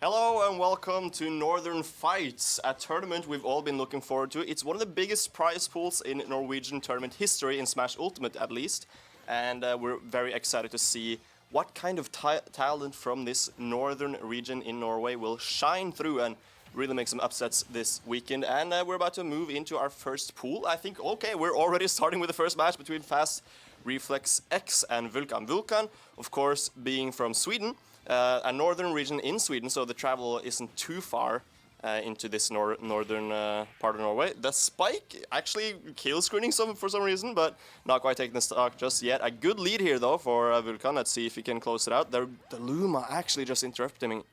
Hello and welcome to Northern Fights, a tournament we've all been looking forward to. It's one of the biggest prize pools in Norwegian tournament history, in Smash Ultimate at least. And we're very excited to see what kind of talent from this northern region in Norway will shine through and really make some upsets this weekend. And we're about to move into our first pool. I think, okay, we're already starting with the first match between Fast Reflex X and Vulkan. Vulkan, of course, being from Sweden. A northern region in Sweden, so the travel isn't too far into this northern part of Norway. The spike actually kill screening for some reason, but not quite taking the stock just yet. A good lead here though for Vulkan. Let's see if he can close it out. The Luma actually just interrupting him.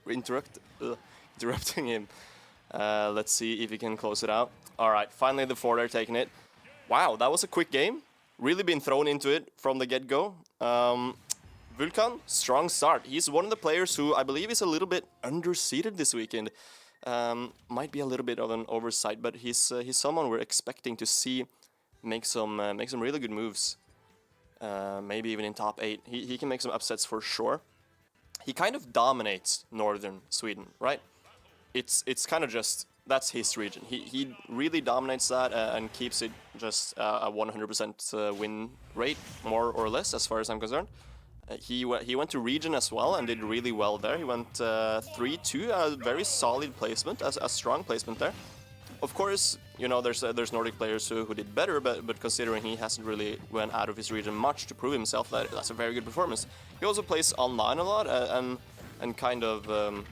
Let's see if he can close it out. All right, finally the forwarder taking it. Wow, that was a quick game. Really been thrown into it from the get-go. Vulkan, strong start. He's one of the players who I believe is a little bit underseeded this weekend. Might be a little bit of an oversight, but he's someone we're expecting to see make some really good moves. Maybe even in top 8. He can make some upsets for sure. He kind of dominates northern Sweden, right? It's kind of just that's his region. He really dominates that and keeps it just a 100% win rate, more or less, as far as I'm concerned. He went to region as well and did really well there. He went 3-2, a very solid placement, a strong placement there. Of course, you know, there's Nordic players who did better, but considering he hasn't really went out of his region much to prove himself, that's a very good performance. He also plays online a lot and kind of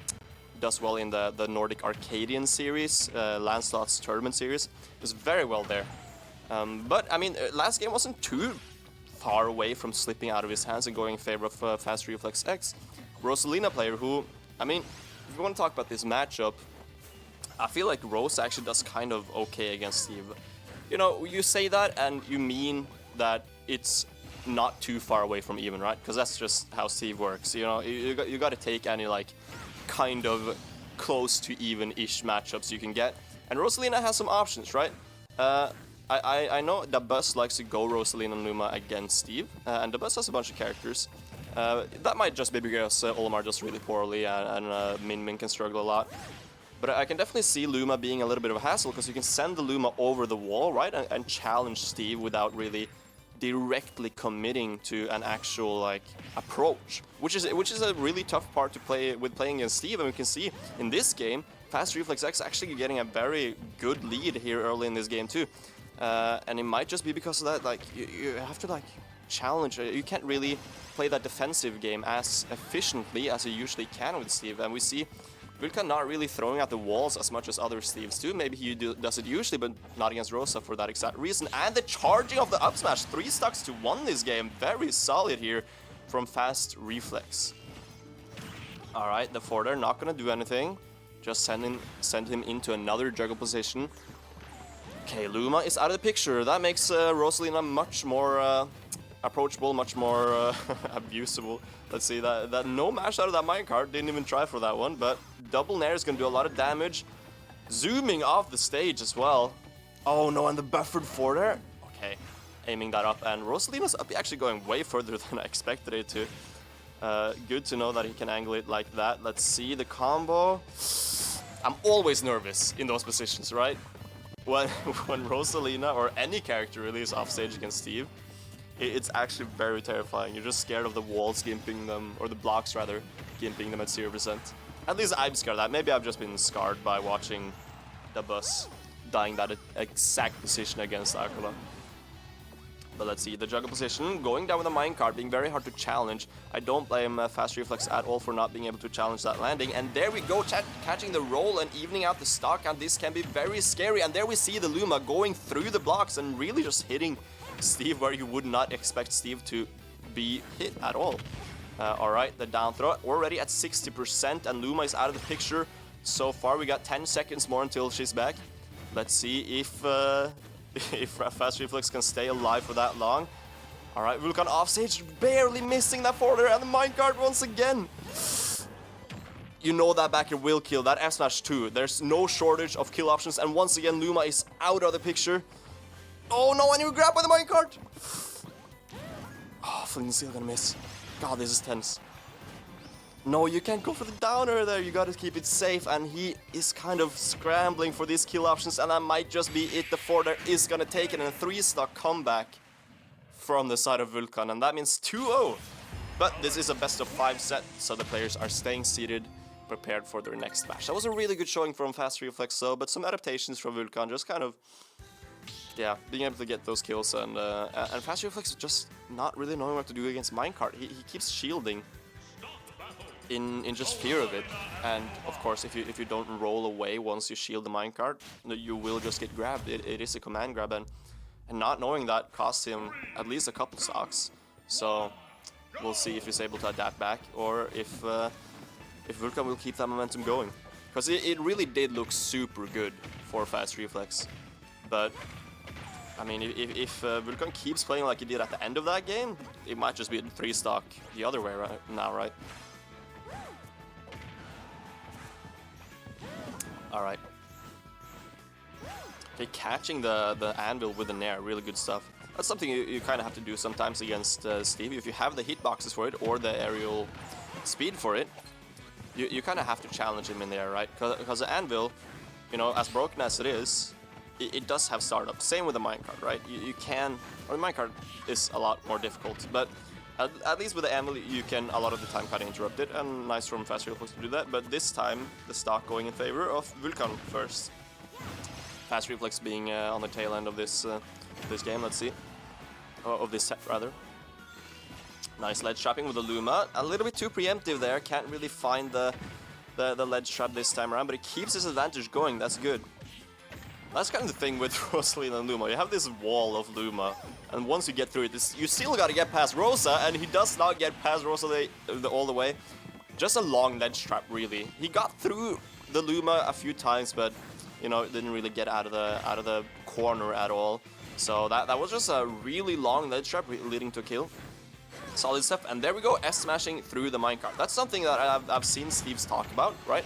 does well in the Nordic Arcadian series, Lancelot's tournament series. Does very well there. But I mean, last game wasn't too far away from slipping out of his hands and going in favor of Fast Reflex X. Rosalina player who, I mean, if we want to talk about this matchup, I feel like Rose actually does kind of okay against Steve. You know, you say that and you mean that it's not too far away from even, right? Because that's just how Steve works. You know, you got to take any like kind of close to even-ish matchups you can get. And Rosalina has some options, right? I know that Buzz likes to go Rosalina and Luma against Steve, and the Buzz has a bunch of characters. That might just be because Olimar does really poorly and Min can struggle a lot. But I can definitely see Luma being a little bit of a hassle because you can send the Luma over the wall, right, and challenge Steve without really directly committing to an actual like approach, which is a really tough part to play with playing against Steve. And we can see in this game, Fast Reflex X actually getting a very good lead here early in this game too. And it might just be because of that, like, you have to, like, challenge. You can't really play that defensive game as efficiently as you usually can with Steve. And we see Vulkan not really throwing out the walls as much as other Steves do. Maybe he does it usually, but not against Rosa for that exact reason. And the charging of the up smash, 3 stocks to 1 this game. Very solid here from Fast Reflex. Alright, the forwarder not gonna do anything. Just send him into another juggle position. Okay, Luma is out of the picture. That makes Rosalina much more approachable, much more abusable. Let's see, that no mash out of that minecart. Didn't even try for that one, but double nair is going to do a lot of damage. Zooming off the stage as well. Oh no, and the buffered forwarder. Okay, aiming that up, and Rosalina's up actually going way further than I expected it to. Good to know that he can angle it like that. Let's see the combo. I'm always nervous in those positions, right? When Rosalina or any character really is offstage against Steve, it's actually very terrifying. You're just scared of the walls gimping them, or the blocks rather, gimping them at 0%. At least I'm scared of that. Maybe I've just been scarred by watching the Buzz dying that exact position against Akula. But let's see, the juggle position, going down with a minecart, being very hard to challenge. I don't blame Fast Reflex at all for not being able to challenge that landing. And there we go, catching the roll and evening out the stock, and this can be very scary. And there we see the Luma going through the blocks and really just hitting Steve where you would not expect Steve to be hit at all. Alright, the down throw already at 60%, and Luma is out of the picture. So far, we got 10 seconds more until she's back. Let's see if Fast Reflex can stay alive for that long. Alright, Vulkan offstage, barely missing that forwarder, and the minecart once again. You know that backer will kill, that F-smash too. There's no shortage of kill options, and once again Luma is out of the picture. Oh no, and you grab by the minecart! Oh, Flynn still gonna miss. God, this is tense. No, you can't go for the downer there. You gotta keep it safe. And he is kind of scrambling for these kill options. And that might just be it. The forwarder is gonna take it in a 3-stock comeback from the side of Vulcan. And that means 2-0. But this is a best of 5 set. So the players are staying seated, prepared for their next match. That was a really good showing from Fast Reflex, though. But some adaptations from Vulcan, just kind of, yeah, being able to get those kills. And Fast Reflex just not really knowing what to do against Minecart. He keeps shielding in just fear of it, and of course if you don't roll away once you shield the minecart, you will just get grabbed. It is a command grab, and not knowing that costs him at least a couple stocks. So we'll see if he's able to adapt back, or if Vulcan will keep that momentum going, because it really did look super good for Fast Reflex. But I mean, if Vulcan keeps playing like he did at the end of that game, it might just be a 3-stock the other way now, right? Alright. Okay, catching the anvil with the nair, really good stuff. That's something you kind of have to do sometimes against Steve. If you have the hitboxes for it, or the aerial speed for it, you kind of have to challenge him in there, right? Because the anvil, you know, as broken as it is, it does have startup. Same with the minecart, right? You can, or the minecart is a lot more difficult, but at least with the anvil, you can a lot of the time kind of interrupt it, and nice from Fast Reflex to do that. But this time, the stock going in favor of Vulcan first. Fast Reflex being on the tail end of this game. Let's see, of this set rather. Nice ledge trapping with the Luma. A little bit too preemptive there. Can't really find the ledge trap this time around, but it keeps his advantage going. That's good. That's kind of the thing with Rosaline and Luma. You have this wall of Luma, and once you get through it, you still gotta get past Rosa, and he does not get past Rosa all the way. Just a long ledge trap, really. He got through the Luma a few times, but you know, didn't really get out of the corner at all. So that was just a really long ledge trap leading to a kill. Solid stuff. And there we go, S-smashing through the minecart. That's something that I've seen Steve's talk about, right?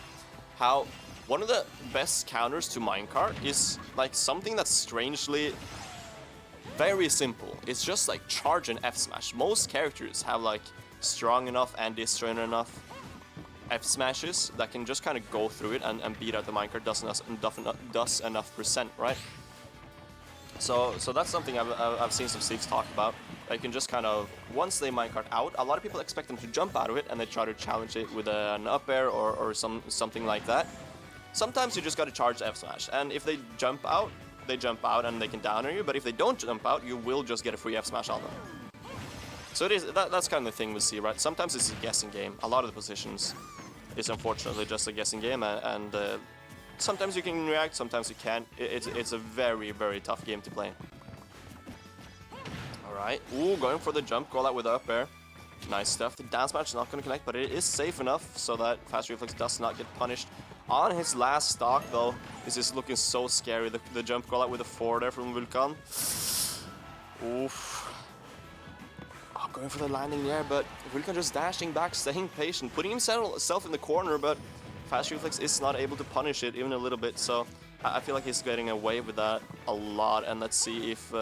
How one of the best counters to minecart is like something that's strangely very simple. It's just like charge and F-smash. Most characters have like strong enough and disjointed enough F-smashes that can just kind of go through it and beat out the minecart does enough percent, right? So that's something I've seen some Steves talk about. They can just kind of, once they minecart out, a lot of people expect them to jump out of it, and they try to challenge it with an up air or something like that. Sometimes you just gotta charge F-smash, and if they jump out and they can downer you, but if they don't jump out, you will just get a free F-smash on them. So that's kind of the thing we see, right? Sometimes it's a guessing game. A lot of the positions is unfortunately just a guessing game, and sometimes you can react, sometimes you can't. It's a very, very tough game to play. Alright, ooh, going for the jump, call out with the up air. Nice stuff. The down smash is not going to connect, but it is safe enough so that Fast Reflex does not get punished. On his last stock, though, this is looking so scary. The jump call out with a 4 there from Vulcan. Oof. Oh, going for the landing there, but Vulcan just dashing back, staying patient, putting himself in the corner, but Fast Reflex is not able to punish it even a little bit, so I feel like he's getting away with that a lot, and let's see if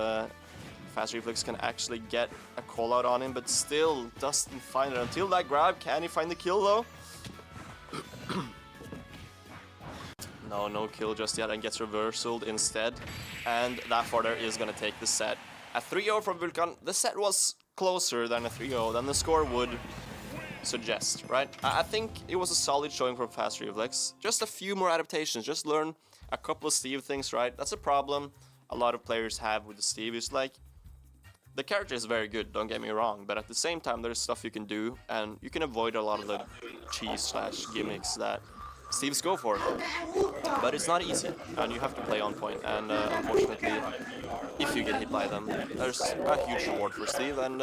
Fast Reflex can actually get a call out on him, but still doesn't find it until that grab. Can he find the kill though? No kill just yet, and gets reversaled instead. And that fodder is gonna take the set. A 3-0 from Vulcan. The set was closer than a 3-0 than the score would suggest, right? I think it was a solid showing from Fast Reflex. Just a few more adaptations, just learn a couple of Steve things, right? That's a problem a lot of players have with the Steve. It's like, the character is very good, don't get me wrong, but at the same time there's stuff you can do, and you can avoid a lot of the cheese/gimmicks that Steves go for. But it's not easy, and you have to play on point, and unfortunately, if you get hit by them, there's a huge reward for Steve, and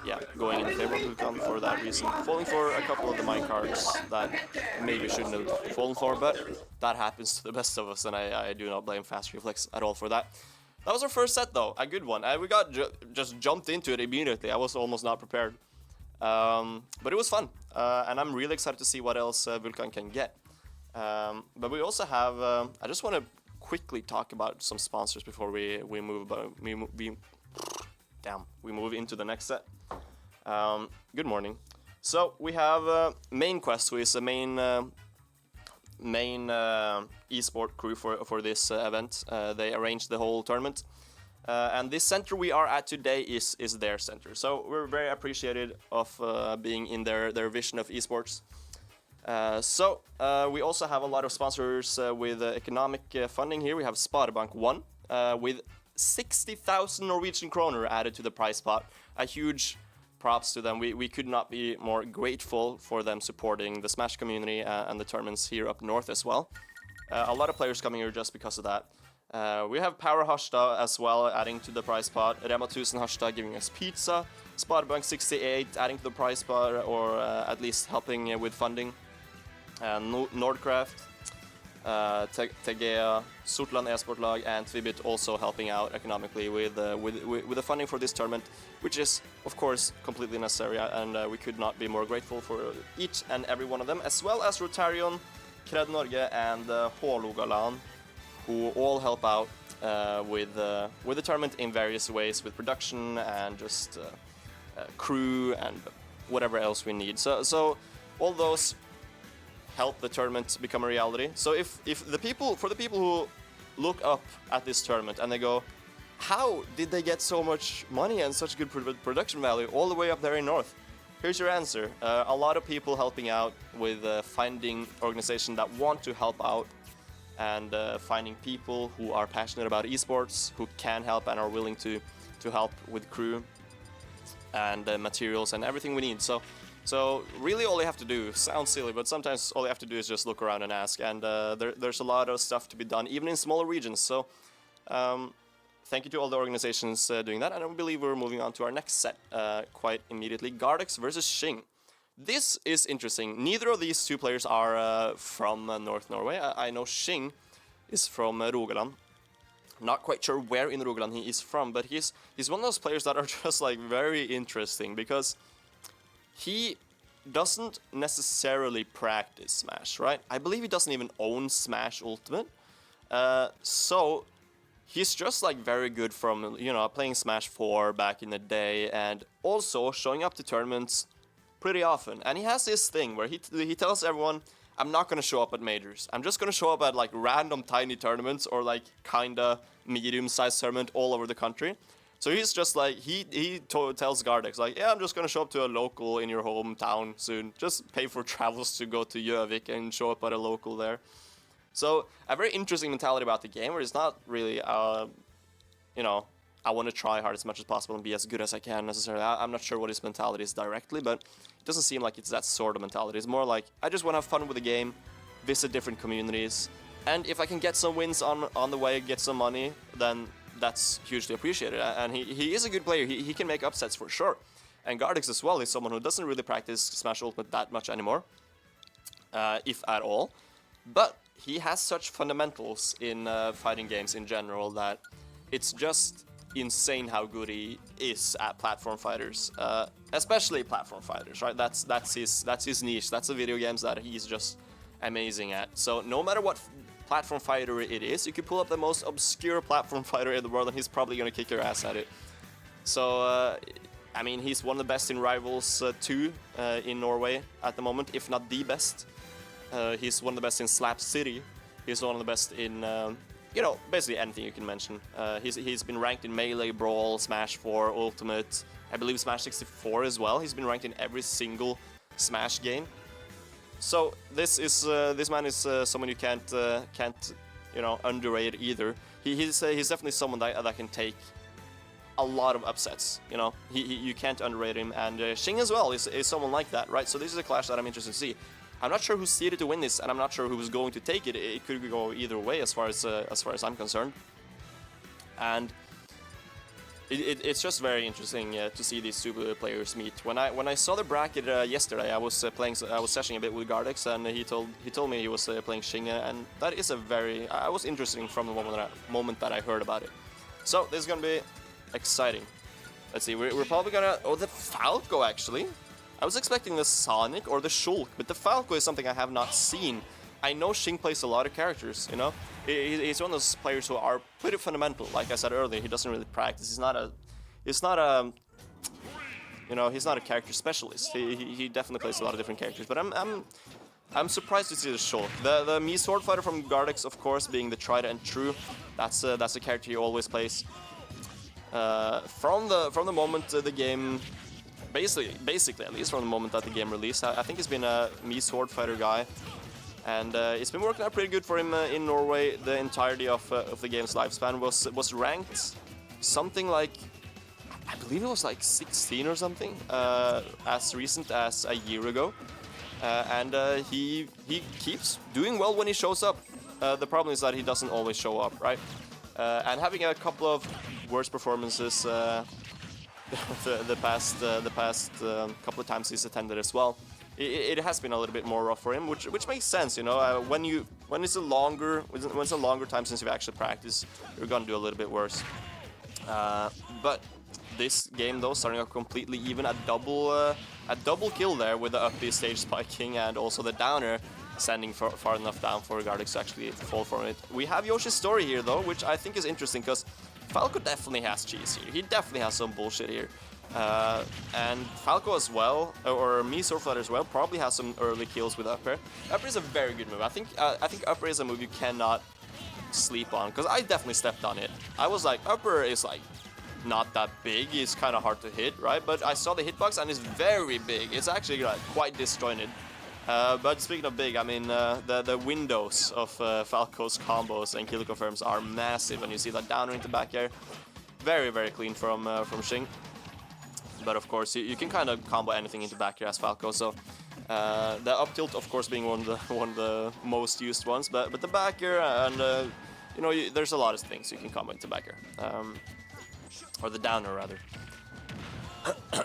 yeah, going in favor of Vulcan for that reason. Falling for a couple of the minecarts that maybe shouldn't have fallen for, but that happens to the best of us, and I do not blame Fast Reflex at all for that. That was our first set, though, a good one. We got just jumped into it immediately. I was almost not prepared. But it was fun, and I'm really excited to see what else Vulcan can get. But we also have, I just want to quickly talk about some sponsors before we move into the next set. Good morning. So we have Main Quest, who is the main esport crew for this event. They arranged the whole tournament. And this center we are at today is their center. So we're very appreciated of being in their vision of esports. So we also have a lot of sponsors with economic funding here. We have Sparebank 1 with 60,000 Norwegian kroner added to the prize pot. A huge props to them. We could not be more grateful for them supporting the Smash community and the tournaments here up north as well. A lot of players coming here just because of that. We have Power Harstad as well, adding to the prize pot. Rema 1000 Harstad giving us pizza. Sparebank 68 adding to the prize pot, or at least helping with funding. Nordcraft, Tegea, Sortland Esportlag, and Tvibit also helping out economically with the funding for this tournament, which is, of course, completely necessary, and we could not be more grateful for each and every one of them, as well as Rotarion, Cred Norge, and Hålogaland, who all help out with the tournament in various ways, with production and just crew and whatever else we need. So all those help the tournament become a reality. So if the people who look up at this tournament and they go, how did they get so much money and such good production value all the way up there in north? Here's your answer. A lot of people helping out with finding organizations that want to help out, and finding people who are passionate about esports, who can help and are willing to help with crew and materials and everything we need. So really all you have to do, sounds silly, but sometimes all you have to do is just look around and ask, and there's a lot of stuff to be done, even in smaller regions. So thank you to all the organizations doing that, and I believe we're moving on to our next set quite immediately. Gardex versus Xing. This is interesting. Neither of these two players are from North Norway. I know Xing is from Rogaland. Not quite sure where in Rogaland he is from, but he's one of those players that are just like very interesting, because he doesn't necessarily practice Smash, right? I believe he doesn't even own Smash Ultimate. So he's just like very good from, you know, playing Smash 4 back in the day, and also showing up to tournaments pretty often. And he has this thing where he tells everyone, I'm not going to show up at majors. I'm just going to show up at like random tiny tournaments, or like kinda medium-sized tournament all over the country. So he's just like, he tells Gardex, like, yeah, I'm just going to show up to a local in your hometown soon. Just pay for travels to go to Gjøvik and show up at a local there. So a very interesting mentality about the game, where it's not really, you know, I want to try hard as much as possible and be as good as I can necessarily. I'm not sure what his mentality is directly, but it doesn't seem like it's that sort of mentality. It's more like, I just want to have fun with the game, visit different communities, and if I can get some wins on the way, get some money, then that's hugely appreciated. And he is a good player. He can make upsets for sure. And Gardex as well is someone who doesn't really practice Smash Ultimate that much anymore, if at all. But he has such fundamentals in fighting games in general that it's just insane how good he is at platform fighters, especially platform fighters, right? That's his niche. That's the video games that he's just amazing at. So no matter what platform fighter it is, you could pull up the most obscure platform fighter in the world and he's probably gonna kick your ass at it. So I mean, he's one of the best in Rivals 2 in Norway at the moment, if not the best. He's one of the best in Slap City. He's one of the best in you know, basically anything you can mention. He's been ranked in Melee, Brawl, Smash 4, Ultimate, I believe Smash 64 as well. He's been ranked in every single Smash game. So this man is someone you can't you know, underrate either. He's definitely someone that can take a lot of upsets. You know, you can't underrate him. And Xing as well is someone like that, right? So this is a clash that I'm interested to see. I'm not sure who's seeded to win this, and I'm not sure who's going to take it. It could go either way, as far as I'm concerned. And it's just very interesting to see these two players meet. When I saw the bracket yesterday, I was sessioning a bit with Gardex, and he told me he was playing Xing, and that is I was interesting from the moment that I heard about it. So this is gonna be exciting. Let's see, we're probably gonna, the Falco actually. I was expecting the Sonic or the Shulk, but the Falco is something I have not seen. I know Xing plays a lot of characters, you know? He's one of those players who are pretty fundamental. Like I said earlier, he doesn't really practice. He's not a you know, he's not a character specialist. He definitely plays a lot of different characters, but I'm surprised to see the short. The Mii sword fighter from Gardex, of course, being the tried and true. That's a character he always plays. From the moment the game, basically at least from the moment that the game released, I think he's been a Mii sword fighter guy, and it's been working out pretty good for him in Norway. The entirety of the game's lifespan was ranked something like, I believe it was like 16 or something, as recent as a year ago. And he keeps doing well when he shows up. The problem is that he doesn't always show up, right? And having a couple of worse performances the past couple of times he's attended as well, it has been a little bit more rough for him, which makes sense, you know. When it's a longer time since you've actually practiced, you're gonna do a little bit worse. But this game though, starting off completely even, a double kill there with the up B stage spiking and also the downer sending far enough down for Gardex to actually fall from it. We have Yoshi's story here though, which I think is interesting because Falco definitely has cheese here. He definitely has some bullshit here. And Falco as well, or Mii sword fighter as well, probably has some early kills with up air. Up air is a very good move. I think up air is a move you cannot sleep on, because I definitely stepped on it. I was like, up air is like not that big, it's kind of hard to hit, right? But I saw the hitbox and it's very big. It's actually like quite disjointed. But speaking of big, I mean, the windows of Falco's combos and kill confirms are massive, and you see that downer into back air. Very, very clean from Xing. But of course, you can kind of combo anything into back air as Falco, so the up tilt, of course, being one of the most used ones, but the back air and, you know, there's a lot of things you can combo into back air. Or the downer, rather.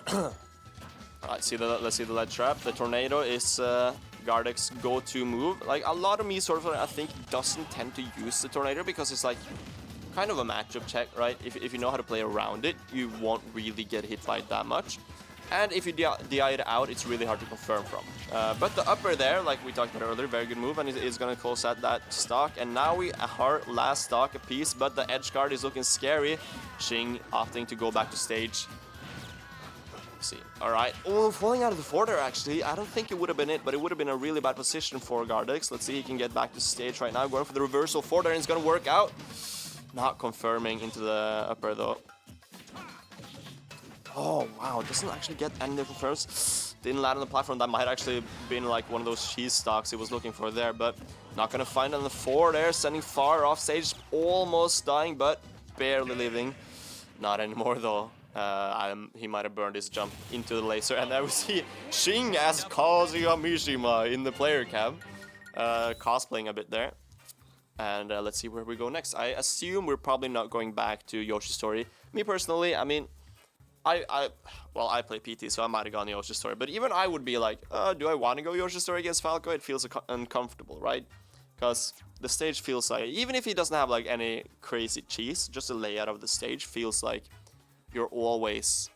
Alright, let's see the lead trap. The tornado is Gardex's go-to move. Like, a lot of Mii sword fighter, I think, doesn't tend to use the tornado because it's like kind of a matchup check, right? If you know how to play around it, you won't really get hit by it that much. And if you DI it out, it's really hard to confirm from. But the upper there, like we talked about earlier, very good move, and it's going to close out that stock. And now we are last stock apiece, but the edge guard is looking scary. Xing opting to go back to stage. Let's see. Alright. Oh, falling out of the fort there, actually. I don't think it would have been it, but it would have been a really bad position for Gardex. Let's see, he can get back to stage right now. Going for the reversal fort there, and it's going to work out. Not confirming into the upper, though. Oh, wow, doesn't actually get any confirms. Didn't land on the platform. That might actually been like one of those cheese stocks he was looking for there, but not gonna find on the 4 there, sending far off stage, almost dying, but barely living. Not anymore, though. He might have burned his jump into the laser, and there we see Xing as Kazuya Mishima in the player cam, cosplaying a bit there. And let's see where we go next. I assume we're probably not going back to Yoshi's story. Me personally, I mean, well, I play PT, so I might have gone Yoshi's story, but even I would be like, do I want to go Yoshi's story against Falco? It feels uncomfortable, right? Because the stage feels like, even if he doesn't have like any crazy cheese, just the layout of the stage feels like you're always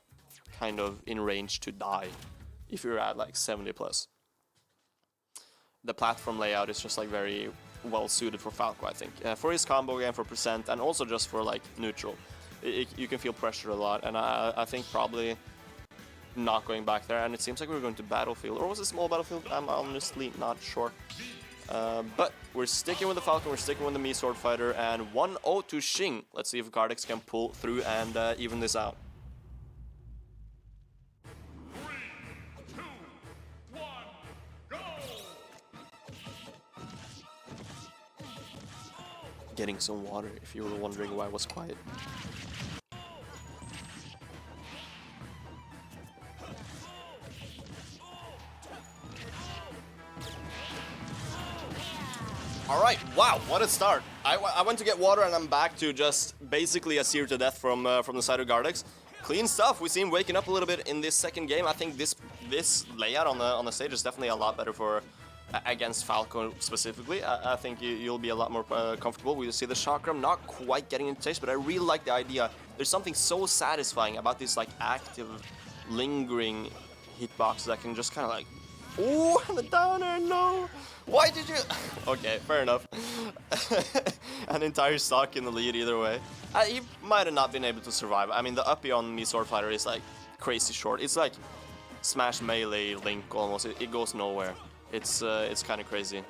kind of in range to die if you're at like 70 plus. The platform layout is just like very well suited for Falco, I think, for his combo game, for percent, and also just for like neutral. You can feel pressure a lot, and I think probably not going back there. And it seems like we're going to Battlefield, or was it Small Battlefield? I'm honestly not sure. But we're sticking with the Falcon, we're sticking with the Mii sword fighter, and 1-0 to Xing. Let's see if Gardex can pull through and even this out. 3, 2, 1, go! Getting some water, if you were wondering why I was quiet. Alright, wow, what a start. I went to get water and I'm back to just basically a sear to death from the side of Gardex. Clean stuff, we see him waking up a little bit in this second game. I think this layout on the stage is definitely a lot better for against Falco specifically. I think you'll be a lot more comfortable. We see the chakram not quite getting into taste, but I really like the idea. There's something so satisfying about this like active, lingering hitbox that can just kind of like, oh, the downer, no! Why did you? Okay, fair enough. An entire stock in the lead either way. He might have not been able to survive. I mean, the uppy on Mii sword fighter is like crazy short. It's like Smash Melee Link almost. It goes nowhere. It's kind of crazy.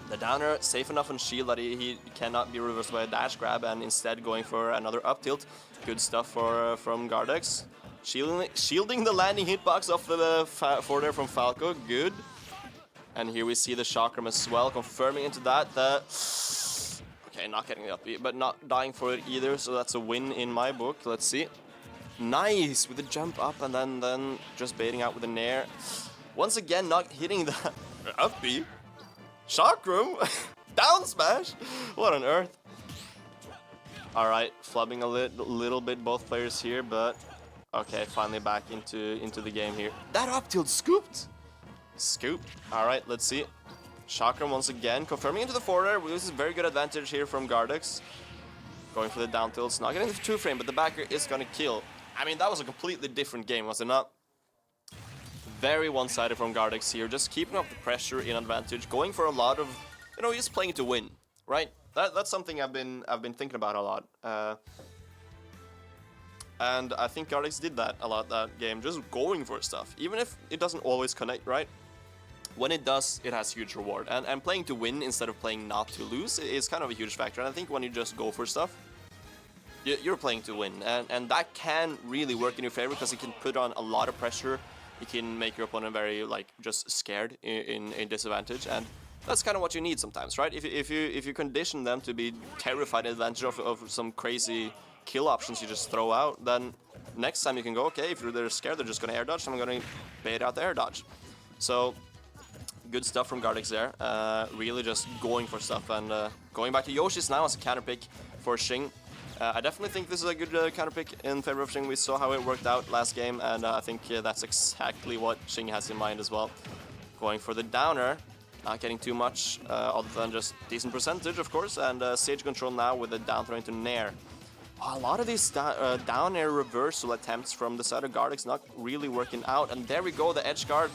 The downer safe enough on shield that he cannot be reversed by a dash grab, and instead going for another up tilt. Good stuff from Gardex. Shielding the landing hitbox off the forwarder from Falco. Good. And here we see the chakram as well, confirming into that. Okay, not getting the up, but not dying for it either, so that's a win in my book. Let's see. Nice with the jump up and then just baiting out with a nair. Once again, not hitting the up B. Chakram! Down smash! What on earth? Alright, flubbing a little bit both players here, but okay, finally back into the game here. That up tilt scooped! Scoop. Alright, let's see. Chakram once again, confirming into the forwarder. This is very good advantage here from Gardex. Going for the down tilts, not getting the 2-frame, but the backer is gonna kill. I mean, that was a completely different game, was it not? Very one-sided from Gardex here, just keeping up the pressure in advantage, going for a lot of, you know, just playing to win, right? That's something I've been thinking about a lot. And I think Gardex did that a lot that game, just going for stuff, even if it doesn't always connect, right? When it does, it has huge reward, and playing to win instead of playing not to lose is kind of a huge factor. And I think when you just go for stuff, you're playing to win, and that can really work in your favor because it can put on a lot of pressure. It can make your opponent very just scared in disadvantage, and that's kind of what you need sometimes, right? If you condition them to be terrified in advantage of some crazy kill options you just throw out, then next time you can go, okay, if they're scared, they're just gonna air dodge, I'm gonna bait out the air dodge. So good stuff from Gardex there, really just going for stuff, and going back to Yoshi's now as a counter pick for Xing. I definitely think this is a good counter pick in favor of Xing. We saw how it worked out last game, and I think that's exactly what Xing has in mind as well. Going for the downer, not getting too much other than just decent percentage, of course, and stage control now with the down throw into nair. A lot of these down air reversal attempts from the side of Gardex not really working out, and there we go, the edge guard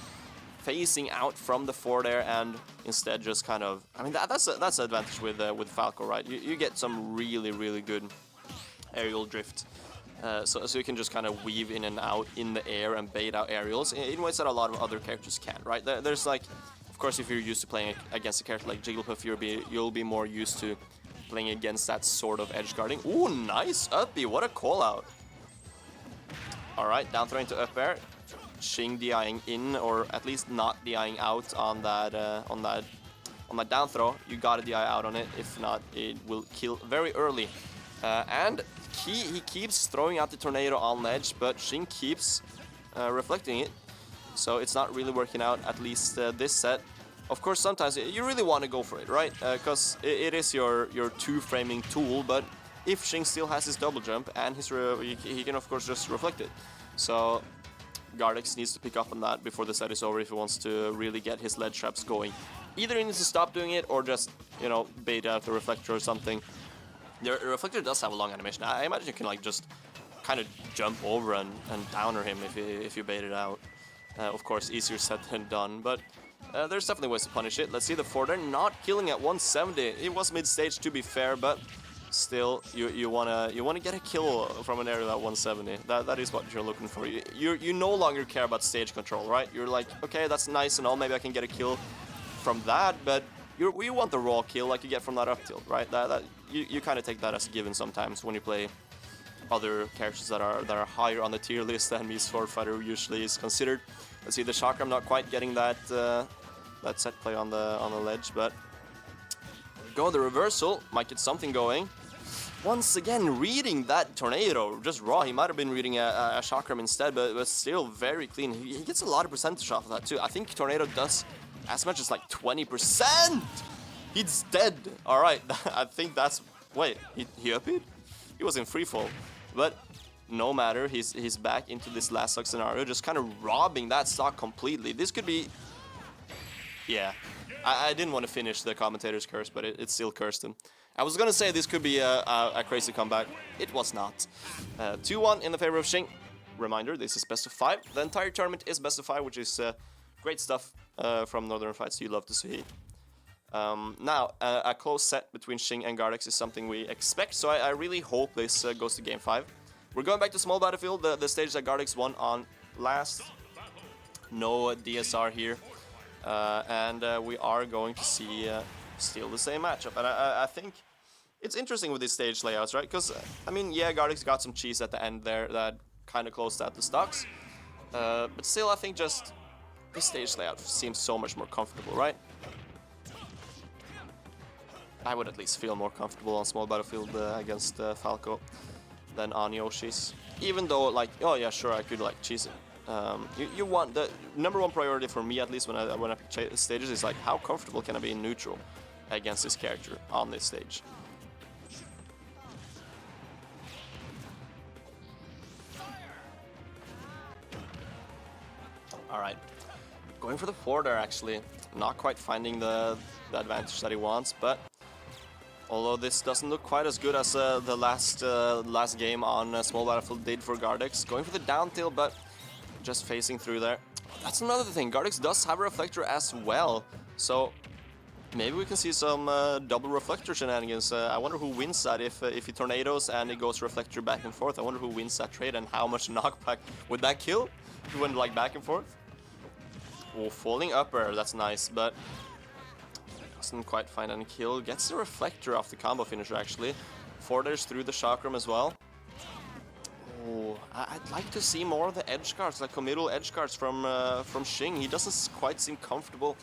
phasing out from the forward air, and instead just kind of, I mean, that's the advantage with Falco, right? You get some really good aerial drift, so you can just kind of weave in and out in the air and bait out aerials in ways that a lot of other characters can, right? There's like, of course, if you're used to playing against a character like Jigglypuff, you'll be more used to playing against that sort of edge guarding. Ooh, nice up B, what a call out. All right, down throw into up air. Xing DIing in, or at least not DIing out on that down throw. You gotta DI out on it, if not, it will kill very early. And he keeps throwing out the tornado on ledge, but Xing keeps reflecting it, so it's not really working out, at least this set. Of course, sometimes you really want to go for it, right? Because it is your two-framing tool, but if Xing still has his double jump, and he can of course just reflect it. So Gardex needs to pick up on that before the set is over if he wants to really get his ledge traps going. Either he needs to stop doing it or just, you know, bait out the reflector or something. The reflector does have a long animation. I imagine you can like just kind of jump over and downer him if you bait it out. Of course, easier said than done, but there's definitely ways to punish it. Let's see the forwarder not killing at 170. It was mid-stage to be fair, but still, you wanna get a kill from an area at 170. That is what you're looking for. You no longer care about stage control, right? You're like, okay, that's nice and all. Maybe I can get a kill from that, but you want the raw kill like you get from that up tilt, right? You kind of take that as a given sometimes when you play other characters that are higher on the tier list than me Sword Fighter usually is considered. Let's see the chakram not quite getting that set play on the ledge, but go the reversal, might get something going. Once again, reading that tornado just raw. He might have been reading a chakram instead, but still very clean. He gets a lot of percentage off of that too. I think tornado does as much as like 20%. He's dead. All right, I think that's. Wait, he up-hit? He was in free fall, but no matter. He's back into this last stock scenario, just kind of robbing that stock completely. This could be. Yeah, I didn't want to finish the commentator's curse, but it still cursed him. I was gonna say this could be a crazy comeback. It was not. 2-1 in the favor of Xing. Reminder, this is best of 5. The entire tournament is best of 5, which is great stuff from Northern Fights you love to see. Now, a close set between Xing and Gardex is something we expect, so I really hope this goes to Game 5. We're going back to small battlefield, the stage that Gardex won on last. No DSR here. And we are going to see still the same matchup. And I think it's interesting with these stage layouts, right? Because, I mean, yeah, Gardex got some cheese at the end there that kind of closed out the stocks. But still, I think just this stage layout seems so much more comfortable, right? I would at least feel more comfortable on small battlefield against Falco than on Yoshi's. Even though, like, oh yeah, sure, I could like cheese it. You want the number one priority for me, at least when I pick stages, is like how comfortable can I be in neutral against this character on this stage. All right, going for the forward there actually, not quite finding the advantage that he wants, but although this doesn't look quite as good as the last game on small battlefield did for Gardex, going for the down tilt, but just facing through there. That's another thing, Gardex does have a reflector as well, so maybe we can see some double reflector shenanigans. I wonder who wins that if he tornadoes and it goes reflector back and forth. I wonder who wins that trade and how much knockback would that kill if it went like back and forth. Oh, falling up air, that's nice, but doesn't quite find any kill. Gets the reflector off the combo finisher actually. Forwarders through the chakram as well. Oh, I'd like to see more of the edge guards, like committal edge guards from Xing. He doesn't quite seem comfortable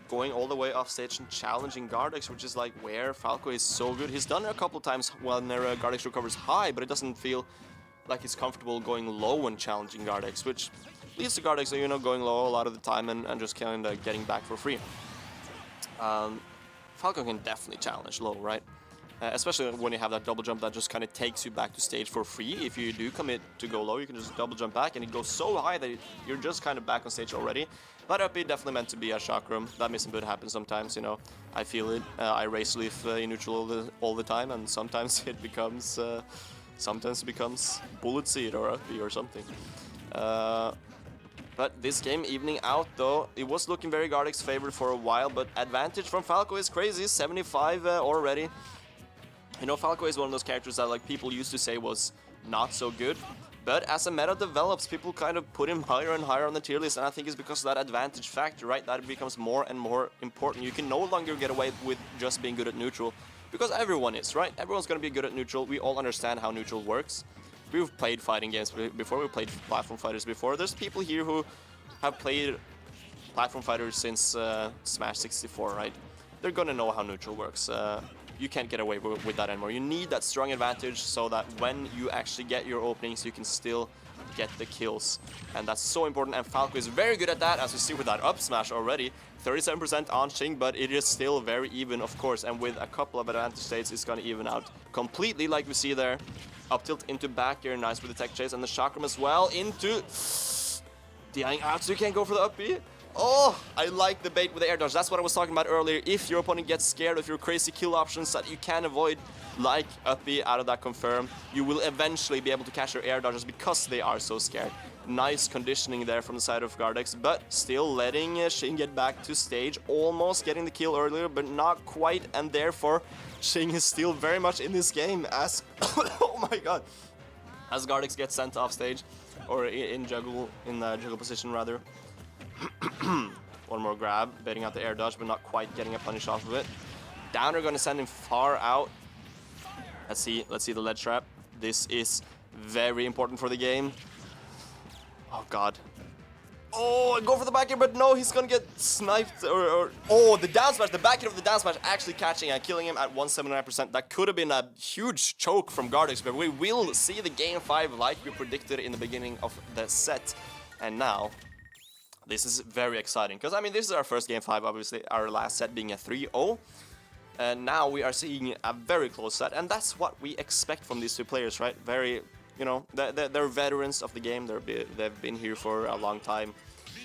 going all the way off stage and challenging Gardex, which is like where Falco is so good. He's done it a couple times when Gardex recovers high, but it doesn't feel like he's comfortable going low when challenging Gardex, which leads to Gardex, you know, going low a lot of the time and just kind of getting back for free. Falco can definitely challenge low, right? Especially when you have that double jump that just kind of takes you back to stage for free. If you do commit to go low, you can just double jump back, and it goes so high that you're just kind of back on stage already. That up definitely meant to be a chakram. That miss input happens sometimes, you know. I feel it. I race leaf in neutral all the time, and sometimes it becomes bullet seed or up or something. But this game evening out though, it was looking very Gardex favored for a while, but advantage from Falco is crazy, 75 already. You know, Falco is one of those characters that like people used to say was not so good, but as a meta develops, people kind of put him higher and higher on the tier list, and I think it's because of that advantage factor, right? That it becomes more and more important. You can no longer get away with just being good at neutral, because everyone is, right? Everyone's gonna be good at neutral. We all understand how neutral works. We've played fighting games before, we played platform fighters before. There's people here who have played platform fighters since Smash 64, right? They're gonna know how neutral works. You can't get away with that anymore. You need that strong advantage so that when you actually get your openings, you can still get the kills. And that's so important, and Falco is very good at that, as you see with that up smash already. 37% on Xing, but it is still very even, of course, and with a couple of advantage states, it's gonna even out completely, like we see there. Up tilt into back air, nice with the tech chase, and the chakram as well into dying out, so you can't go for the up B. Oh, I like the bait with the air dodge. That's what I was talking about earlier. If your opponent gets scared of your crazy kill options that you can avoid, like up B out of that confirm, you will eventually be able to catch your air dodges because they are so scared. Nice conditioning there from the side of Gardex, but still letting Xing get back to stage, almost getting the kill earlier, but not quite, and therefore Xing is still very much in this game as oh my god, as Gardex gets sent off stage, or in juggle position rather. One more grab, baiting out the air dodge, but not quite getting a punish off of it. Downer gonna send him far out. Let's see the ledge trap. This is very important for the game. Oh god. Oh, go for the back air, but no, he's gonna get sniped, or oh, the down smash, the back air of the down smash actually catching and killing him at 179%. That could have been a huge choke from Gardex, but we will see the game 5 like we predicted in the beginning of the set. And now, this is very exciting, because I mean, this is our first game 5, obviously, our last set being a 3-0. And now we are seeing a very close set, and that's what we expect from these two players, right? Very, you know, they're veterans of the game, they've been here for a long time,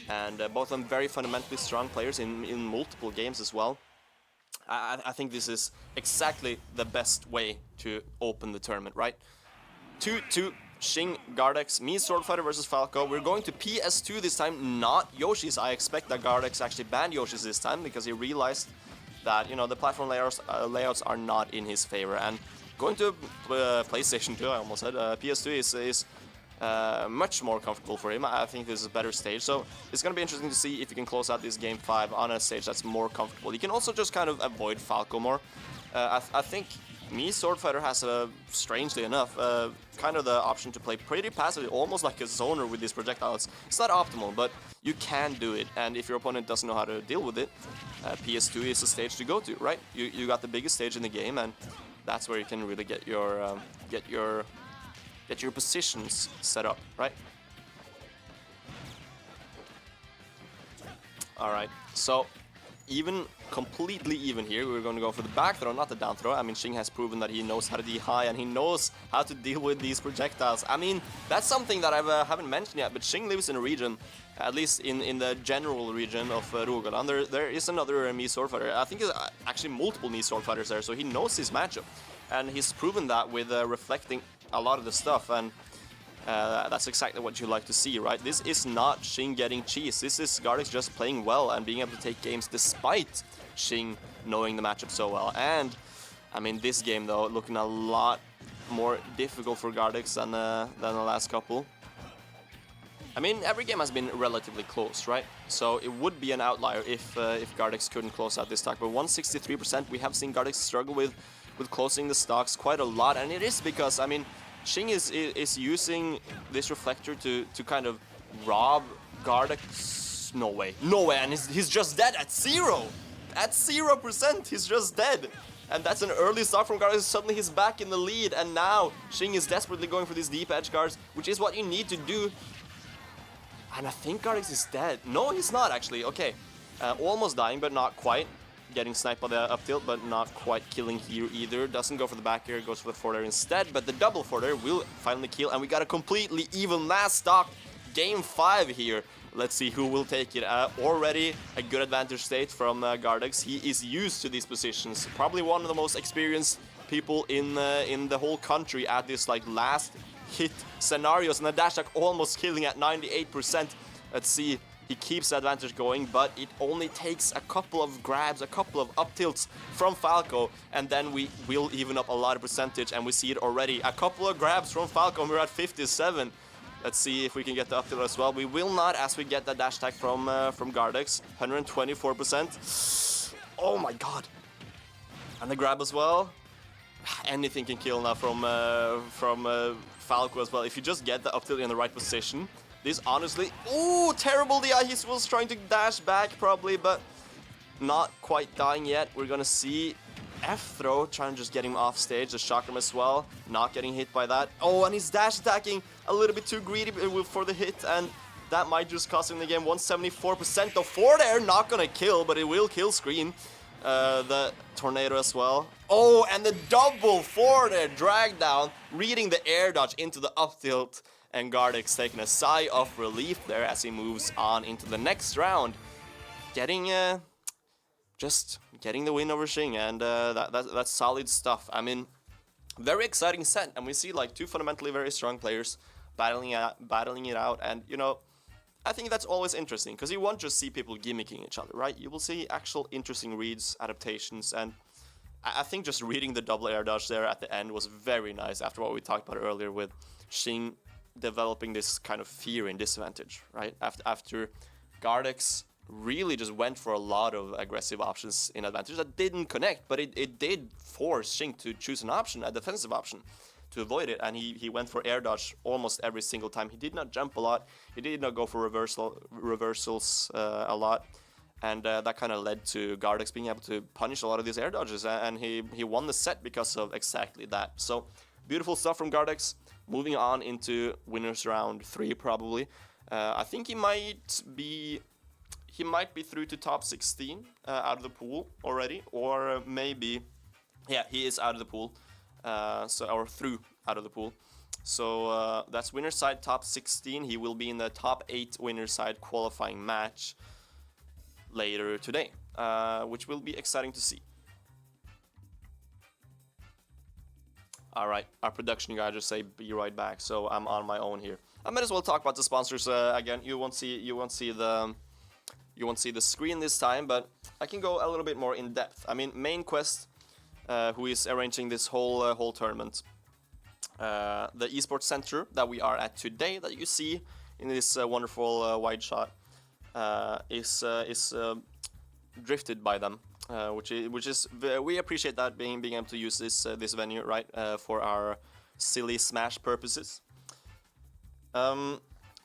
and both of them very fundamentally strong players in multiple games as well. I think this is exactly the best way to open the tournament, right? 2-2. Xing, Gardex, me Swordfighter versus Falco. We're going to PS2 this time, not Yoshi's. I expect that Gardex actually banned Yoshi's this time because he realized that, you know, the platform layouts are not in his favor. And going to PlayStation 2, I almost said, PS2 is much more comfortable for him. I think this is a better stage, so it's going to be interesting to see if he can close out this Game 5 on a stage that's more comfortable. He can also just kind of avoid Falco more. I think me, Sword Fighter, has, strangely enough, kind of the option to play pretty passively, almost like a zoner with these projectiles. It's not optimal, but you can do it, and if your opponent doesn't know how to deal with it, PS2 is the stage to go to, right? You got the biggest stage in the game, and that's where you can really get your positions set up, right? All right, so completely even here. We're going to go for the back throw, not the down throw. I mean, Xing has proven that he knows how to D-high and he knows how to deal with these projectiles. I mean, that's something that I haven't mentioned yet, but Xing lives in a region, at least in the general region of Rogaland. There is another Mii sword fighter. I think there's actually multiple Mii sword fighters there, so he knows his matchup. And he's proven that with reflecting a lot of the stuff, and that's exactly what you like to see, right? This is not Xing getting cheese. This is Gardix just playing well and being able to take games despite Xing knowing the matchup so well. And, I mean, this game, though, looking a lot more difficult for Gardix than the last couple. I mean, every game has been relatively close, right? So it would be an outlier if Gardix couldn't close out this stock. But 163%, we have seen Gardix struggle with closing the stocks quite a lot. And it is because, I mean, Xing is using this reflector to kind of rob Gardix. No way, and he's just dead at 0%. At 0%, he's just dead. And that's an early stock from Gardix. Suddenly he's back in the lead, and now Xing is desperately going for these deep edge guards, which is what you need to do. And I think Gardix is dead. No, he's not actually. Okay, almost dying, but not quite. Getting sniped by the up tilt, but not quite killing here either. Doesn't go for the back air, goes for the forward air instead, but the double forward air will finally kill, and we got a completely even last stock. Game 5 here. Let's see who will take it. Already a good advantage state from Gardix. He is used to these positions. Probably one of the most experienced people in the whole country at this like last hit scenarios, and the dash attack almost killing at 98%. Let's see. He keeps the advantage going, but it only takes a couple of grabs, a couple of up tilts from Falco, and then we will even up a lot of percentage, and we see it already. A couple of grabs from Falco, and we're at 57. Let's see if we can get the up tilt as well. We will not, as we get the dash attack from Gardix. 124%. Oh my god. And the grab as well. Anything can kill now from Falco as well. If you just get the up tilt in the right position. This honestly, ooh, terrible DI. He was trying to dash back probably, but not quite dying yet. We're gonna see F throw, trying to just get him off stage. The chakram as well, not getting hit by that. Oh, and he's dash attacking a little bit too greedy for the hit, and that might just cost him the game. 174%. The forward air not gonna kill, but it will kill screen. The tornado as well. Oh, and the double forward air drag down, reading the air dodge into the up tilt. And Gardix taking a sigh of relief there as he moves on into the next round. Just getting the win over Xing, and that's solid stuff. I mean, very exciting set, and we see like two fundamentally very strong players battling it out, and you know, I think that's always interesting, because you won't just see people gimmicking each other, right? You will see actual interesting reads, adaptations, and I think just reading the double air dodge there at the end was very nice after what we talked about earlier with Xing developing this kind of fear and disadvantage, right? After Gardix really just went for a lot of aggressive options in advantage that didn't connect, but it did force Xing to choose an option, a defensive option, to avoid it, and he went for air dodge almost every single time. He did not jump a lot, he did not go for reversals a lot, and that kind of led to Gardix being able to punish a lot of these air dodges, and he won the set because of exactly that. So beautiful stuff from Gardix. Moving on into winners round 3 probably. I think he might be through to top 16 out of the pool already, or maybe, yeah, he is out of the pool, or through out of the pool. So that's winner side top 16. He will be in the top 8 winner side qualifying match later today, which will be exciting to see. Alright, our production guy just say be right back, so I'm on my own here. I might as well talk about the sponsors again. You won't see you won't see the screen this time, but I can go a little bit more in depth. I mean, Main Quest, who is arranging this whole tournament, the esports center that we are at today, that you see in this wonderful wide shot, is drifted by them, which is we appreciate that being able to use this venue, right, for our silly Smash purposes.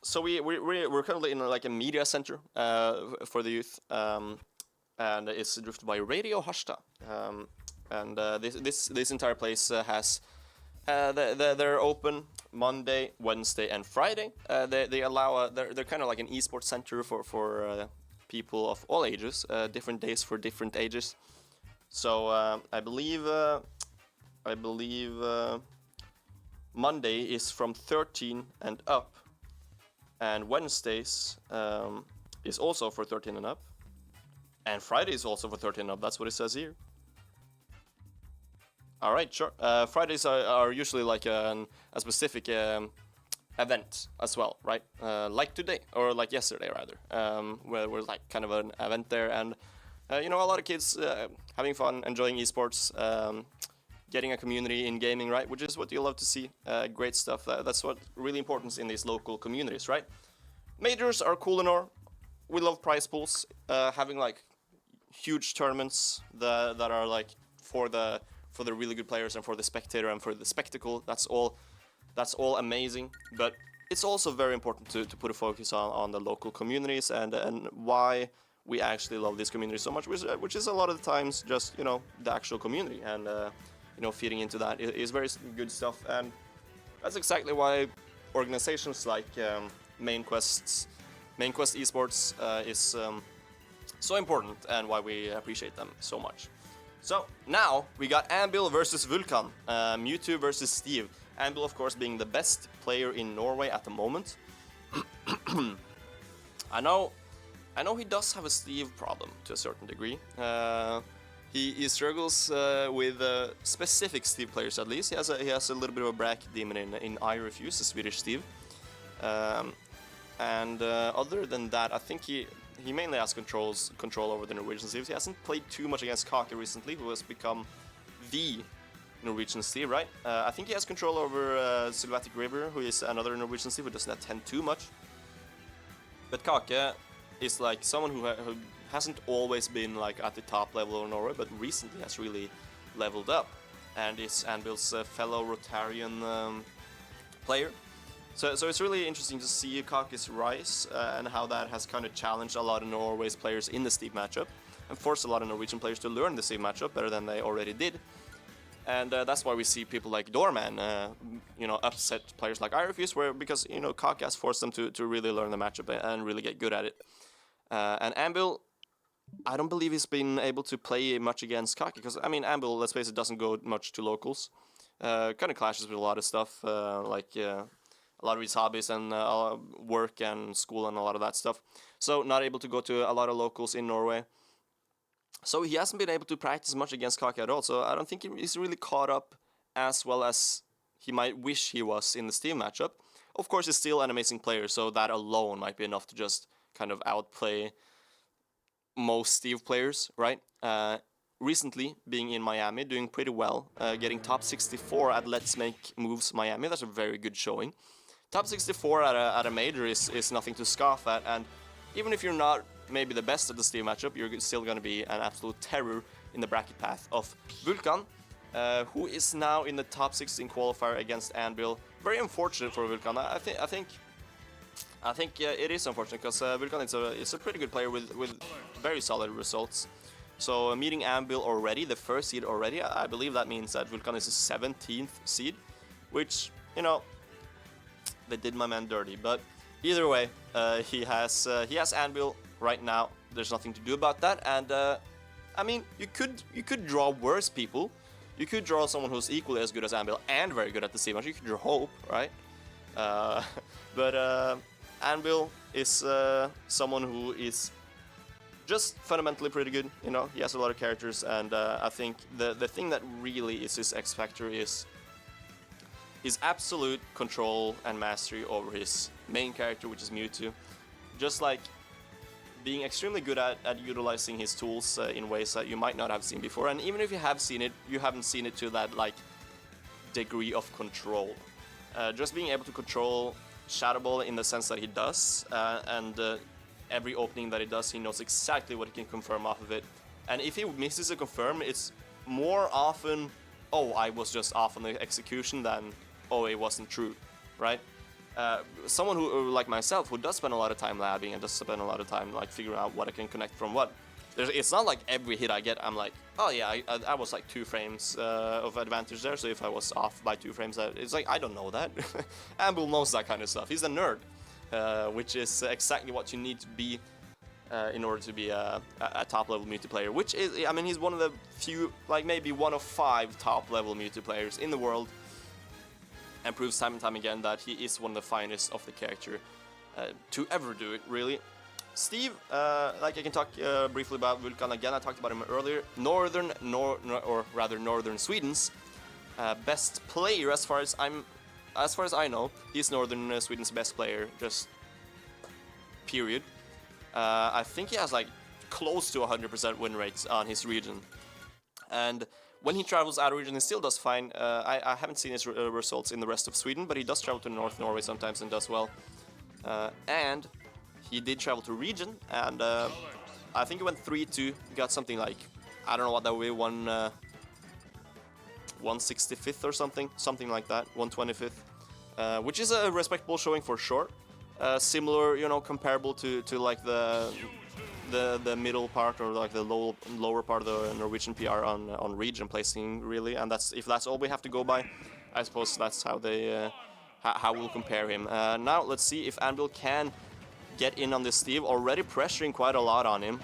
So we're currently in like a media center for the youth, and it's drifted by Radio Harstad. And this entire place has they're open Monday, Wednesday, and Friday. They allow they're kind of like an esports center for people of all ages, different days for different ages. So I believe Monday is from 13 and up, and Wednesdays is also for 13 and up, and Friday is also for 13 and up. That's what it says here. All right, sure. Fridays are usually like a specific event as well, right? Like today, or like yesterday rather, where we're like kind of an event there, and a lot of kids having fun, enjoying esports, getting a community in gaming, right? Which is what you love to see. Great stuff. That's what really important in these local communities, right? Majors are cool and all. We love prize pools, having like huge tournaments that are like for the really good players and for the spectator and for the spectacle. That's all amazing, but it's also very important to put a focus on the local communities and why we actually love this community so much, which is a lot of the times just the actual community, and feeding into that is very good stuff. And that's exactly why organizations like Main Quest Esports is so important, and why we appreciate them so much. So now we got Anvil versus Vulkan, Mewtwo versus Steve. Anvil, of course, being the best player in Norway at the moment. I know he does have a Steve problem to a certain degree. He struggles with specific Steve players, at least. He has a little bit of a bracket demon in I Refuse, the Swedish Steve. And other than that, I think he mainly has control over the Norwegian Steves. He hasn't played too much against Kake recently, who has become the Norwegian Steve, right? I think he has control over Sylvatic River, who is another Norwegian Steve who doesn't attend too much. But Kake is like someone who hasn't always been like at the top level of Norway, but recently has really leveled up, and is Anvil's fellow Rotarian player. So it's really interesting to see Kake's rise and how that has kind of challenged a lot of Norway's players in the Steve matchup, and forced a lot of Norwegian players to learn the Steve matchup better than they already did. And that's why we see people like Doorman, upset players like I Refuse, because Kake has forced them to really learn the matchup and really get good at it. And Anvil, I don't believe he's been able to play much against Kake, because Anvil, let's face it, doesn't go much to locals. Kind of clashes with a lot of stuff, a lot of his hobbies and work and school and a lot of that stuff. So not able to go to a lot of locals in Norway. So he hasn't been able to practice much against Kake at all. So I don't think he's really caught up as well as he might wish he was in the Steve matchup. Of course, he's still an amazing player, so that alone might be enough to just kind of outplay most Steve players, right? Recently, being in Miami, doing pretty well, getting top 64 at Let's Make Moves Miami. That's a very good showing. Top 64 at a major is nothing to scoff at, and even if you're not maybe the best at the Steve matchup, you're still going to be an absolute terror in the bracket path of Vulkan, who is now in the top 16 qualifier against Anvil. Very unfortunate for Vulkan. I think it is unfortunate, because Vulkan is a pretty good player with very solid results. So meeting Anvil already, the first seed already, I believe that means that Vulkan is the 17th seed, which, they did my man dirty. But either way, he has Anvil right now. There's nothing to do about that. And you could draw worse people. You could draw someone who's equally as good as Anvil and very good at the same match. You could draw Hope, right? But Anvil is someone who is just fundamentally pretty good. He has a lot of characters, and I think the thing that really is his X factor is his absolute control and mastery over his main character, which is Mewtwo. Just like being extremely good at utilizing his tools in ways that you might not have seen before. And even if you have seen it, you haven't seen it to that like degree of control. Just being able to control Shadow Ball in the sense that he does, and every opening that he does, he knows exactly what he can confirm off of it. And if he misses a confirm, it's more often, oh, I was just off on the execution than, oh, it wasn't true, right? Someone who, like myself, who does spend a lot of time labbing and does spend a lot of time like figuring out what I can connect from what. It's not like every hit I get, I'm like, oh yeah, I was like 2 frames of advantage there, so if I was off by 2 frames, it's like, I don't know that. Ambil knows that kind of stuff. He's a nerd, which is exactly what you need to be in order to be a top-level Mewtwo player, which is, I mean, he's one of the few, like maybe one of 5 top-level Mewtwo players in the world, and proves time and time again that he is one of the finest of the character to ever do it, really. Steve, like I can talk briefly about Vulkan again. I talked about him earlier. Northern Sweden's best player, as far as I know. He's Northern Sweden's best player, just period. I think he has like close to 100% win rates on his region, and when he travels out of region, he still does fine. I haven't seen his results in the rest of Sweden, but he does travel to North Norway sometimes and does well. And he did travel to region, and I think he went 3-2, got something like, I don't know what that would be, 165th or something like that, 125th, which is a respectable showing for sure. Similar, you know, comparable to like the middle part or like the lower part of the Norwegian PR on region placing, really, and if that's all we have to go by, I suppose that's how they how we'll compare him. Now let's see if Anvil can get in on this Steve, already pressuring quite a lot on him.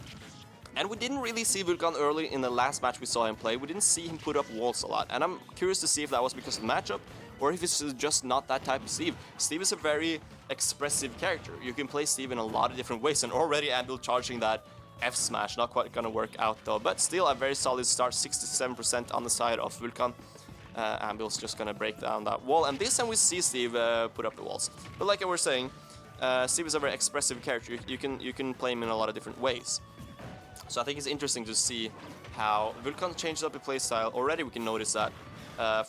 And we didn't really see Vulkan early in the last match we saw him play. We didn't see him put up walls a lot, and I'm curious to see if that was because of the matchup or if it's just not that type of Steve. Steve is a very expressive character. You can play Steve in a lot of different ways, and already Anvil charging that F smash, not quite gonna work out though, but still a very solid start, 67% on the side of Vulkan. Anvil's just gonna break down that wall, and this time we see Steve put up the walls. But like I was saying, Steve is a very expressive character. You can play him in a lot of different ways. So I think it's interesting to see how Vulkan changed up his playstyle. Already we can notice that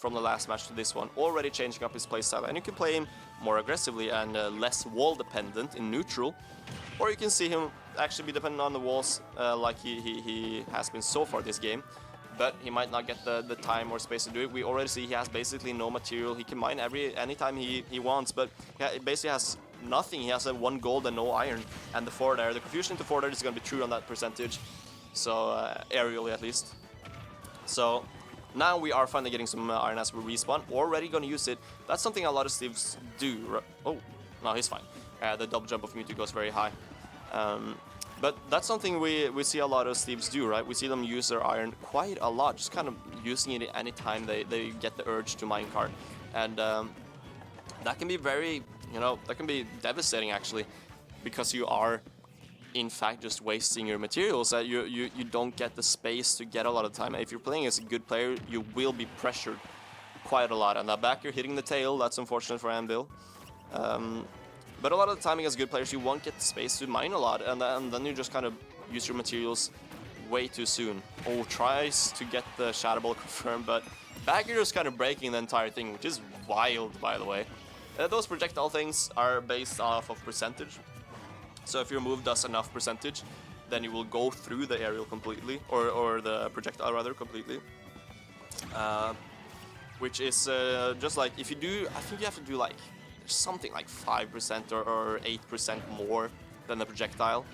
from the last match to this one, already changing up his playstyle. And you can play him more aggressively and less wall dependent in neutral. Or you can see him actually be dependent on the walls like he has been so far this game. But he might not get the time or space to do it. We already see he has basically no material. He can mine anytime he wants, but he basically has nothing. He has a 1 gold and no iron, and the forward air. The confusion to forward air is going to be true on that percentage, so aerially at least. So now we are finally getting some iron as we respawn. Already going to use it. That's something a lot of Steves do. Oh, no, he's fine. The double jump of Mewtwo goes very high. But that's something we see a lot of Steves do, right? We see them use their iron quite a lot, just kind of using it anytime they get the urge to minecart. And that can be very, you know, that can be devastating actually, because you are in fact just wasting your materials. That you don't get the space to get a lot of time. If you're playing as a good player, you will be pressured quite a lot. And that back you're hitting the tail, that's unfortunate for Anvil. But a lot of the timing as good players, you won't get the space to mine a lot, and then you just kind of use your materials way too soon. Oh, tries to get the Shadow Ball confirmed, but back you're just kind of breaking the entire thing, which is wild, by the way. Those projectile things are based off of percentage. So if your move does enough percentage, then you will go through the aerial completely, or the projectile rather, completely. Which is just like, if you do, I think you have to do like something like 5% or 8% more than the projectile,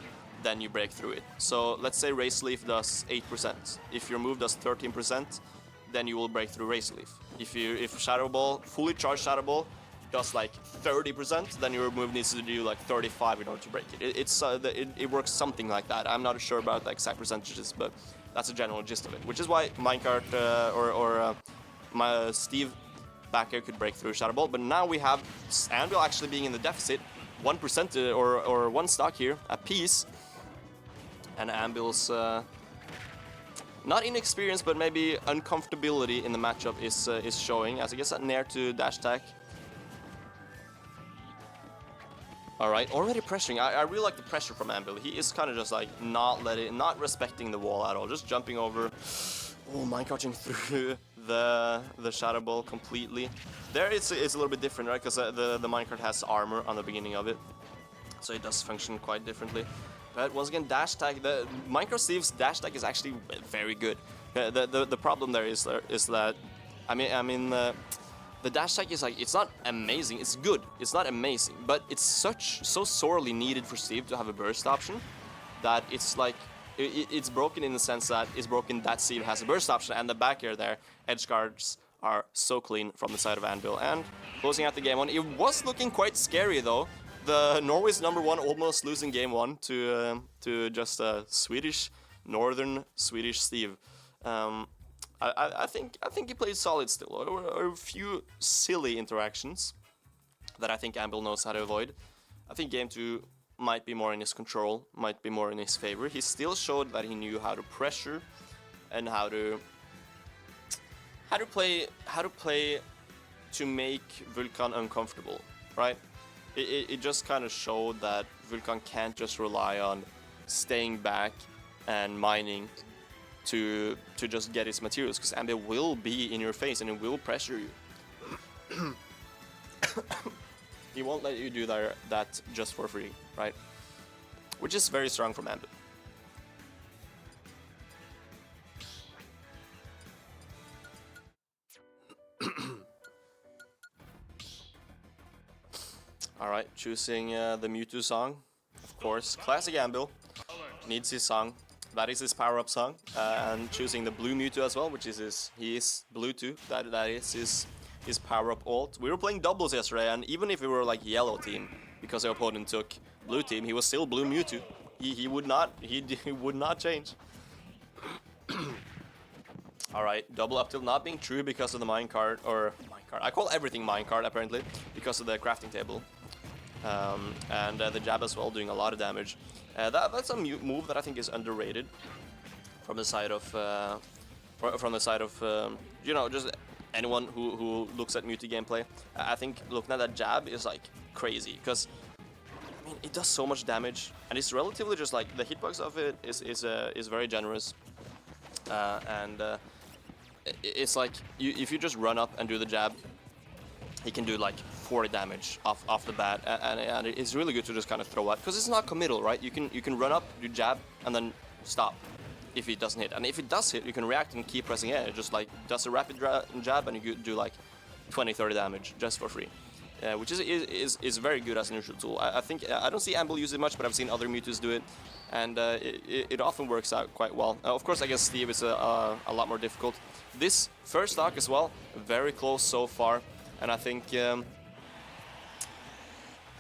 then you break through it. So let's say Race Leaf does 8%. If your move does 13%, then you will break through Race Leaf. If Shadow Ball, fully charged Shadow Ball, does like 30%, then your move needs to do like 35 in order to break it. It works something like that. I'm not sure about the exact percentages, but that's the general gist of it. Which is why minecart my Steve back air could break through Shadow Ball, but now we have Anvil actually being in the deficit, 1% or 1 stock here, a piece, and Anvil's not inexperience, but maybe uncomfortability in the matchup is showing as he gets that nair to dash attack. All right, already pressuring. I really like the pressure from Ambil. He is kind of just like not respecting the wall at all, just jumping over. Oh, minecarting through the shadow ball completely. There it's a little bit different, right? Because the minecart has armor on the beginning of it, so it does function quite differently. But once again, dash tag. The minecart Steve's dash tag is actually very good. The problem there is that the dash tag is like, it's not amazing, it's good, it's not amazing, but it's so sorely needed for Steve to have a burst option that it's like, it's broken in the sense that it's broken that Steve has a burst option, and the back air there, edge guards are so clean from the side of Anvil. And closing out the game one, it was looking quite scary though. The Norway's #1 almost losing game one to just a northern Swedish Steve. I think he played solid still. There were a few silly interactions that I think Ambil knows how to avoid. I think game 2 might be more in his control, might be more in his favor. He still showed that he knew how to pressure and how to play to make Vulkan uncomfortable, right? It just kind of showed that Vulkan can't just rely on staying back and mining to just get his materials, because Ambil will be in your face and it will pressure you. He won't let you do that just for free, right? Which is very strong from Ambil. Alright, choosing the Mewtwo song, of course. Classic Ambil, needs his song. That is his power-up song. And choosing the blue Mewtwo as well, which is he is blue too. That is his power-up ult. We were playing doubles yesterday, and even if we were like yellow team, because our opponent took blue team, he was still blue Mewtwo. He would not change. Alright, double up tilt not being true because of the minecart, I call everything minecart apparently, because of the crafting table. And the jab as well, doing a lot of damage. That's a move that I think is underrated from the side of you know, just anyone who looks at Mewtwo gameplay. I think looking at that jab is like crazy, because I mean it does so much damage, and it's relatively just like the hitbox of it is very generous, and it's like if you just run up and do the jab, he can do like 40 damage off the bat, and it's really good to just kind of throw out, because it's not committal, right? You can run up, do jab, and then stop if it doesn't hit. And if it does hit, you can react and keep pressing it. It just like does a rapid jab, and you do like 20-30 damage just for free, which is very good as an neutral tool. I think I don't see Ambil use it much, but I've seen other Mewtwo's do it, and it often works out quite well. Of course, I guess Steve is a lot more difficult. This first stock as well, very close so far, and I think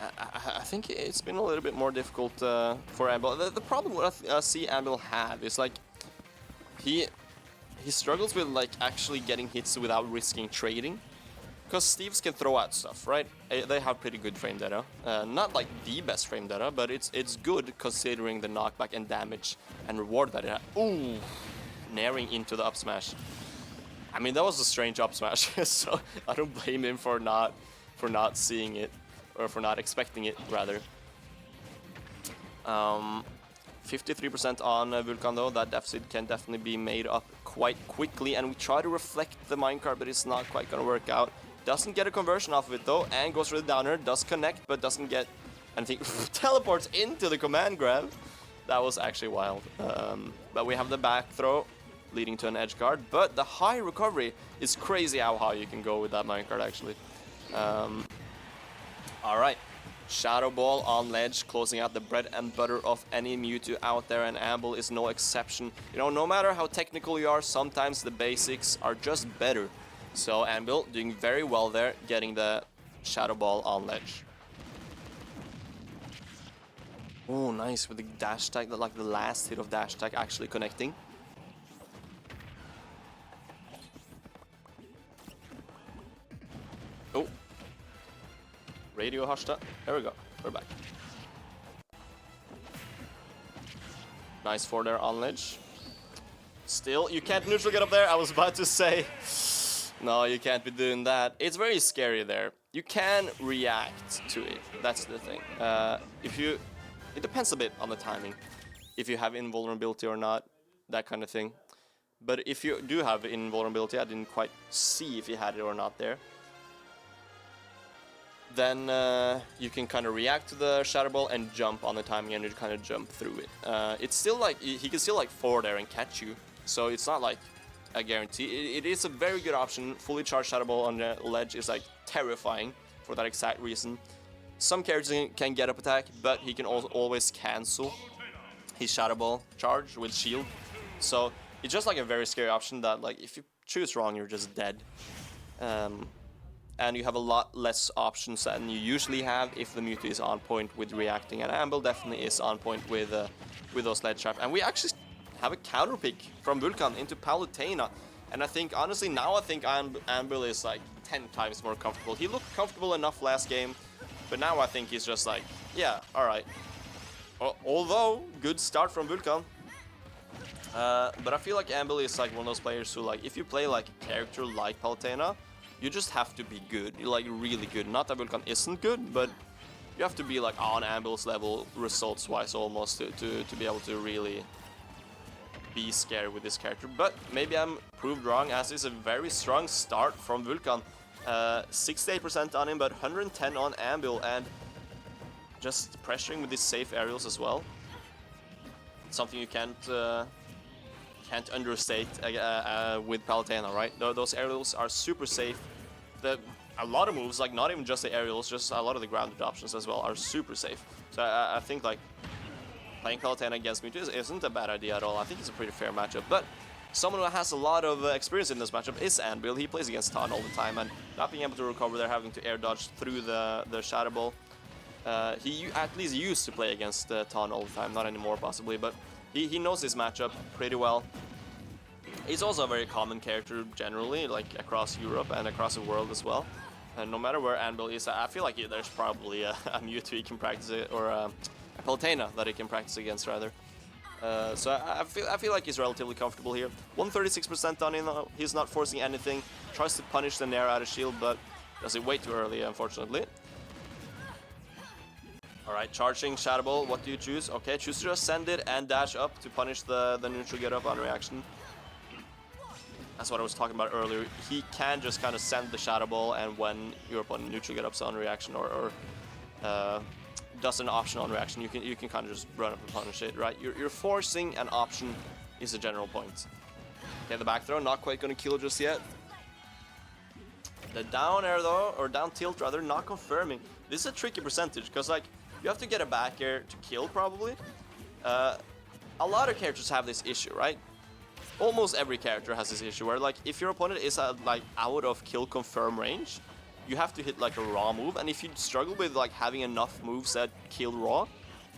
I think it's been a little bit more difficult for Ambil. The problem what I see Ambil have is like he struggles with like actually getting hits without risking trading, because Steves can throw out stuff, right? They have pretty good frame data, not like the best frame data, but it's good considering the knockback and damage and reward that it has. Ooh, naring into the up smash. I mean, that was a strange up smash, so I don't blame him for not seeing it, or for not expecting it, rather. 53% on Vulkan though. That deficit can definitely be made up quite quickly, and we try to reflect the minecart, but it's not quite gonna work out. Doesn't get a conversion off of it though, and goes for the downer, does connect, but doesn't get anything. Teleports into the command grab. That was actually wild. But we have the back throw, leading to an edge guard, but the high recovery is crazy how high you can go with that minecart actually. Alright, Shadow Ball on ledge, closing out the bread and butter of any Mewtwo out there, and Ambil is no exception. You know, no matter how technical you are, sometimes the basics are just better. So Ambil doing very well there, getting the Shadow Ball on ledge. Oh, nice with the dash tag, like the last hit of dash tag actually connecting. Oh. Radio Hashta. There we go. We're back. Nice for there on ledge. Still, you can't neutral get up there. I was about to say, no, you can't be doing that. It's very scary there. you can react to it. That's the thing. It depends a bit on the timing. If you have invulnerability or not, that kind of thing. But if you do have invulnerability, I didn't quite see if you had it or not there. Then you can kind of react to the Shadow Ball and jump on the timing, and you kind of jump through it. It's still like he can still like forward there and catch you, so it's not like a guarantee. It is a very good option. Fully charged Shadow Ball on the ledge is like terrifying for that exact reason. Some characters can get up attack, but he can also always cancel his Shadow Ball charge with shield. So it's just like a very scary option that like if you choose wrong, you're just dead. And you have a lot less options than you usually have if the Mewtwo is on point with reacting, and Amble definitely is on point with those ledge trap. And we actually have a counter pick from Vulcan into Palutena, and I think honestly now I think Amble is like 10 times more comfortable. He looked comfortable enough last game, but now I think he's just like, yeah, all right. Although good start from Vulcan. But I feel like Amble is like one of those players who, like, if you play like a character like Palutena, you just have to be good. You're like really good. Not that Vulcan isn't good, but you have to be like on Amble's level results-wise almost to be able to really be scared with this character. But maybe I'm proved wrong, as it's a very strong start from Vulcan. 68% on him, but 110 on Amble, and just pressuring with these safe aerials as well. It's something you can't understate with Palutena, right? Those aerials are super safe. A lot of moves, like not even just the aerials, just a lot of the grounded options as well, are super safe. So I think like playing Palutena against Mewtwo isn't a bad idea at all. I think it's a pretty fair matchup. But someone who has a lot of experience in this matchup is Anvil. He plays against Ton all the time, and not being able to recover there, having to air dodge through the Shadow Ball. He at least used to play against Ton all the time, not anymore possibly, but he knows this matchup pretty well. He's also a very common character generally, like across Europe and across the world as well. And no matter where Anvil is, I feel like there's probably a Mewtwo he can practice it, or a Palutena that he can practice against rather. So I feel like he's relatively comfortable here. 136% on him, he's not forcing anything. Tries to punish the Nair out of shield, but does it way too early, unfortunately. Alright, charging Shadow Ball, what do you choose? Okay, choose to just send it and dash up to punish the neutral get up on reaction. That's what I was talking about earlier. He can just kind of send the Shadow Ball, and when your opponent neutral get ups on reaction or does an option on reaction, you can kind of just run up and punish it, right? You're forcing an option is the general point. Okay, the back throw, not quite gonna kill just yet. The down air though, or down tilt rather, not confirming. This is a tricky percentage, because like, you have to get a back air to kill probably. A lot of characters have this issue, right? Almost every character has this issue where like, if your opponent is like out of kill confirm range, you have to hit like a raw move, and if you struggle with like having enough moves that kill raw,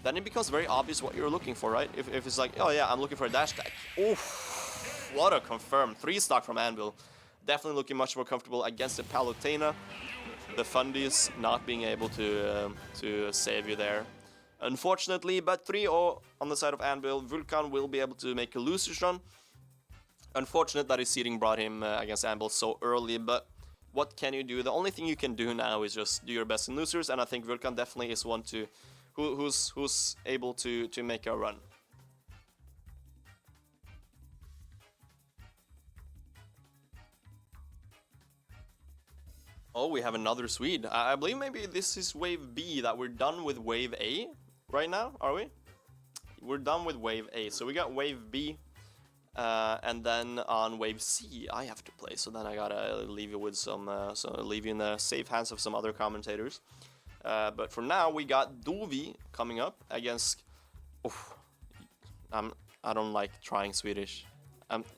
then it becomes very obvious what you're looking for, right? If it's like, oh yeah, I'm looking for a dash attack. Oof, what a confirm. 3 stock from Anvil. Definitely looking much more comfortable against the Palutena. The Fundies not being able to save you there, unfortunately. But 3-0 on the side of Anvil. Vulcan will be able to make a loser's run. Unfortunate that his seeding brought him against Anvil so early, but what can you do? The only thing you can do now is just do your best in losers, and I think Vulcan definitely is one who's able to make a run. Oh, we have another Swede. I believe maybe this is wave B, that we're done with wave A right now, are we? We're done with wave A, so we got wave B. And then on wave C, I have to play. So then I gotta leave you with leave you in the safe hands of some other commentators. But for now, we got Dovi coming up against. Oof, I don't like trying Swedish.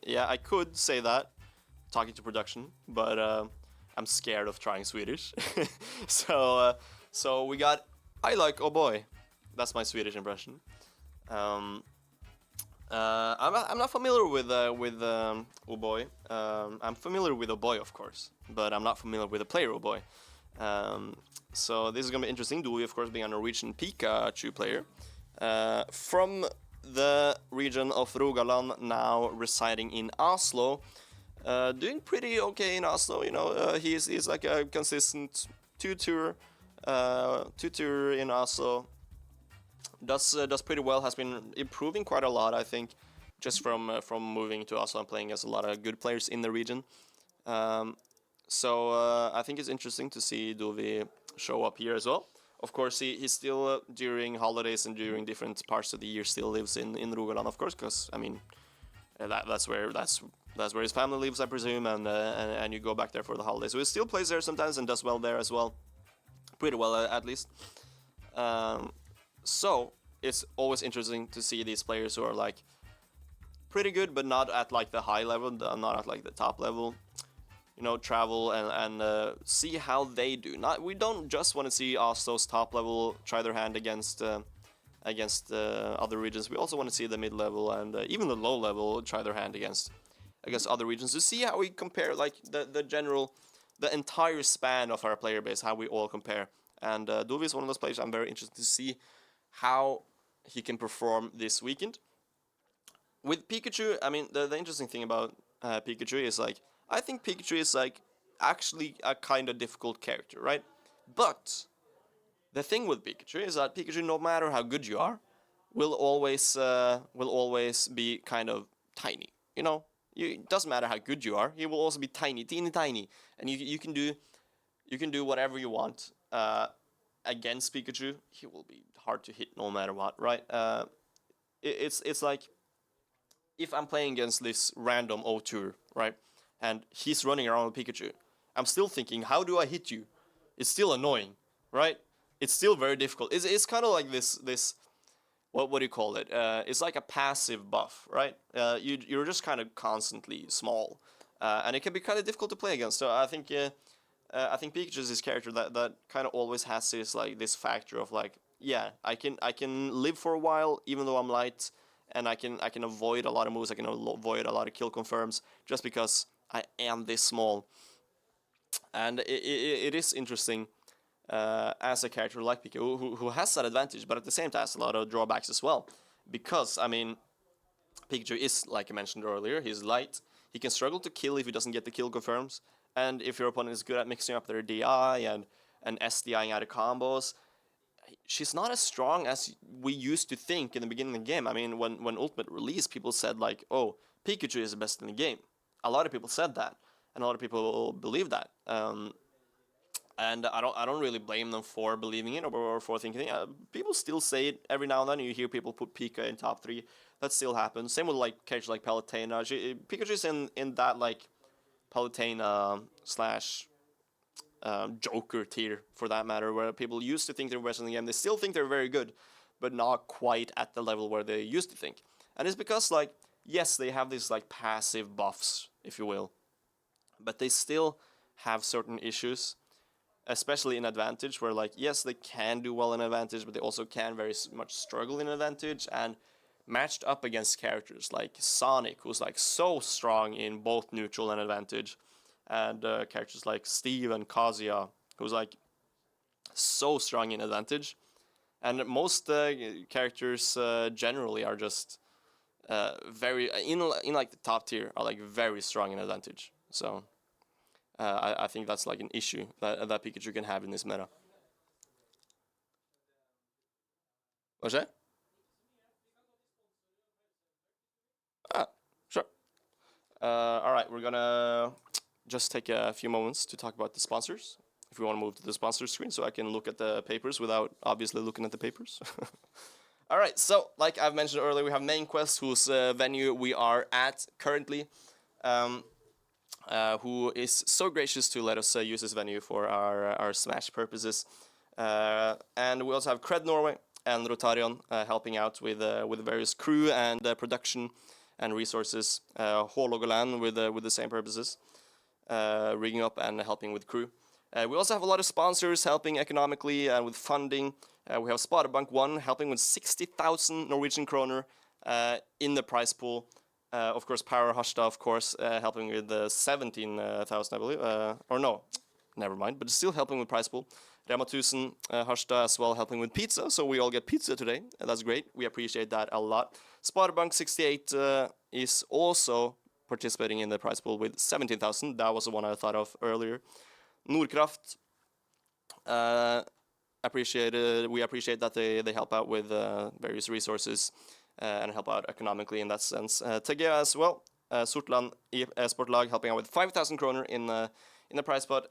Yeah, I could say that, talking to production, but I'm scared of trying Swedish. So we got. I like oh boy. That's my Swedish impression. I'm not familiar with oh boy. I'm familiar with oh boy, of course, but I'm not familiar with the player oh boy. So this is gonna be interesting. Dewey, of course, being a Norwegian Pikachu player from the region of Rogaland, now residing in Oslo. Doing pretty okay in Oslo. You know, he's like a consistent two tour in Oslo. Does pretty well. Has been improving quite a lot, I think, just from moving to Oslo and playing against a lot of good players in the region. So I think it's interesting to see Dovi show up here as well. Of course, he still during holidays and during different parts of the year still lives in Rogaland, of course, because I mean that's where his family lives, I presume, and you go back there for the holidays. So he still plays there sometimes and does well there as well, pretty well at least. So it's always interesting to see these players who are like pretty good, but not at like the high level, not at like the top level. You know, travel and see how they do. We don't just want to see Oslo's top level try their hand against other regions. We also want to see the mid level and even the low level try their hand against other regions to see how we compare, like the entire span of our player base, how we all compare. And Dovi is one of those players I'm very interested to see how he can perform this weekend. With Pikachu, I mean, the interesting thing about Pikachu is like, I think Pikachu is like actually a kind of difficult character, right? But the thing with Pikachu is that Pikachu, no matter how good you are, will always be kind of tiny. You know, it doesn't matter how good you are, he will also be tiny, teeny tiny, and you can do whatever you want against Pikachu. He will be hard to hit no matter what, right? It's like if I'm playing against this random O2, right, and he's running around with Pikachu, I'm still thinking, how do I hit you? It's still annoying, right? It's still very difficult. It's kind of like this what do you call it? It's like a passive buff, right? You're just kind of constantly small, and it can be kind of difficult to play against. So I think Pikachu is this character that kind of always has this factor of like, yeah, I can live for a while even though I'm light, and I can avoid a lot of moves. I can avoid a lot of kill confirms just because I am this small. And it is interesting as a character like Pikachu who has that advantage, but at the same time has a lot of drawbacks as well. Because, I mean, Pikachu is, like I mentioned earlier, he's light. He can struggle to kill if he doesn't get the kill confirms. And if your opponent is good at mixing up their DI and SDIing out of combos, she's not as strong as we used to think in the beginning of the game. I mean, when Ultimate released, people said like, oh, Pikachu is the best in the game. A lot of people said that, and a lot of people believe that. And I don't really blame them for believing it or for thinking it. People still say it every now and then. You hear people put Pika in top 3. That still happens. Same with like characters like Palutena. Pikachu's in that like Palutena slash Joker tier, for that matter, where people used to think they were best in the game. They still think they're very good, but not quite at the level where they used to think. And it's because, like, yes, they have these like passive buffs, if you will, but they still have certain issues, especially in Advantage, where like, yes, they can do well in Advantage, but they also can very much struggle in Advantage. And matched up against characters like Sonic, who's like so strong in both neutral and Advantage, and characters like Steve and Kazuya, who's like so strong in Advantage. And most characters generally are just very in like the top tier are like very strong in Advantage. So I think that's like an issue that Pikachu can have in this meta. What's that? Ah, sure. All right, we're gonna just take a few moments to talk about the sponsors. If we want to move to the sponsor screen, so I can look at the papers without obviously looking at the papers. All right, so like I've mentioned earlier, we have Main Quest, whose venue we are at currently, who is so gracious to let us use this venue for our Smash purposes. And we also have Cred Norway and Rotarion helping out with various crew and production and resources. Hålogoland with the same purposes, rigging up and helping with crew. We also have a lot of sponsors helping economically and with funding. We have Sparebank 1 helping with 60,000 Norwegian kroner in the prize pool. Of course, Power Harstad, of course, helping with 17,000, I believe. Or no, never mind, but still helping with prize pool. Rema 1000 Harstad as well helping with pizza, so we all get pizza today. That's great. We appreciate that a lot. Sparebank 68 is also participating in the prize pool with 17,000. That was the one I thought of earlier. Nordkraft We appreciate that they help out with various resources and help out economically in that sense. Tegea as well, Sortland Sportlag helping out with 5,000 kroner in the prize pot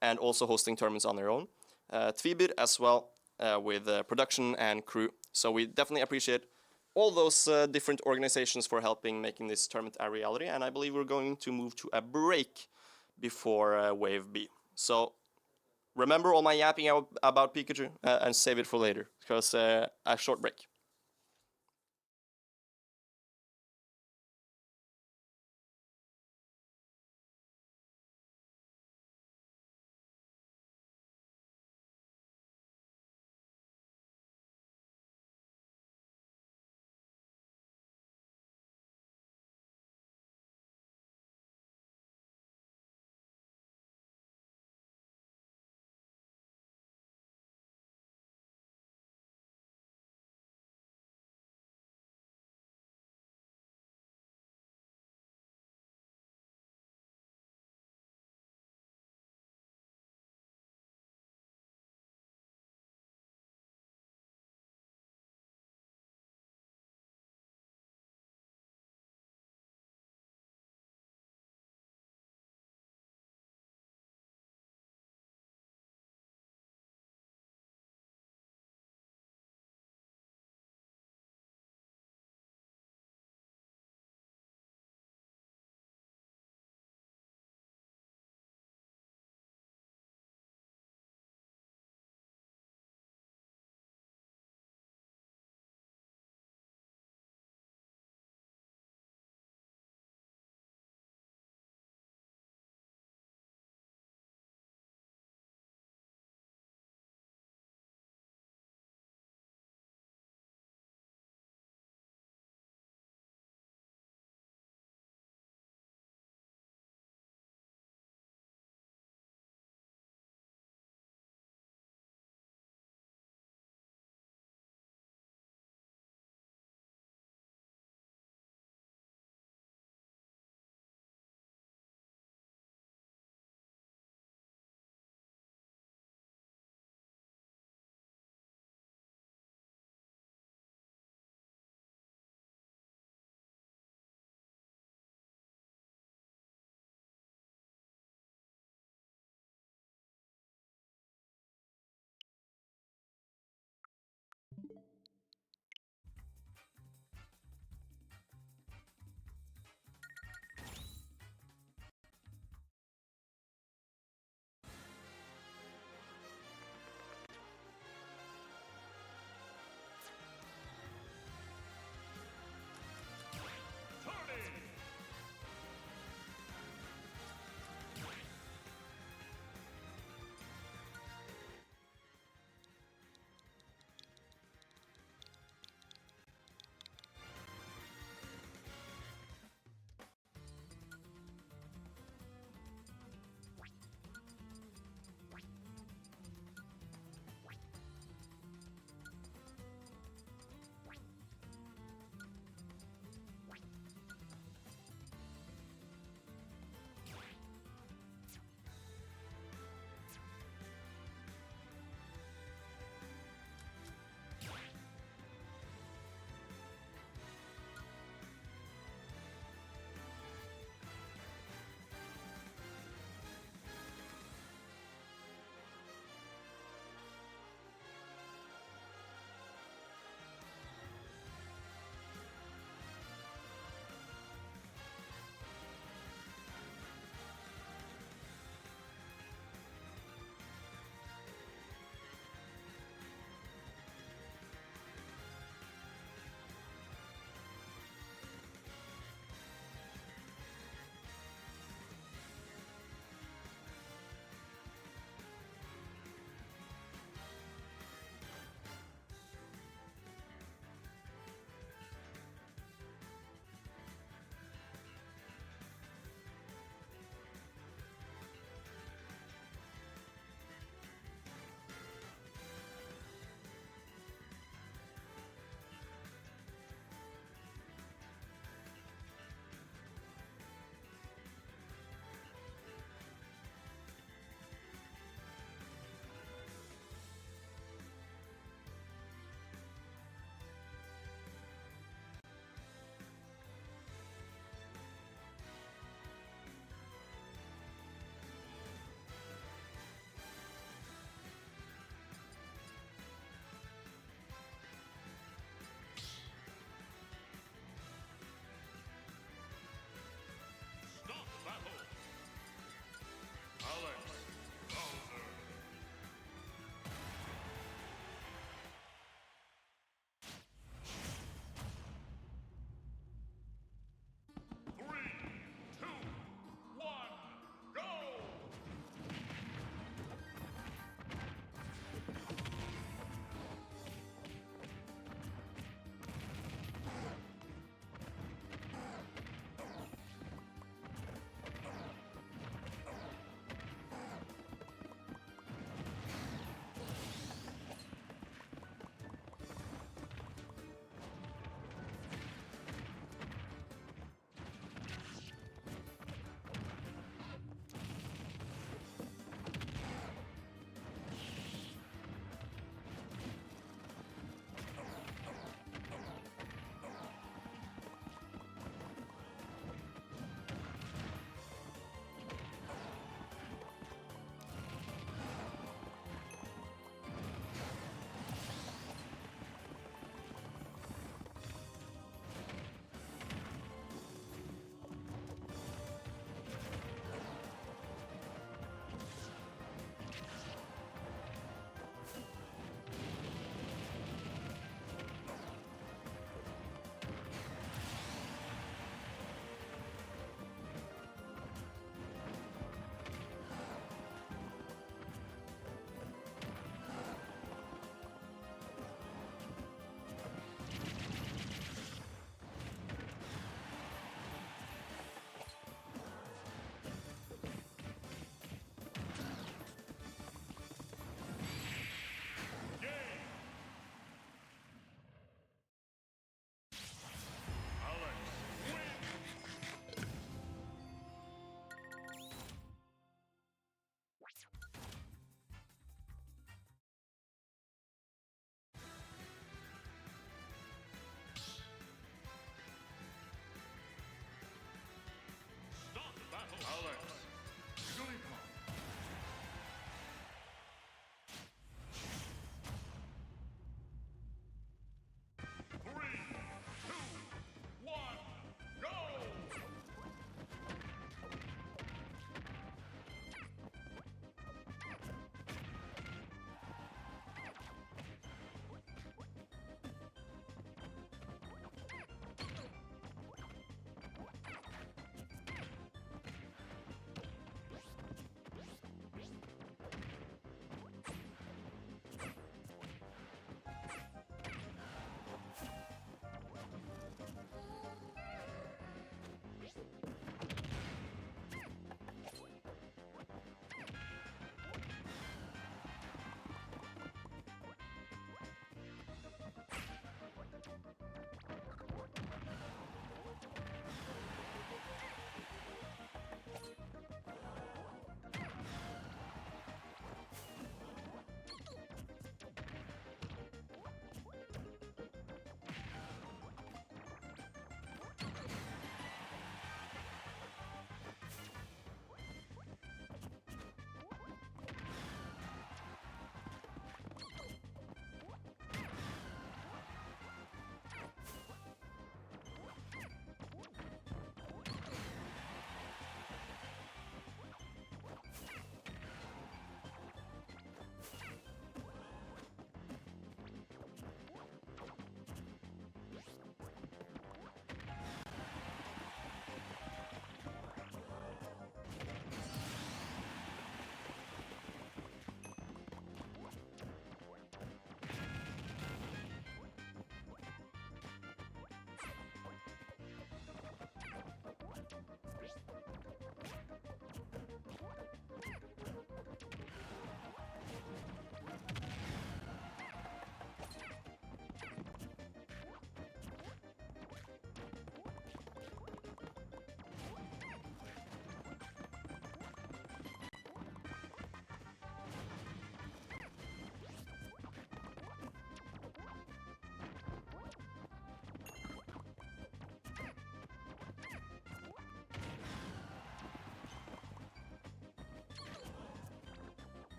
and also hosting tournaments on their own. Tvibir as well with production and crew. So we definitely appreciate all those different organizations for helping making this tournament a reality. And I believe we're going to move to a break before Wave B. So remember all my yapping about Pikachu and save it for later, because a short break.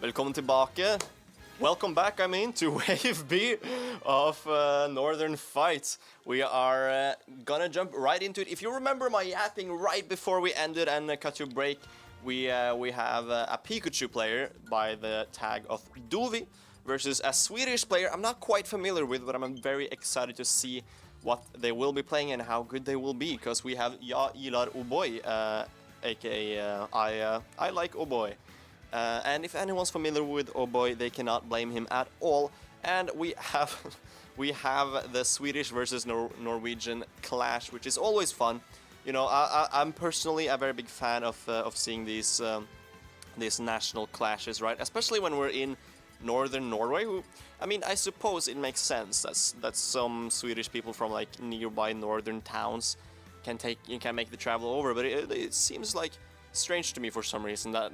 Velkommen tilbake. Welcome back, I mean, to Wave B of Northern Fight. We are gonna jump right into it. If you remember my yapping right before we ended and cut your break, we have a Pikachu player by the tag of Duvi versus a Swedish player I'm not quite familiar with, but I'm very excited to see what they will be playing and how good they will be, because we have Ja Ilar Oboy, aka I like Oboy. And if anyone's familiar with Oboy, they cannot blame him at all. And we have the Swedish versus Norwegian clash, which is always fun. You know, I'm personally a very big fan of seeing these national clashes, right? Especially when we're in northern Norway. I mean, I suppose it makes sense that some Swedish people from like nearby northern towns can make the travel over, but it seems like strange to me for some reason that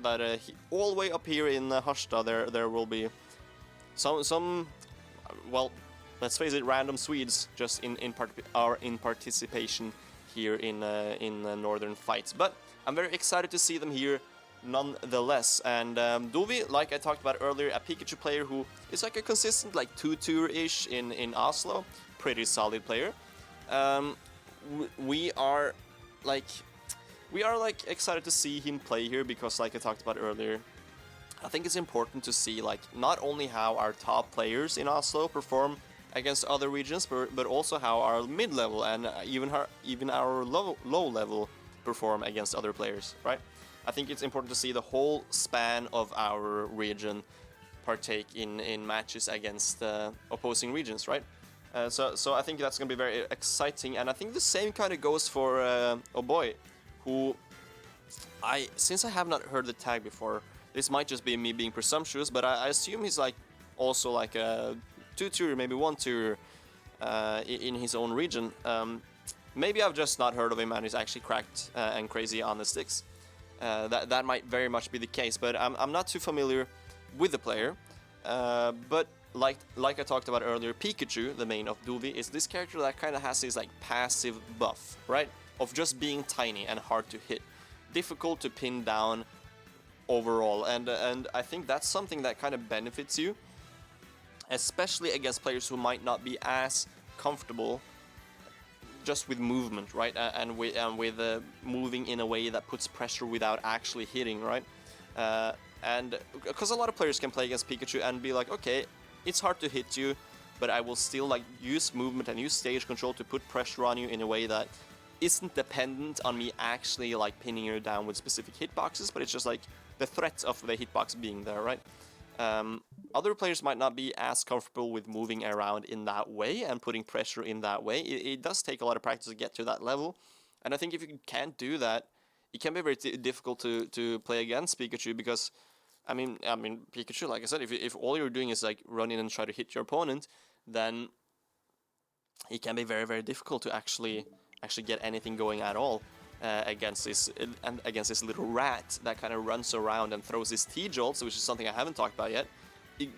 all the way up here in Harstad there will be some well, let's face it, random Swedes just in participation here in Northern Fights. But I'm very excited to see them here nonetheless. And Duvi, like I talked about earlier, a Pikachu player who is like a consistent like 2-2-ish in Oslo, pretty solid player. We are excited to see him play here because, like I talked about earlier, I think it's important to see like not only how our top players in Oslo perform against other regions, but also how our mid-level and even our low level perform against other players, right? I think it's important to see the whole span of our region partake in matches against opposing regions, right? So I think that's going to be very exciting, and I think the same kind of goes for Oboy, who since I have not heard the tag before, this might just be me being presumptuous, but I assume he's like also like a 2-2, maybe 1-2 in his own region. Maybe I've just not heard of him and he's actually cracked and crazy on the sticks. That might very much be the case, but I'm not too familiar with the player. But like I talked about earlier, Pikachu, the main of Duvi, is this character that kind of has this like passive buff, right? Of just being tiny and hard to hit, difficult to pin down overall, and I think that's something that kind of benefits you, especially against players who might not be as comfortable just with movement, right? And with moving in a way that puts pressure without actually hitting, right? And because a lot of players can play against Pikachu and be like, okay, it's hard to hit you, but I will still like use movement and use stage control to put pressure on you in a way that isn't dependent on me actually like pinning you down with specific hitboxes, but it's just like the threat of the hitbox being there, right? Other players might not be as comfortable with moving around in that way and putting pressure in that way. It does take a lot of practice to get to that level, and I think if you can't do that, it can be very difficult to play against Pikachu, because I mean Pikachu, like I said, if all you're doing is like run in and try to hit your opponent, then it can be very, very difficult to actually get anything going at all against this little rat that kind of runs around and throws his T-jolts, which is something I haven't talked about yet.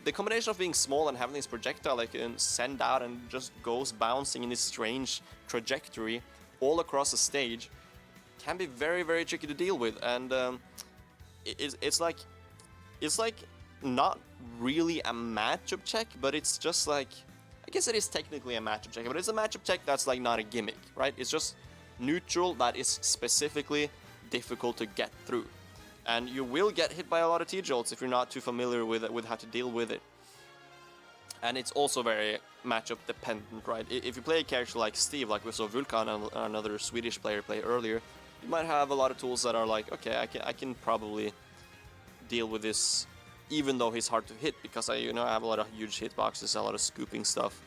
The combination of being small and having this projectile that can send out and just goes bouncing in this strange trajectory all across the stage can be very, very tricky to deal with, and it's like not really a matchup check, but it's just like, I guess it is technically a matchup check, but it's a matchup check that's like not a gimmick, right? It's just neutral that is specifically difficult to get through. And you will get hit by a lot of T-jolts if you're not too familiar with how to deal with it. And it's also very matchup dependent, right? If you play a character like Steve, like we saw Vulkan and another Swedish player play earlier, you might have a lot of tools that are like, okay, I can probably deal with this even though he's hard to hit, because I have a lot of huge hitboxes, a lot of scooping stuff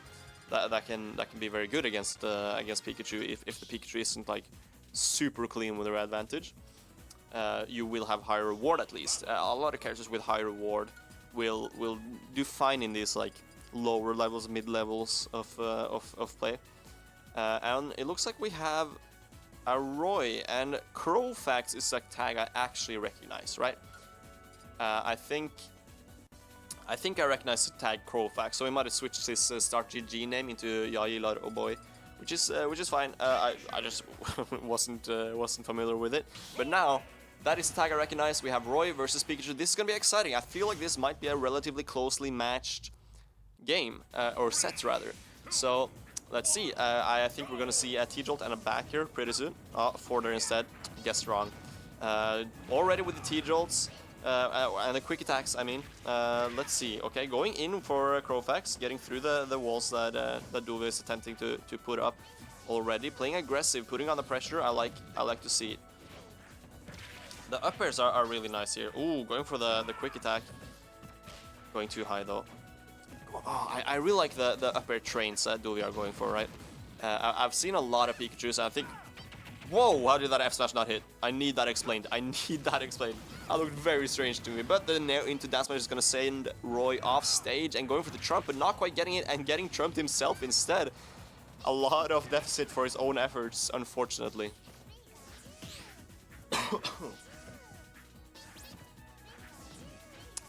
that can be very good against Pikachu if the Pikachu isn't like super clean with their advantage. You will have higher reward at least. A lot of characters with high reward will do fine in these like lower levels, mid levels of play. And it looks like we have a Roy, and Crowfax is a tag I actually recognize, right? I think I recognize the tag Crowfax, so he might have switched his Start GG name into Ja Ilar Oboy, which is fine. I just wasn't familiar with it, but now That is the tag I recognize. We have Roy versus Pikachu. This is going to be exciting. I feel like this might be a relatively closely matched game, or set rather. So let's see. I think we're going to see a T-Jolt and a back here pretty soon. Oh, Forder instead. Guessed wrong. Already with the T-Jolts and the quick attacks, I mean. Let's see. Okay, going in for Crowfax, getting through the walls that Duve is attempting to put up already. Playing aggressive, putting on the pressure. I like to see it. The up airs are really nice here. Ooh, going for the quick attack. Going too high though. Oh, I really like the up air trains that Duvi are going for, right? I've seen a lot of Pikachus, and I think... Whoa, how did that F smash not hit? I need that explained. I need that explained. That looked very strange to me. But the nair into dance smash is going to send Roy off stage and going for the trump, but not quite getting it and getting trumped himself instead. A lot of deficit for his own efforts, unfortunately.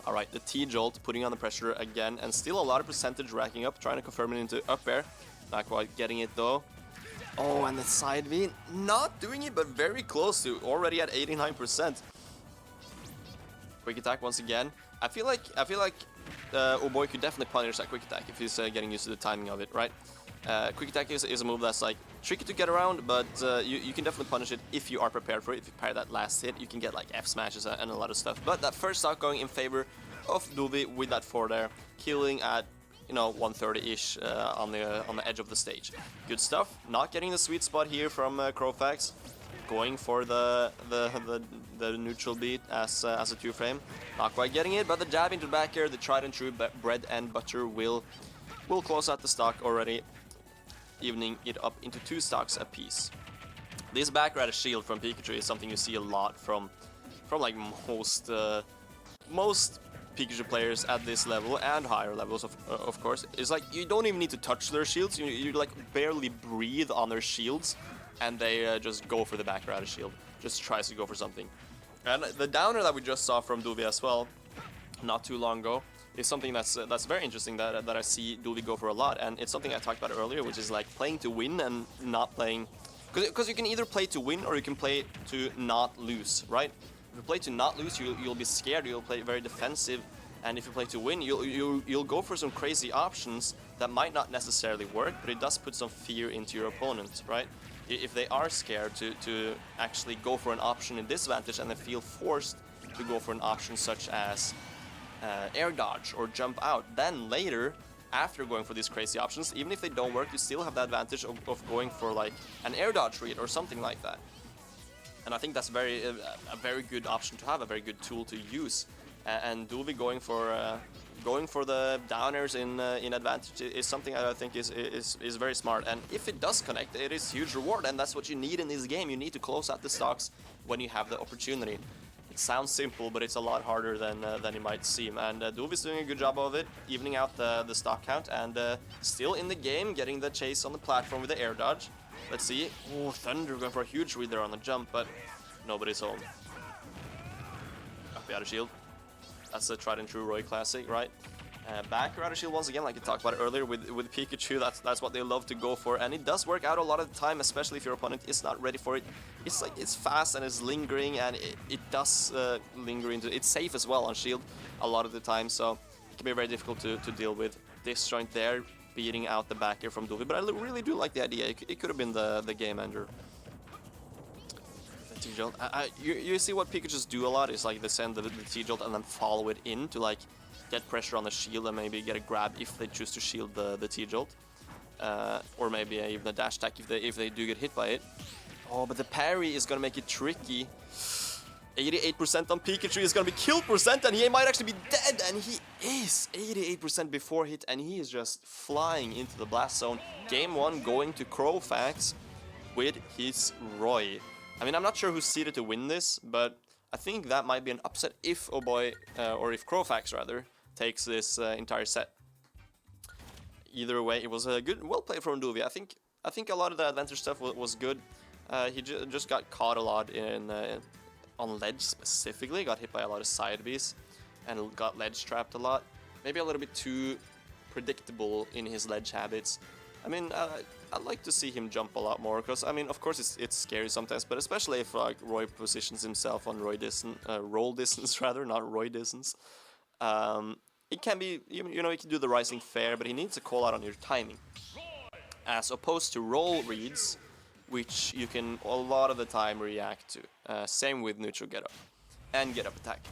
Alright, the T-Jolt putting on the pressure again, and still a lot of percentage racking up, trying to confirm it into up air. Not quite getting it though. Oh, and the side V, not doing it, but very close to, already at 89%. Quick attack once again. I feel like oh boy could definitely punish that quick attack if he's getting used to the timing of it, right? Quick attack is a move that's like tricky to get around, but you can definitely punish it if you are prepared for it. If you pair that last hit, you can get like F smashes and a lot of stuff. But that first stock going in favor of Duvi with that 4 there, killing at, you know, 130-ish on the edge of the stage. Good stuff. Not getting the sweet spot here from Crowfax. Going for the neutral beat as a 2-frame. Not quite getting it, but the jab into the back here, the tried and true bread and butter will close out the stock already, evening it up into 2 stocks apiece. This back radish shield from Pikachu is something you see a lot from like most Pikachu players at this level and higher levels of course. It's like you don't even need to touch their shields. You like barely breathe on their shields, and they just go for the back radish shield. Just tries to go for something. And the downer that we just saw from Duvi as well, not too long ago, is something that's very interesting that I see Duvi go for a lot, and it's something I talked about earlier, which is like playing to win and not playing, because you can either play to win or you can play to not lose, right? If you play to not lose, you'll be scared, you'll play very defensive, and if you play to win, you'll go for some crazy options that might not necessarily work, but it does put some fear into your opponent, right? If they are scared to actually go for an option in disadvantage and they feel forced to go for an option such as air dodge or jump out, then later, after going for these crazy options, even if they don't work, you still have the advantage of going for like an air dodge read or something like that. And I think that's a very good option to have, a very good tool to use. And Duvi going for the downers in advantage is something I think is very smart. And if it does connect, it is huge reward, and that's what you need in this game. You need to close out the stocks when you have the opportunity. It sounds simple, but it's a lot harder than it might seem. And Duvi's doing a good job of it, evening out the stock count, and still in the game, getting the chase on the platform with the air dodge. Let's see. Oh, Thunder going for a huge read there on the jump, but nobody's home. Up out of shield. That's a tried and true Roy classic, right? Back Radish Shield once again, like I talked about earlier with Pikachu, that's what they love to go for, and it does work out a lot of the time, especially if your opponent is not ready for it. It's like, it's fast and it's lingering, and it does linger into, it's safe as well on shield a lot of the time, so it can be very difficult to deal with. This joint there, beating out the back here from Duvi, but I really do like the idea. It could have been the game ender. T-Jolt. You see what Pikachus do a lot is like they send the T-Jolt and then follow it in to like get pressure on the shield and maybe get a grab if they choose to shield the T-Jolt. Or maybe even a dash attack if they do get hit by it. Oh, but the parry is gonna make it tricky. 88% on Pikachu is gonna be kill percent, and he might actually be dead, and he is 88% before hit, and he is just flying into the blast zone. Game 1 going to Crowfax with his Roy. I mean, I'm not sure who's seeded to win this, but I think that might be an upset if Oh Boy, or if Crowfax rather, takes this entire set. Either way, it was a good, well played from Duvi. I think a lot of the advantage stuff was good. He just got caught a lot in on ledge specifically, got hit by a lot of side Bs, and got ledge trapped a lot. Maybe a little bit too predictable in his ledge habits. I mean, I'd like to see him jump a lot more, because I mean, of course, it's scary sometimes, but especially if like Roy positions himself on roll distance rather, not Roy distance. It can be, you know, you can do the rising fair, but he needs to call out on your timing, as opposed to roll reads, which you can a lot of the time react to. Same with neutral get up and get up attack.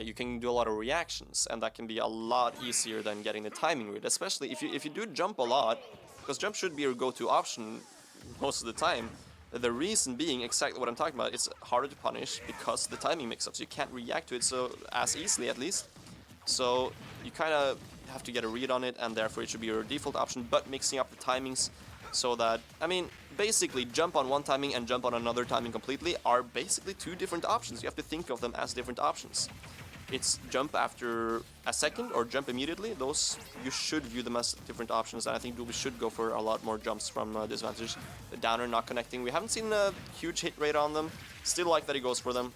You can do a lot of reactions, and that can be a lot easier than getting the timing read, especially if you do jump a lot, because jump should be your go-to option most of the time. The reason being exactly what I'm talking about. It's harder to punish because the timing mix-ups. You can't react to it so as easily, at least. So you kind of have to get a read on it, and therefore it should be your default option, but mixing up the timings so that, I mean, basically jump on one timing and jump on another timing completely are basically two different options. You have to think of them as different options. It's jump after a second or jump immediately. Those, you should view them as different options, and I think Doobie should go for a lot more jumps from disadvantage. The downer not connecting. We haven't seen a huge hit rate on them. Still like that he goes for them.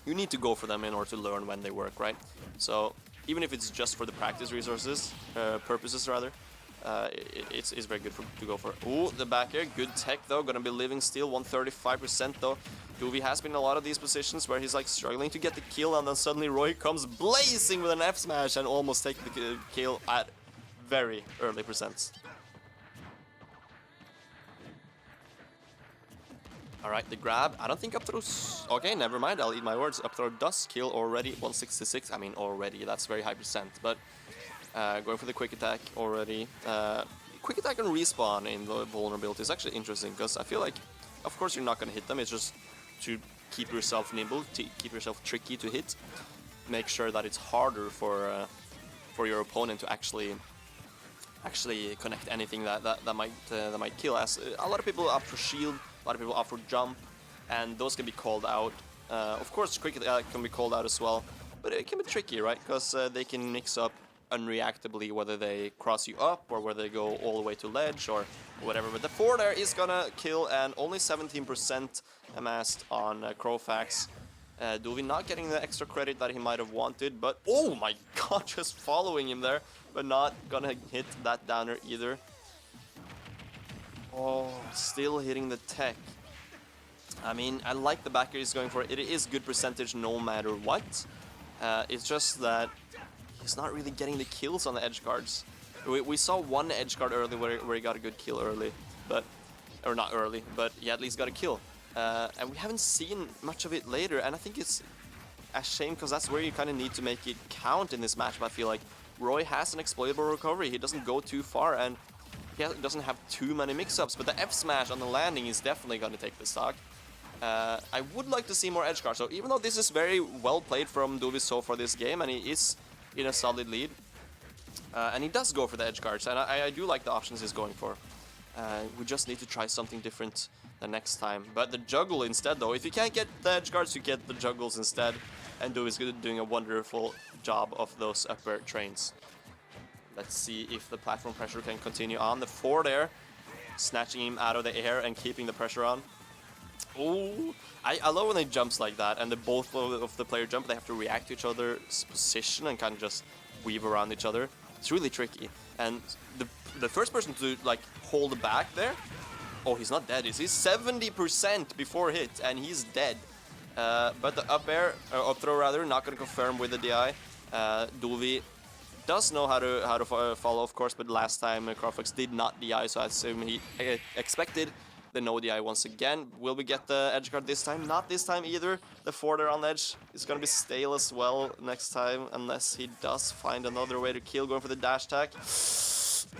You need to go for them in order to learn when they work, right? So even if it's just for the practice purposes rather, it's very good to go for. Ooh, the back air, good tech though, gonna be living still, 135% though. Doobie has been in a lot of these positions where he's like struggling to get the kill, and then suddenly Roy comes blazing with an F smash and almost takes the kill at very early percents. Alright, the grab. I don't think up throw's... Okay, never mind, I'll eat my words. Up throw does kill already, 166. I mean, already, that's very high percent. But going for the quick attack already. Quick attack and respawn in the vulnerability is actually interesting, because I feel like, of course, you're not going to hit them. It's just to keep yourself nimble, to keep yourself tricky to hit. Make sure that it's harder for your opponent to actually connect anything that might kill. As a lot of people opt for shield, a lot of people opt for jump, and those can be called out. Of course, quick attack can be called out as well, but it can be tricky, right? Because they can mix up unreactably whether they cross you up or whether they go all the way to ledge or whatever. But the 4 there is gonna kill, and only 17% amassed on Crowfax. Doobie not getting the extra credit that he might have wanted, but oh my god, just following him there, but not gonna hit that downer either. Oh, still hitting the tech. I mean, I like the backer he's going for. It is good percentage no matter what. It's just that he's not really getting the kills on the edge guards. We saw one edge guard early where he got a good kill early, or not early, but he at least got a kill. And we haven't seen much of it later, and I think it's a shame, because that's where you kind of need to make it count in this match. But I feel like Roy has an exploitable recovery. He doesn't go too far, and he doesn't have too many mix-ups, but the F-smash on the landing is definitely going to take the stock. I would like to see more edge guards, so even though this is very well played from Doobie so far this game, and he is in a solid lead, and he does go for the edge guards, and I do like the options he's going for. We just need to try something different the next time. But the juggle instead, though, if you can't get the edge guards, you get the juggles instead, and Doobie's doing a wonderful job of those upper trains. Let's see if the platform pressure can continue on. The 4 there, snatching him out of the air and keeping the pressure on. Oh, I love when they jumps like that, and both of the player jump, they have to react to each other's position and kind of just weave around each other. It's really tricky. And the first person to like hold back there, oh, he's not dead, is he? 70% before hit, and he's dead. But the up throw rather, not going to confirm with the DI. Doobie does know how to follow, of course, but last time Crowfax did not DI, so I assume he expected the no DI once again. Will we get the edge guard this time? Not this time either. The 4 there on edge is going to be stale as well next time, unless he does find another way to kill, going for the dash attack.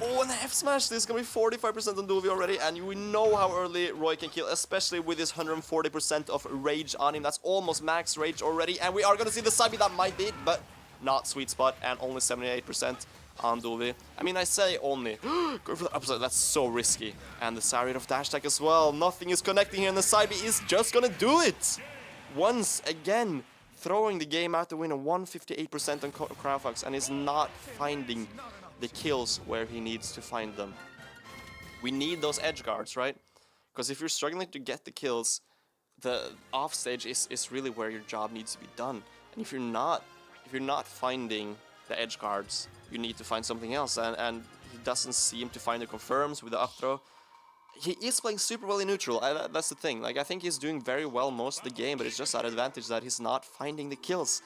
Oh, and the F smash! This is going to be 45% on Doobie already, and we know how early Roy can kill, especially with his 140% of rage on him. That's almost max rage already, and we are going to see the side B. That might be it, but not sweet spot, and only 78% on Doobie. I mean, I say only. Go for the upside, that's so risky. And the Sariat of dash attack as well. Nothing is connecting here, and the side B is just gonna do it! Once again, throwing the game out the window, 158% on Crowfax, and is not finding the kills where he needs to find them. We need those edge guards, right? Because if you're struggling to get the kills, the offstage is really where your job needs to be done. And if you're not finding the edge guards, you need to find something else, and he doesn't seem to find the confirms with the up throw. he is playing super well in neutral. That's the thing. Like, I think he's doing very well most of the game, but it's just that advantage that he's not finding the kills.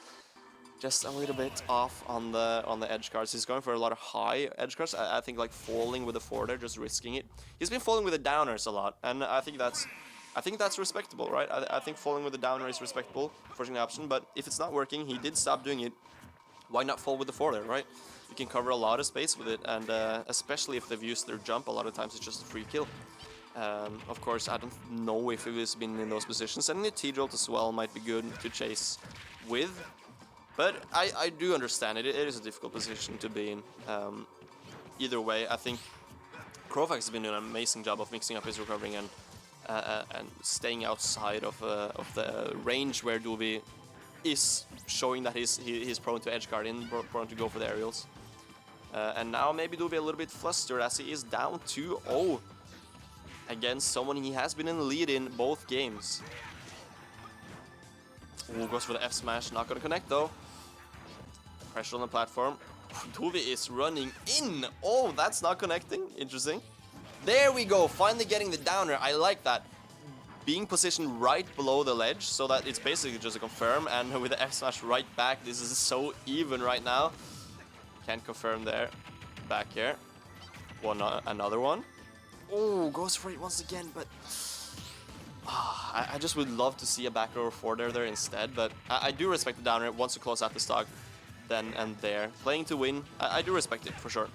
Just a little bit off on the edge cards. He's going for a lot of high edge cards. I think like falling with the forwarder, just risking it. He's been falling with the downers a lot, and I think that's respectable, right? I think falling with the downer is respectable, forcing the option. But if it's not working, he did stop doing it. Why not fall with the forwarder, right? You can cover a lot of space with it, and especially if they've used their jump, a lot of times it's just a free kill. Of course, I don't know if he was been in those positions, and the T-Jolt as well might be good to chase with. But I do understand it. It is a difficult position to be in. Either way, I think Krofax has been doing an amazing job of mixing up his recovering and staying outside of the range where Duvi is showing that he's prone to edge guarding, prone to go for the aerials. And now maybe Duvi a little bit flustered as he is down 2-0 against someone he has been in the lead in both games. Ooh, goes for the F smash, not gonna connect though. Pressure on the platform. Duvi is running in. Oh, that's not connecting. Interesting. There we go. Finally getting the downer. I like that. Being positioned right below the ledge so that it's basically just a confirm. And with the F smash right back, this is so even right now. Can't confirm there. Back here. Another one. Oh, goes for it once again, but I just would love to see a back row forwarder there instead. But I do respect the downer. Wants to close out the stock. Then and there. Playing to win. I do respect it, for sure.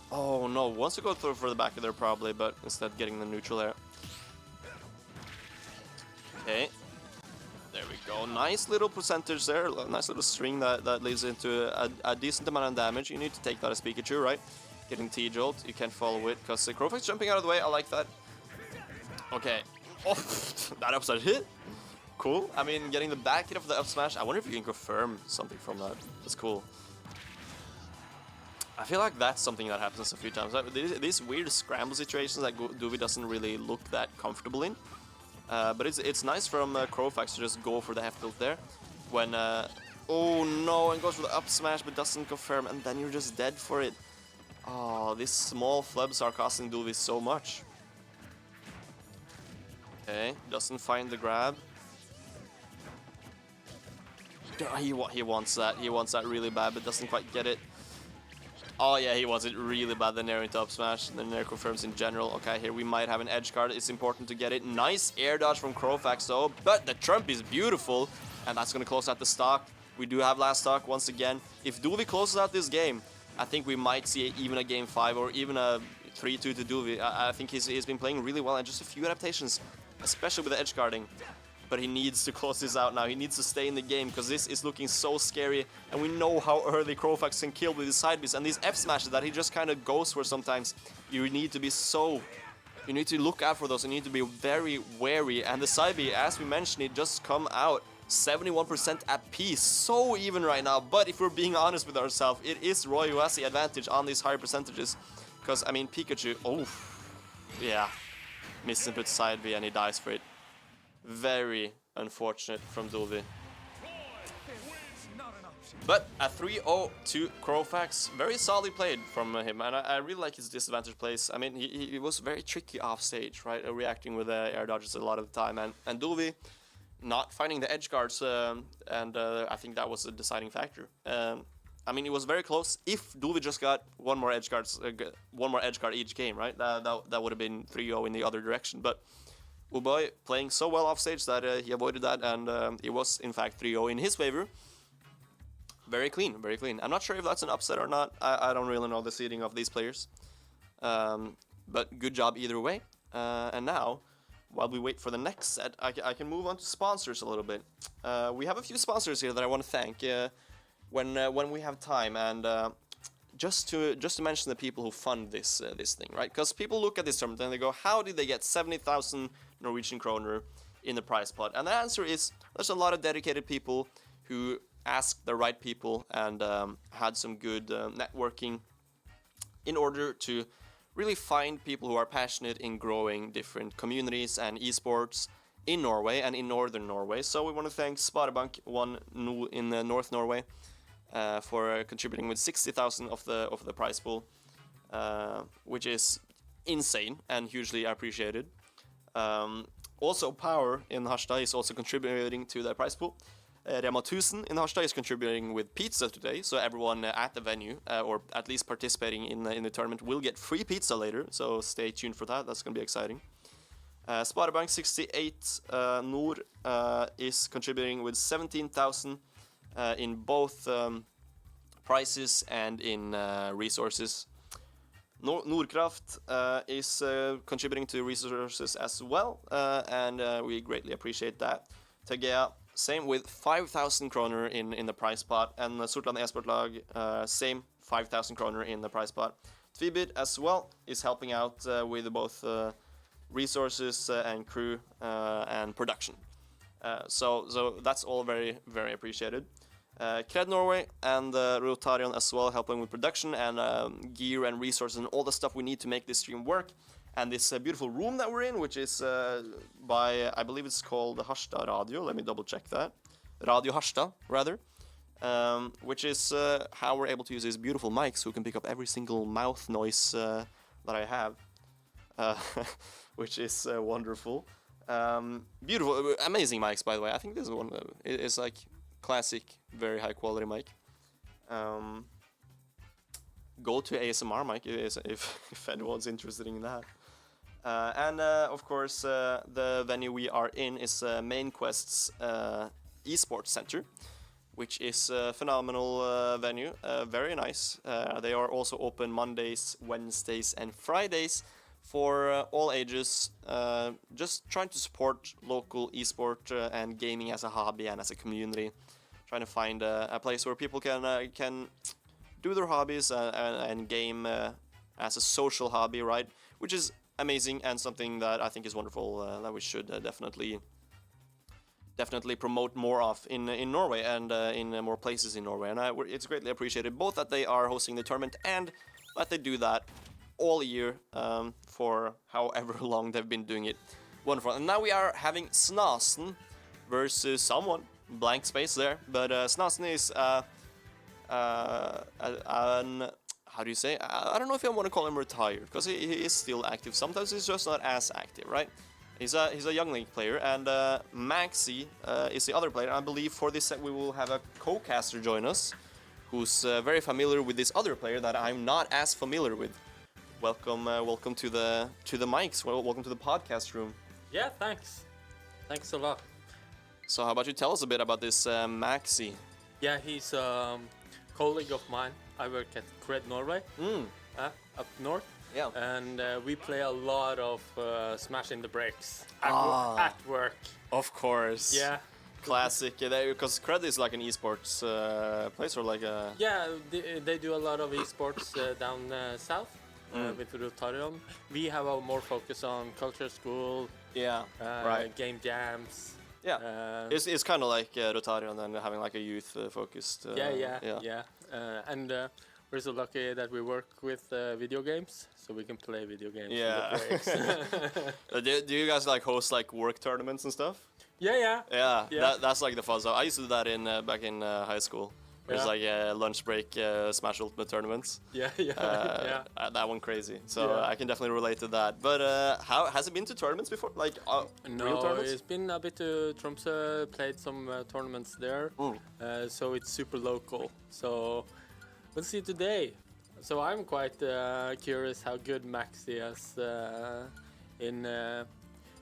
Oh no, wants to go through for the back of there probably, but instead getting the neutral there. Okay. There we go. Nice little percentage there. Nice little string that leads into a decent amount of damage. You need to take that as Pikachu, right? Getting T-Jolt. You can't follow it because Krofax jumping out of the way. I like that. Okay. Oh, that upside hit. Cool. I mean, getting the back hit of the up smash. I wonder if you can confirm something from that. That's cool. I feel like that's something that happens a few times. These weird scramble situations that Duvi doesn't really look that comfortable in. But it's nice from Krofax to just go for the F tilt there. When, oh no, and goes for the up smash but doesn't confirm, and then you're just dead for it. Oh, these small flubs are costing Duvi so much. Okay, doesn't find the grab. He wants that. He wants that really bad, but doesn't quite get it. Oh yeah, he wants it really bad. The Nair into up smash. The Nair confirms in general. Okay, here we might have an edge card. It's important to get it. Nice air dodge from Krofax though, but the Trump is beautiful, and that's gonna close out the stock. We do have last stock once again. If Duvi closes out this game, I think we might see even a game 5 or even a 3-2 to Duvi. I think he's been playing really well, and just a few adaptations, especially with the edge guarding. But he needs to close this out now. He needs to stay in the game because this is looking so scary. And we know how early Krofax can kill with his side beats. And these F smashes that he just kind of goes for sometimes. You need to be so... You need to look out for those. You need to be very wary. And the side beat, as we mentioned, it just come out 71% at peace. So even right now. But if we're being honest with ourselves, it is Roy who has the advantage on these higher percentages. Because, I mean, Pikachu... Oh, yeah. Missed input side B and he dies for it. Very unfortunate from Duvi. But a 3-0 to Krofax. Very solidly played from him, and I really like his disadvantage plays. I mean, he was very tricky off stage, right? Reacting with air dodges a lot of the time, and Duvi not finding the edge guards, and I think that was a deciding factor. I mean, it was very close. If Duvi just got one more edge guard each game, right? That would have been 3-0 in the other direction, but Uboy playing so well off stage that he avoided that, and it was in fact 3-0 in his favor. Very clean, very clean. I'm not sure if that's an upset or not. I don't really know the seeding of these players. But good job either way. And now, while we wait for the next set, I can move on to sponsors a little bit. We have a few sponsors here that I want to thank when we have time, and just to mention the people who fund this thing, right? Because people look at this tournament and they go, how did they get 70,000 Norwegian kroner in the prize pot? And the answer is there's a lot of dedicated people who asked the right people and had some good networking in order to really find people who are passionate in growing different communities and esports in Norway and in northern Norway. So we want to thank Sparebank 1 in North Norway for contributing with 60,000 of the prize pool. which is insane and hugely appreciated. Also, Power in Harstad is also contributing to the prize pool. Rema 1000 in Harstad is contributing with pizza today, so everyone at the venue, or at least participating in the tournament, will get free pizza later, so stay tuned for that. That's going to be exciting. Sparebank 68 Nord is contributing with 17,000 in both prices and in resources. Nordkraft is contributing to resources as well, and we greatly appreciate that. Tegea, same with 5,000 kroner in the prize pot, and Sortland Esportlag, same 5,000 kroner in the prize pot. Tvibit as well is helping out with both resources and crew and production. So that's all very, very appreciated. Cred Norway and Rotarion as well, helping with production and gear and resources and all the stuff we need to make this stream work. And this beautiful room that we're in, which is by, I believe it's called Harstad Radio. Let me double check that. Radio Harstad, rather. Which is how we're able to use these beautiful mics, so we can pick up every single mouth noise that I have. Which is wonderful. Beautiful, amazing mics, by the way. I think this one is like classic, very high quality mic. Go to ASMR mic if anyone's interested in that. And of course, the venue we are in is Main Quest's esports center, which is a phenomenal venue, very nice. They are also open Mondays, Wednesdays, and Fridays for all ages. Just trying to support local esport and gaming as a hobby and as a community. Trying to find a place where people can do their hobbies and game as a social hobby, right? Which is amazing and something that I think is wonderful, that we should definitely promote more of in Norway and in more places in Norway. And it's greatly appreciated both that they are hosting the tournament and that they do that all year for however long they've been doing it. Wonderful. And now we are having Snasen versus someone. Blank space there. But Snasen is how do you say? I don't know if I want to call him retired, because he is still active. Sometimes he's just not as active, right? He's a young league player, and Maxi is the other player. I believe for this set we will have a co-caster join us, who's very familiar with this other player that I'm not as familiar with. Welcome to the mics. Welcome to the podcast room. Yeah, thanks a lot. So how about you tell us a bit about this Maxi? Yeah, he's a colleague of mine. I work at Cred Norway, up north. Yeah. And we play a lot of smashing the brakes at work. Of course. Yeah. Classic. Because Cred is like an esports place, or like a... Yeah, they do a lot of esports down south with Rotarion. We have a more focus on culture school. Yeah. Right. Game jams. Yeah. It's kind of like Rotarion and having like a youth focused. Yeah. And we're so lucky that we work with video games, so we can play video games. Yeah. Do you guys like host like work tournaments and stuff? Yeah. That's like the fun stuff. I used to do that in back in high school. There's like lunch break Smash Ultimate tournaments. Yeah. That one crazy. So I can definitely relate to that. But how has it been to tournaments before? Like real tournaments? It's been a bit to Tromsø. Played some tournaments there. So it's super local. So we'll see today. So I'm quite curious how good Maxi is in.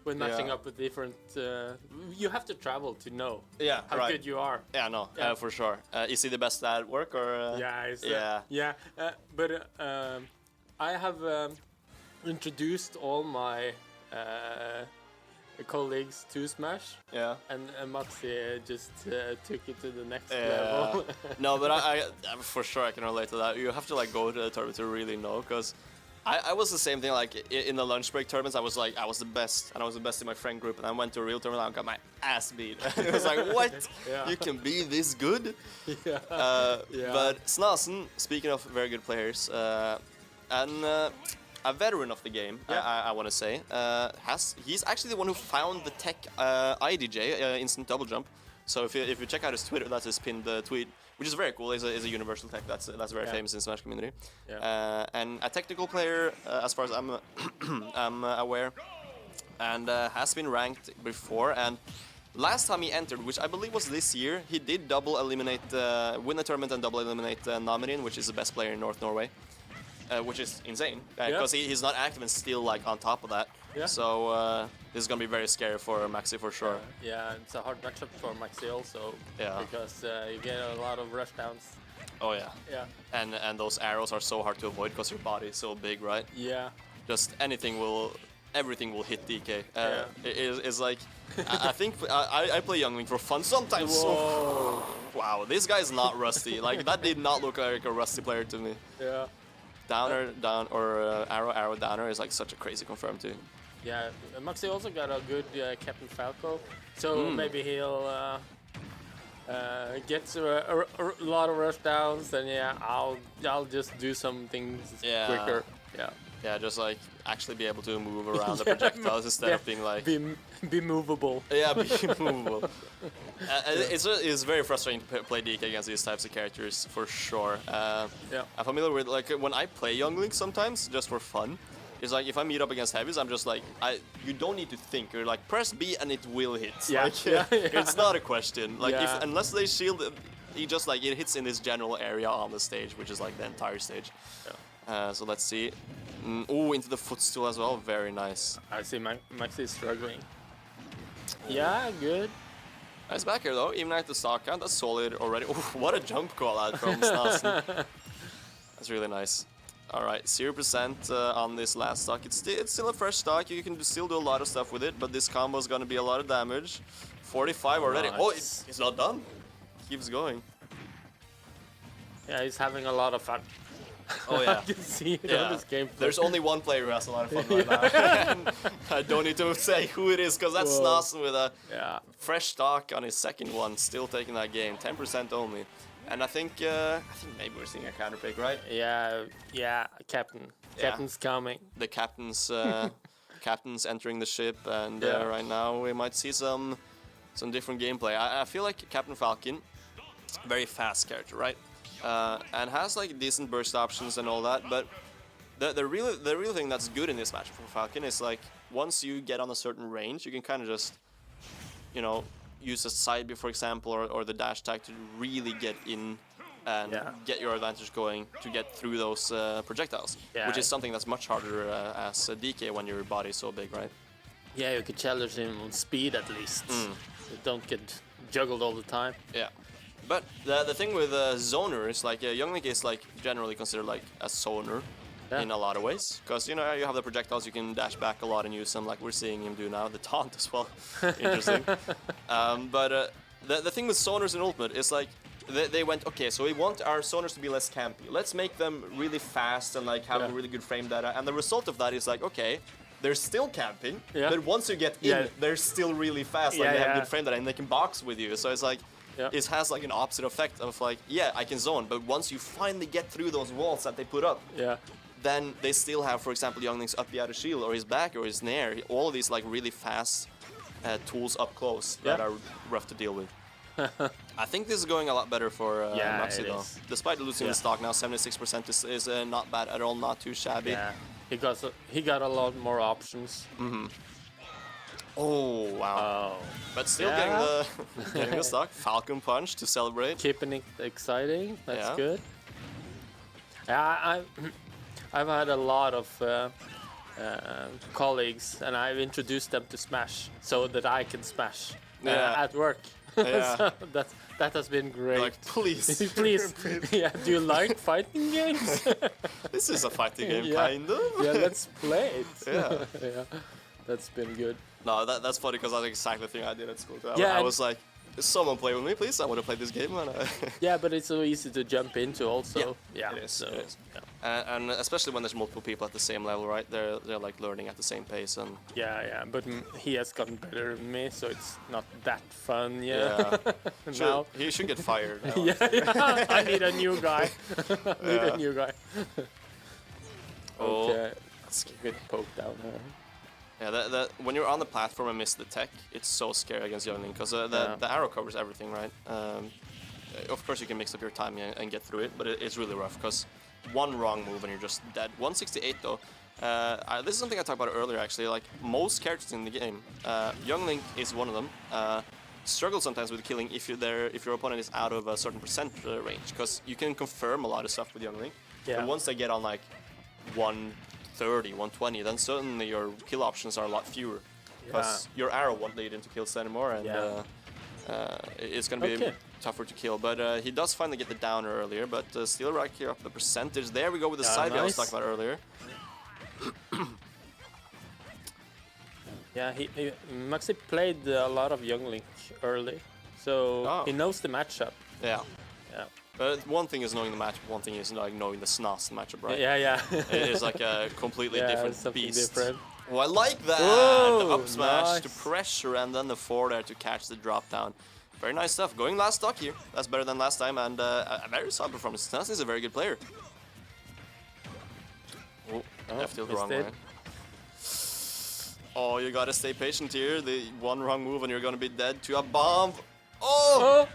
When matching up with different, you have to travel to know how good you are. Yeah, no, for sure. Is he the best at work, or? But I have introduced all my colleagues to Smash. Yeah. And Maxi just took it to the next level. No, but I for sure I can relate to that. You have to like go to the tournament to really know, because I was the same thing. Like in the lunch break tournaments, I was the best, and I was the best in my friend group. And I went to a real tournament, and I got my ass beat. It was like, what? You can be this good? But Snasen, speaking of very good players, and a veteran of the game, Yeah. I want to say. He's actually the one who found the tech IDJ, instant double jump. So if you check out his Twitter, that's his pinned tweet, which is very cool. Is a universal tech that's very famous in Smash community. Yeah. And a technical player, as far as I'm I'm aware, and has been ranked before. And last time he entered, which I believe was this year, he did double eliminate, win the tournament and double eliminate Namirin, which is the best player in North Norway. Which is insane, because he's not active and still like on top of that. Yeah. So this is gonna be very scary for Maxi for sure. Yeah, it's a hard matchup for Maxi also. Yeah. Because you get a lot of rush downs. Oh yeah. Yeah. And those arrows are so hard to avoid because your body is so big, right? Yeah. Just everything will hit DK. Yeah. It's like I think I play Youngling for fun sometimes. Whoa. Wow, this guy's not rusty. Like that did not look like a rusty player to me. Yeah. Downer, arrow, downer is like such a crazy confirm too. Yeah, Maxi also got a good Captain Falco, so maybe he'll get a lot of rush downs, and yeah, I'll just do some things quicker. Yeah. Yeah, just like actually be able to move around the projectiles instead of being like be movable. Yeah, be movable. It's very frustrating to play DK against these types of characters for sure. Yeah. I'm familiar with like when I play Youngling sometimes just for fun. It's like if I meet up against heavies, I'm just like you don't need to think. You're like press B and it will hit. Yeah. Like, it's not a question. Like if unless they shield, he just like it hits in this general area on the stage, which is like the entire stage. Yeah. So let's see. Oh, into the footstool as well. Very nice. I see Maxi is struggling. Yeah, good. Nice back here though, even at the stock count, that's solid already. Oh, what a jump call out from Snasen. That's really nice. Alright, 0% on this last stock. It's still a fresh stock, you can still do a lot of stuff with it, but this combo is gonna be a lot of damage. 45 already. Nice. Oh, it's not done. Keeps going. Yeah, he's having a lot of fun. Oh yeah. I can see it on this gameplay. There's only one player who has a lot of fun right now. I don't need to say who it is, because that's Snasen with a fresh stock on his second one, still taking that game. 10% only. And I think maybe we're seeing a counter pick, right? Yeah, Captain. Captain's coming. The captain's captain's entering the ship, and right now we might see some different gameplay. I feel like Captain Falcon, very fast character, right? And has like decent burst options and all that, but the real thing that's good in this match for Falcon is like once you get on a certain range, you can kind of just, you know, use a side B, for example, or the dash tag to really get in and get your advantage going to get through those projectiles, which is something that's much harder as a DK when your body is so big, right? Yeah, you could challenge him on speed at least. So don't get juggled all the time. Yeah. But the thing with zoner is like Younglink is like generally considered like a zoner in a lot of ways, because you know you have the projectiles, you can dash back a lot and use them like we're seeing him do now, the taunt as well. Interesting. But the thing with zoners in Ultimate is like they went, okay, so we want our zoners to be less campy. Let's make them really fast and like have a really good frame data, and the result of that is like, okay, they're still camping, but once you get in, they're still really fast, like they have good frame data and they can box with you. So it's like it has like an opposite effect of like, yeah, I can zone, but once you finally get through those walls that they put up, then they still have, for example, Youngling's up the outer shield or his back or his nair, all of these like really fast tools up close that are rough to deal with. I think this is going a lot better for Maxi though. Despite losing the stock now, 76% is not bad at all, not too shabby. Yeah, he got a lot more options. Oh wow! But still getting the stock. Falcon punch to celebrate. Keeping it exciting. That's good. Yeah, I've had a lot of colleagues, and I've introduced them to Smash so that I can Smash at work. So that has been great. Like, please, please. Yeah, do you like fighting games? This is a fighting game, kind of. Yeah, let's play it. Yeah. That's been good. No, that's funny because that's exactly the thing I did at school too. I was like, someone play with me, please. I want to play this game. Yeah, but it's so easy to jump into also. Yeah, it is. It is. And especially when there's multiple people at the same level, right? They're like learning at the same pace and. Yeah. But he has gotten better than me, so it's not that fun. Yeah. Now he should get fired. I need a new guy. A new guy. Okay. That's scary. Good poke down there. Yeah, when you're on the platform and miss the tech, it's so scary against Youngling because the arrow covers everything, right? Of course, you can mix up your timing and get through it, but it's really rough because one wrong move and you're just dead. 168 though. This is something I talked about earlier actually. Like most characters in the game, Youngling is one of them. Struggle sometimes with killing if your opponent is out of a certain percent range because you can confirm a lot of stuff with Youngling. Yeah. And once they get on like 130, 120, then certainly your kill options are a lot fewer because your arrow won't lead into kills anymore, and it's gonna be tougher to kill. But he does finally get the downer earlier, but still racking up the percentage. There we go with the side I was talking about earlier. Yeah, Maxi played a lot of Youngling early, so he knows the matchup. Yeah. Yeah. But one thing is knowing the matchup, one thing is like knowing the SNAS matchup, right? Yeah. It's like a completely different beast. Different. Oh, I like that! Whoa, the up smash nice. to pressure and then the forward air to catch the drop down. Very nice stuff. Going last stock here. That's better than last time, and a very solid performance. SNAS is a very good player. Oh, left tilt the wrong way. Oh, you gotta stay patient here. The one wrong move and you're gonna be dead to a bomb. Oh!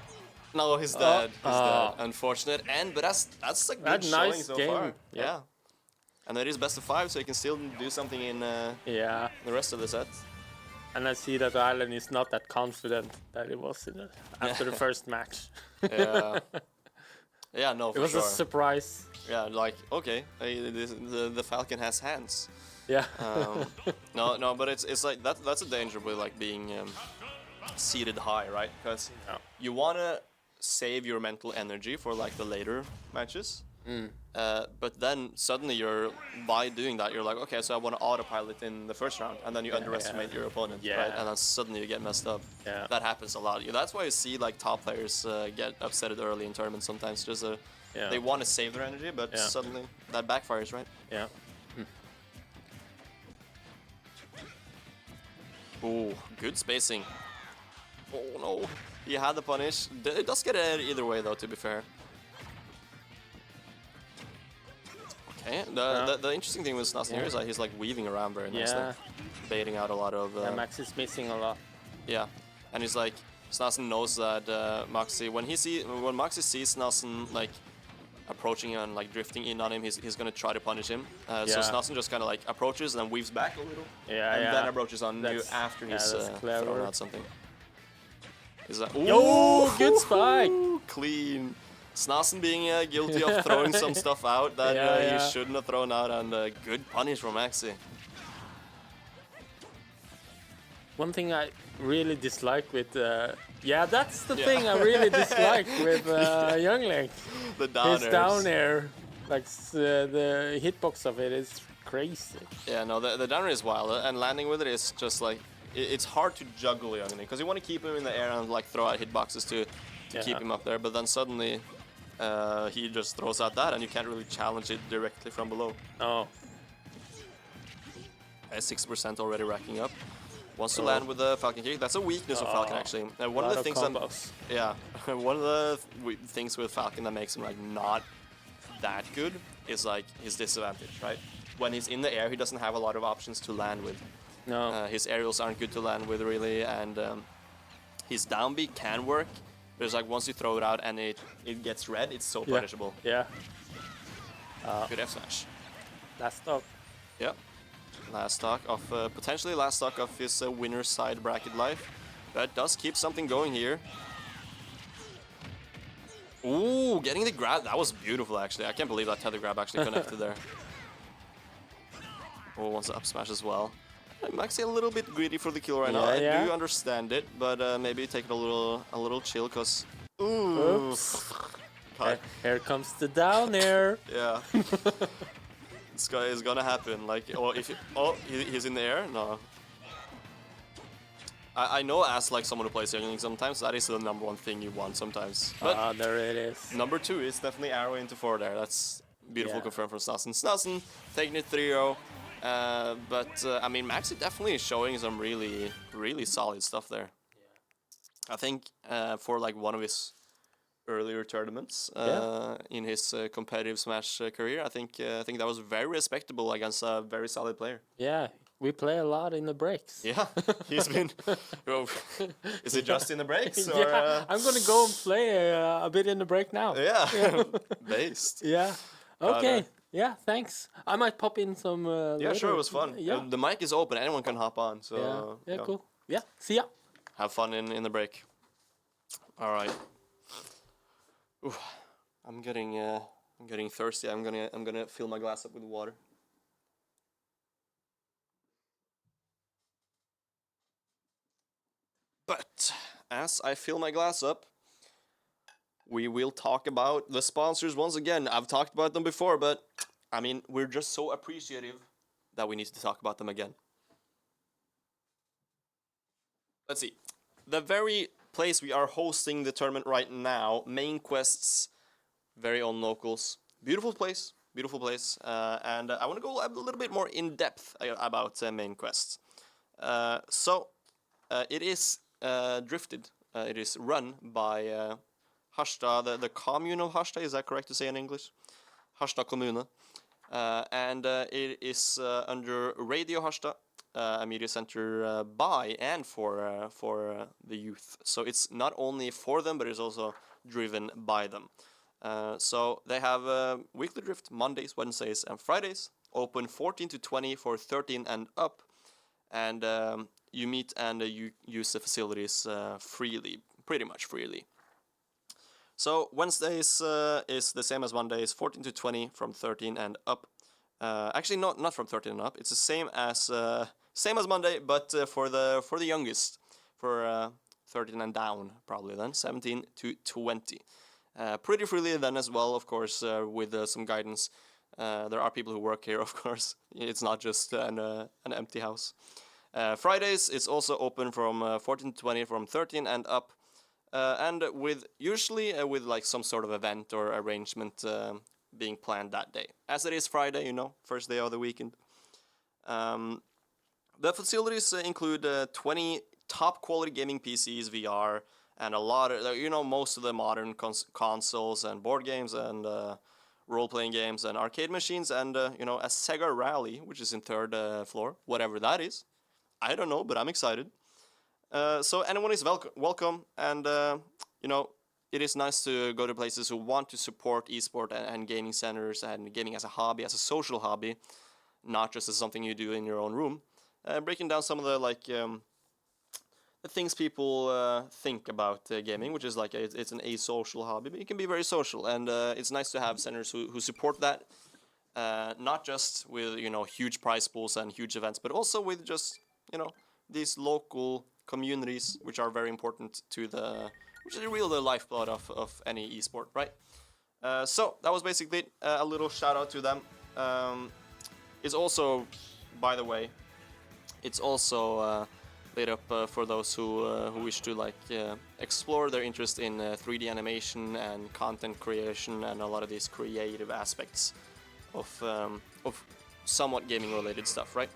No, he's dead. He's dead. Unfortunate. But that's a good showing nice so game. far. Yeah. And it is best of 5, so you can still do something in the rest of the set. And I see that Island is not that confident that it was after the first match. Yeah. Yeah, no, for sure. It was a surprise. Yeah, like, okay, the Falcon has hands. Yeah. No, but it's like that's a danger with like being seated high, right? Because you wanna save your mental energy for like the later matches. But then suddenly by doing that, you're like, okay, so I want to autopilot in the first round, and then you underestimate your opponent, right? And then suddenly you get messed up. Yeah. That happens a lot. That's why you see like top players get upset early in tournaments sometimes. Just they want to save their energy, but suddenly that backfires, right? Yeah. Oh, good spacing. Oh no, he had the punish. It does get it either way though, to be fair. Okay, the interesting thing with SNAS here is that he's like weaving around very nicely, baiting out a lot of. Max is missing a lot. Yeah, and he's like Snasen knows that Maxi when Maxi sees Snasen like approaching him and like drifting in on him, he's gonna try to punish him. So Snasen just kind of like approaches and then weaves back a little, and then approaches on you after he's thrown out something. Is that? Oh, good spike! Clean. Snasen being guilty of throwing some stuff out that he shouldn't have thrown out, and good punish from Maxi. One thing I really dislike with that's the thing I really dislike with Youngling. The down his down air, like the hitbox of it is crazy. Yeah, no, the down air is wild, and landing with it is just like it's hard to juggle Youngling because you want to keep him in the air and like throw out hitboxes to keep him up there, but then suddenly he just throws out that and you can't really challenge it directly from below. Oh. 6% already racking up. Wants to land with the Falcon kick. That's a weakness of Falcon actually. One of the things one of the things with Falcon that makes him like not that good is like his disadvantage, right? When he's in the air, he doesn't have a lot of options to land with. No. His aerials aren't good to land with really, and his down B can work, but it's like once you throw it out and it gets red, it's so punishable. Yeah. Good F smash. Last stock. Yep. Last stock of potentially last stock of his winner's side bracket life. That does keep something going here. Ooh, getting the grab. That was beautiful actually. I can't believe that tether grab actually connected there. Oh, wants the up smash as well. I'm actually a little bit greedy for the kill right now. I do understand it, but maybe take it a little chill, cause. Ooh. Oops. Here comes the down air. Yeah. This guy is gonna happen. Like, he's in the air. No. I know, as like someone who plays Youngling, sometimes that is the #1 thing you want sometimes. But there it is. #2 is definitely arrow into forward there. That's beautiful confirm from Snasen. Snasen taking it 3-0. But I mean, Maxi definitely is showing some really solid stuff there. I think for like one of his earlier tournaments in his competitive Smash career. I think that was very respectable against a very solid player. Yeah, we play a lot in the breaks. Yeah, he's been. Oh, is it just in the breaks? Or, Yeah, I'm gonna go and play a bit in the break now. Yeah, based. Yeah. Okay. Yeah. Thanks. I might pop in some. Yeah, later. sure, it was fun. Yeah. The mic is open; anyone can hop on. So Yeah. you know, Cool. Yeah. See ya. have fun in the break. All right. Ooh, I'm getting thirsty. I'm gonna fill my glass up with water. But as I fill my glass up, we will talk about the sponsors once again. I've talked about them before, but I mean, we're just so appreciative that we need to talk about them again. Let's see. The very place we are hosting the tournament right now, Main Quest's very own locals. Beautiful place, and I want to go a little bit more in depth about Main Quest. It is drifted. It is run by Harstad, the commune of Harstad. Is that correct to say in English? Harstad kommune, and it is under Radio Harstad, a media center by and for the youth. So it's not only for them, but it's also driven by them. So they have weekly drift Mondays, Wednesdays, and Fridays. Open 14 to 20 for 13 and up, and you meet and you use the facilities freely, pretty much freely. So Wednesdays is the same as Mondays, 14 to 20 from 13 and up. Actually, not from 13 and up. It's the same as Monday, but for the youngest, for 13 and down, probably then 17 to 20. Pretty freely then as well, of course, with some guidance. There are people who work here, of course. It's not just an empty house. Fridays it's also open from 14 to 20 from 13 and up, and with usually with like some sort of event or arrangement being planned that day. As it is Friday, first day of the weekend. The facilities include 20 top quality gaming PCs, VR, and a lot of, most of the modern consoles and board games and role-playing games and arcade machines and, a Sega Rally, which is in third floor, whatever that is. I don't know, but I'm excited. So anyone is welcome, and, it is nice to go to places who want to support esport and gaming centers and gaming as a hobby, as a social hobby, not just as something you do in your own room. Breaking down some of the, the things people think about gaming, which is it's an asocial hobby, but it can be very social, and it's nice to have centers who support that, not just with huge prize pools and huge events, but also with just these local communities, which are very important to which is really the lifeblood of any esport, right? So that was basically it. A little shout out to them. It's also, by the way, it's also laid up for those who wish to explore their interest in 3D animation and content creation and a lot of these creative aspects of somewhat gaming related stuff, right?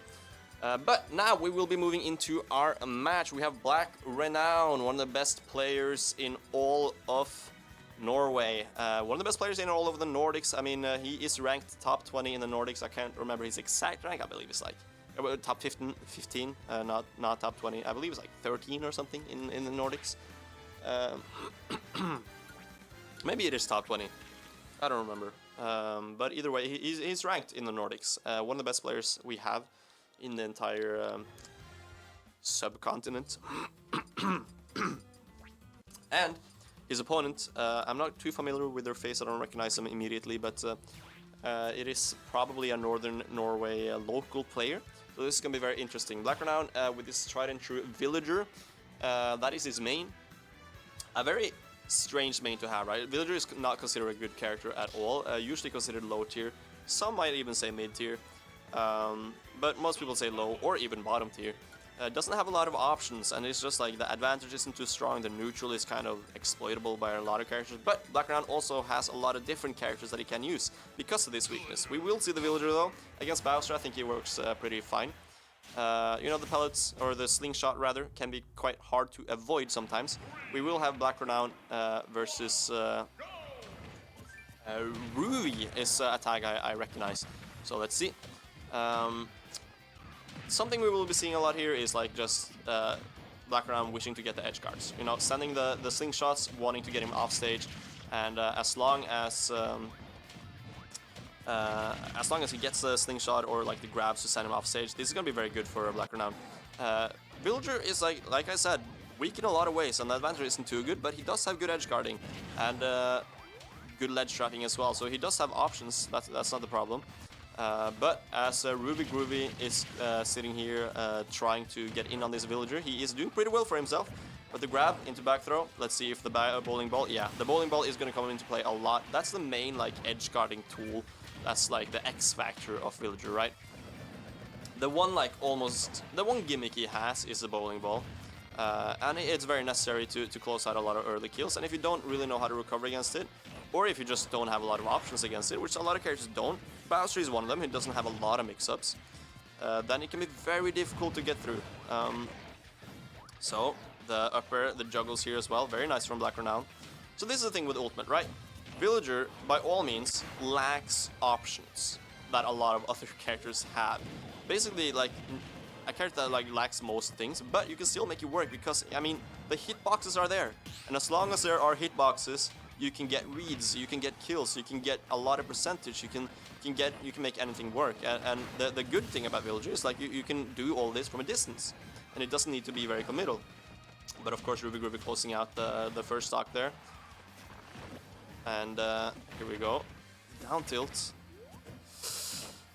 But now we will be moving into our match. We have Black Renown, one of the best players in all of Norway. One of the best players in all of the Nordics. I mean, he is ranked top 20 in the Nordics. I can't remember his exact rank. I believe it's top 15, not top 20. I believe it's 13 or something in the Nordics. Maybe it is top 20. I don't remember. But either way, he's ranked in the Nordics. One of the best players we have in the entire subcontinent. And his opponent, I'm not too familiar with their face, I don't recognize them immediately, but it is probably a Northern Norway local player. So this is going to be very interesting. Black Renown with this tried and true villager, that is his main. A very strange main to have, right? Villager is not considered a good character at all, usually considered low tier. Some might even say mid tier. But most people say low or even bottom tier. Doesn't have a lot of options, and it's just the advantage isn't too strong, the neutral is kind of exploitable by a lot of characters, but Black Renown also has a lot of different characters that he can use because of this weakness. We will see the villager though. Against Bowser I think he works pretty fine. You know, the pellets, or the slingshot rather, can be quite hard to avoid sometimes. We will have Black Renown versus Ruby is a tag I recognize. So let's see. Something we will be seeing a lot here is like just Black Renown wishing to get the edge guards. You know, sending the slingshots, wanting to get him off stage, and as long as he gets the slingshot or like the grabs to send him off stage, this is gonna be very good for Black Renown. Villager is like I said, weak in a lot of ways, and the advantage isn't too good, but he does have good edge guarding and good ledge trapping as well, so he does have options. That's not the problem. But as Ruby Groovy is sitting here trying to get in on this Villager, he is doing pretty well for himself. But the grab into back throw, let's see if the bowling ball, yeah, the bowling ball is going to come into play a lot. That's the main like edge guarding tool. That's like the X factor of Villager, right? The one gimmick he has is the bowling ball. And it's very necessary to close out a lot of early kills. And if you don't really know how to recover against it, or if you just don't have a lot of options against it, which a lot of characters don't, Bowser is one of them, he doesn't have a lot of mix-ups, then it can be very difficult to get through. So, the upper, the juggles here as well, very nice from Black Renown. So this is the thing with Ultimate, right? Villager, by all means, lacks options that a lot of other characters have. Basically, like, a character that like lacks most things, but you can still make it work because, I mean, the hitboxes are there. And as long as there are hitboxes, you can get reads, you can get kills, you can get a lot of percentage, you can make anything work. And the good thing about Villager is like you can do all this from a distance, and it doesn't need to be very committal. But of course, Ruby Groovy closing out the first stock there. And here we go, down tilt.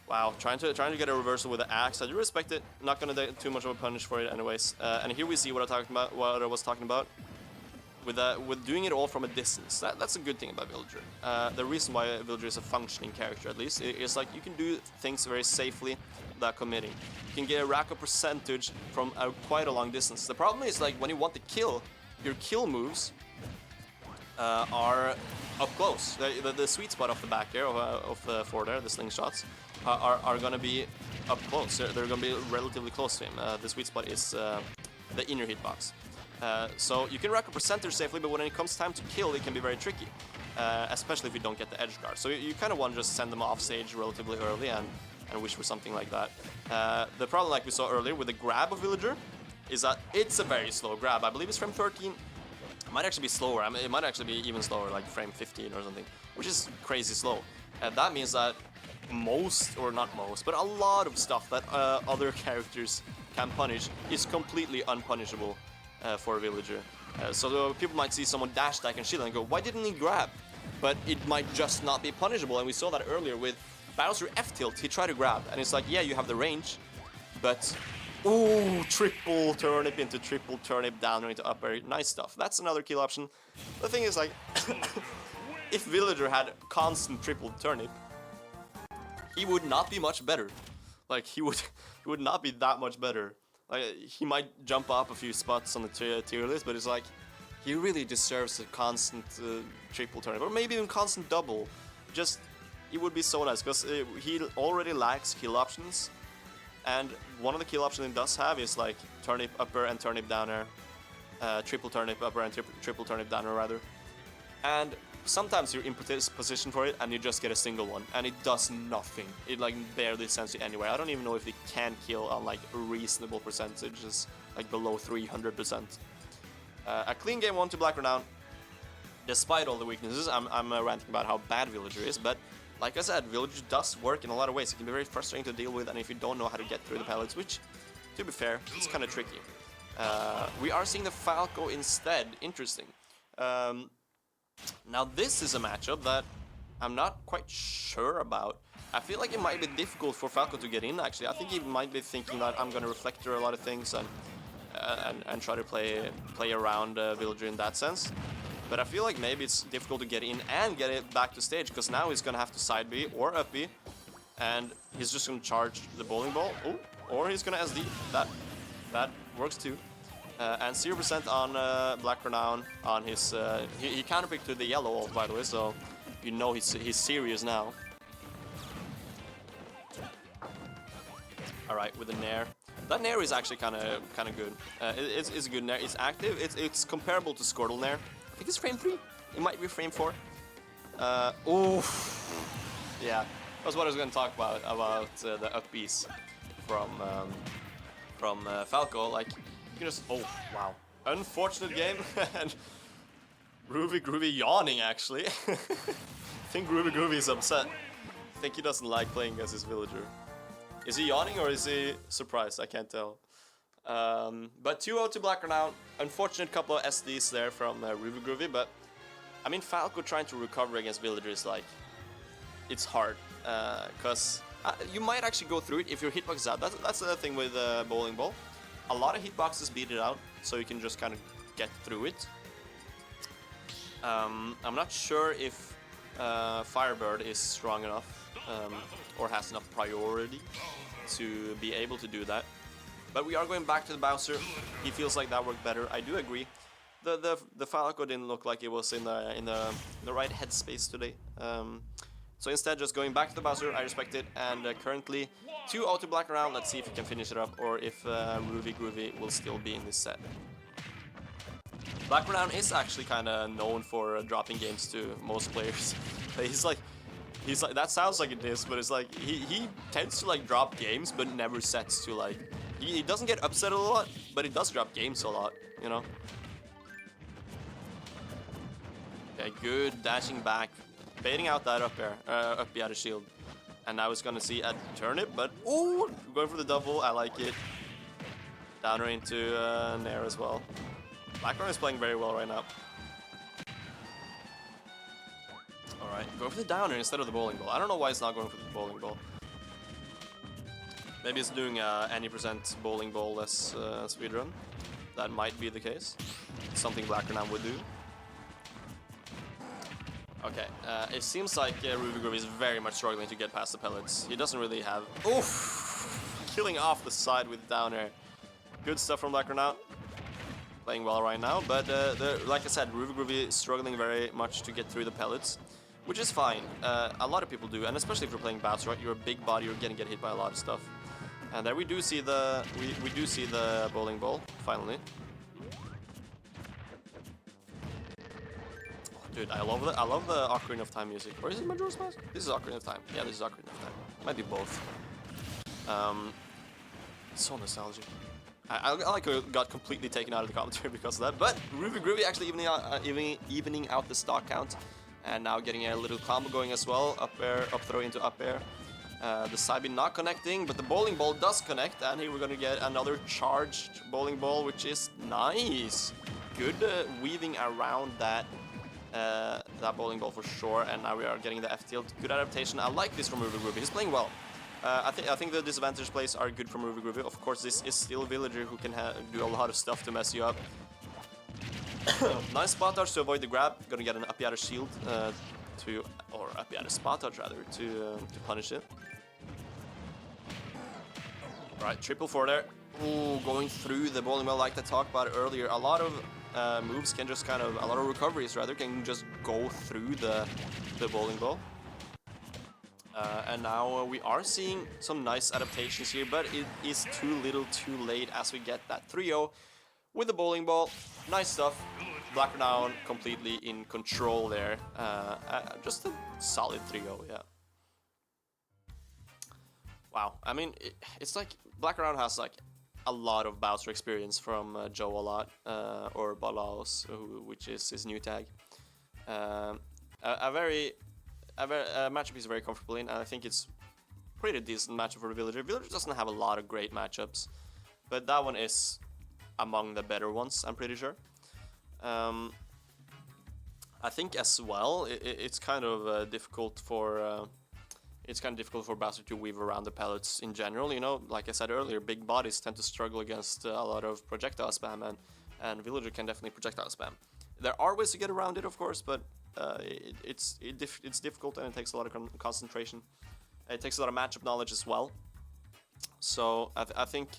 Wow, trying to get a reversal with the axe. I do respect it. Not gonna take too much of a punish for it, anyways. And here we see what I was talking about. With doing it all from a distance, that's a good thing about Villager. The reason why Villager is a functioning character, at least, is like you can do things very safely without committing. You can get a rack of percentage from quite a long distance. The problem is like when you want to kill, your kill moves are up close. The sweet spot of the back there, of the forward there, the slingshots, are gonna be up close. They're gonna be relatively close to him. The sweet spot is the inner hitbox. So you can rack a percentage safely, but when it comes time to kill, it can be very tricky, especially if you don't get the edge guard. So you kind of want to just send them off stage relatively early and wish for something like that. The problem, like we saw earlier with the grab of Villager, is that it's a very slow grab. I believe it's frame 13. It might actually be slower. I mean, it might actually be even slower, like frame 15 or something, which is crazy slow. That means that most, or not most, but a lot of stuff that other characters can punish is completely unpunishable for a Villager. So people might see someone dash attack and shield and go, why didn't he grab? But it might just not be punishable, and we saw that earlier with Bowser F-tilt. He tried to grab, and it's like, yeah, you have the range, but ooh, triple turnip into triple turnip down into up air. Nice stuff. That's another kill option. The thing is, like, if Villager had constant triple turnip, he would not be much better. Like, he would not be that much better. Like, he might jump up a few spots on the tier list, but it's like, he really deserves a constant triple turnip, or maybe even constant double. Just, it would be so nice, because he already lacks kill options, and one of the kill options he does have is like turnip upper and turnip downer, triple turnip upper and triple turnip downer rather. And sometimes you're in position for it and you just get a single one, and it does nothing. It like barely sends you anywhere. I don't even know if it can kill on like reasonable percentages, like below 300%. A clean game 1 to Black Renown. Despite all the weaknesses, I'm ranting about how bad Villager is, but like I said, Villager does work in a lot of ways. It can be very frustrating to deal with, and if you don't know how to get through the pellets, which, to be fair, it's kind of tricky. We are seeing the Falco instead. Interesting. Now this is a matchup that I'm not quite sure about. I feel like it might be difficult for Falco to get in, actually. I think he might be thinking that I'm going to reflector a lot of things and try to play around Villager in that sense. But I feel like maybe it's difficult to get in and get it back to stage, because now he's going to have to side B or up B, and he's just going to charge the bowling ball. Oh, or he's going to SD. That works too. And 0% on Black Renown on his... he counterpicked to the yellow ult, by the way, so you know he's serious now. Alright, with the Nair. That nair is actually kind of good. It's a good nair. It's active. It's comparable to Squirtle nair. I think it's frame 3. It might be frame 4. Oof. Yeah, that's what I was going to talk about the up Bs from Falco. Like, you can just, oh wow, unfortunate game. And Ruby Groovy yawning actually. I think Ruby Groovy is upset. I think he doesn't like playing as his villager. Is he yawning or is he surprised? I can't tell. But 2-0 to Black Renown. Unfortunate couple of SDs there from Ruby Groovy, but I mean, Falco trying to recover against villagers, like, it's hard. Because you might actually go through it if your hitbox is out. That's the thing with Bowling Ball. A lot of hitboxes beat it out, so you can just kind of get through it. I'm not sure if Firebird is strong enough or has enough priority to be able to do that. But we are going back to the Bowser. He feels like that worked better. I do agree. The Falco didn't look like it was in the right headspace today. So instead, just going back to the Bowser, I respect it. And currently, 2-0 to Black Renown. Let's see if he can finish it up, or if Ruby Groovy will still be in this set. Black Renown is actually kind of known for dropping games to most players. He's like, that sounds like it is, but it's like he tends to like drop games, but never sets to like. He doesn't get upset a lot, but he does drop games a lot, you know. Okay, good dashing back, baiting out that up air, up the other shield, and now it's gonna see a turnip, but ooh, going for the double. I like it. Downer into Nair as well. Blackburn is playing very well right now. Alright, go for the downer instead of the bowling ball. I don't know why it's not going for the bowling ball. Maybe it's doing any percent bowling ball less speedrun. That might be the case. Something Blackburn would do. Okay, it seems like Ruby Groovy is very much struggling to get past the pellets. He doesn't really have... Oof! Killing off the side with down air. Good stuff from Black Renown. Playing well right now, but like I said, Ruby Groovy is struggling very much to get through the pellets, which is fine. A lot of people do, and especially if you're playing Bowser, right? You're a big body, you're gonna get hit by a lot of stuff. And there we do see the bowling ball finally. Dude, I love the Ocarina of Time music. Or is it Majora's Mask? This is Ocarina of Time. Yeah, this is Ocarina of Time. Might be both. So nostalgic. I like got completely taken out of the commentary because of that. But Ruby Groovy actually evening out the stock count, and now getting a little combo going as well. Up air, up throw into up air. The side B not connecting, but the bowling ball does connect, and here we're gonna get another charged bowling ball, which is nice. Good weaving around that bowling ball for sure, and now we are getting the F tilt. Good adaptation. I like this from Ruby Groovy. He's playing well. I think the disadvantage plays are good from Ruby Groovy. Of course, this is still a villager who can do a lot of stuff to mess you up. Nice spot dodge to avoid the grab. Gonna get an up the shield or up the spot dodge rather to punish it. Right, triple 4 there. Ooh, going through the bowling ball like I talked about earlier. A lot of moves can just a lot of recoveries rather can just go through the bowling ball. And now we are seeing some nice adaptations here, but it is too little too late as we get that 3-0 with the bowling ball. Nice stuff. Black Renown completely in control there. Just a solid 3-0, yeah. Wow, I mean, it's like Black Renown has like a lot of Bowser experience from Joe a lot, or Balaos, which is his new tag. A matchup he's very comfortable in, and I think it's pretty decent matchup for the Villager. Villager doesn't have a lot of great matchups, but that one is among the better ones, I'm pretty sure. I think as well, it's kind of difficult for Bowser to weave around the pellets in general. You know, like I said earlier, big bodies tend to struggle against a lot of projectile spam, and Villager can definitely projectile spam. There are ways to get around it, of course, but it's difficult and it takes a lot of concentration. It takes a lot of matchup knowledge as well. So I think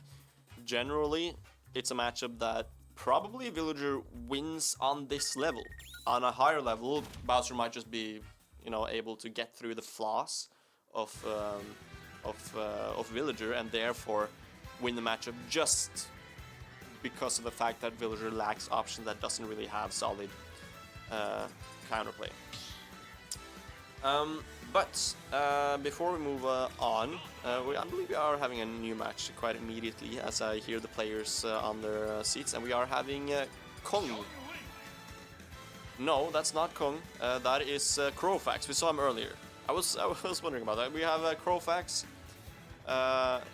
generally it's a matchup that probably Villager wins on this level. On a higher level, Bowser might just be, you know, able to get through the flaws of Villager and therefore win the matchup just because of the fact that Villager lacks options that doesn't really have solid counterplay. But before we move on, I believe we are having a new match quite immediately as I hear the players on their seats, and we are having Kong. No, that's not Kong. That is Crowfax. We saw him earlier. I was wondering about that. We have Crowfax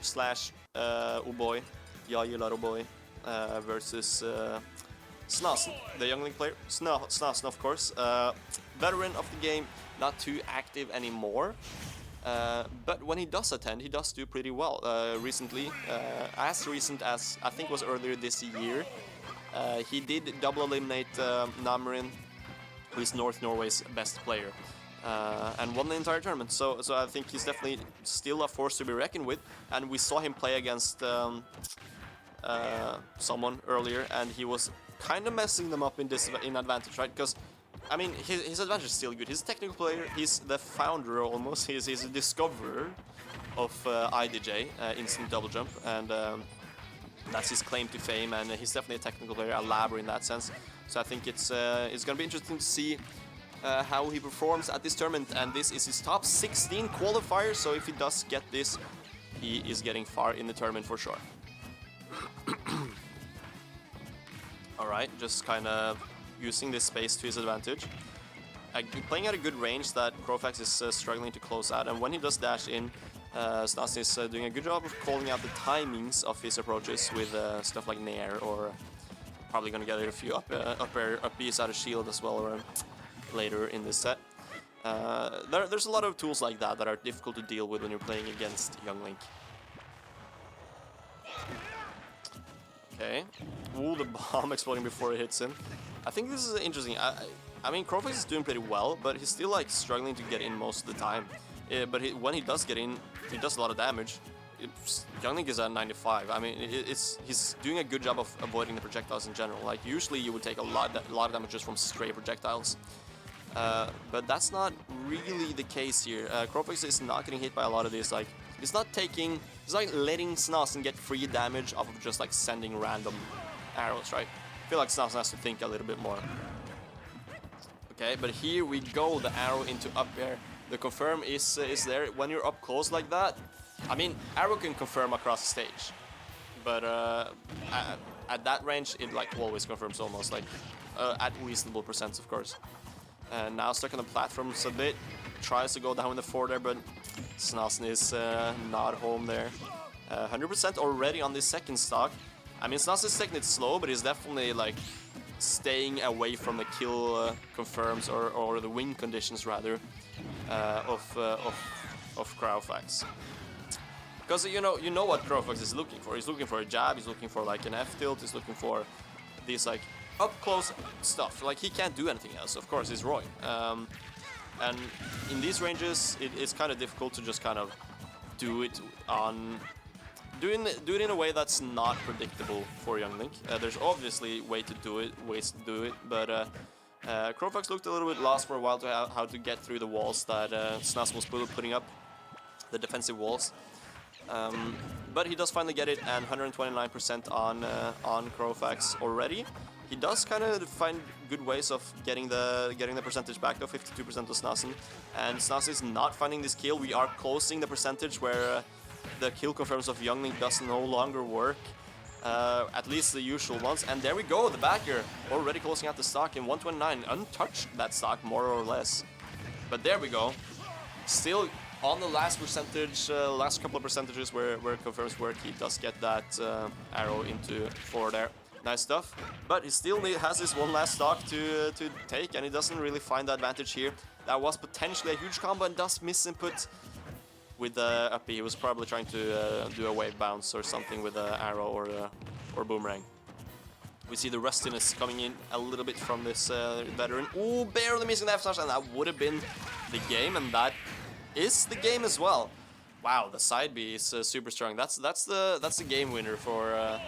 slash Oboy, Jag gillar Oboy, versus Snasen, the youngling player. Snasen, of course, veteran of the game, not too active anymore. But when he does attend, he does do pretty well. Recently, as recent as I think was earlier this year, he did double eliminate Namarin, who is North Norway's best player, and won the entire tournament. So I think he's definitely still a force to be reckoned with. And we saw him play against someone earlier, and he was kind of messing them up in advantage, right? Because I mean, his advantage is still good. He's a technical player. He's the founder almost. He's a discoverer of IDJ, instant double jump, and that's his claim to fame. And he's definitely a technical player, a labber in that sense. So I think it's going to be interesting to see how he performs at this tournament. And this is his top 16 qualifier. So if he does get this, he is getting far in the tournament for sure. All right, just kind of using this space to his advantage. Playing at a good range that Crowfax is struggling to close out, and when he does dash in, Snasen is doing a good job of calling out the timings of his approaches with stuff like Nair, or probably gonna get a few up Bs out of shield as well, or later in this set. There's a lot of tools like that that are difficult to deal with when you're playing against Young Link. Okay. Ooh, the bomb exploding before it hits him. I think this is interesting. I mean, Crowfax is doing pretty well, but he's still like struggling to get in most of the time. But when he does get in, he does a lot of damage. Young Link is at 95. I mean, he's doing a good job of avoiding the projectiles in general. Like usually you would take a lot of damage just from stray projectiles. But that's not really the case here. Crowfax is not getting hit by a lot of these. Like he's not letting Snasen get free damage off of just like sending random arrows, right? I feel like Snasen has to think a little bit more. Okay, but here we go, the arrow into up air. The confirm is there. When you're up close like that, I mean, arrow can confirm across the stage, but at that range, it like always confirms almost, like at reasonable percents, of course. Now stuck on the platforms a bit, tries to go down in the 4 there, but Snasen is not home there. 100% already on this second stock. I mean, Snasen's taking it slow, but he's definitely like staying away from the kill confirms or the win conditions rather of Crowfax. Because you know what Crowfax is looking for. He's looking for a jab. He's looking for like an F tilt. He's looking for these like up close stuff. Like he can't do anything else. Of course, he's Roy. And in these ranges, it's kind of difficult to just kind of do it in a way that's not predictable for Young Link. There's obviously ways to do it, but Crowfax looked a little bit lost for a while to how to get through the walls that Snasen was putting up, the defensive walls. But he does finally get it, and 129% on Crowfax already. He does kind of find good ways of getting the percentage back, though, 52% of Snasen. And Snasen is not finding this kill. We are closing the percentage where the kill confirms of Young Link does no longer work. At least the usual ones. And there we go, the backer already closing out the stock in 129. Untouched that stock, more or less. But there we go. Still on the last percentage, last couple of percentages where confirms work, he does get that arrow into 4 there. Nice stuff, but he still has this one last stock to take, and he doesn't really find the advantage here. That was potentially a huge combo and does miss input with the uppy. He was probably trying to do a wave bounce or something with an arrow or boomerang. We see the rustiness coming in a little bit from this veteran. Ooh, barely missing the F smash, and that would have been the game, and that is the game as well. Wow, the side B is super strong. That's the game winner for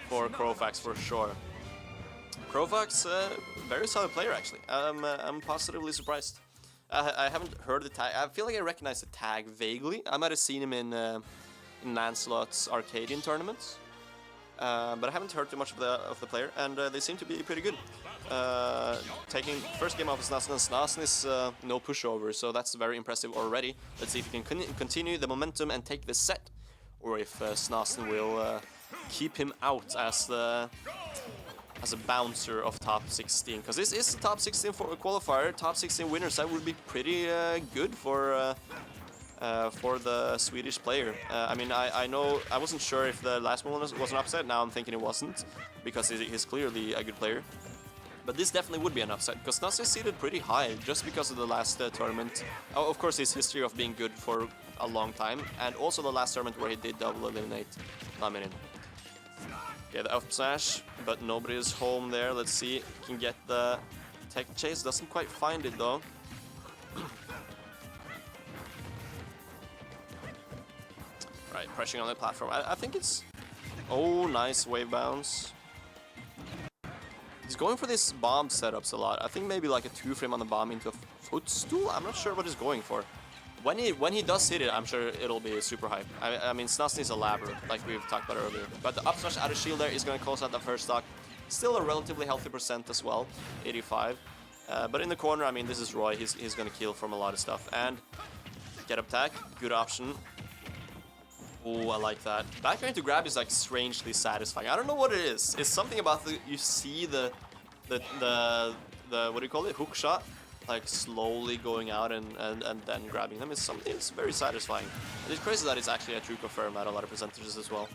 Crowfax for sure. Crowfax, very solid player actually. I'm positively surprised. I haven't heard the tag. I feel like I recognize the tag vaguely. I might have seen him in in Lancelot's Arcadian tournaments. But I haven't heard too much of the player, and they seem to be pretty good. Taking first game off of Snasen, and Snasen is no pushover, so that's very impressive already. Let's see if he can continue the momentum and take the set, or if Snasen will keep him out as a bouncer of top 16. Because this is the top 16 for a qualifier. Top 16 winners, that would be pretty good for the Swedish player. I mean, I know, I wasn't sure if the last one was an upset. Now I'm thinking it wasn't, because he's clearly a good player. But this definitely would be an upset, because Nazi is seated pretty high just because of the last tournament. Oh, of course, his history of being good for a long time, and also the last tournament where he did double eliminate Laminin. Okay, the up smash, but nobody is home there. Let's see, can get the tech chase. Doesn't quite find it though. Right, pressuring on the platform. I think it's... Oh, nice wave bounce. He's going for these bomb setups a lot. I think maybe like a 2-frame on the bomb into a footstool? I'm not sure what he's going for. When he does hit it, I'm sure it'll be super hype. I mean, Snasen is a labber, like we've talked about earlier. But the up smash out of shield there is going to close out the first stock. Still a relatively healthy percent as well, 85. But in the corner, I mean, this is Roy. He's going to kill from a lot of stuff. And get up attack, good option. Oh, I like that. Back air to grab is like strangely satisfying. I don't know what it is. It's something about you see the what do you call it? Hook shot, like slowly going out and then grabbing them. It's very satisfying. And it's crazy that it's actually a true confirm at a lot of percentages as well.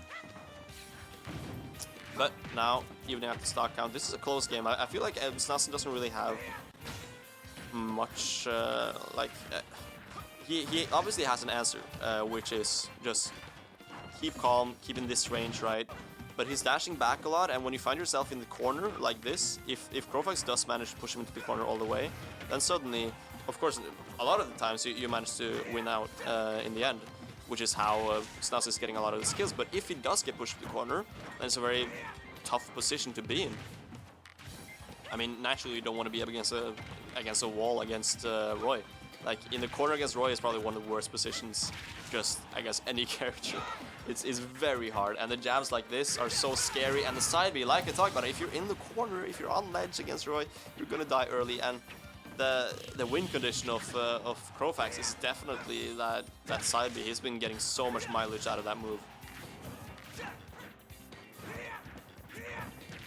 But now, evening out the stock count, this is a close game. I feel like Snasen doesn't really have much he obviously has an answer, which is just keep calm, keep in this range, right? But he's dashing back a lot, and when you find yourself in the corner like this, if Crowfax does manage to push him into the corner all the way, then suddenly, of course, a lot of the times you manage to win out in the end, which is how Snasen is getting a lot of the skills. But if he does get pushed to the corner, then it's a very tough position to be in. I mean, naturally you don't want to be up against a wall against Roy. Like, in the corner against Roy is probably one of the worst positions, just, I guess, any character. It's very hard, and the jabs like this are so scary, and the side B, like I talked about, if you're in the corner, if you're on ledge against Roy, you're gonna die early, and the win condition of Crowfax is definitely that side B. He's been getting so much mileage out of that move.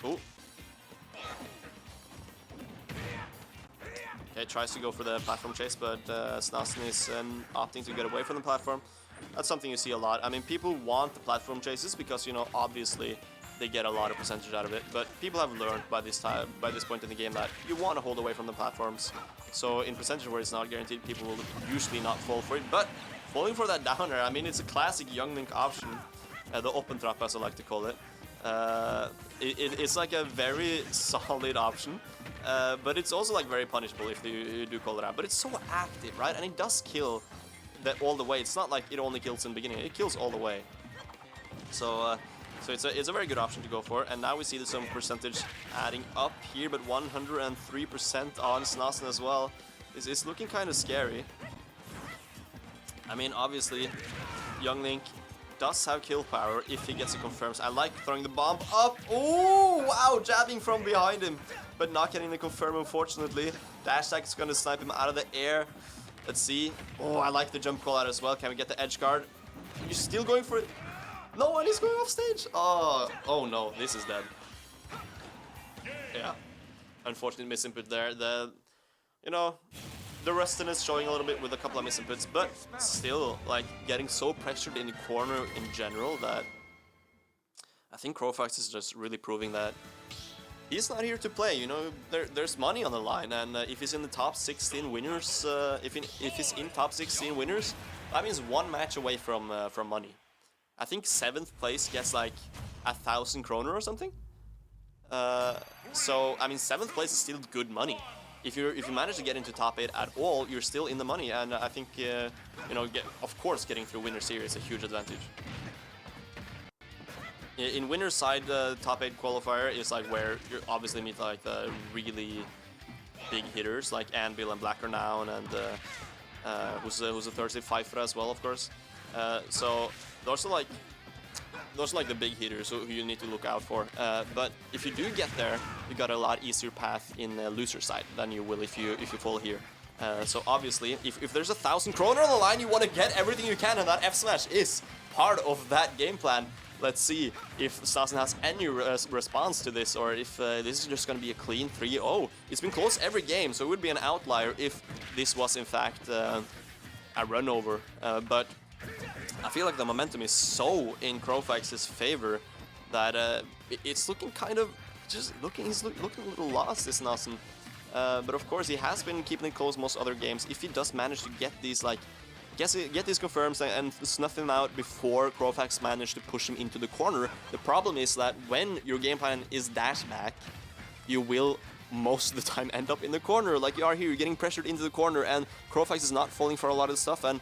Ooh. Okay, tries to go for the platform chase, but Snasen is opting to get away from the platform. That's something you see a lot. I mean, people want the platform chases because, you know, obviously they get a lot of percentage out of it. But people have learned by this point in the game that you want to hold away from the platforms. So in percentage where it's not guaranteed, people will usually not fall for it. But falling for that downer, I mean, it's a classic Young Link option, the open trap as I like to call it. It's like a very solid option. But it's also like very punishable if you do call it out. But it's so active, right? And it does kill that all the way. It's not like it only kills in the beginning. It kills all the way. So it's a very good option to go for. And now we see some percentage adding up here, but 103% on Snasen as well. It's looking kind of scary. I mean, obviously, Young Link does have kill power if he gets it confirmed. I like throwing the bomb up. Oh, wow, jabbing from behind him, but not getting the confirm, unfortunately. Dash attack is going to snipe him out of the air. Let's see. Oh, I like the jump call out as well. Can we get the edge guard? You're still going for it. No one is going off stage. Oh no, this is dead. Yeah, unfortunate misinput there. The rustiness showing a little bit with a couple of misinputs, but still, like, getting so pressured in the corner in general that I think Crowfax is just really proving that he's not here to play. You know, there's money on the line, and if he's in the top 16 winners, if he's in top 16 winners, that means one match away from money. I think 7th place gets like 1,000 kroner or something. So I mean, 7th place is still good money. If you manage to get into top 8 at all, you're still in the money, and I think of course getting through winner series is a huge advantage. In winner's side, the top 8 qualifier is like where you obviously meet like the really big hitters like Anvil and Black Renown and who's a Thursday Pfeiffer as well, of course. So those are like the big hitters who you need to look out for. But if you do get there, you got a lot easier path in the loser side than you will if you fall here. So obviously, if there's 1,000 kroner on the line, you want to get everything you can, and that F smash is part of that game plan. Let's see if Snasen has any response to this, or if this is just going to be a clean 3-0. It's been close every game, so it would be an outlier if this was in fact a run over. But I feel like the momentum is so in Crowfax's favor that it's looking kind of he's looking a little lost, this Snasen. But of course, he has been keeping it close most other games. If he does manage to get these get these confirms and snuff him out before Crowfax managed to push him into the corner, the problem is that when your game plan is dash back, you will most of the time end up in the corner like you are here. You're getting pressured into the corner, and Crowfax is not falling for a lot of stuff, and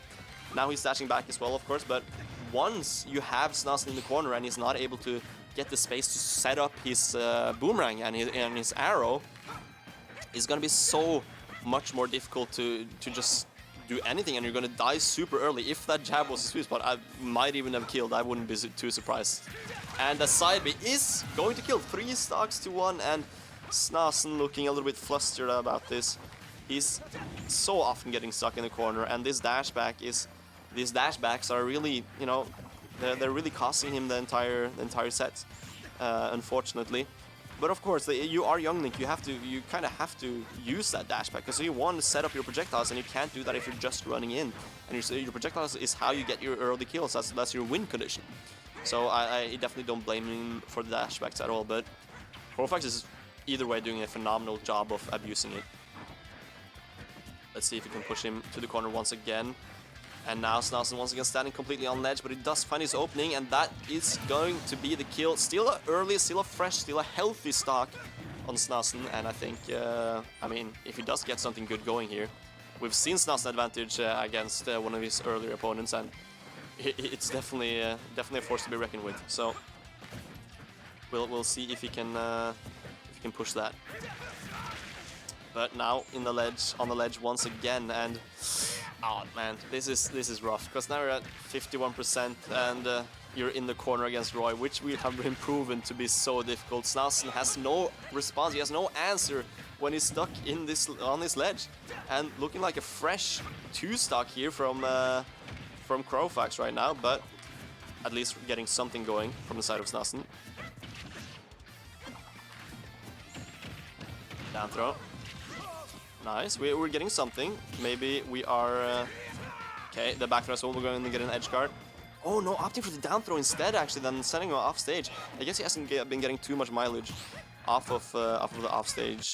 now he's dashing back as well, of course. But once you have Snasen in the corner and he's not able to get the space to set up his boomerang and his arrow, it's gonna be so much more difficult to just do anything, and you're gonna die super early. If that jab was a sweet spot, I might even have killed. I wouldn't be too surprised. And the side B is going to kill. 3 stocks to 1, and Snasen looking a little bit flustered about this. He's so often getting stuck in the corner, and these dashbacks are really, you know, they're really costing him the entire set, unfortunately. But of course, you are Young Link. You kind of have to use that dashback because you want to set up your projectiles, and you can't do that if you're just running in. And your projectiles is how you get your early kills. That's your win condition. So I definitely don't blame him for the dashbacks at all. But Crowfax is either way doing a phenomenal job of abusing it. Let's see if we can push him to the corner once again. And now Snasen once again standing completely on ledge, but he does find his opening, and that is going to be the kill. Still a early, still a fresh, still a healthy stock on Snasen, and I think, I mean, if he does get something good going here, we've seen Snasen advantage against one of his earlier opponents, and it's definitely a force to be reckoned with. So we'll see if he can push that. But now on the ledge once again, and oh man, this is rough, because now you're at 51% and you're in the corner against Roy, which we have been proven to be so difficult. Snasen has no response, he has no answer when he's stuck in on this ledge, and looking like a fresh 2-stock here from Crowfax right now, but at least we're getting something going from the side of Snasen. Down throw. Nice, we're getting something. Maybe we are... okay, the back throw as well, we're going to get an edge guard. Oh no, opting for the down throw instead, actually, than sending him off stage. I guess he hasn't been getting too much mileage off of the off-stage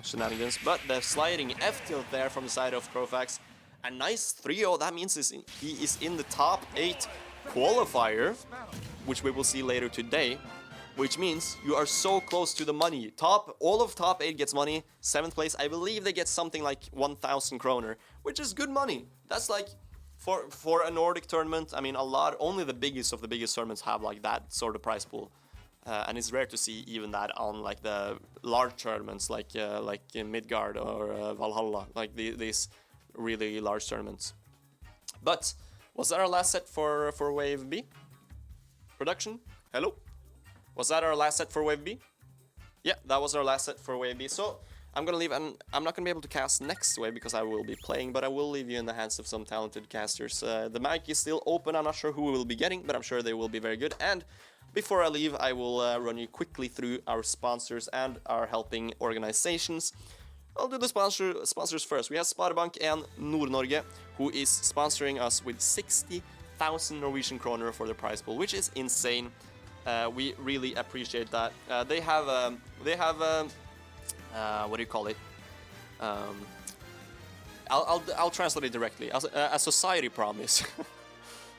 shenanigans. But the sliding F-tilt there from the side of Crowfax. A nice 3-0, that means he is in the top 8 qualifier, which we will see later today. Which means you are so close to the money. All of top 8 gets money. 7th place, I believe they get something like 1,000 kroner, which is good money. That's like, for a Nordic tournament, I mean, only the biggest of the biggest tournaments have like that sort of prize pool. And it's rare to see even that on like the large tournaments, like in Midgard or Valhalla, like these really large tournaments. But was that our last set for Wave B? Production? Hello? Was that our last set for Wave B? Yeah, that was our last set for Wave B. So I'm gonna leave, and I'm not gonna be able to cast next wave because I will be playing, but I will leave you in the hands of some talented casters. The mic is still open. I'm not sure who we will be getting, but I'm sure they will be very good. And before I leave, I will run you quickly through our sponsors and our helping organizations. I'll do the sponsors first. We have Sparebank and Nord-Norge, who is sponsoring us with 60,000 Norwegian kroner for the prize pool, which is insane. We really appreciate that. They have what do you call it? I'll translate it directly. A society promise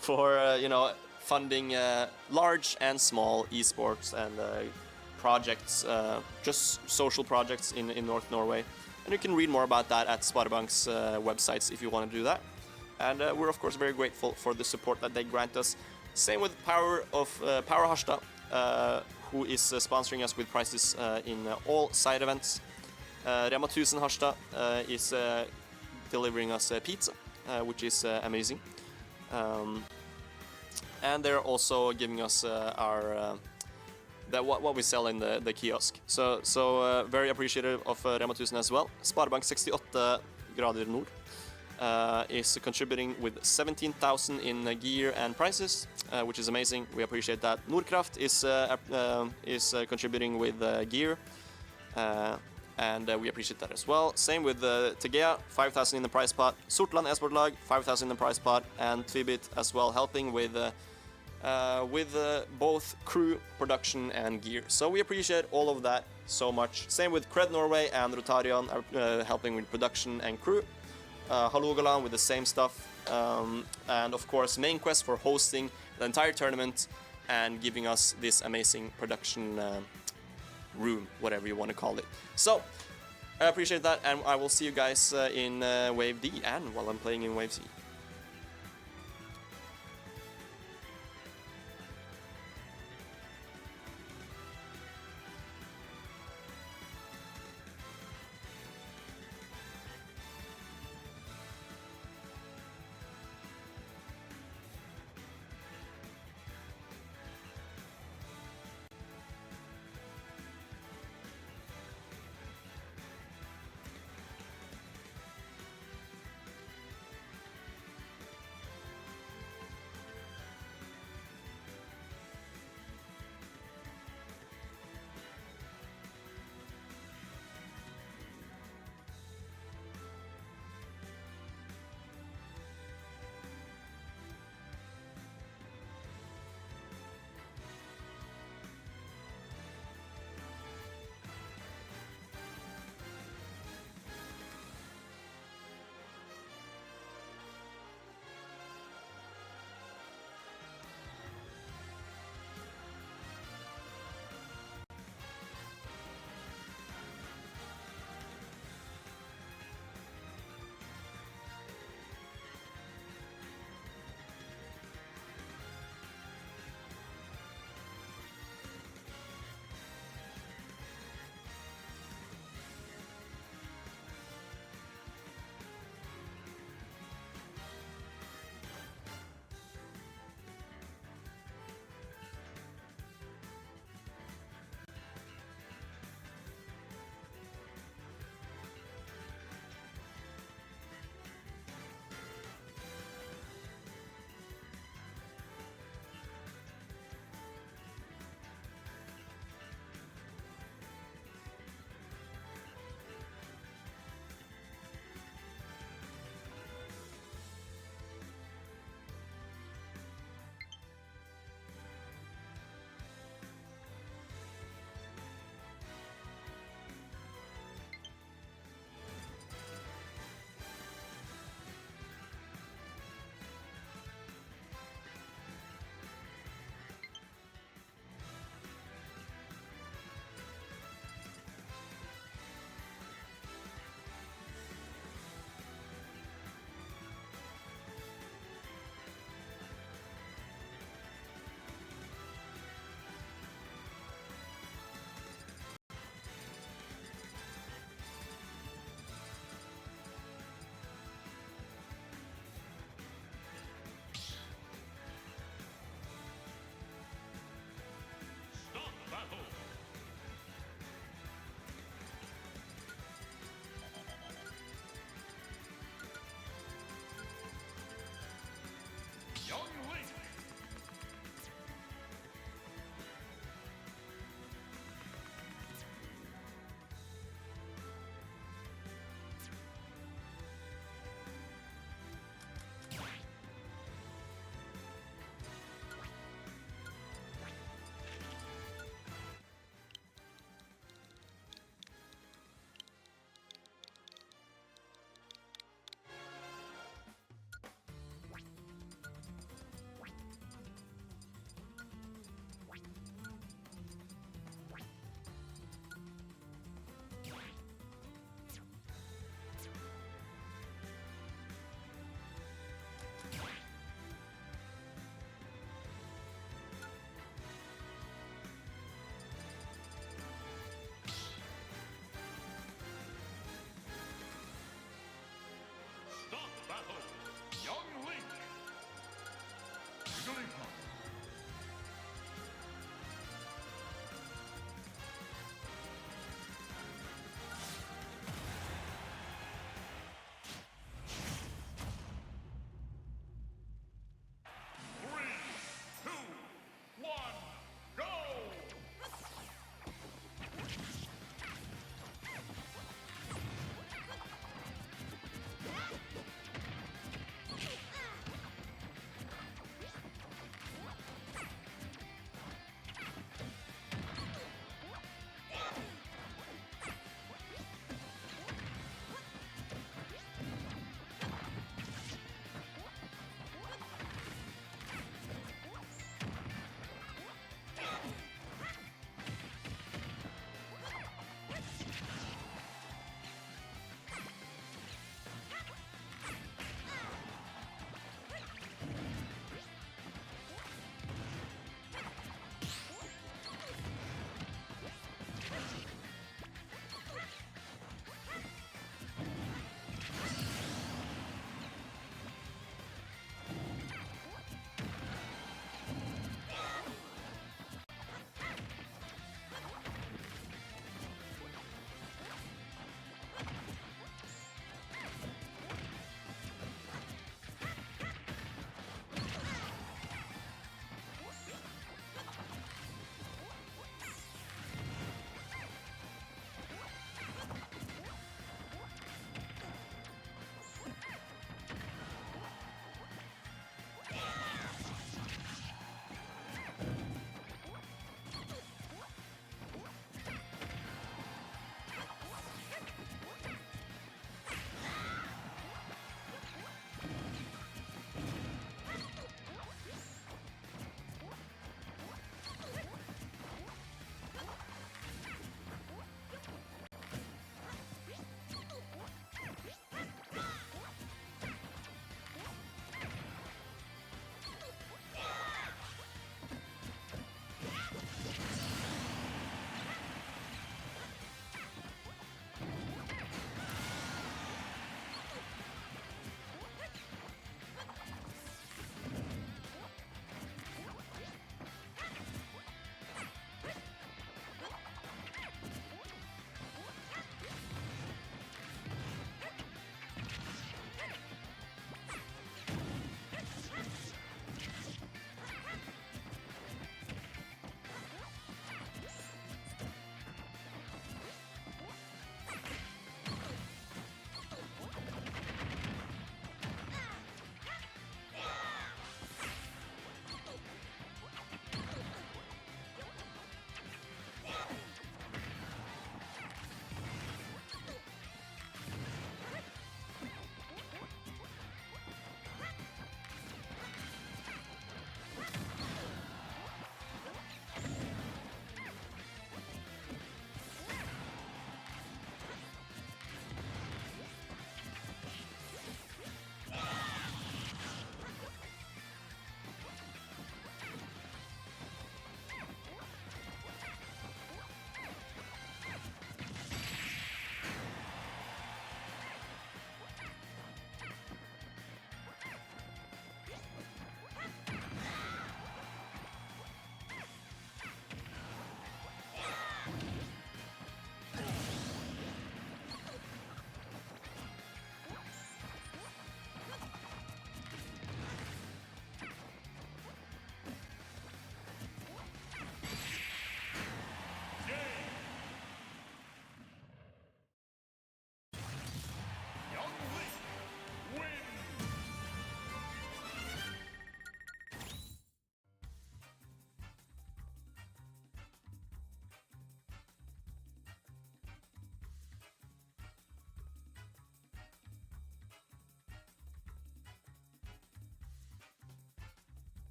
for you know, funding large and small esports and projects, just social projects in North Norway. And you can read more about that at Sparebank's websites if you want to do that. And we're of course very grateful for the support that they grant us. Same with Power Harstad, who is sponsoring us with prizes in all side events. Rema 1000 Harstad is delivering us pizza, which is amazing. and they're also giving us what we sell in the kiosk. So very appreciative of Rema 1000 as well. Sparebank 68 grader nord is contributing with 17,000 in gear and prices, which is amazing. We appreciate that. Nordkraft is contributing with gear, and we appreciate that as well. Same with Tegea, 5,000 in the price pot. Sortland Esportlag, 5,000 in the price pot, and Tvibit as well, helping with both crew, production, and gear. So we appreciate all of that so much. Same with Cred Norway and Rotarion, helping with production and crew. Halogalan with the same stuff, and of course Main Quest for hosting the entire tournament and giving us this amazing production room, whatever you want to call it. So I appreciate that, and I will see you guys in Wave D and while I'm playing in Wave C.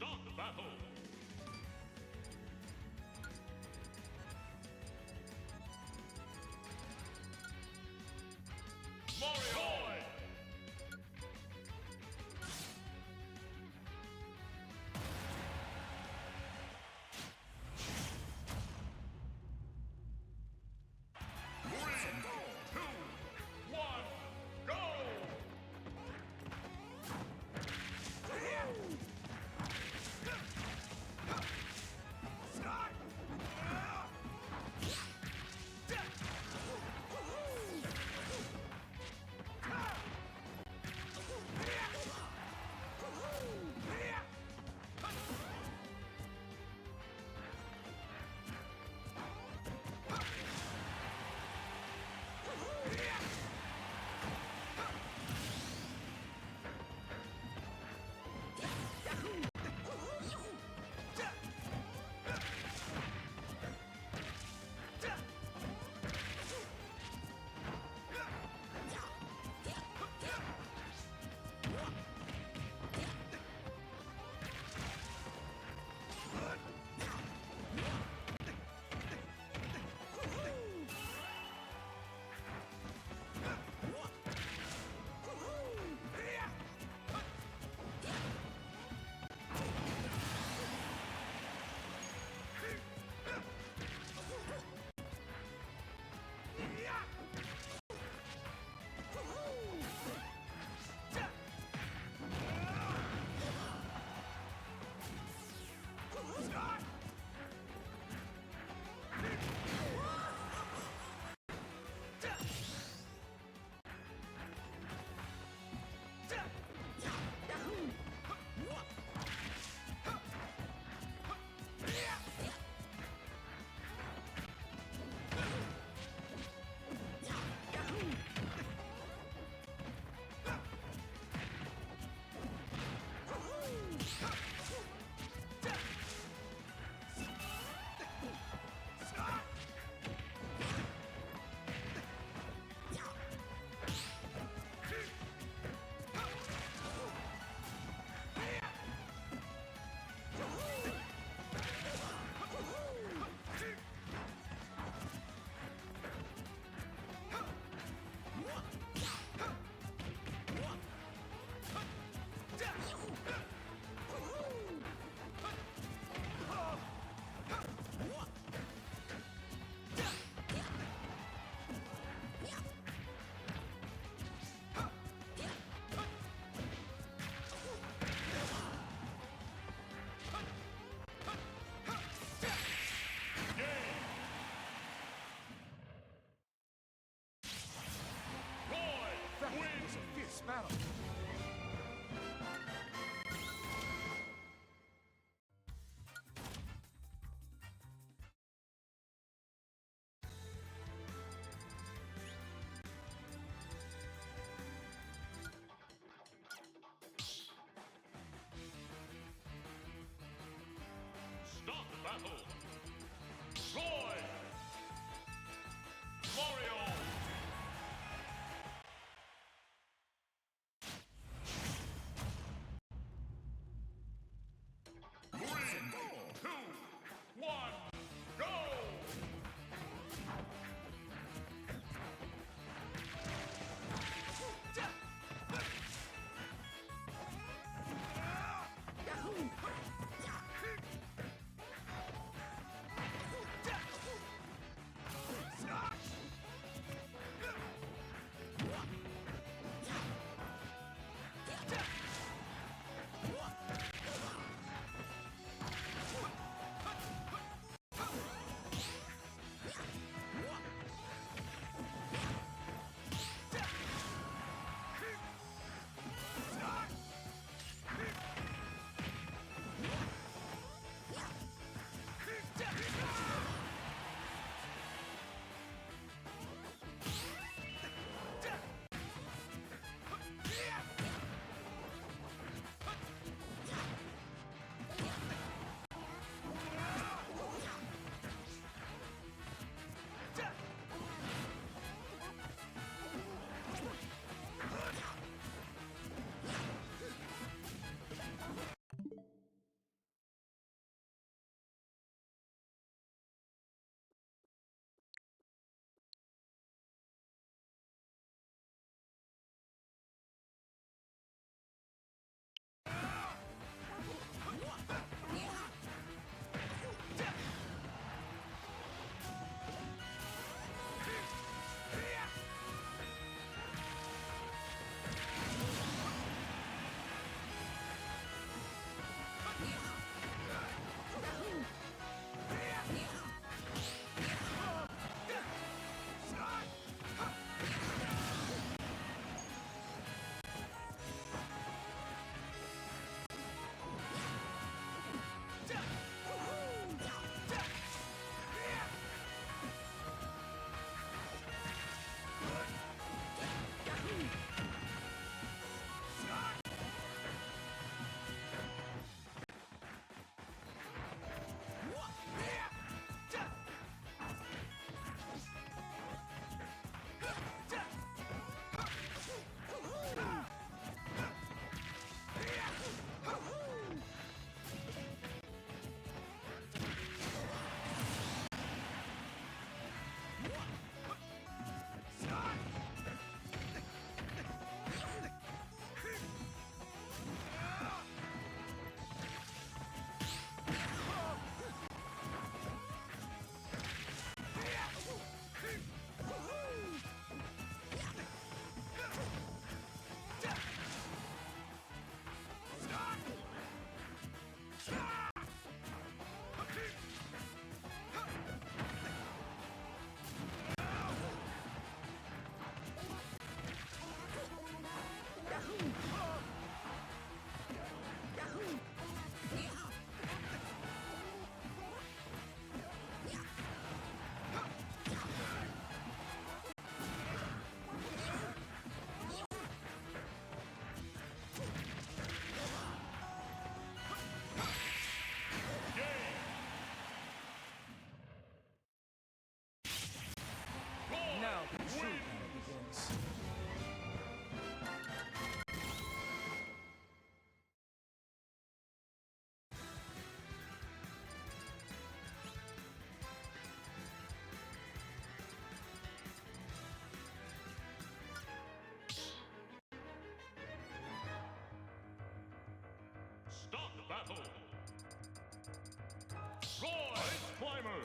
Start the battle. Mario! 3, 2, 1, go! Wins a fierce battle. Start the battle. Roy! Mario! One, go! battle. Roy Climber.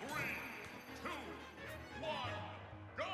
Three, two, one, go!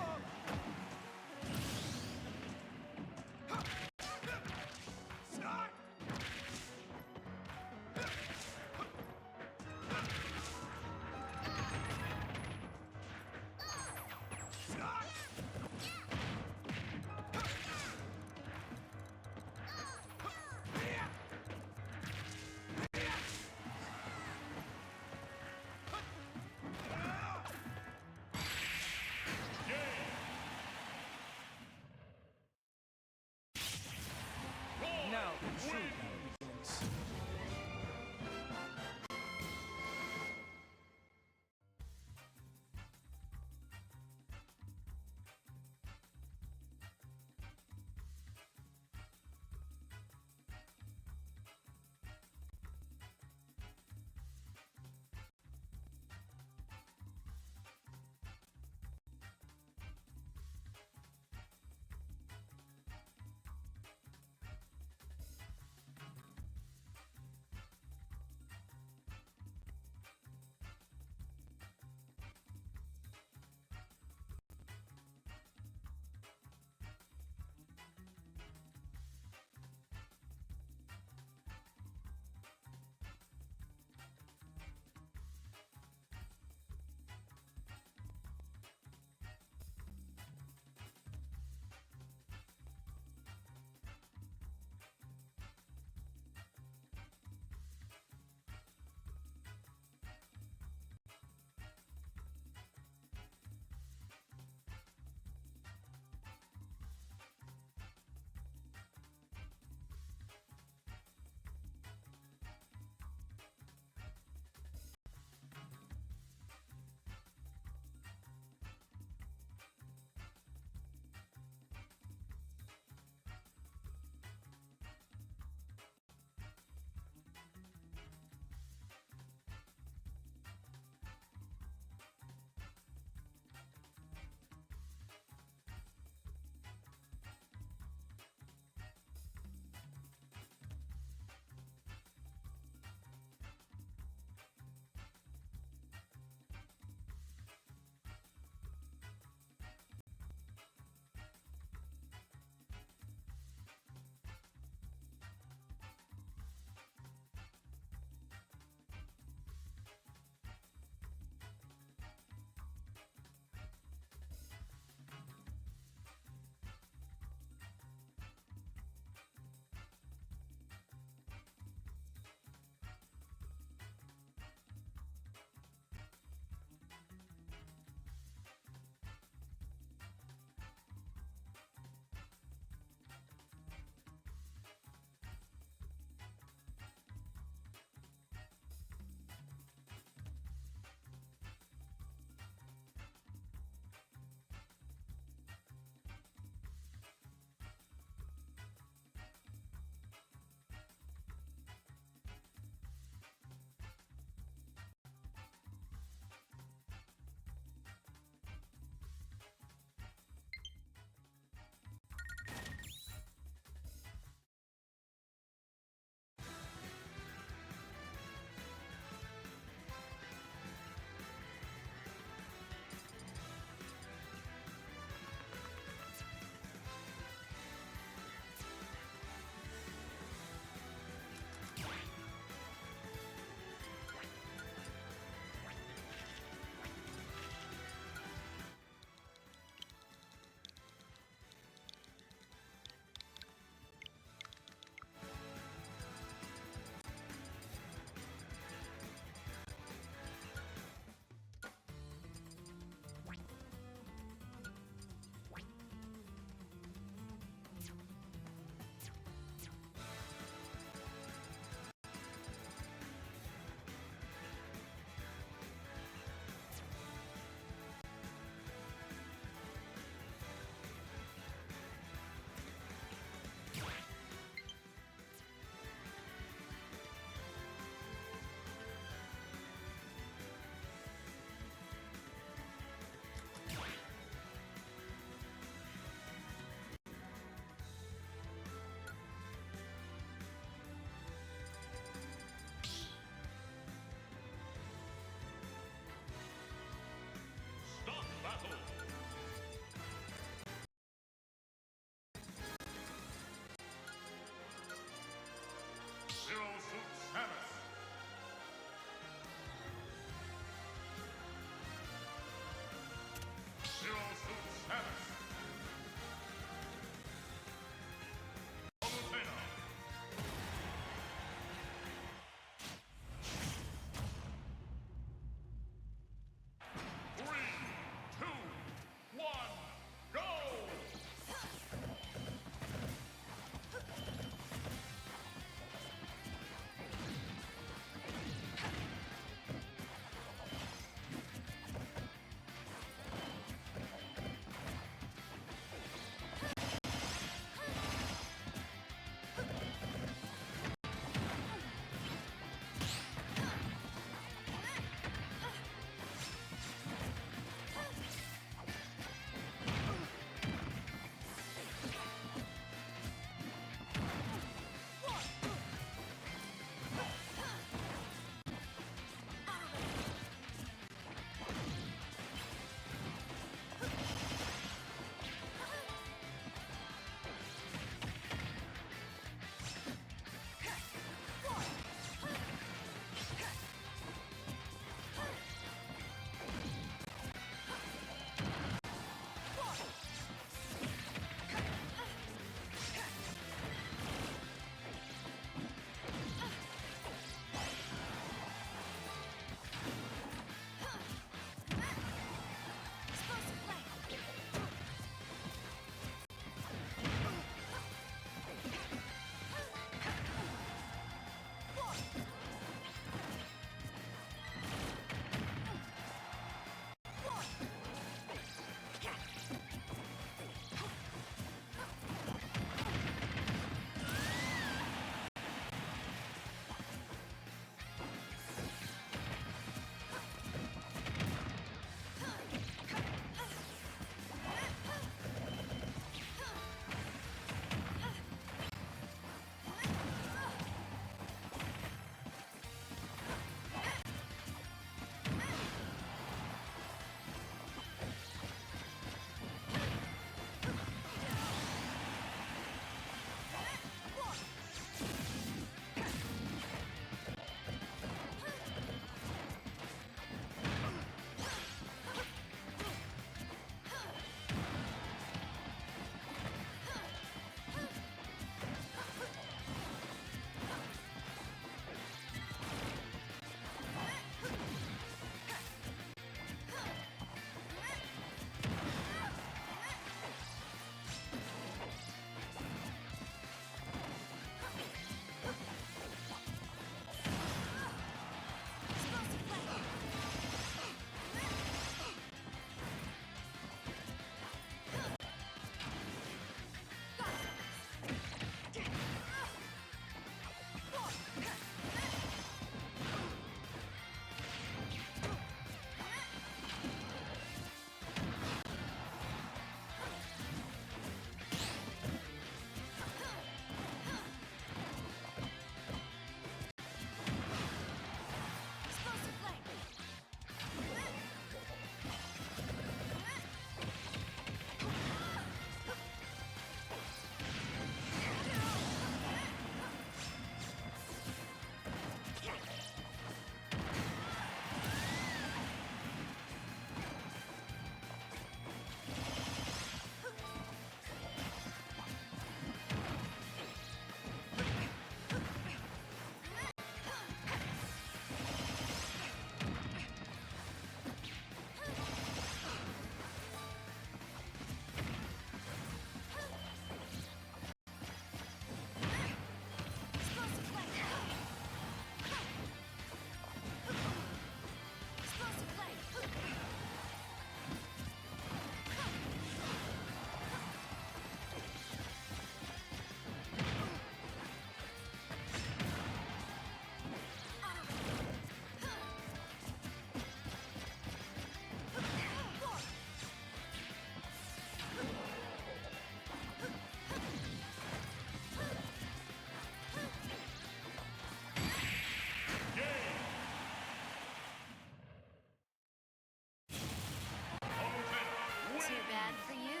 Too bad for you.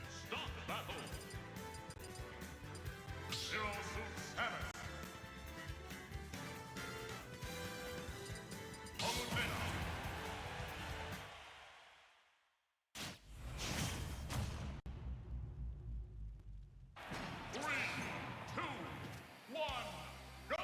Start battle. Zero Suit Samus. Olivina. Three, two, one, go!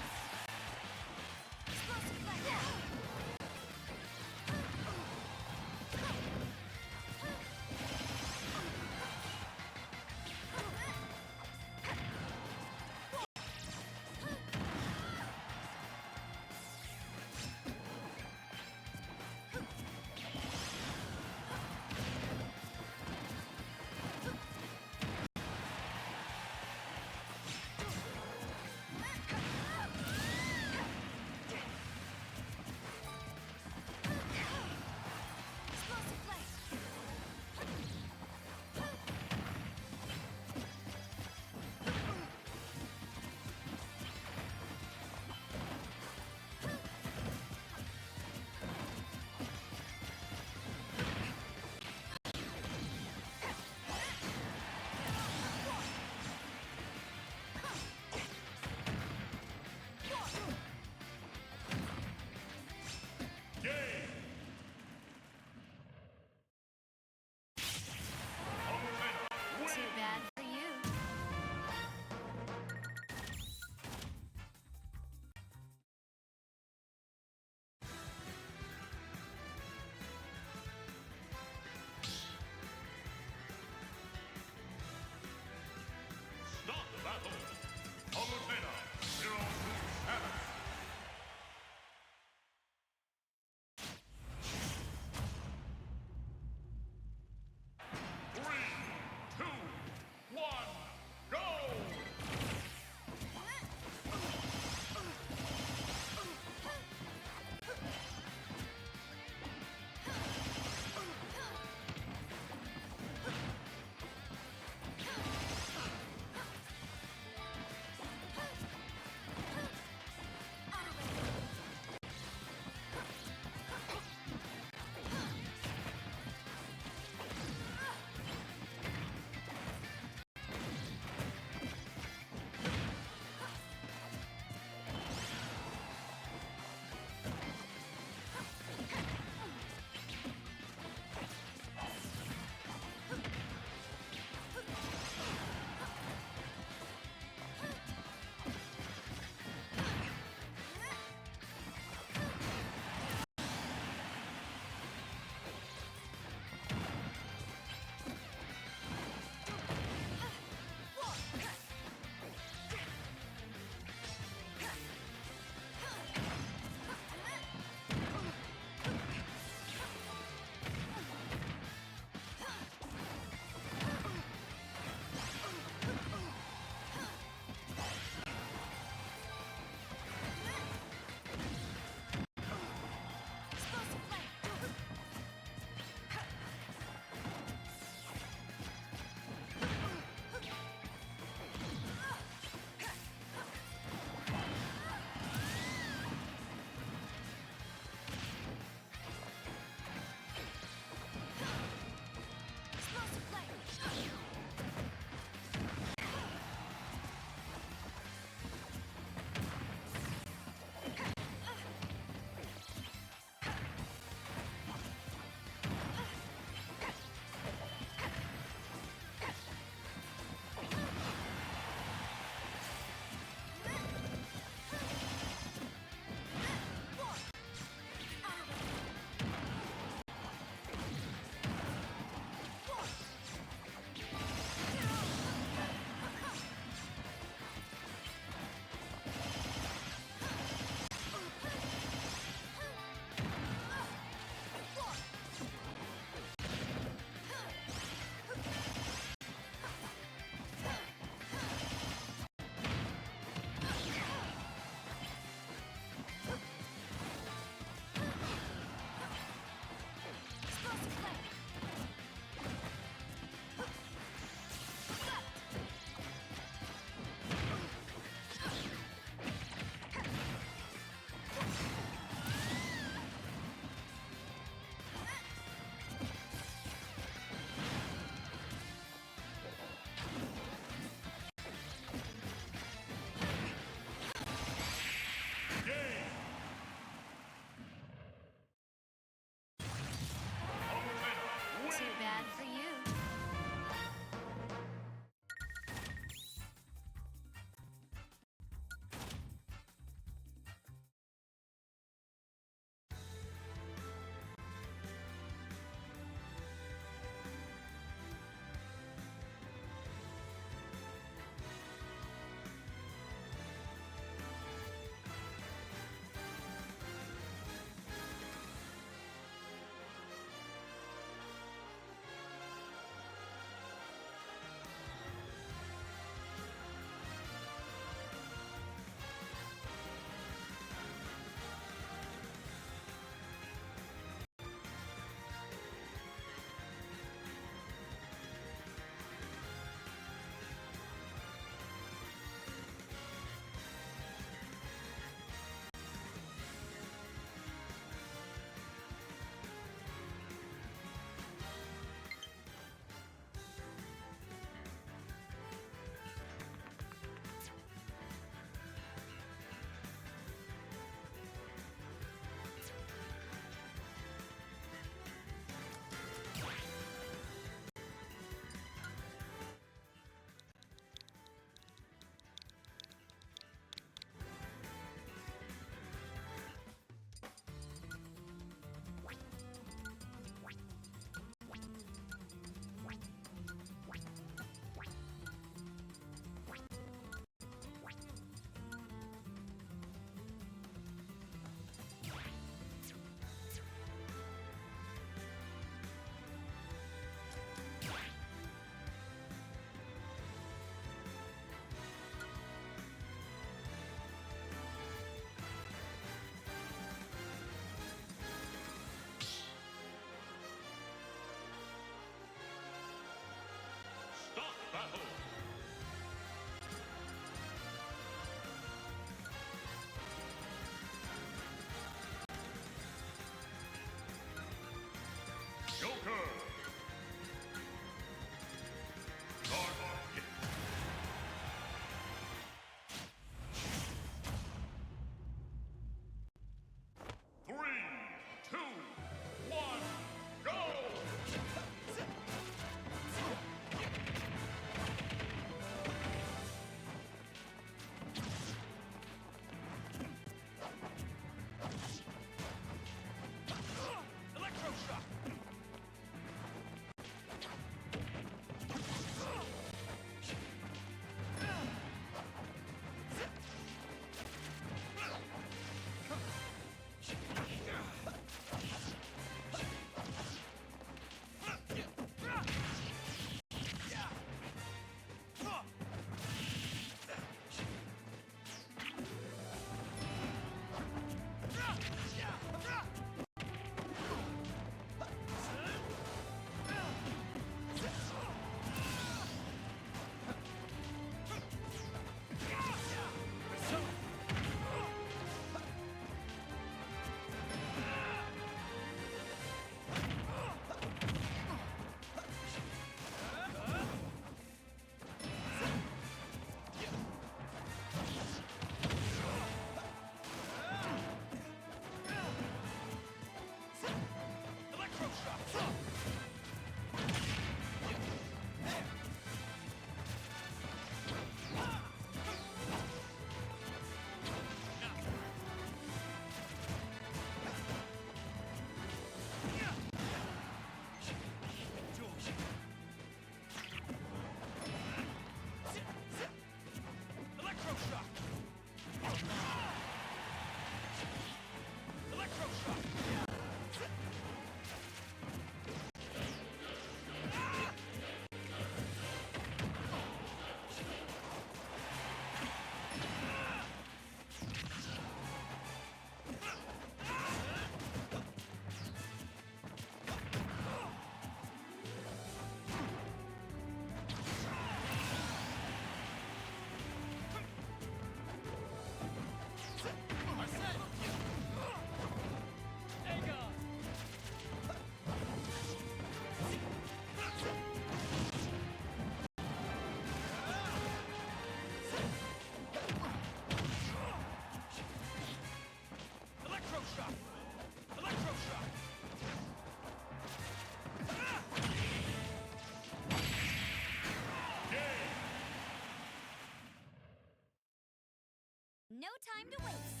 No time to waste.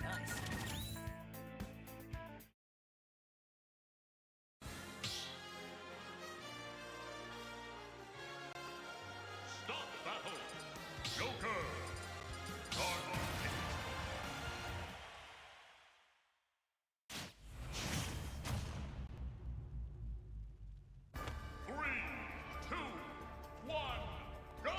Nice. Start the battle. Joker. Start on hit. 3, 2, 1, go!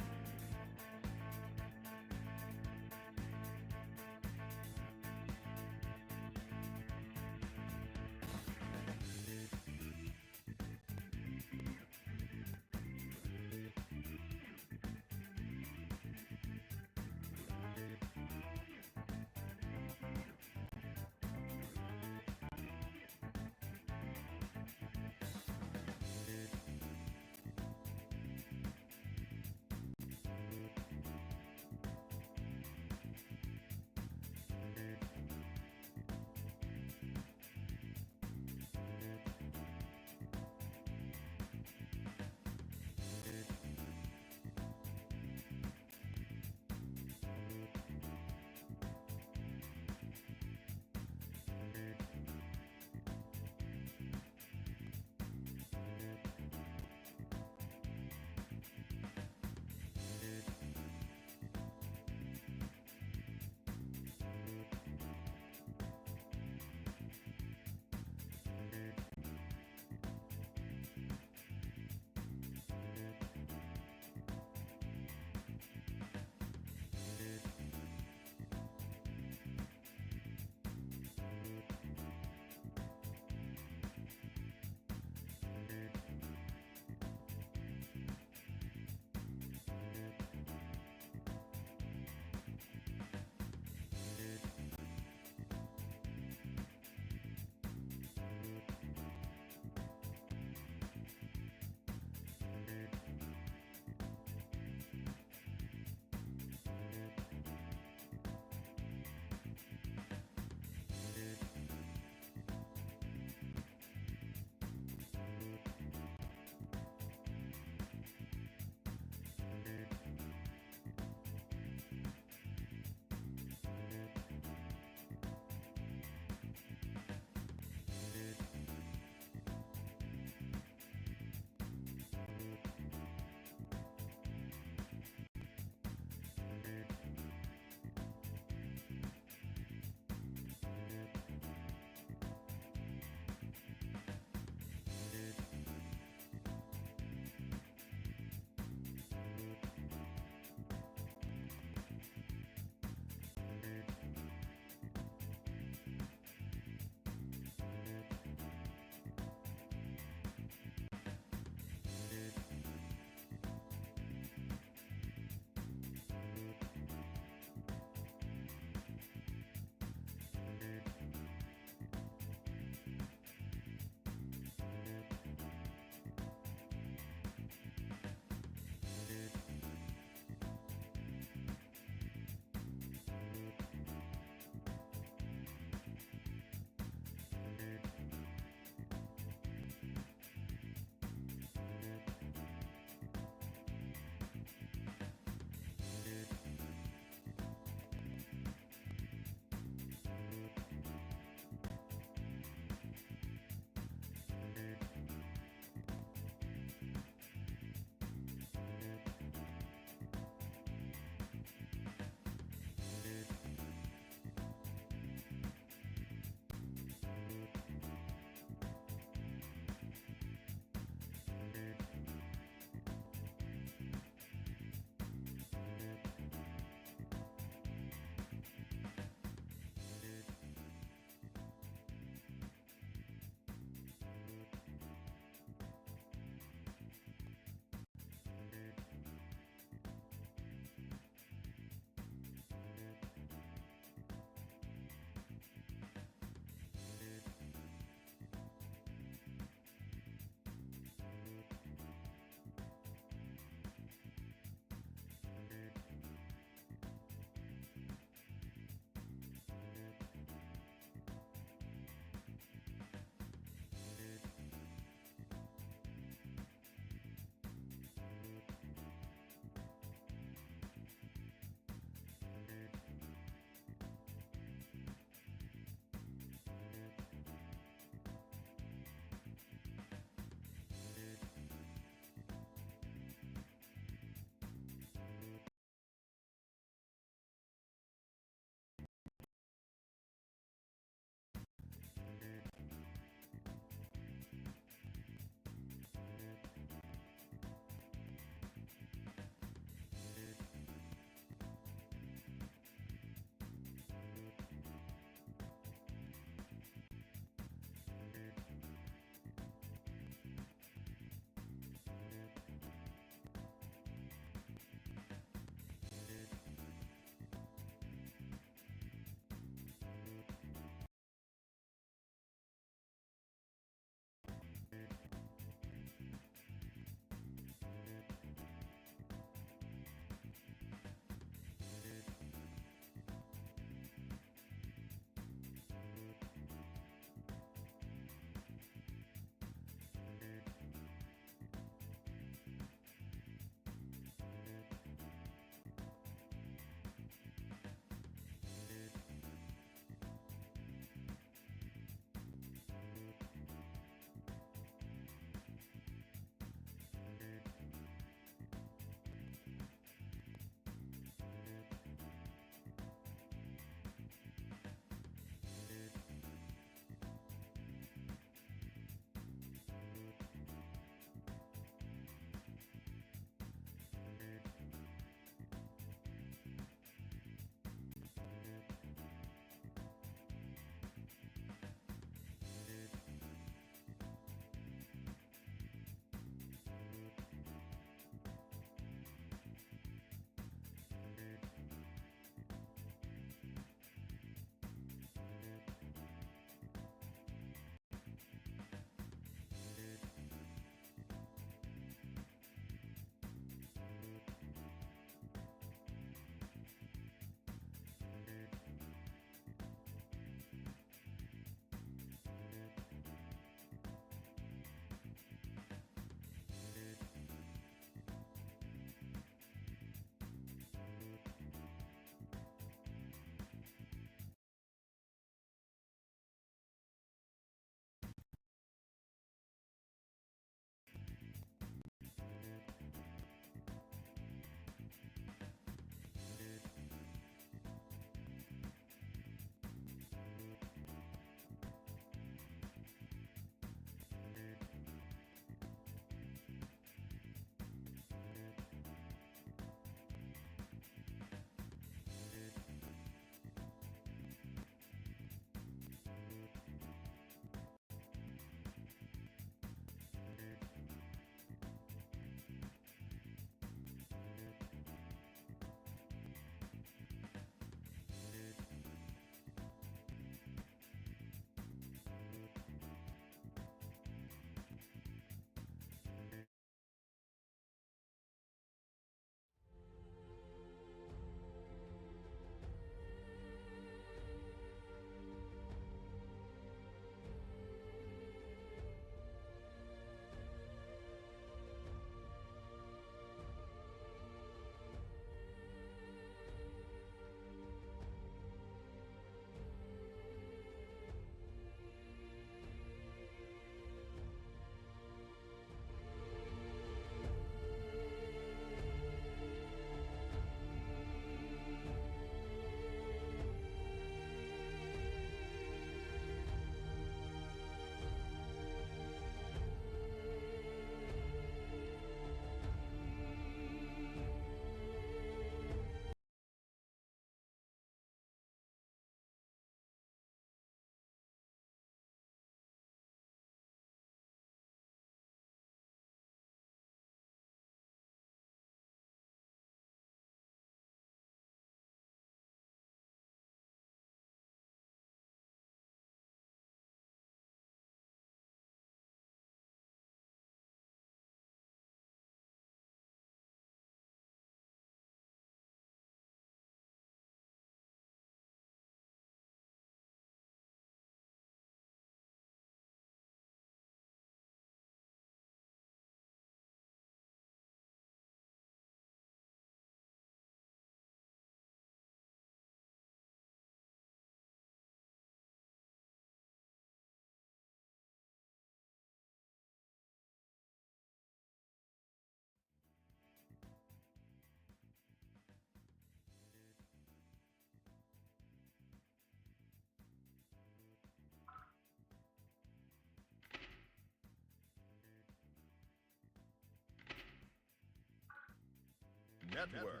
Network.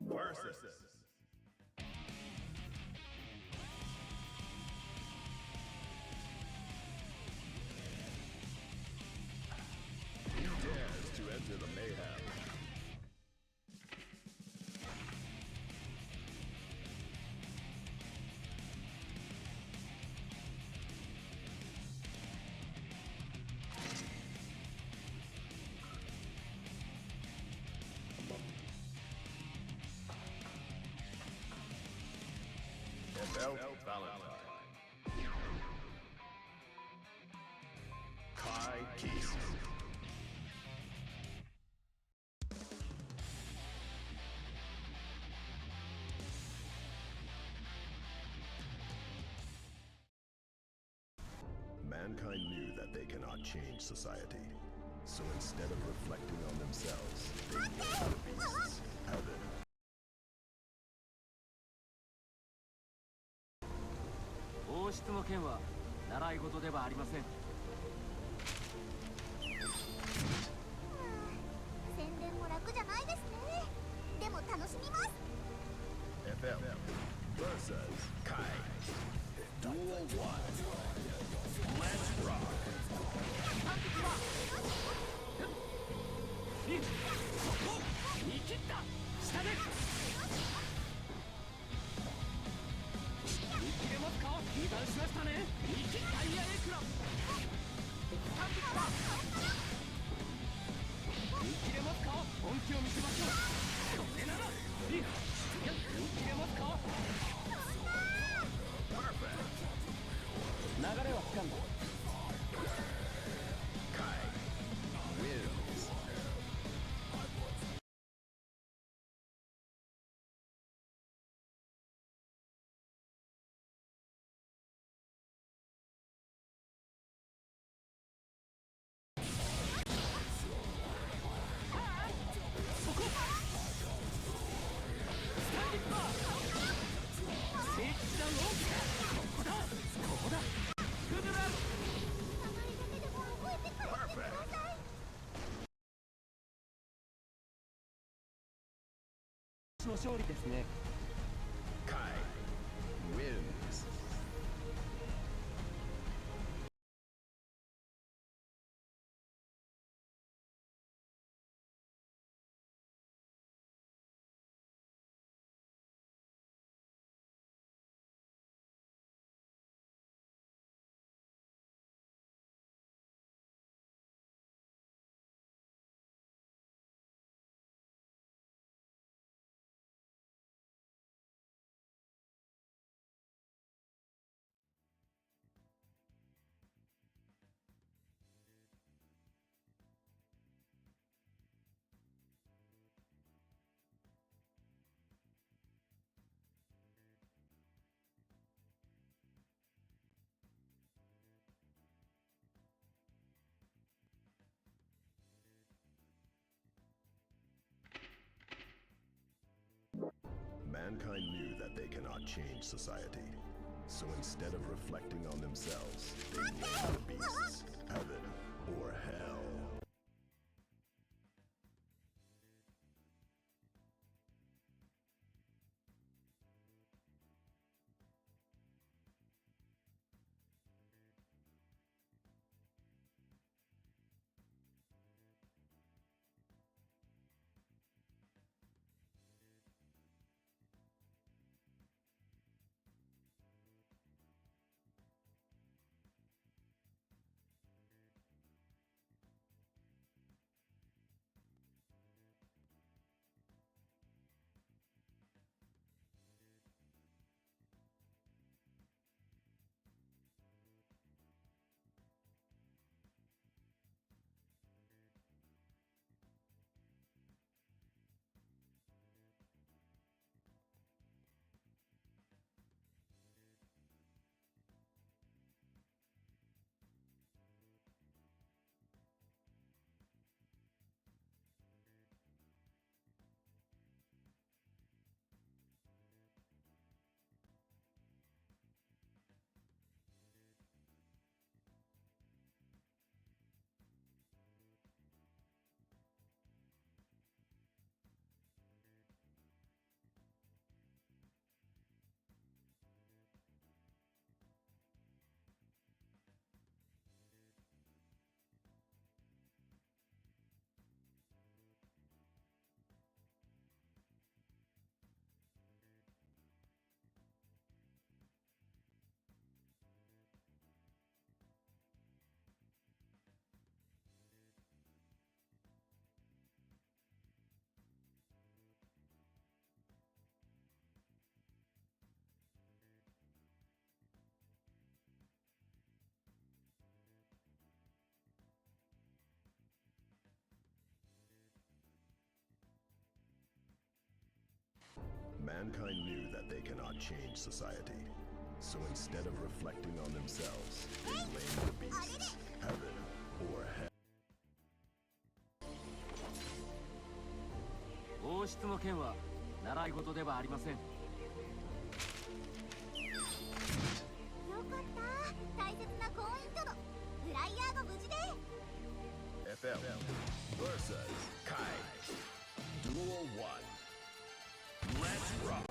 Versus. Who dares to enter the mayhem? Valentine. Kai Keys. Mankind knew that they cannot change society. So instead of reflecting on themselves, they named the beasts heaven. 王室の件は習い事ではありません。宣伝も楽じゃないですね。でも楽しみます。 FM versus Kai. Duel 1. Let's rock. 見切った下で見切れますか油断しましたね見切ったイヤーエクラ見切れますか本気を見せましょうこれなら見切れますか流れはつかんだ Kai wins. Perfect. の勝利ですね Kai wins. Mankind knew that they cannot change society. So instead of reflecting on themselves, they named the beasts heaven or hell. Mankind knew that they cannot change society. So instead of reflecting on themselves, they blame the beasts, heaven, or hell. 王室の件は習い事ではありません。よかった大切な婚姻とのフライヤーが無事で FL versus Kai. Duel 1. Let's rock.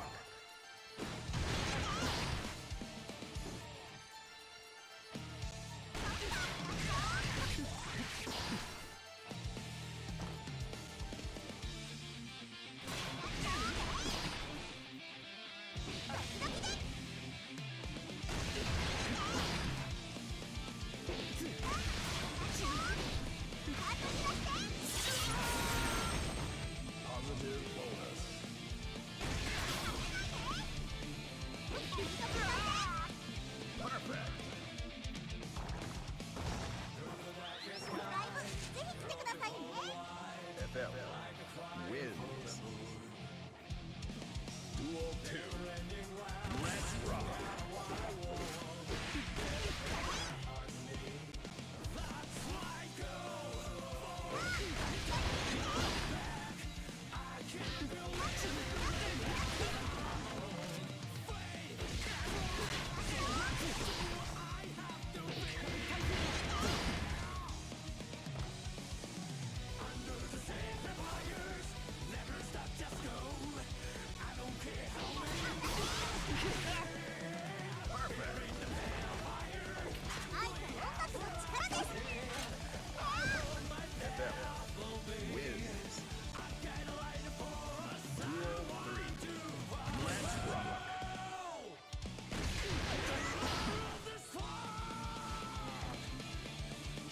Positive bonus. Perfect. ライブぜひ来てくださいね FL wins. Duel 2. Let's rock. Perfect. 愛と音楽の力です FL wins. Duel 3. Let's rock.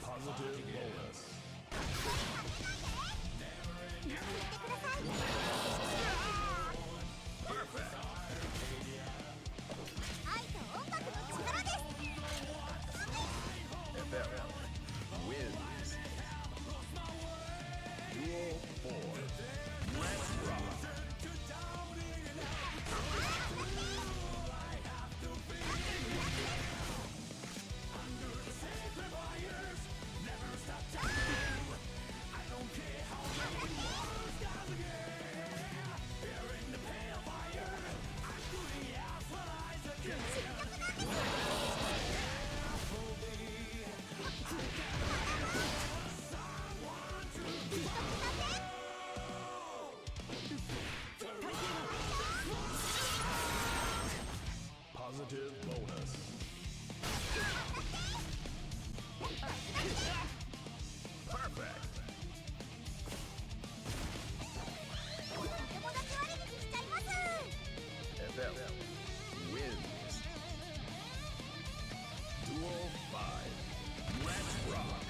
Positive bonus. Perfect. 愛と音楽の力です FL wins. Duel 4. Let's rock. Positive bonus. Perfect. お友達割引しちゃいます FL wins. Duel 5. Let's rock.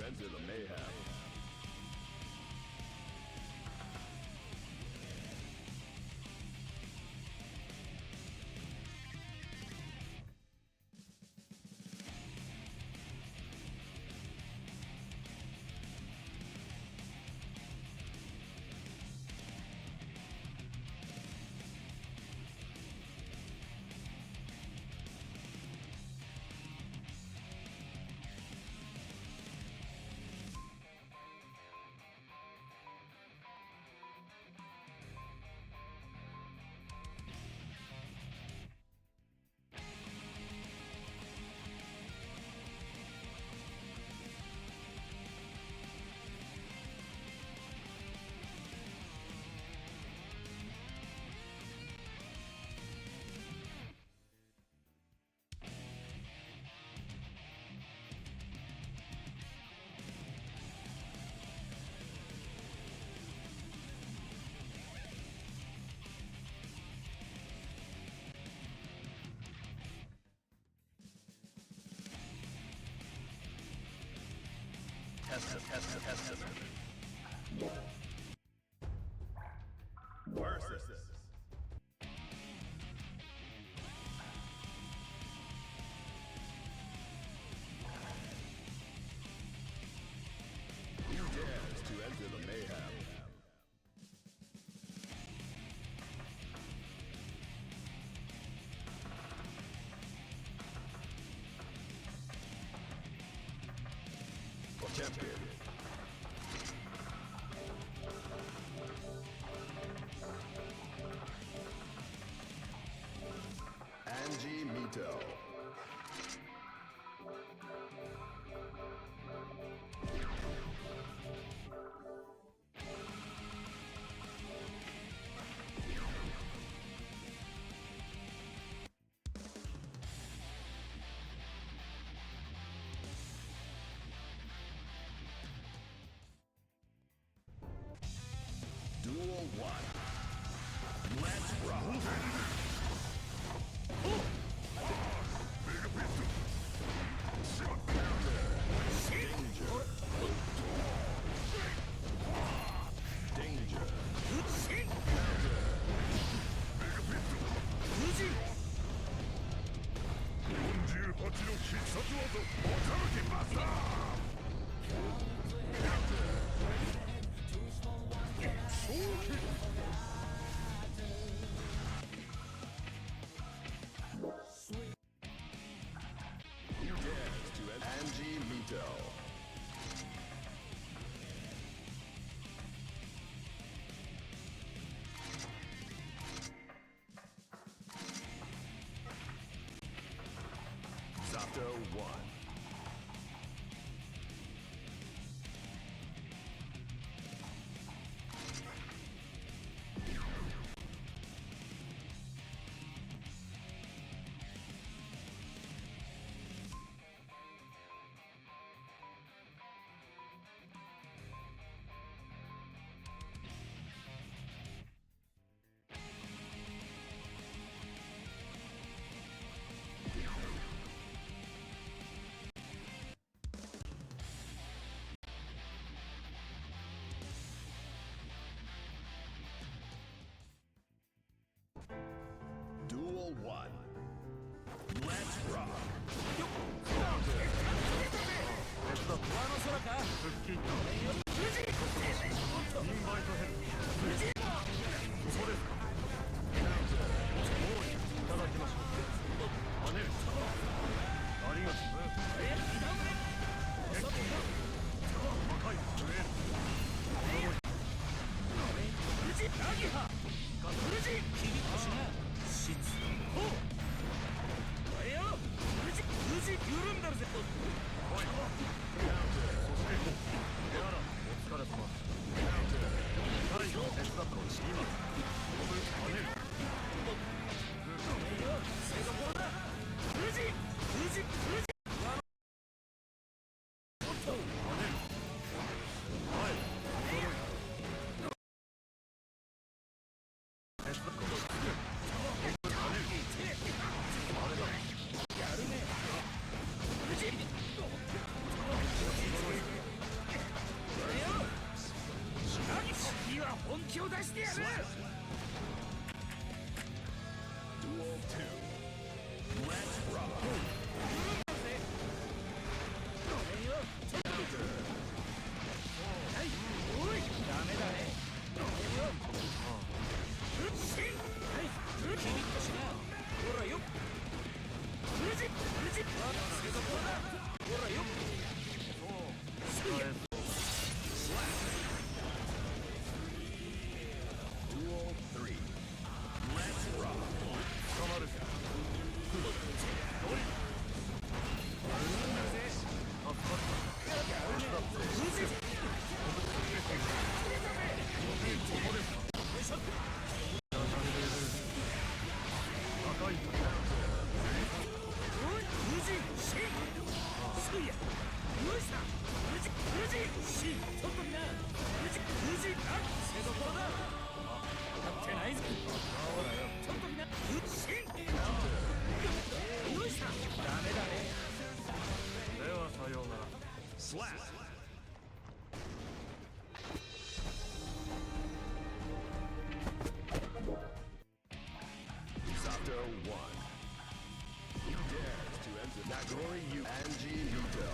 enter the mayhem. Test him. Versus. Who dares to enter the mayhem? Champion. Angie Mito. Duel 1. Let's rock. Danger. Angie Mito. Zato 1. Duel 1. Let's rock. 気を出してやる。 Duel 2. Let's rock. はい、おい、ダメだね。うっしん、はい、キリッとしな。ほらよ。無事、無事。あ、せどこだ。ほらよ。すぐや。Duel 3. Let's rock. 捕まるか。おい。Slap. Sato 1. He dares to enter Nagori Yu Anji Yuto.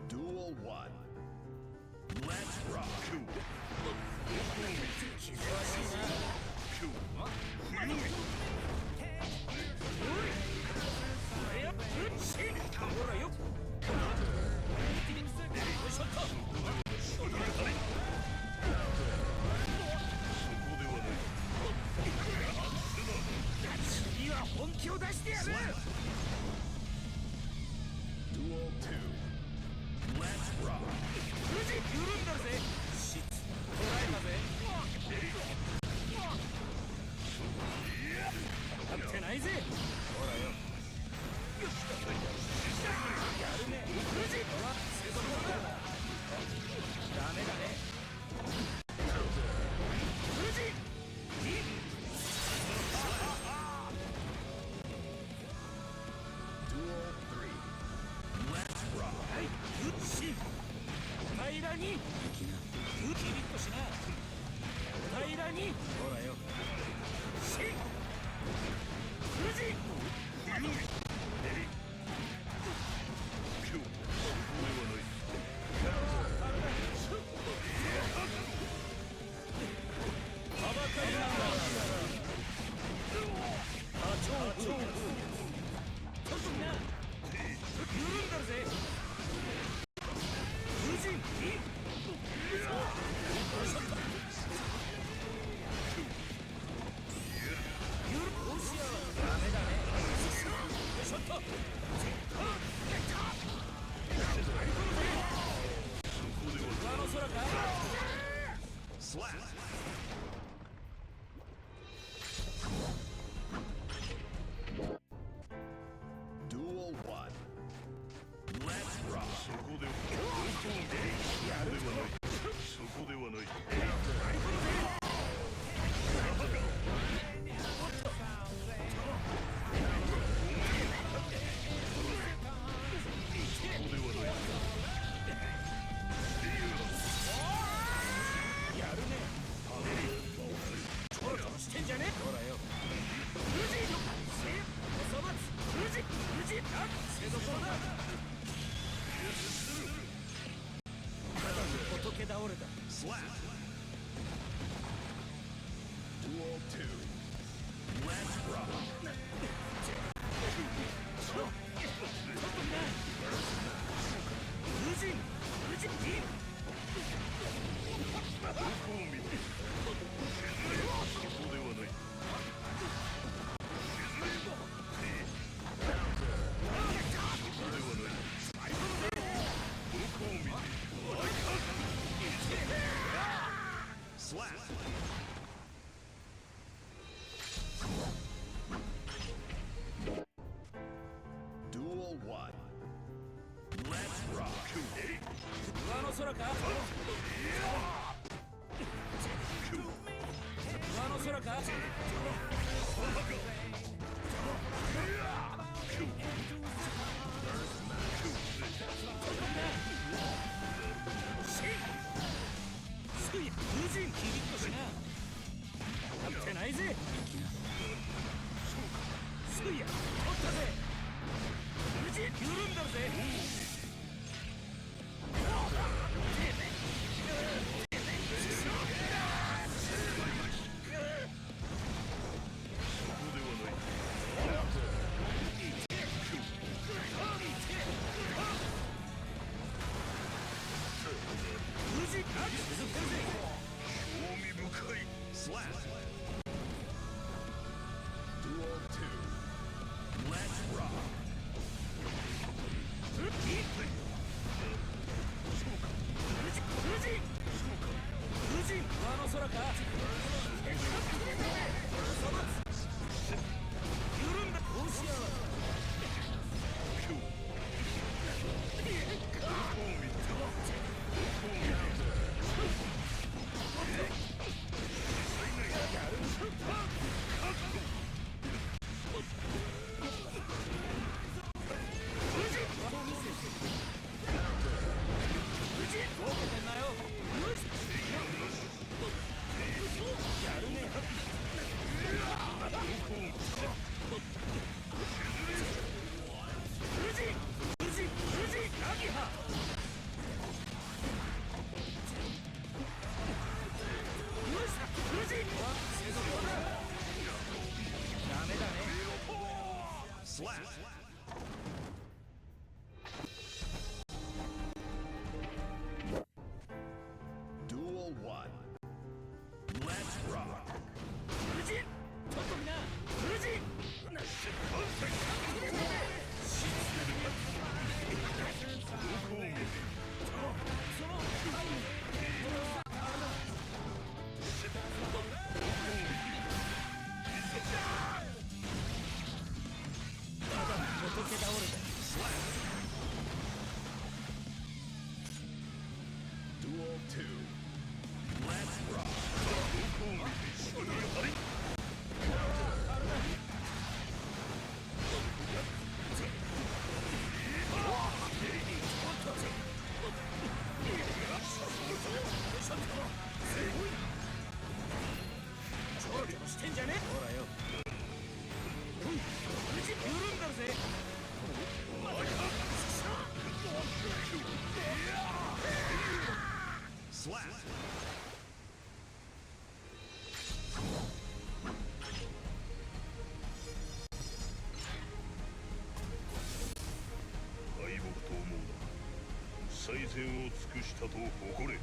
Duel 1. Let's rock. Duel 2. Let's rock. ってないぜ。ほらよ。やるね。無事。ダメだね。無事。Duel 3. Let's rock. はい、うっし。平らに。キリッとしな。平らに。ほらよ。し。無事。Slap. Duel 1. Let's rock. そこではない。してんじゃね。ほらよ。無事。おそ松。無事。無事。あ、せどころだ。仏倒れた。Slap. Duel 2. Let's rock. 無事。無事。どこを見て。そこではない。Slap. Duel 1. Let's rock. 上の空か。上の空か。人キリッとしな勝ってないぜすいや取ったぜ無事緩んだぜDuel 1. Let's rock. 無人ちょっとみんな無人仏倒れた Duel 2. Let's rock. ちょろちょろしてんじゃねほらよ無事緩んだぜ Slap. 敗北と思うな最善を尽くしたと誇れ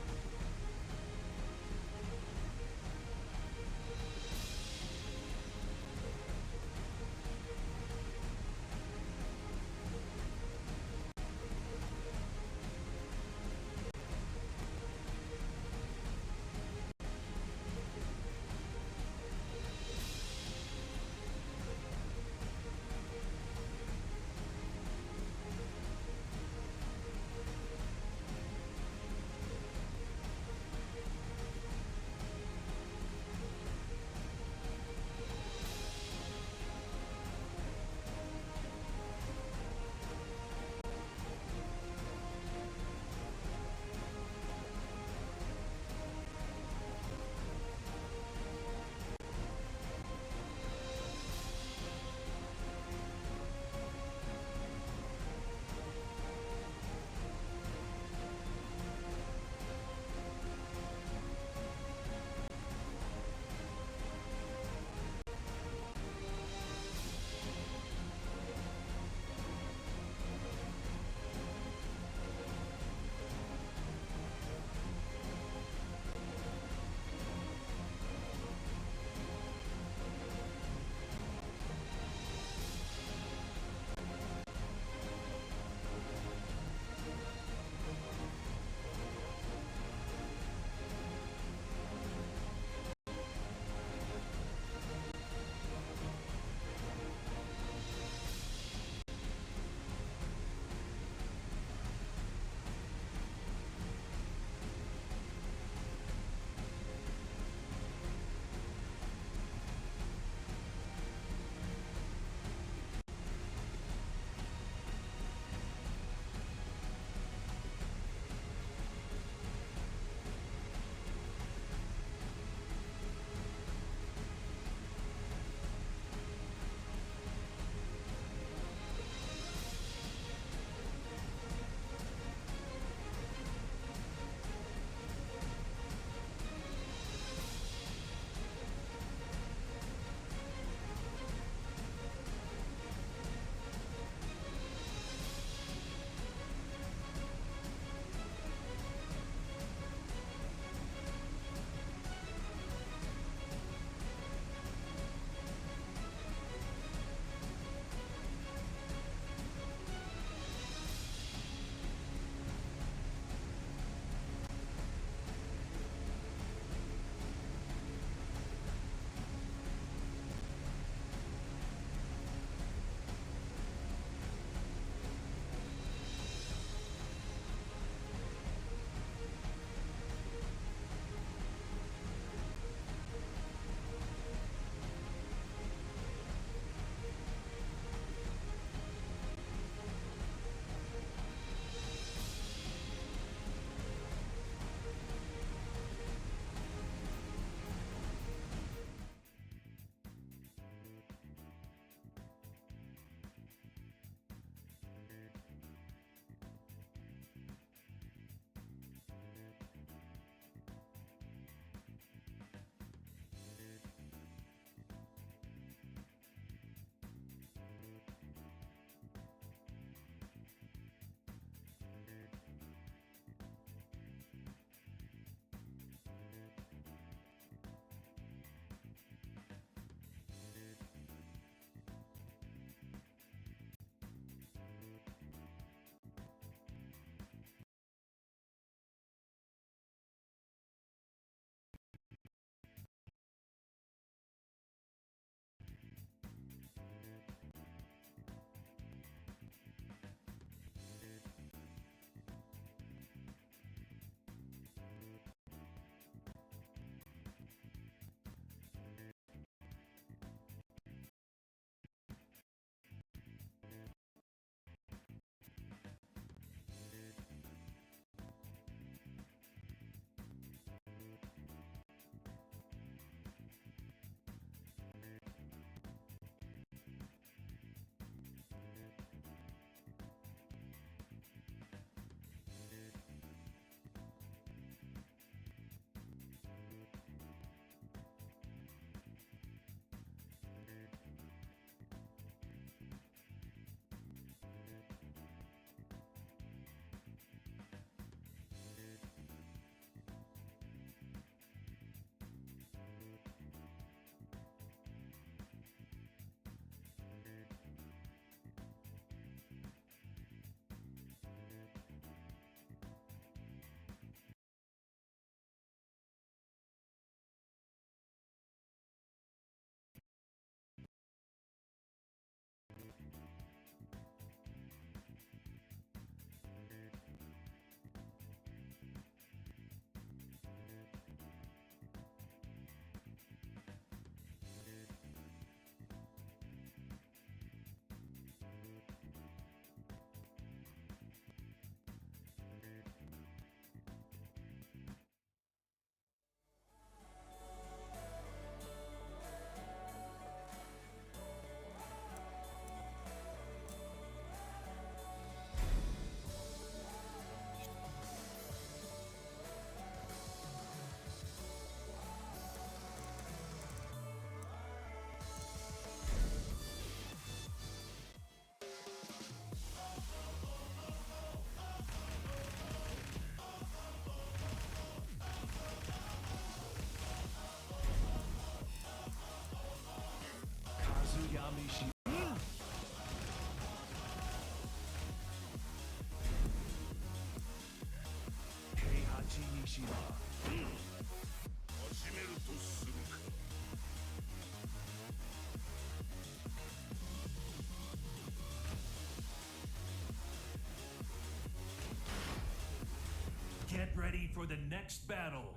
ready for the next battle.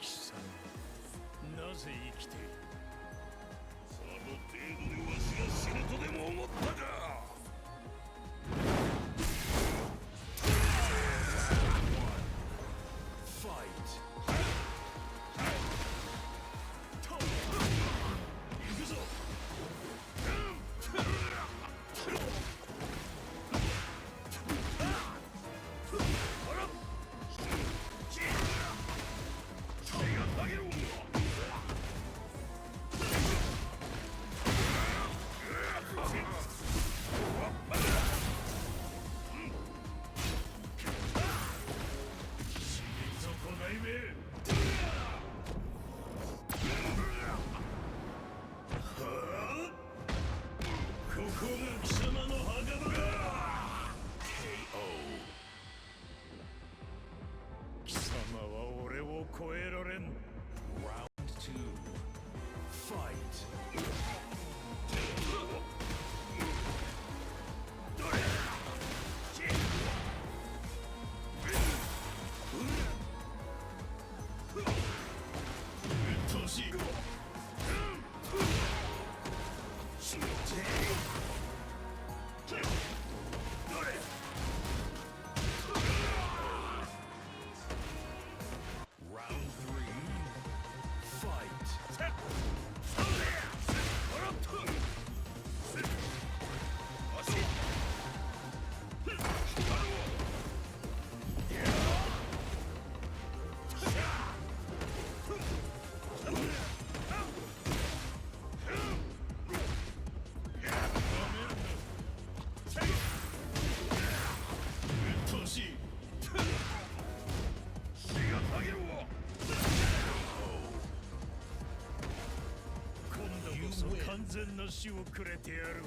貴様なぜ生きている。その程度でわしが死ぬとでも思ったか。完全な死をくれてやる。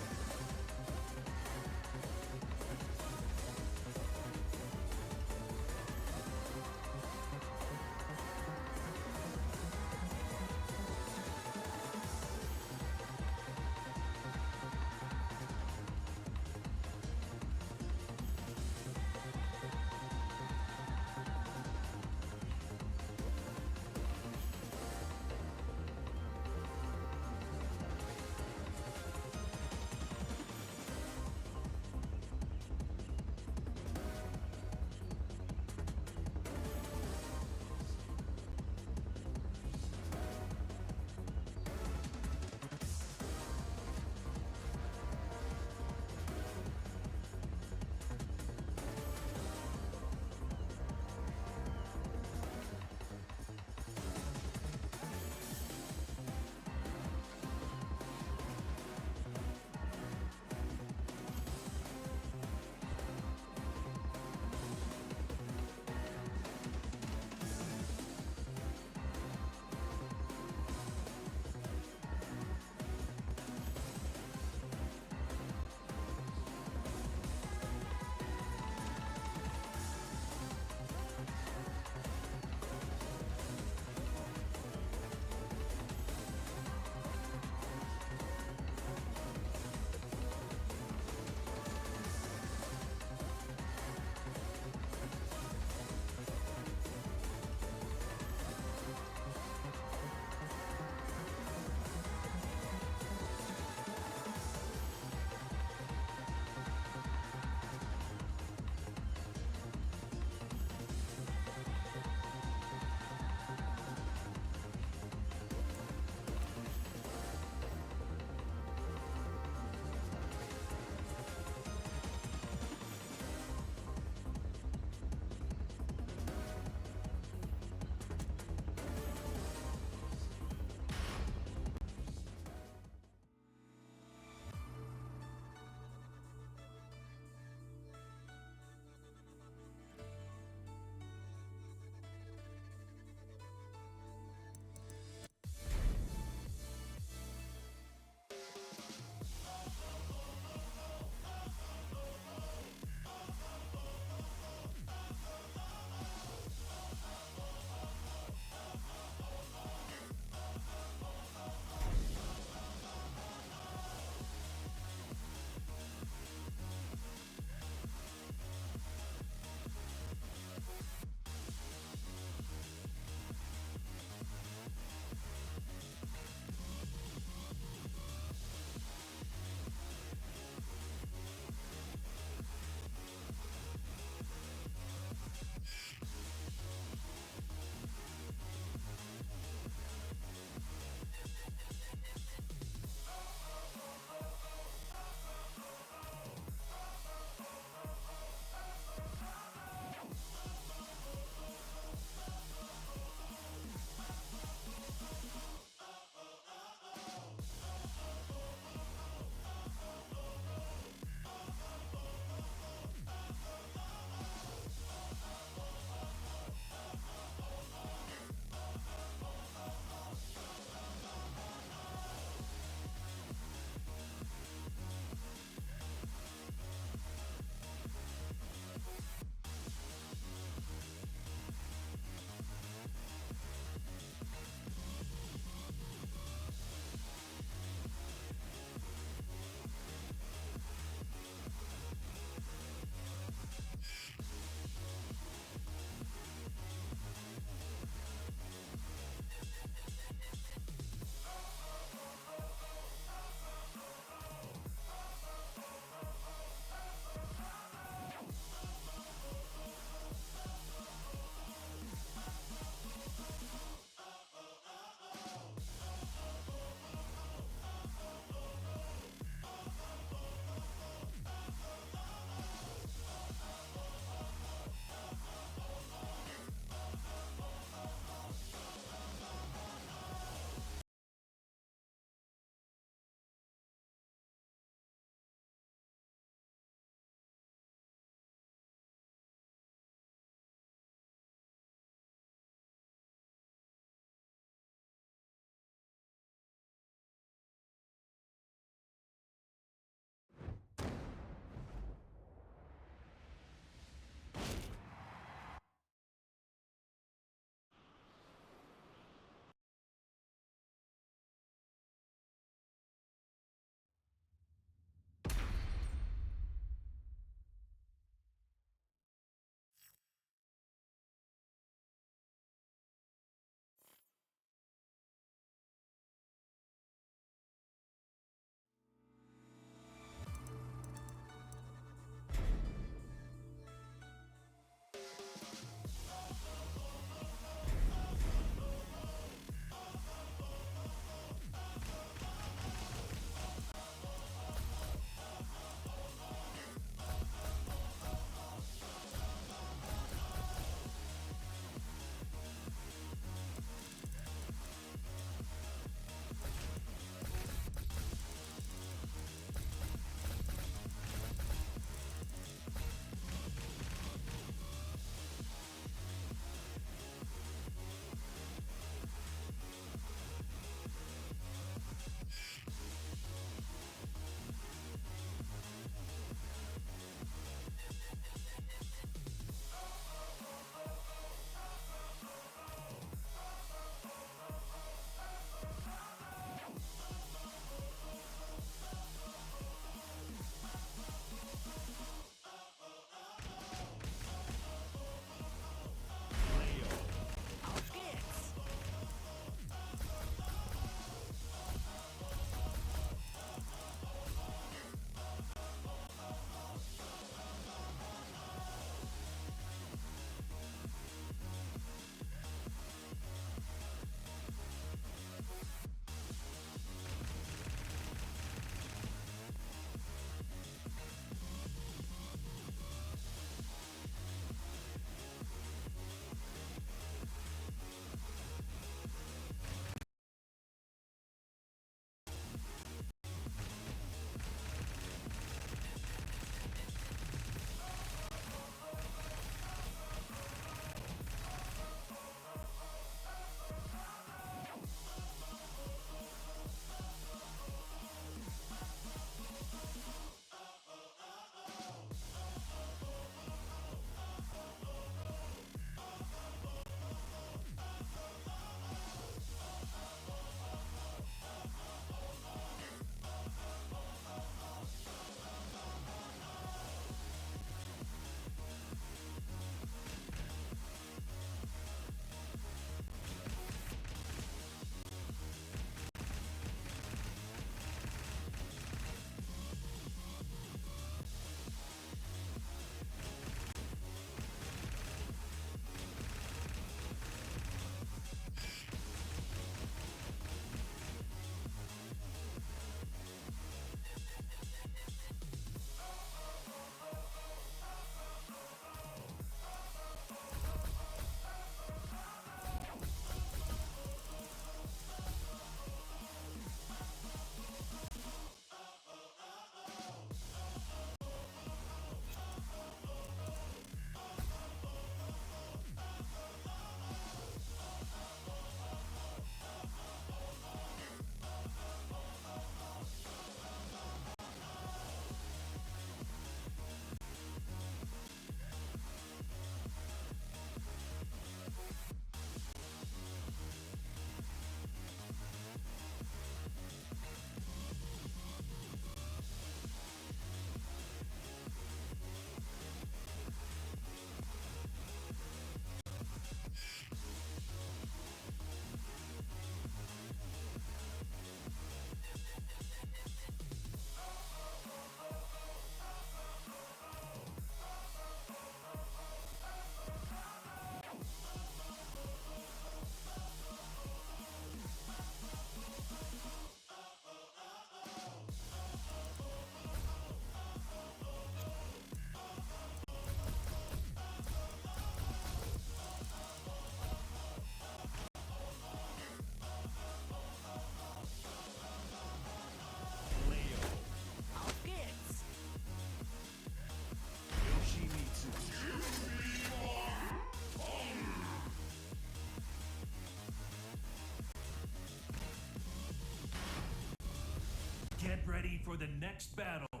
ready for the next battle.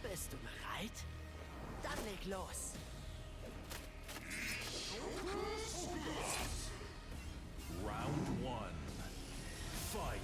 Bist du bereit? Dann leg los. Round one. Fight.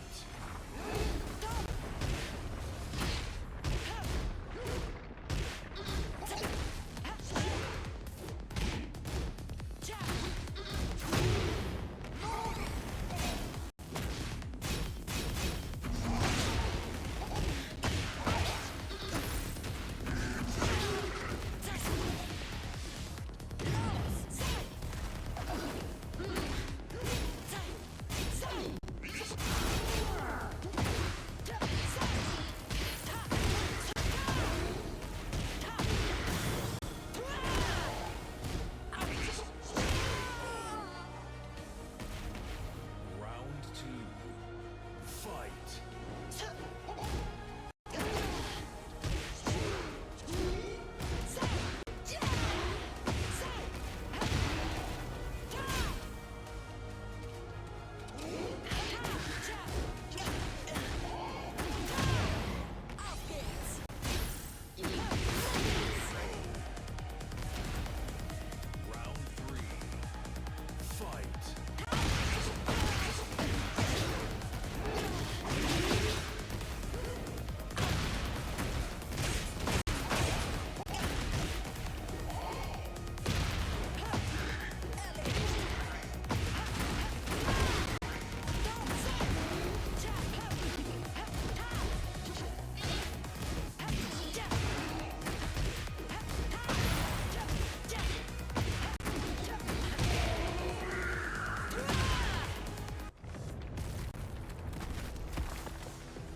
Round two. Fight. Round three. Fight.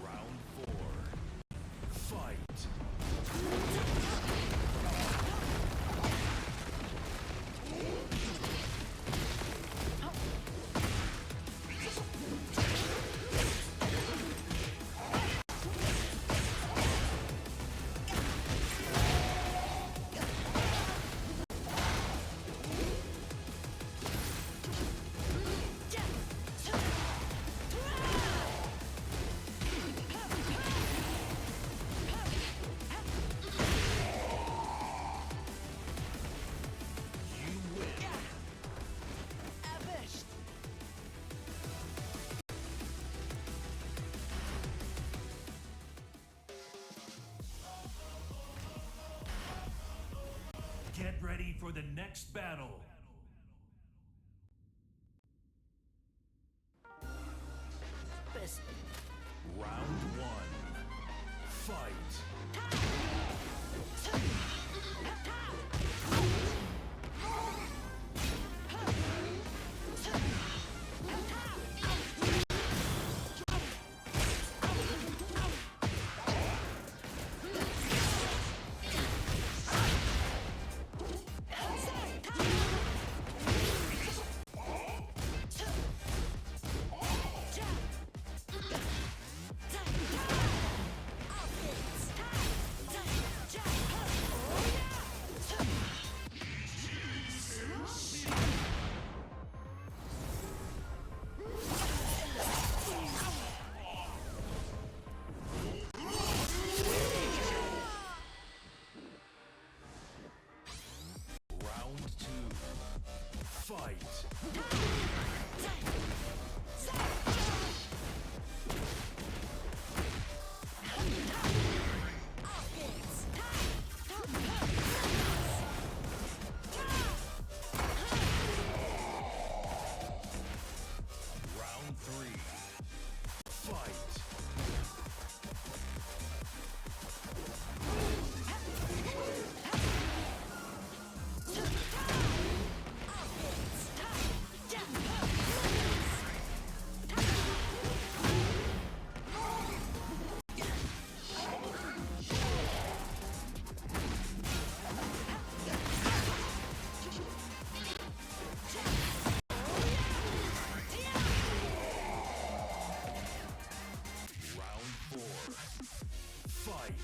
Round four. Fight. You win. Erwischt. Get ready for the next battle. Bist Round one. Fight. Round two. Fight. Round three. Fight. Round four. Fight.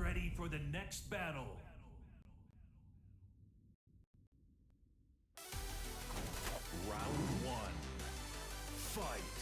ready for the next battle. Round 1. Fight.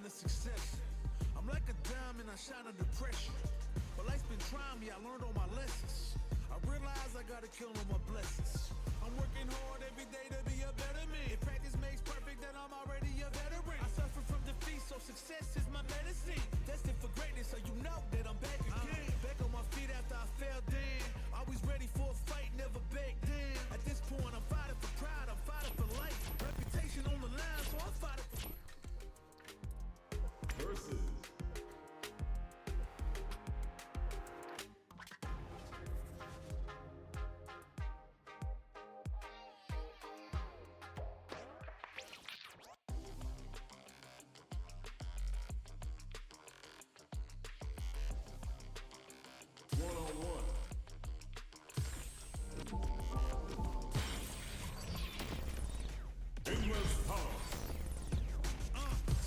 to success. I'm like a diamond, I shine under pressure. But life's been trying me, I learned all my lessons. I realize I gotta kill all my blessings. I'm working hard every day to be a better man. If practice makes perfect, then I'm already a veteran. I suffer from defeat, so success is my medicine. Destined for greatness, so you know that I'm back again. Back on my feet after I fell down. Always ready for a fight, never back down. At this point, I'm fighting for pride, I'm fighting for life. Reputation on the line, so I'm fighting for... Versus. One-on-one. Endless power.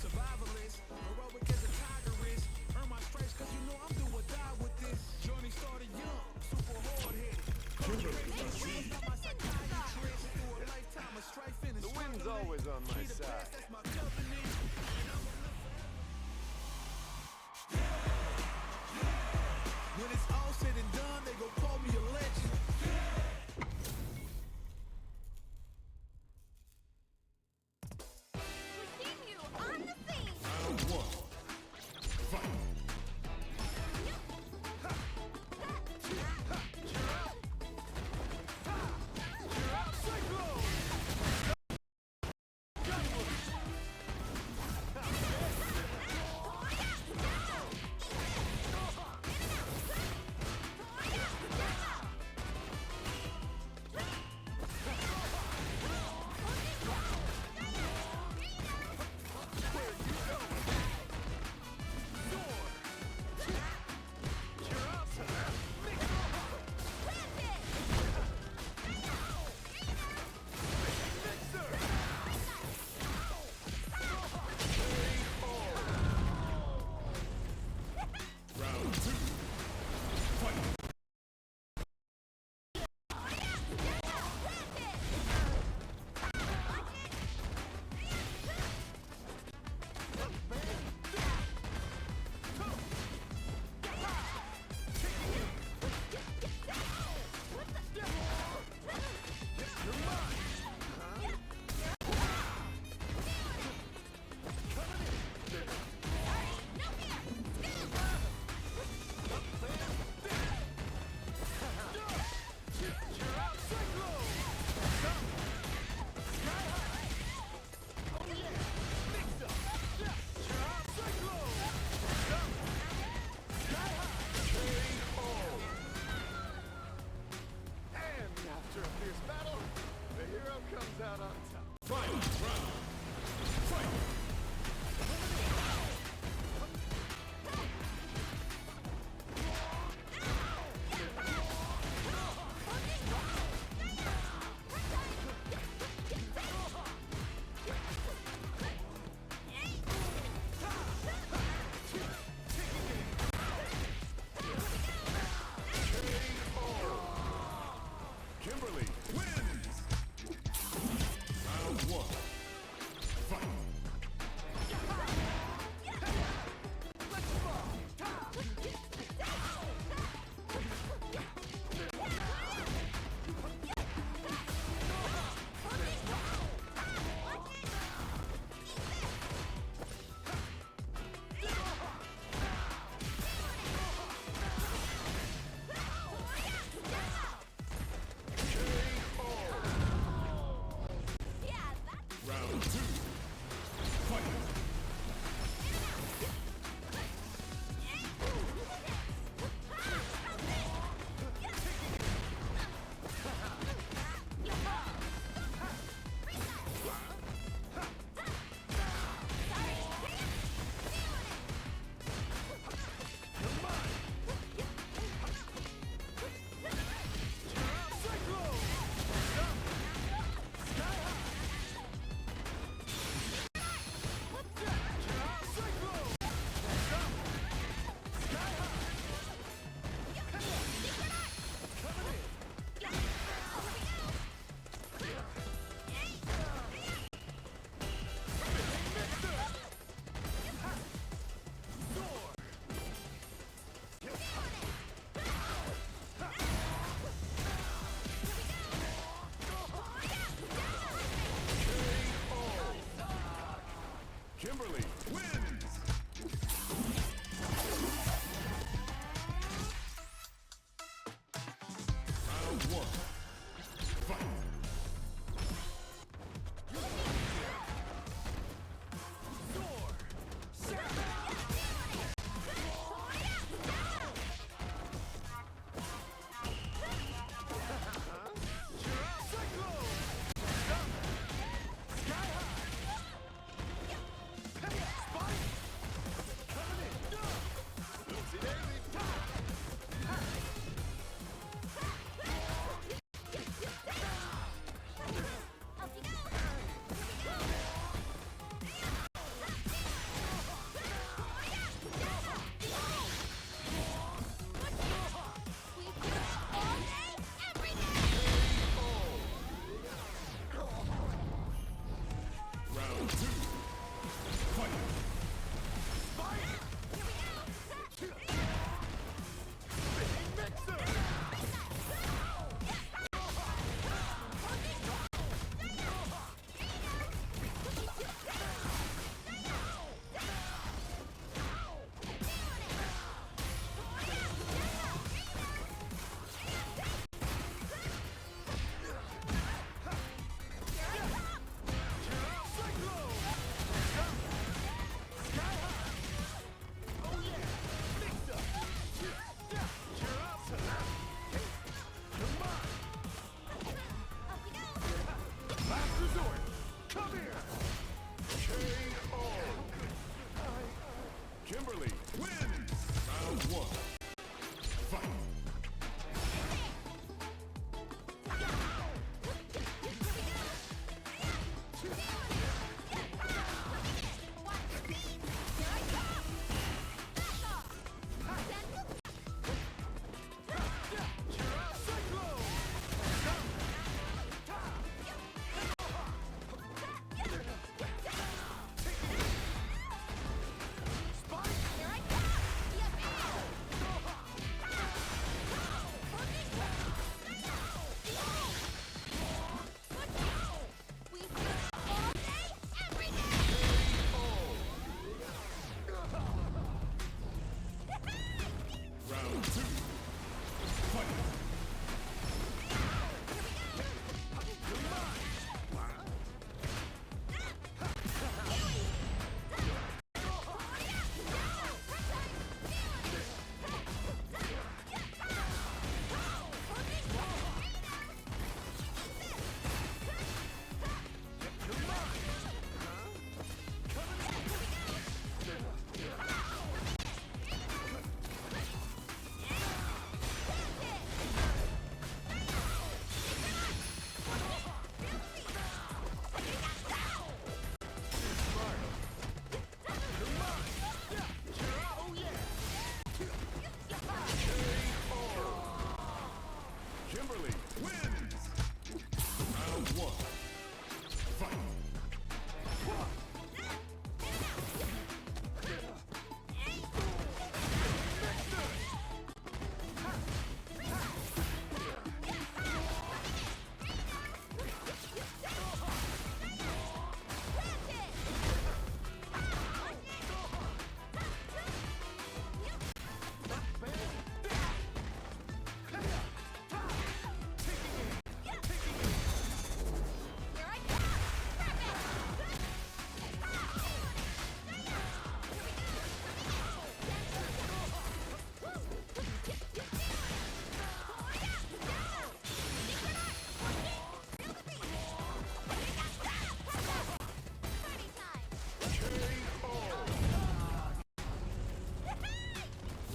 Survivalist, heroic as a tiger is. Earn my stripes cause you know I'm do or die with this. Journey started young, super hard-headed. Got my psychiatrist through a lifetime of strife and The wind's struggling. always on my Be the side. best, that's my covenant. And I'm a when it's all said and done, they gon' call me a legend. We're seeing you on the scene. Round one. Fight.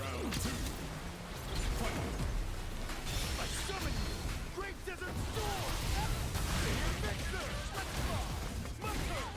Round two. Fight. I summon you. Great Desert Storm. Here, Victor. Let's go. My turn.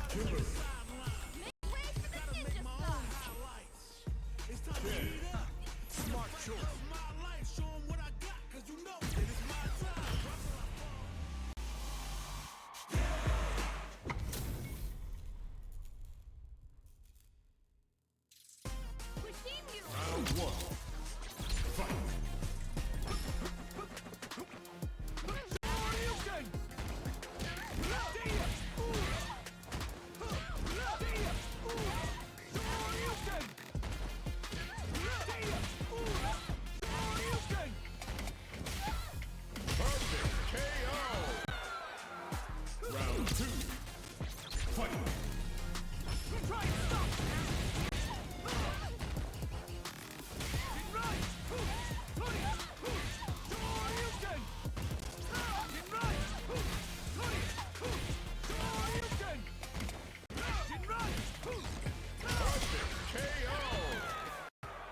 Gotta make my own highlights. It's time to heat up. Smart choice. My life, show 'em what I got, 'cause you know that it's my time. Drop till I fall. Round one. Fight. Round two. Fight.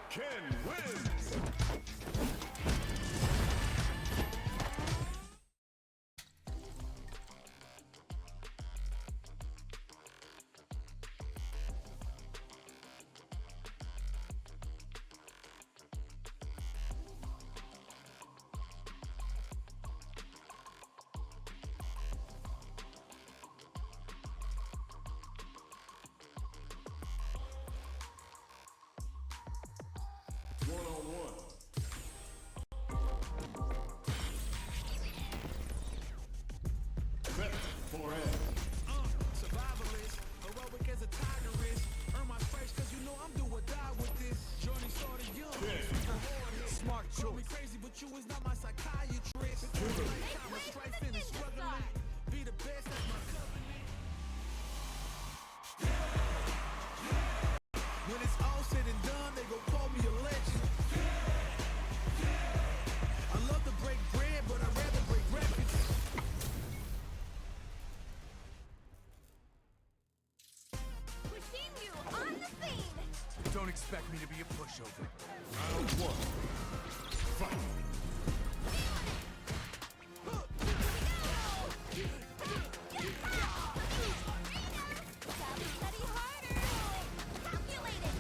Ken wins! One-on-one. Left forehead. Survivalist, heroic as a tiger is. Earn my stripes 'cause you know I'm do or die with this. Journey started young. Smart choice. Call me crazy, but you is not my psychiatrist. Lifetime of strife and struggling. Be the best, that's my covenant. When it's all said and done, they gon' call me a legend. I love to break bread, but I'd rather break records. Pushing you on the scene. Don't expect me to be a pushover. Round one. Fight. Study harder. Calculated.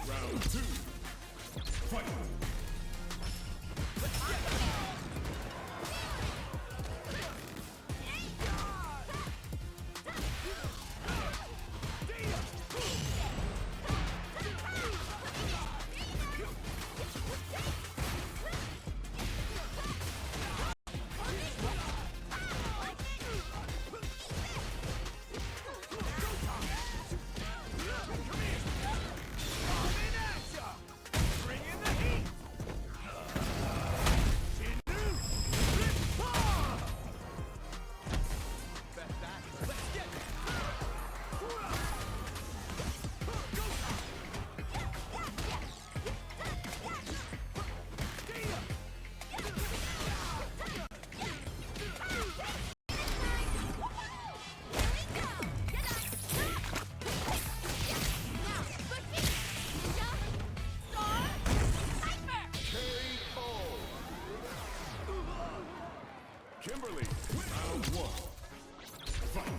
Round two. Fight. Kimberly, round one. Fight.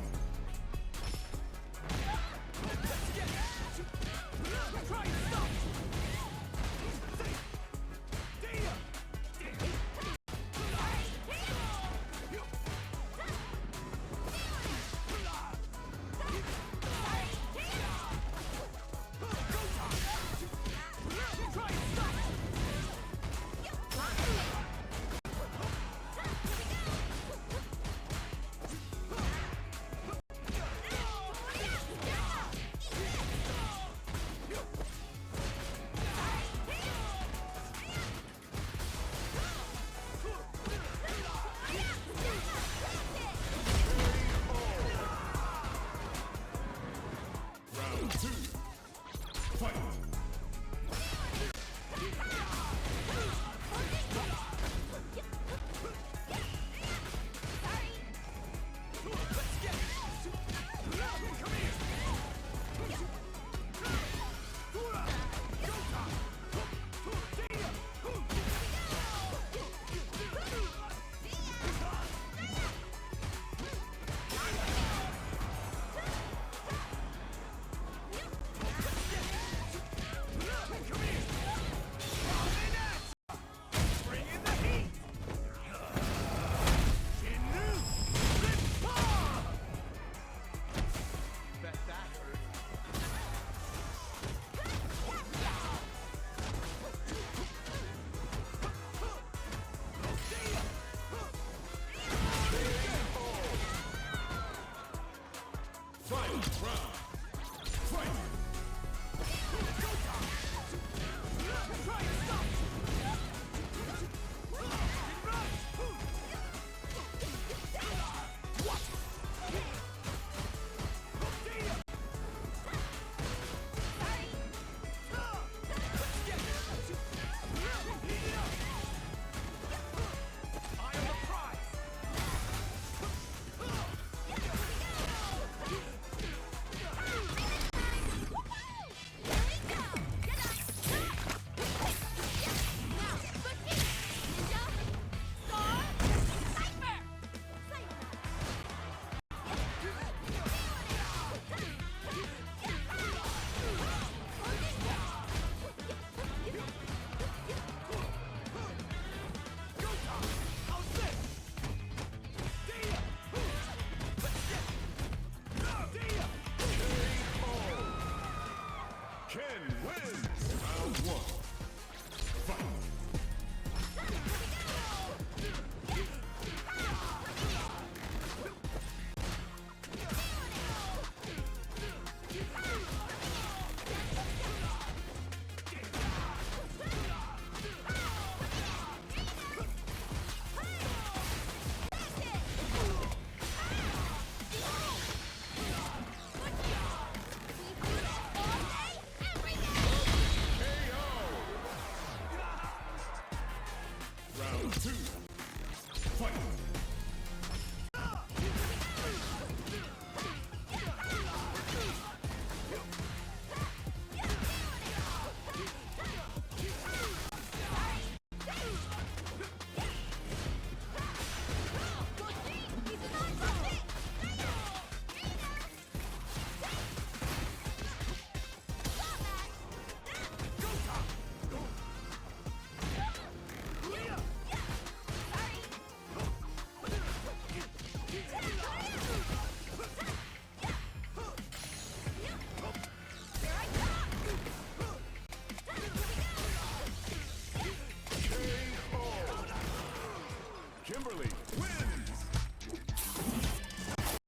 Kimberly wins!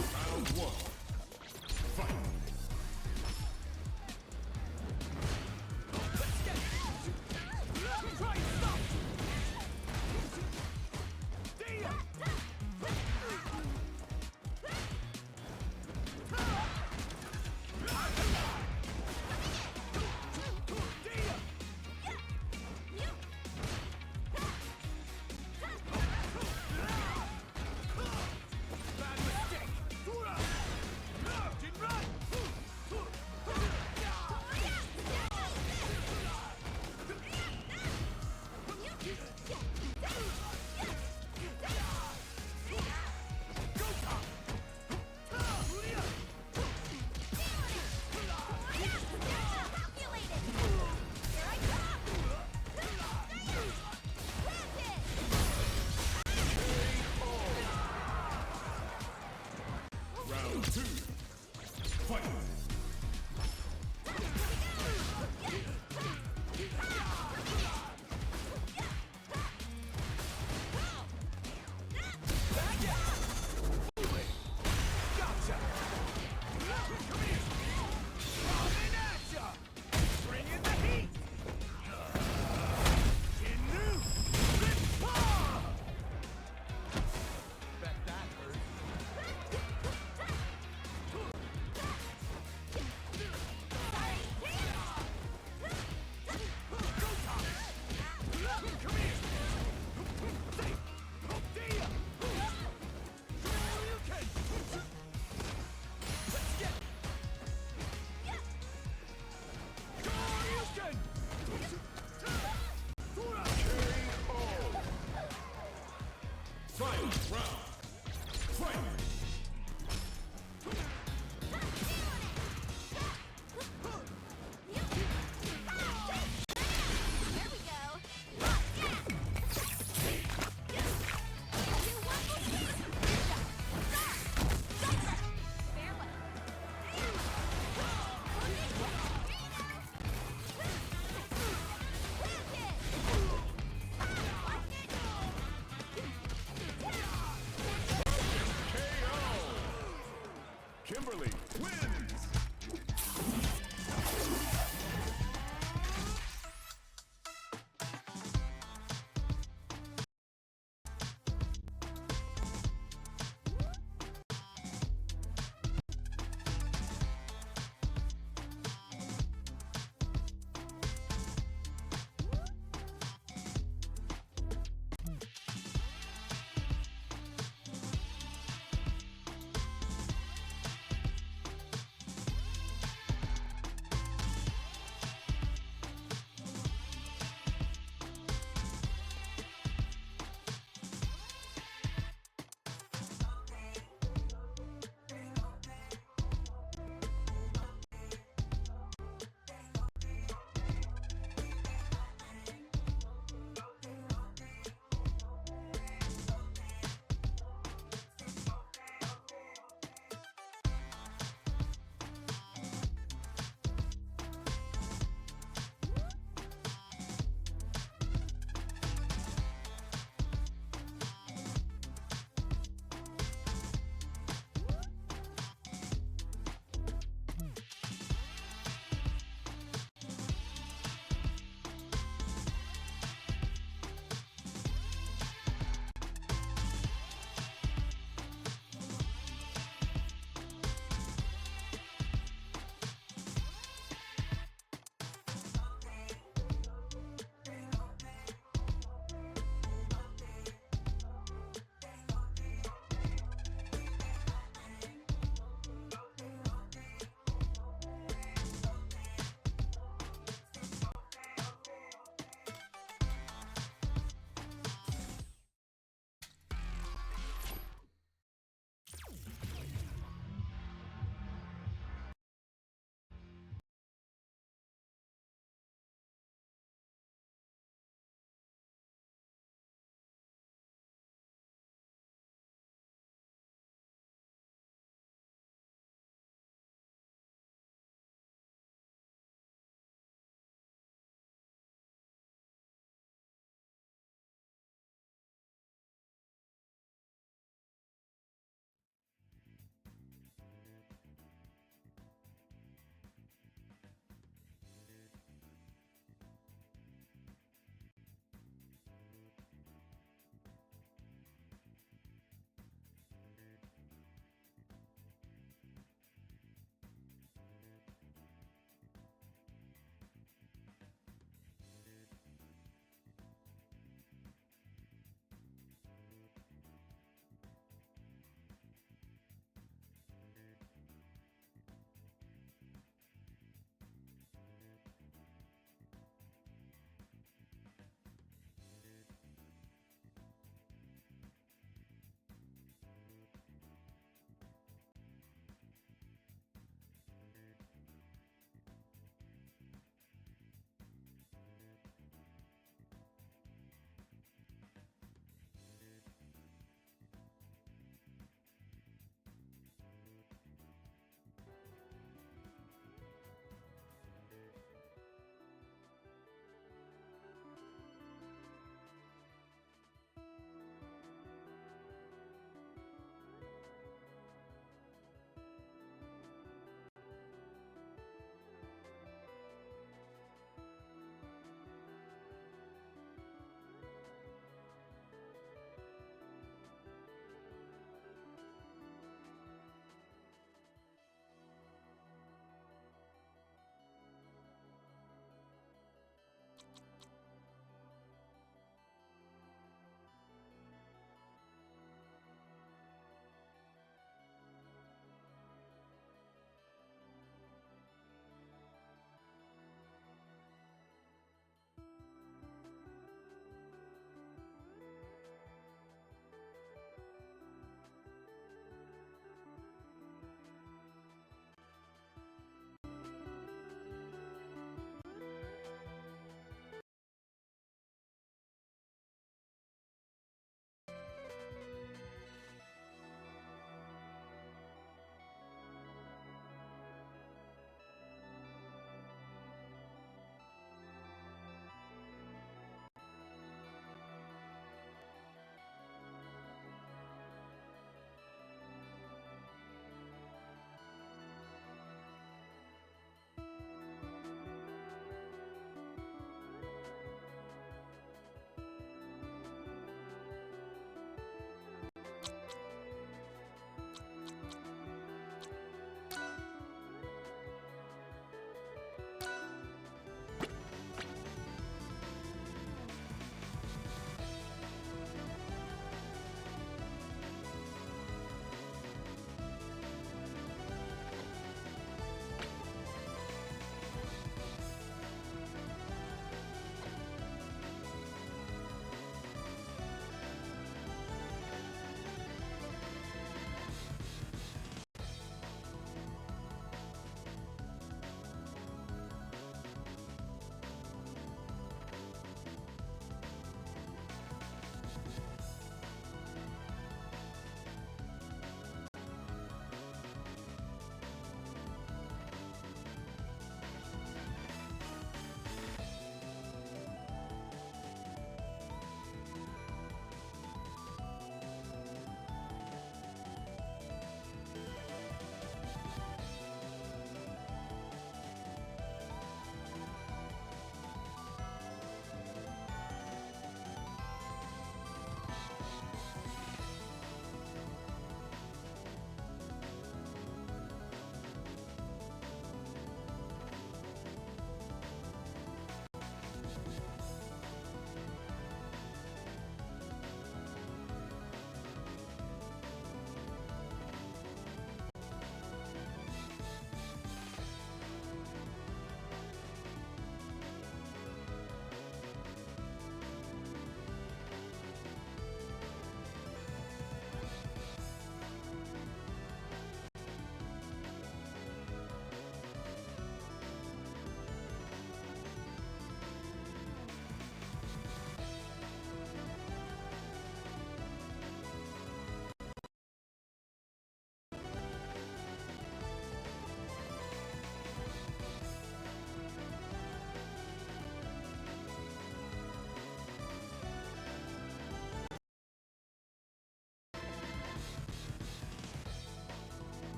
Round one. Fight! Round two. Fight! Gotcha! Come here! Coming at ya! Bringing the heat! Inu! Rip-Paw! Bet that hurt. Final round. Fight! There we go. Kimberly wins!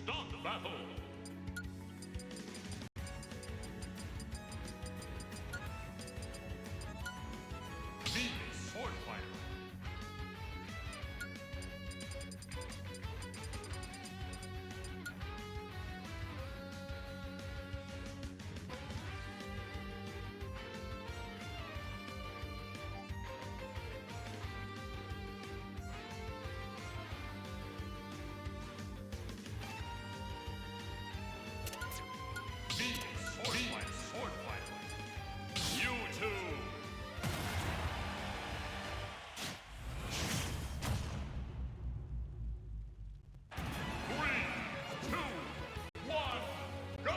Start battle! Be a sword fighter. Be a sword fighter. You too. 3, 2, 1, go!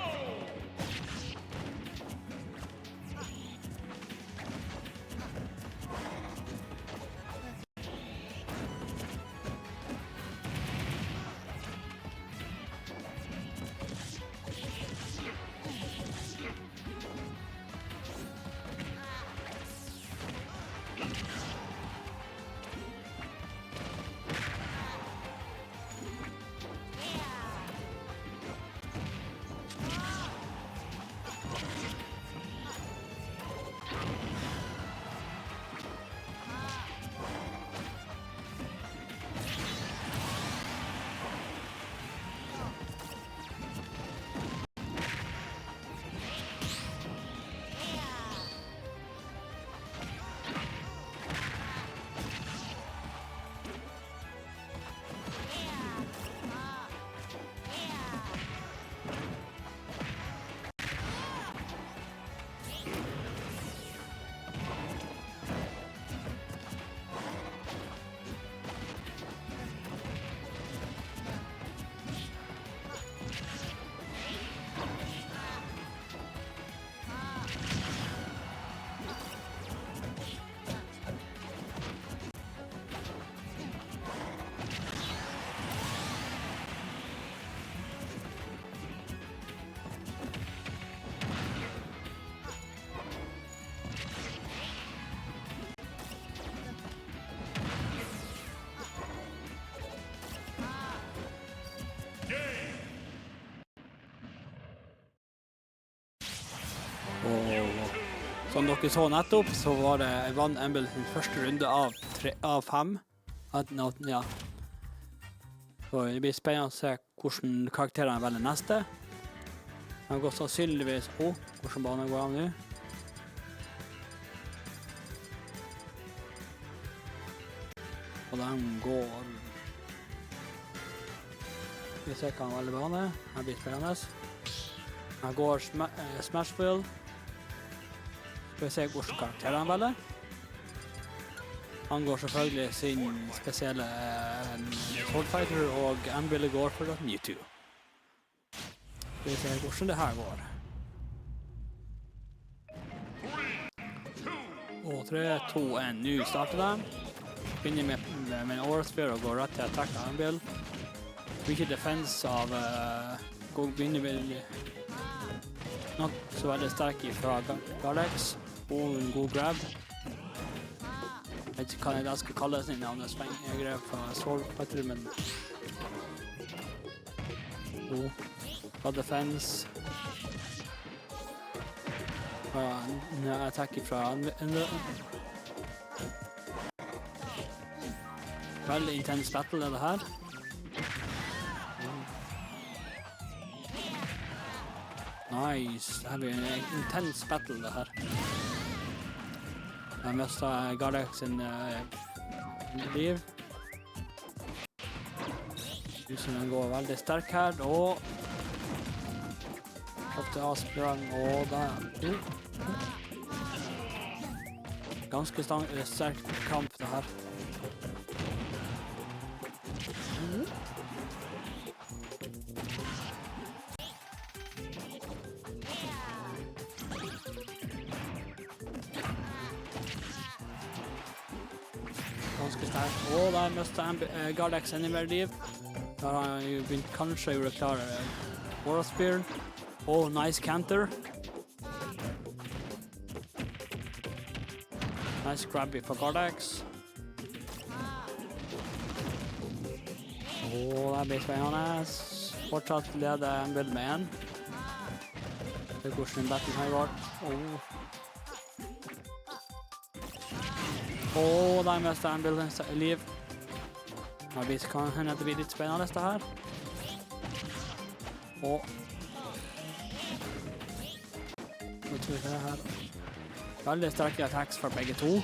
Og som dere så nettopp, så var det vant Embel sin første runde av 5. Ja. Så det blir spennende å se hvordan karakterene velger neste. De går sannsynligvis på hvordan banen går av nå. Og de går... Vi ser hva han velger bane. Det blir spennende. Han går Smashville. Skal vi se hvordan karakter han velger. Han går selvfølgelig sin spesielle Swordfighter, og Anvil går for Mewtwo. Skal vi se hvordan det her går. Og 3, 2, 1, nå starter de. Begynner med en oversphere og går rett til attack av Anvil. Mye defense av begynner med nok så veldig sterk fra Gardex, og en god grab. Jeg vet ikke hva jeg skal kalle sin navnet, grab fra Swordfighter, men fra defense. Attack fra veldig intens battle er det her. Nice, det her blir en intens battle det her. Jeg mistet Gardex sin liv. Den går veldig sterk her, og kjøpte avsprang, og der. Ganske sterk kamp det her. ganske sterk. Og der mistet Gardex enda mer liv. Da har han jo begynt kanskje å gjøre klar War Spear. Og nice counter. Nice grabby for Gardex. Det blir spennende. Fortsatt leder en build med en. Det er hvordan batten har gått. Der mistet en build i liv. Det kan hende at det blir litt spennende det her. Nå tror jeg det her. Veldig sterke attacks for begge to.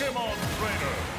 Pokemon Trainer.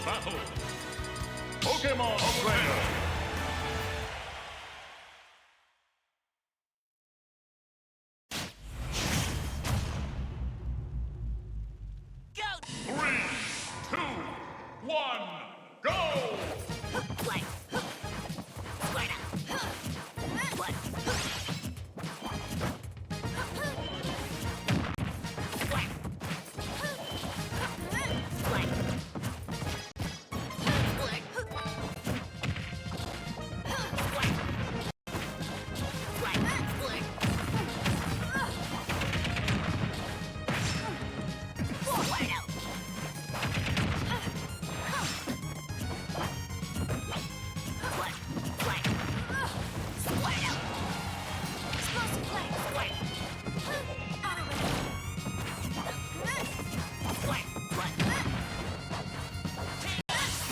Battle. Pokemon Trainer. Go! 3, 2, 1, go! Play. Square up. What? Square. Play.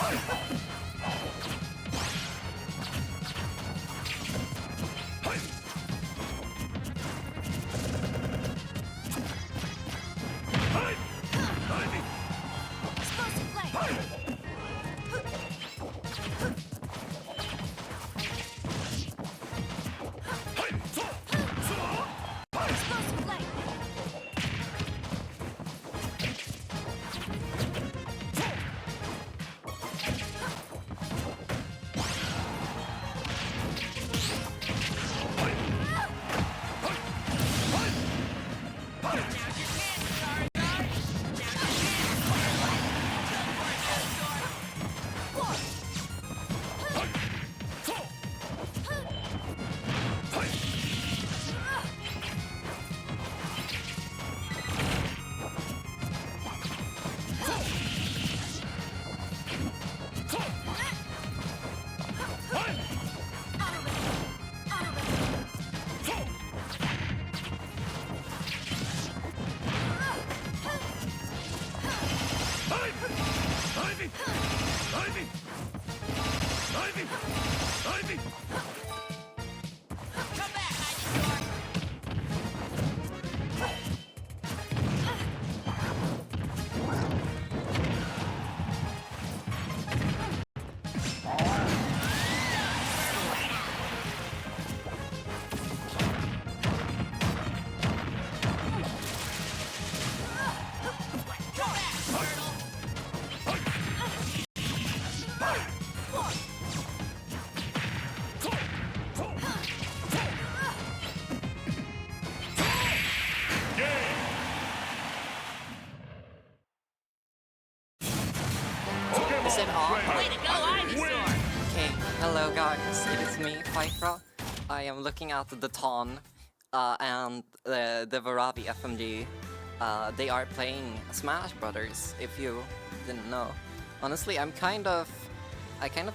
Explosive flame. Explosive flame. Is it on? Way to go, Ivysaur! Okay, hello guys, it is me, Fyfra. I am looking at the Ton and the Varavi FMG. They are playing Smash Brothers, if you didn't know. Honestly, I kind of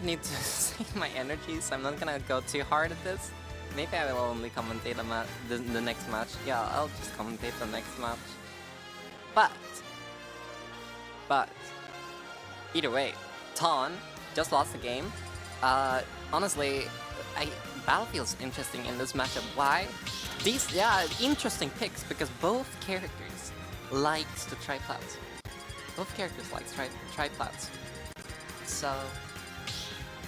need to save my energy, so I'm not gonna go too hard at this. Maybe I will only commentate the next match. Yeah, I'll just commentate the next match. But either way, Ton just lost the game. Honestly, Battlefield's interesting in this matchup. Why? Interesting picks because both characters likes to try plats. Both characters like try plats. So,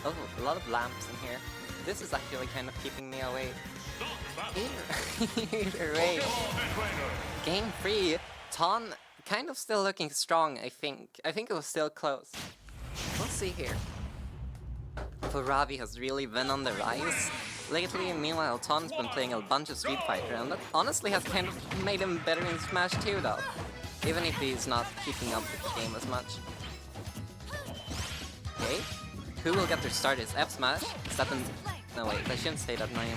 oh, a lot of lamps in here. This is actually kind of keeping me awake. Either way, game 3. Ton kind of still looking strong, I think. I think it was still close. We'll see here. Varavi has really been on the rise lately. Meanwhile, Ton's been playing a bunch of Street Fighter, and that honestly has kind of made him better in Smash 2 though. Even if he's not keeping up with the game as much. Okay, who will get their start is F Smash. No wait, I shouldn't say that name.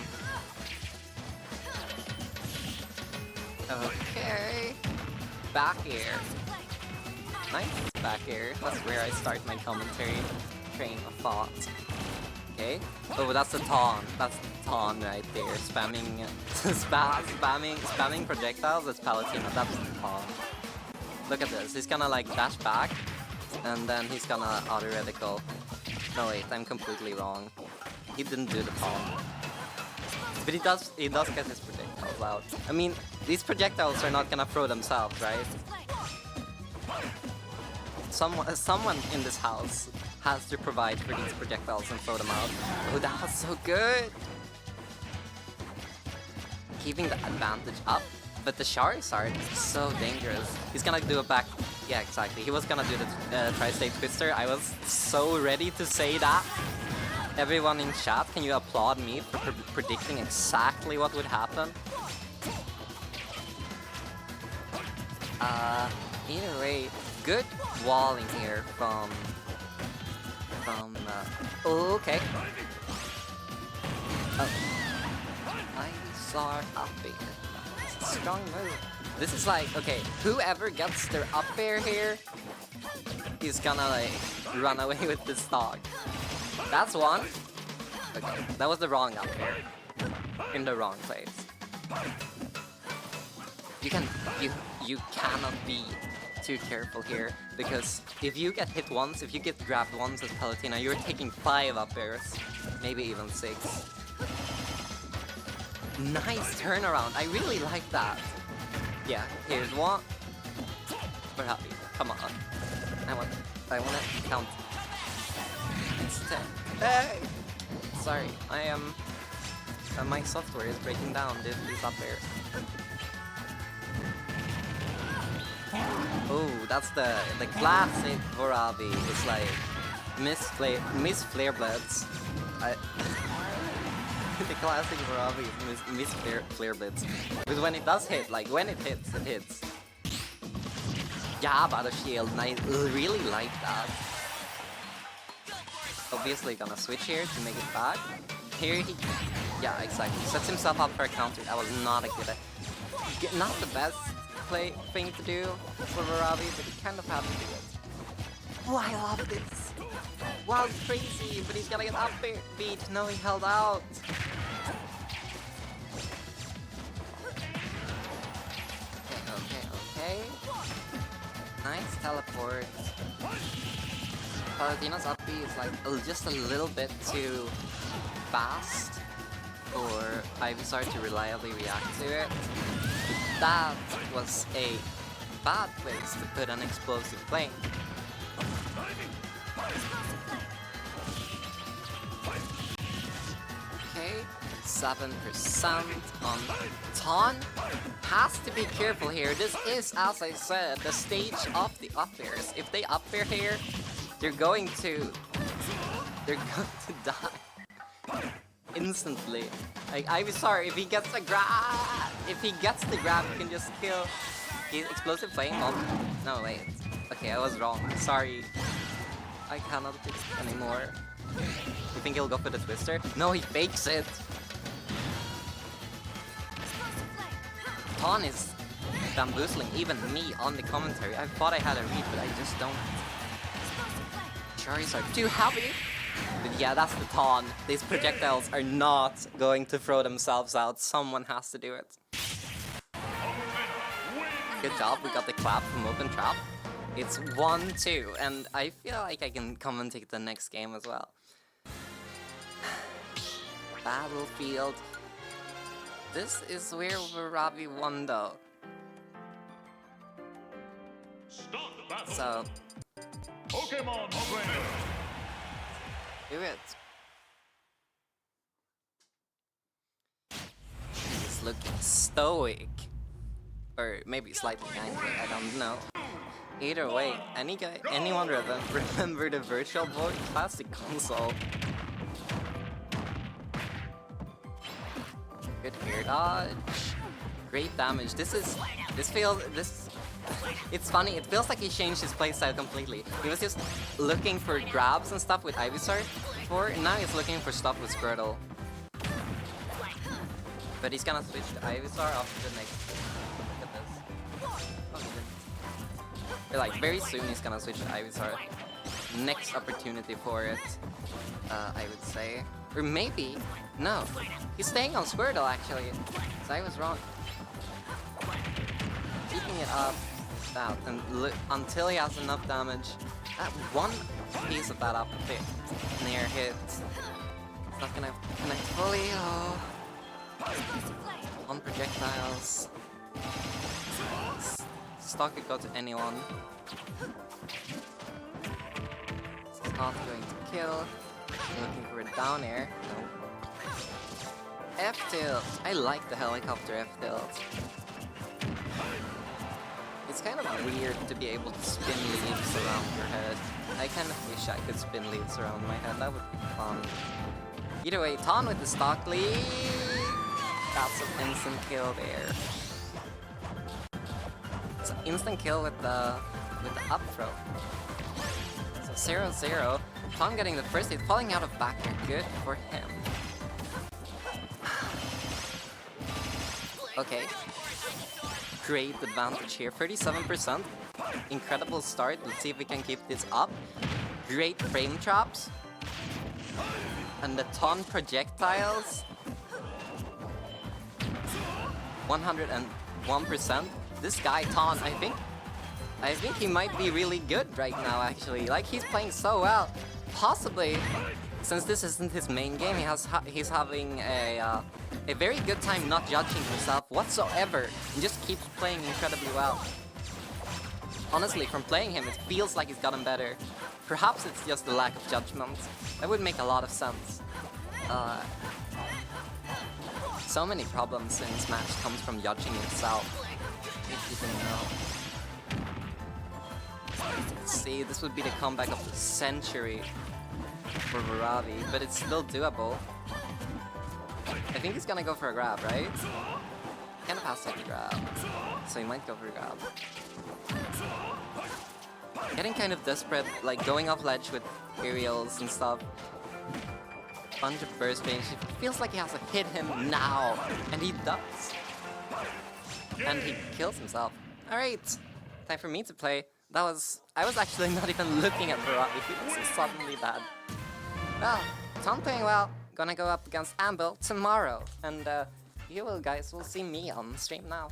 Okay, back air. Nice back air. That's where I start my commentary train of thought. Okay. Oh, that's the Ton. That's the Ton right there. Spamming, spamming projectiles. That's Palutena. That's the Ton. Look at this. He's gonna like dash back, and then he's gonna auto reticle. No wait, I'm completely wrong. He didn't do the Ton. But he does get his projectiles out. I mean, these projectiles are not gonna throw themselves, right? Someone in this house has to provide for these projectiles and throw them out. Oh, that was so good! Keeping the advantage up, but the Charizard is so dangerous. He's gonna do a back... Yeah, exactly. He was gonna do the Tri-State Twister. I was so ready to say that. Everyone in chat, can you applaud me for predicting exactly what would happen? Either way, good walling here from oh, okay. Oh, I saw up air. It's a strong move. This is like, okay, whoever gets their up air here is gonna like run away with this dog. That's one. Okay, that was the wrong up air. In the wrong place. You cannot be too careful here, because if you get hit once, if you get grabbed once as Palutena, you're taking 5 up airs, maybe even 6. Nice turnaround, I really like that. Yeah, here's one. We're happy, come on. I want to count. It's 10. Hey! Sorry, I am... my software is breaking down this up airs. Oh, that's the classic Voravi. It's like miss flare blitz. The classic Voravi is miss flare blitz. Because when it does hit, like when it hits, it hits. Jab out of shield, and I really like that. Obviously gonna switch here to make it back. Here he, yeah, exactly. Sets himself up for a counter. That was not a good, not the best thing to do for Voravi, but he kind of had to do it. Oh, I love this. Wild crazy, but he's gonna get up beat. No, he held out. Okay. Nice teleport. Palutena's up B is like just a little bit too fast for Ivysaur to reliably react to it. That was a bad place to put an explosive flame. Okay, 7% on Ton. Has to be careful here. This is, as I said, the stage of the up airs. If they up air here, they're going to die instantly. Like Ivysaur, if he gets the grab, he can just kill. He's explosive flame on. No wait. Okay, I was wrong. Sorry. I cannot do this anymore. You think he'll go for the twister? No, he fakes it. Ton is bamboozling even me on the commentary. I thought I had a read, but I just don't. Charizard too happy. But yeah, that's the Ton. These projectiles are not going to throw themselves out. Someone has to do it. Good job, we got the clap from Open Trap. It's 1-2, and I feel like I can commentate the next game as well. Battlefield. This is where Voravi won though. So... Pokemon Trainer. Do it. He's looking stoic. Or maybe slightly angry, I don't know. Either way, anyone remember the Virtual Boy Classic console? Good air dodge. Great damage. It's funny, it feels like he changed his playstyle completely. He was just looking for grabs and stuff with Ivysaur before, and now he's looking for stuff with Squirtle. But he's gonna switch to Ivysaur after the next... Look at this. Oh, he didn't. Or like, very soon he's gonna switch to Ivysaur. Next opportunity for it, I would say. Or maybe... No. He's staying on Squirtle, actually. So I was wrong. Keeping it up. Out and until he has enough damage. That one piece of that up hit, near hit. It's not gonna connect fully. Oh. On projectiles. Stock could go to anyone. It's not going to kill. Looking for a down air. No. F-tilt. I like the helicopter F-tilt. It's kind of weird to be able to spin leaves around your head. I kind of wish I could spin leaves around my head, that would be fun. Either way, Ton with the stock lead. That's an instant kill there. It's an instant kill with the up throw. So 0-0. Ton getting the first hit, falling out of back air. Good for him. Okay. Great advantage here, 37%. Incredible start. Let's see if we can keep this up. Great frame traps. And the Ton projectiles. 101%. This guy, Ton, I I think he might be really good right now, actually. Like, he's playing so well. Possibly, since this isn't his main game, he's having a very good time not judging himself whatsoever and just keeps playing incredibly well. Honestly, from playing him, it feels like he's gotten better. Perhaps it's just the lack of judgment. That would make a lot of sense. So many problems in Smash comes from judging yourself. If you didn't know. Let's see, this would be the comeback of the century for Varavi, but it's still doable. I think he's gonna go for a grab, right? Kind of has to take a grab, so he might go for a grab. Getting kind of desperate, like going off ledge with aerials and stuff. Bunch of burst range. It feels like he has to hit him now, and he does. And he kills himself. Alright, time for me to play. I was actually not even looking at Varavi. He was suddenly bad. Well, taunting, well, gonna go up against Amble tomorrow. And you guys will see me on stream now.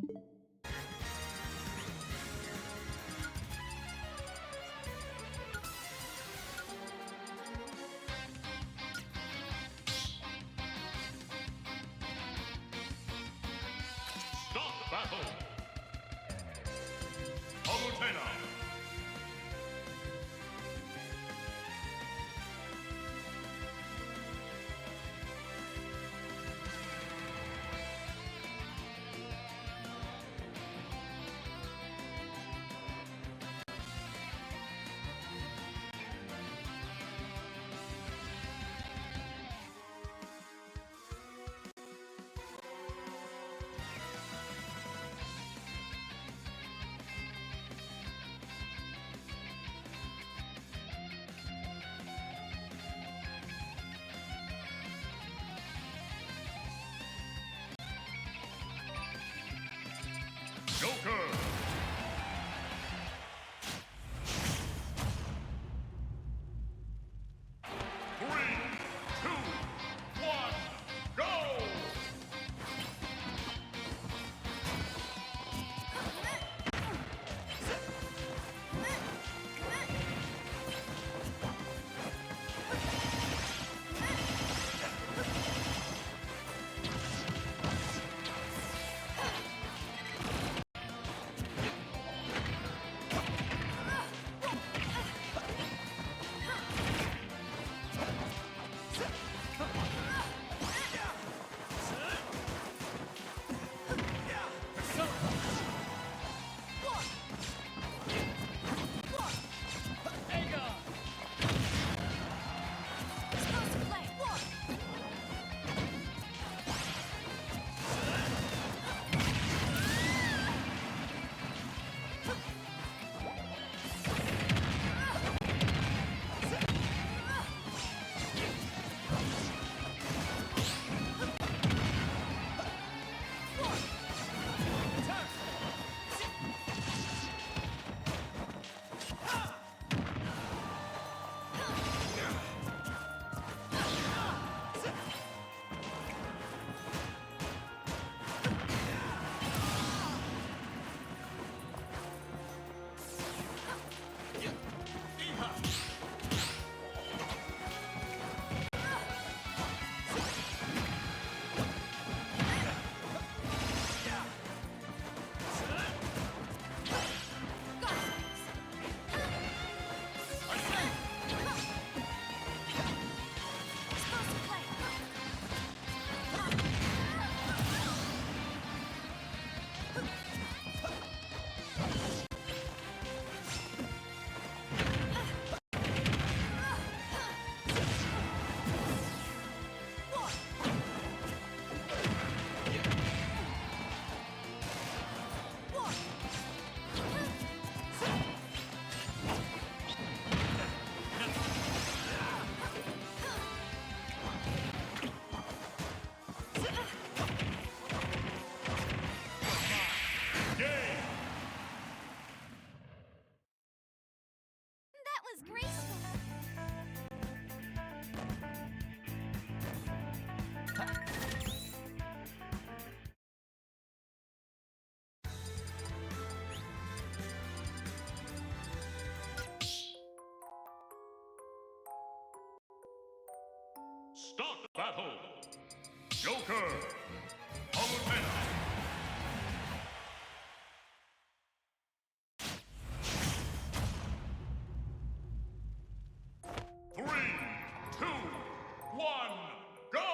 Stop battle! Palutena! Joker! Three, two, one, go! That was graceful. Start the battle! Joker! Palutena! Three, two, one, go!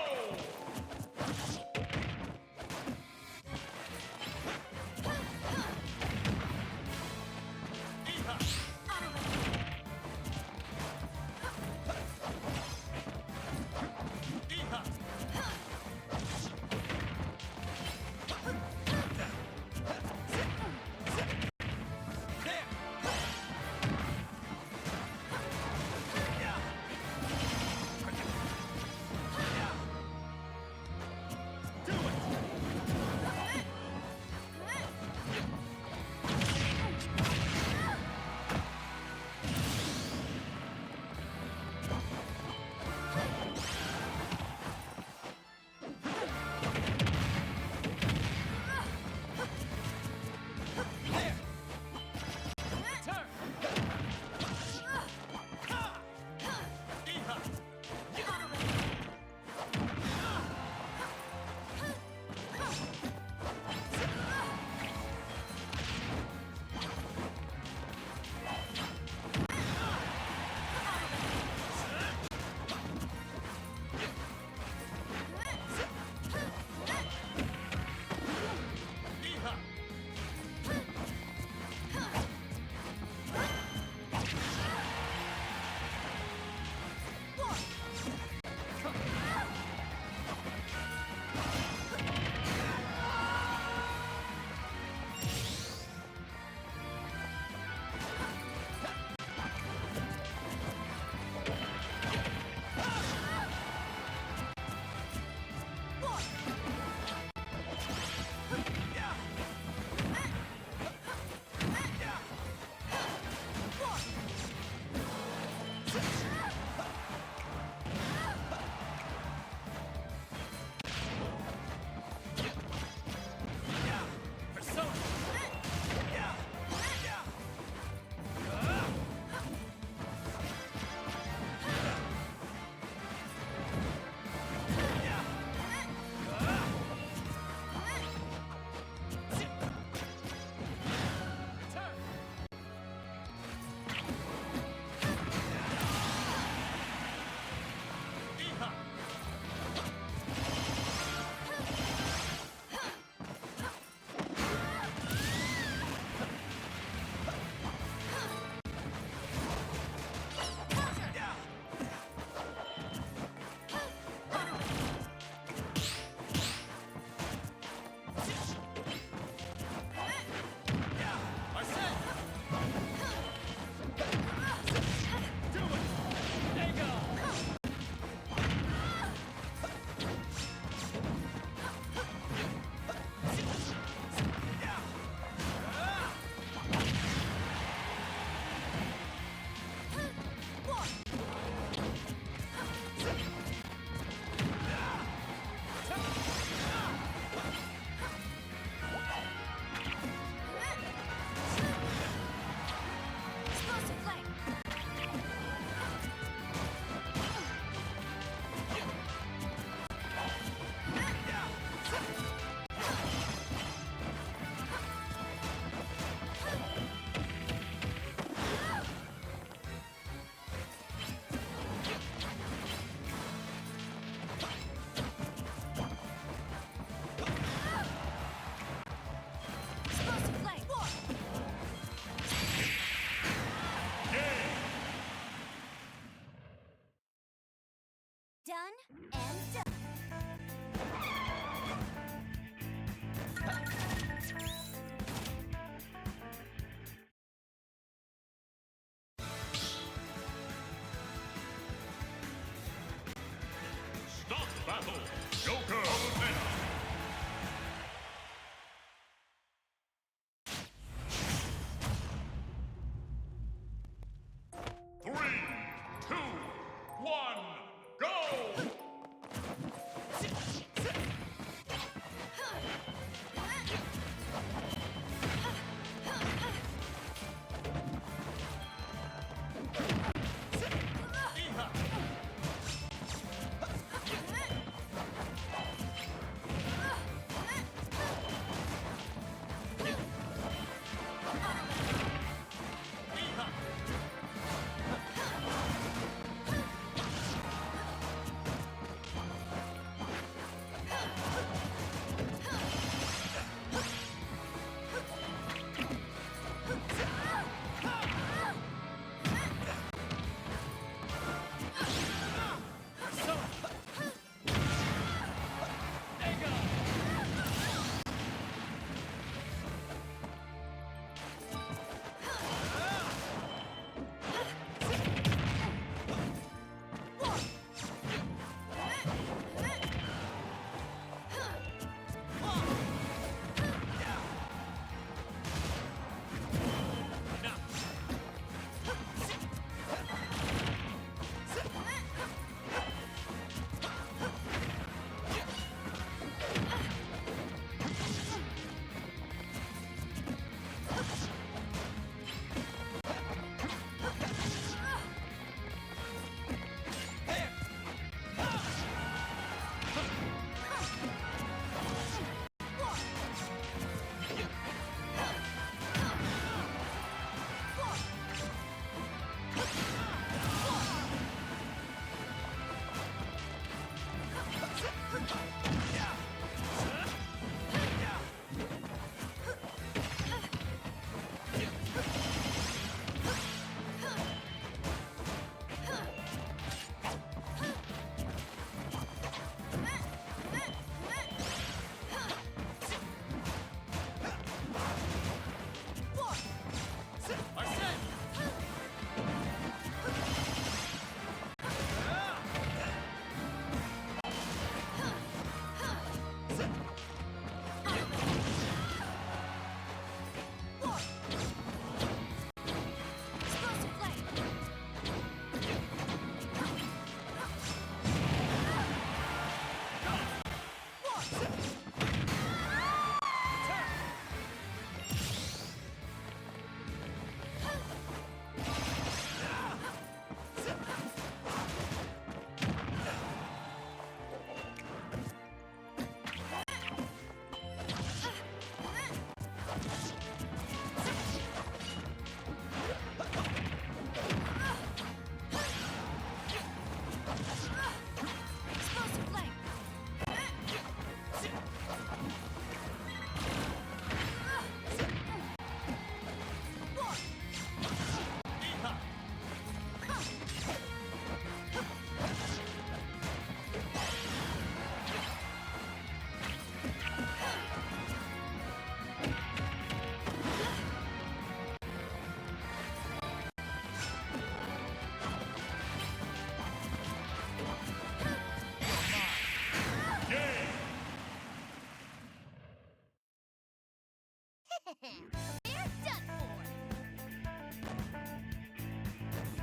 They're done for.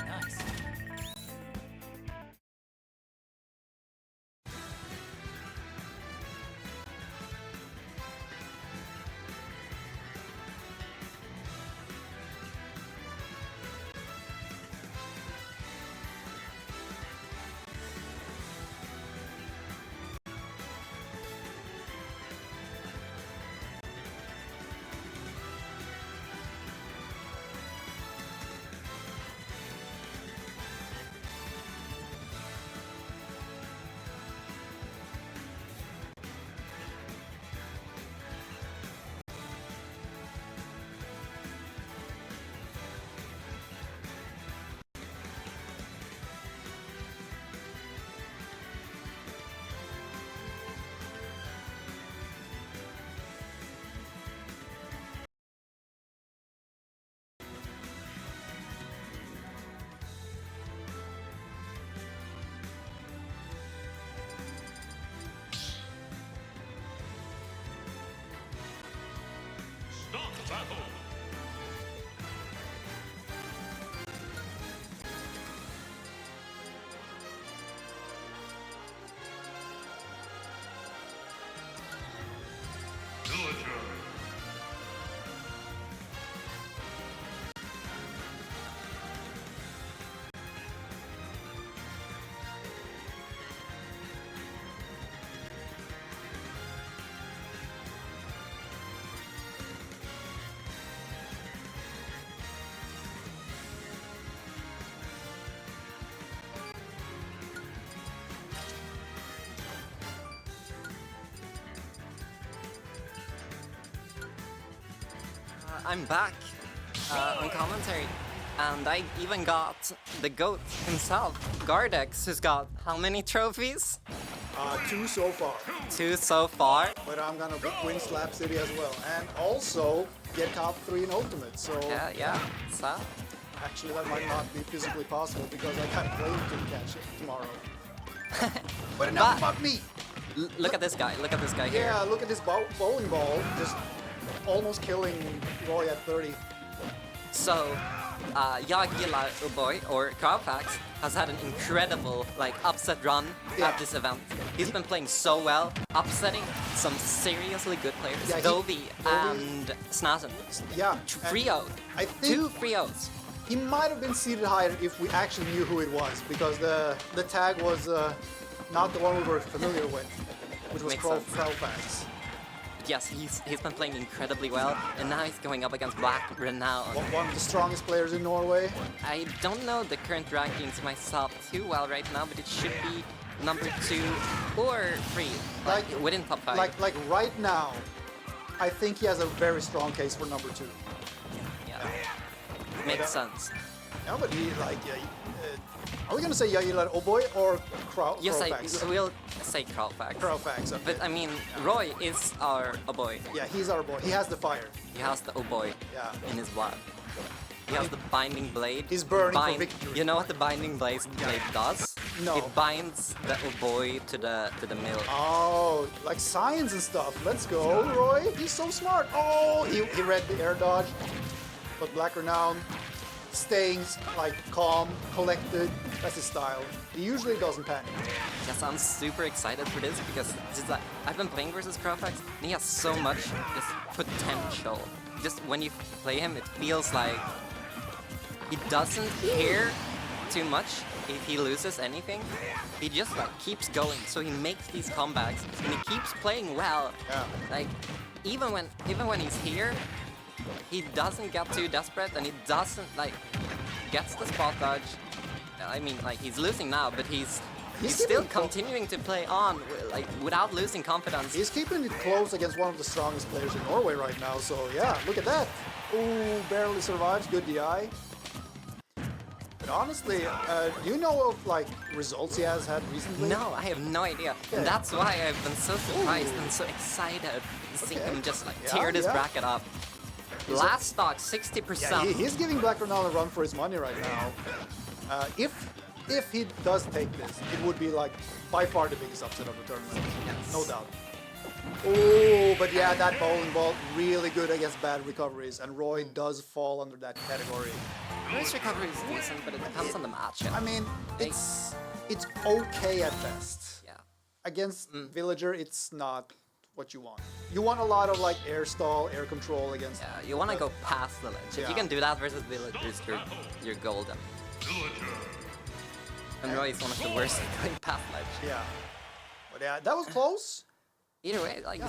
Nice. Start battle! Villager! I'm back on commentary, and I even got the GOAT himself, Gardex, who's got how many trophies? 2 so far, 2 so far. but I'm gonna win Slap City as well, and also get top 3 in Ultimate. So Yeah. So, actually, that might not be physically possible because I got playing to catch it tomorrow. But enough about me. look at this guy. Look at this guy here. Yeah, look at this bowling ball, just almost killing Roy at 30. So, Jag gillar Uboy, or Crowfax, has had an incredible upset run Yeah. at this event. He's been playing so well, upsetting some seriously good players. Yeah, Dovey and Snazen. Yeah, 3-0. I think 2 3-0s. he might have been seated higher if we actually knew who it was, because the tag was not the one we were familiar with, which was Makes sense. Crowfax. Yes, he's been playing incredibly well, and now he's going up against Black Renown. One of the strongest players in Norway. I don't know the current rankings myself too well right now, but it should be number 2 or 3, within top 5. Like right now, I think he has a very strong case for number 2. Yeah. Makes sense. Yeah, but he are we gonna say Yagilar Oboy or Yes, Crowfax? I will say Crowfax. Crowfax, okay. But I mean, Roy is our boy. Yeah, he's our boy. He has the fire. He has the boy Yeah. in his blood. He has the binding blade. He's burning for victory. You know what the binding blade does? No. It binds the boy to the mill. Oh, like science and stuff. Let's go, Roy. He's so smart. Oh, he read the air dodge. But Black Renown staying calm, collected. That's his style. He usually doesn't panic. Yes, I'm super excited for this because I've been playing versus Crowfax and he has so much just potential. Just when you play him, it feels like he doesn't care too much if he loses anything. He just keeps going, so he makes these comebacks and he keeps playing well. Yeah. Even when he's here, he doesn't get too desperate and he doesn't gets the spot dodge. I mean, he's losing now, but he's still continuing to play on without losing confidence. He's keeping it close against one of the strongest players in Norway right now. So yeah, look at that. Ooh, barely survives. Good DI. But honestly, do you know of results he has had recently? No, I have no idea. Yeah. And that's why I've been so surprised and so excited to see him just tear this bracket up. Last stock, 60%. Yeah, he's giving Black Renown a run for his money right now. If he does take this, it would be by far the biggest upset of the tournament. Yes. No doubt. Oh, but yeah, that bowling ball really good against bad recoveries, and Roy does fall under that category. Roy's recovery is decent, but it depends on the matchup. I mean, it's okay at best. Yeah. Against Villager, it's not what you want. You want a lot of like air stall, air control against. Yeah, you want to go past the ledge. If Yeah. you can do that versus Villagers, you're golden. And Roy is one of the worst at going past ledge. Yeah. But yeah, that was close. Either way, like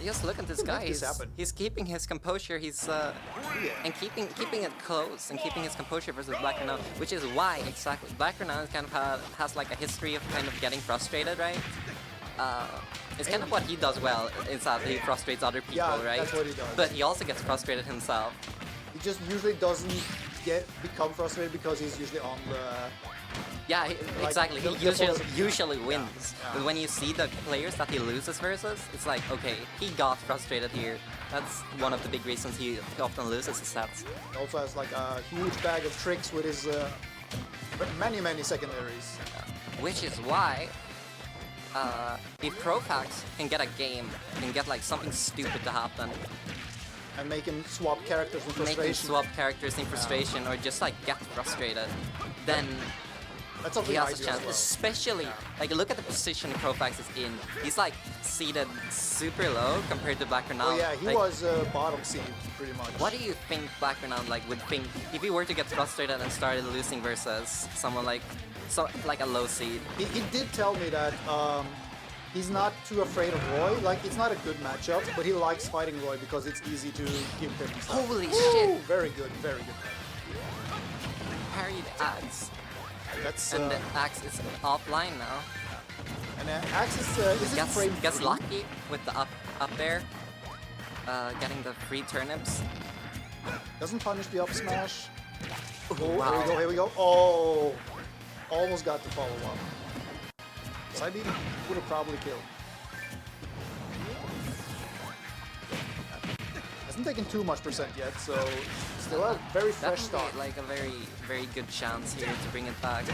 just look at this guy. Make this happen. He's keeping his composure. He's and keeping it close and keeping his composure versus Black Renown, which is why exactly Black Renown kind of has like a history of kind of getting frustrated, right? It's kind of what he does well. Is that he frustrates other people, Yeah, right? that's what he does. But he also gets frustrated himself. He just usually doesn't become frustrated because he's usually on the. Yeah, exactly. the He usually wins. Yeah. But when you see the players that he loses versus, it's like, okay, he got frustrated here. That's one of the big reasons he often loses his sets. He also has like a huge bag of tricks with his many secondaries. Which is why, if Profax can get a game, can get like something stupid to happen, And make him swap characters in frustration. make him swap characters in frustration or just like get frustrated, then That's something he I has do a chance. as well. Especially, like look at the position Profax is in. He's like seated super low compared to Black Renown. Oh yeah, he Like, was bottom seed pretty much. What do you think Black Renown like would think if he were to get frustrated and started losing versus someone like a low seed? He did tell me that he's not too afraid of Roy. Like, it's not a good matchup, but he likes fighting Roy because it's easy to give him stuff. Holy Woo! shit! Very good, very good. Parried Axe, That's and the Axe is offline now. and Axe is it frame Gets three? lucky with the up air, getting the free turnips. Doesn't punish the up smash. Oh, Wow. here we go. Oh, almost got the follow up. Side beat would have probably killed. Hasn't taken too much percent yet, so still a very fresh Definitely start. like a very good chance here to bring it back.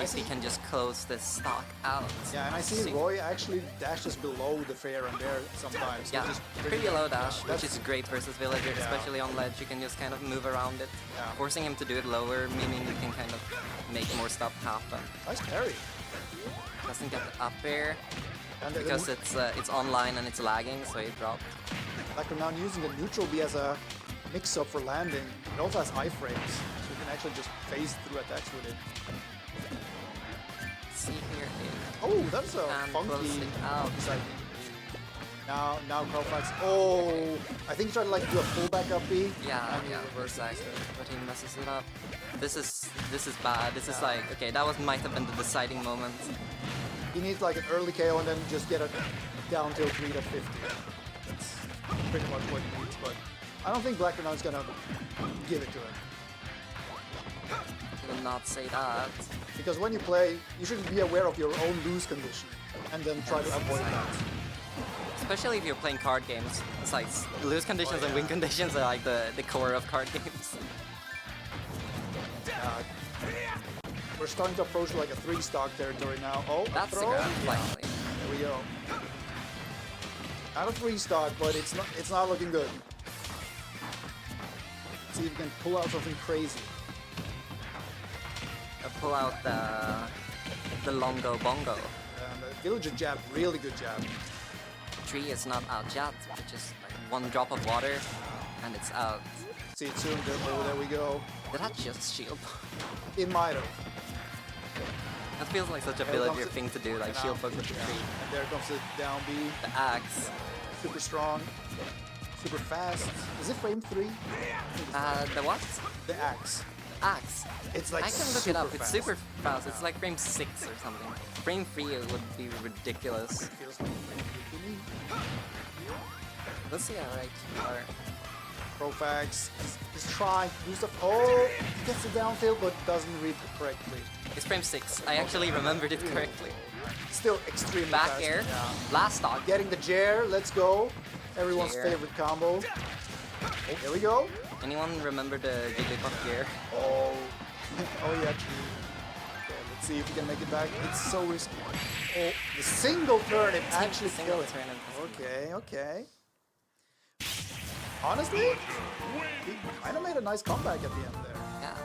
If he can just close this stock out. Yeah, and I see Roy actually dashes below the fair and there sometimes. Yeah, which is pretty low dash, that's- which is great versus Villager, Yeah. especially on ledge. You can just kind of move around it, Yeah. forcing him to do it lower, meaning you can kind of make more stuff happen. Nice parry. Doesn't get the up air And because it's online and it's lagging, so he dropped. Like we're now using the neutral B as a mix-up for landing. It also has iframes, so you can actually just phase through attacks with it. See here, Oh, that's a And funky close it out. side B. Now Carfax. Oh, I think he tried to like do a full back up B. yeah, and he yeah, reversed it exactly. instead. But he messes it up. This is bad. This is like, okay, that might have been the deciding moment. He needs like an early KO and then just get a down tilt read at 50. That's pretty much what he needs, but I don't think Black Renown's gonna give it to him. I will not say that. Because when you play, you should be aware of your own lose condition and then try to avoid that. Especially if you're playing card games. It's like lose conditions and win conditions are like the core of card games. We're starting to approach like a 3-stock territory now. Oh, That's the throw. grab, finally. There we go. Not a 3-stock, but it's not looking good. See if we can pull out something crazy. Pull out the Longo Bongo. And the Villager jab, really good jab. Tree is not out yet, just like one drop of water and it's out. See it soon. Oh, there we go. Did that just shield? It might have. That feels like such a Here villager comes it. thing to do, like Now. shield poke with the Yeah. tree. And there comes the down B. The axe. Super strong. Super fast. Is it frame 3? The what? The axe. Axe. It's like I can look it up. super It's fast. super fast. It's like frame 6 or something. Frame 3 would be ridiculous. Feels like to me. Let's see how right you are. Profax is trying to do stuff. Oh, he gets the down tilt but doesn't read it correctly. It's frame 6. I actually remembered it correctly. Still extremely Back fast. air. Yeah. Last stock. Getting the Jair, let's go. Everyone's Jair. favorite combo. Oh, here we go. Anyone remember the Jigglypuff gear? Oh, oh yeah, true. Okay, let's Let's see if he can make it back. It's so risky. Oh, the single turn, it actually single killed turn him. and Okay. Honestly, he kind of made a nice comeback at the end there. Yeah.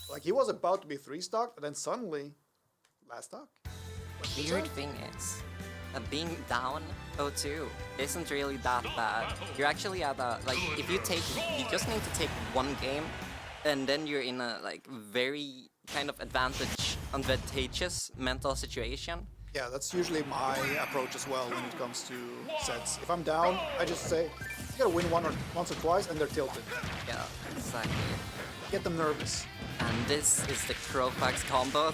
Like he was about to be 3-stock, but then suddenly, last stock. The weird thing is, being down 0-2 isn't really that bad. You're actually at a, like, if you just need to take one game, and then you're in a, like, very kind of advantageous mental situation. Yeah, that's usually my approach as well when it comes to sets. If I'm down, I just say, you gotta win once or twice, and they're tilted. Yeah, exactly. Get them nervous. And this is the Crofax combo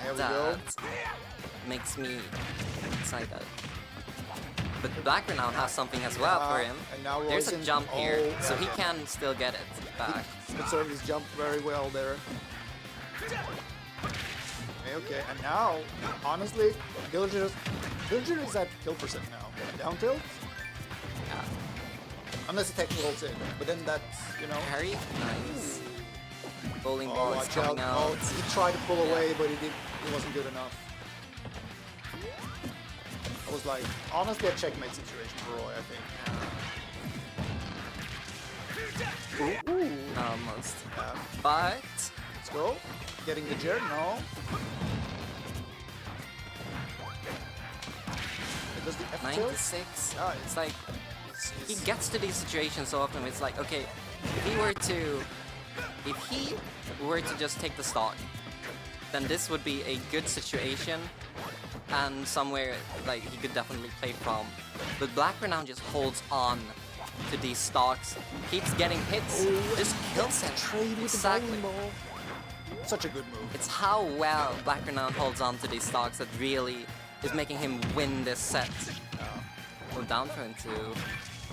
here we that go. makes me excited. But Blacker now has something as well for him. And now There's a Royson- jump here, oh, so yeah, he yeah. can still get it back. He conserved his jump very well there. Okay, and now, honestly, Villager is at kill percent now. Down tilt? Yeah. Unless the technical ults in, but then that's, you know... Parry? Nice. Bowling Oh, ball is watch coming out. out. Oh, he tried to pull away, but it wasn't good enough. It was like, honestly, a checkmate situation for Roy, I think. Ooh. Almost. Yeah. But Let's go. Getting the Jer, no. Does the F tilt? 96. Yeah, It's like he it's- gets to these situations so often. It's like, okay, if he were to just take the stock, then this would be a good situation and somewhere like he could definitely play from. But Black Renown just holds on to these stocks, keeps getting hits, just kills him. Trade with Exactly. the bowling ball. Such a good move. It's how well Black Renown holds on to these stocks that really is making him win this set. Go down throw into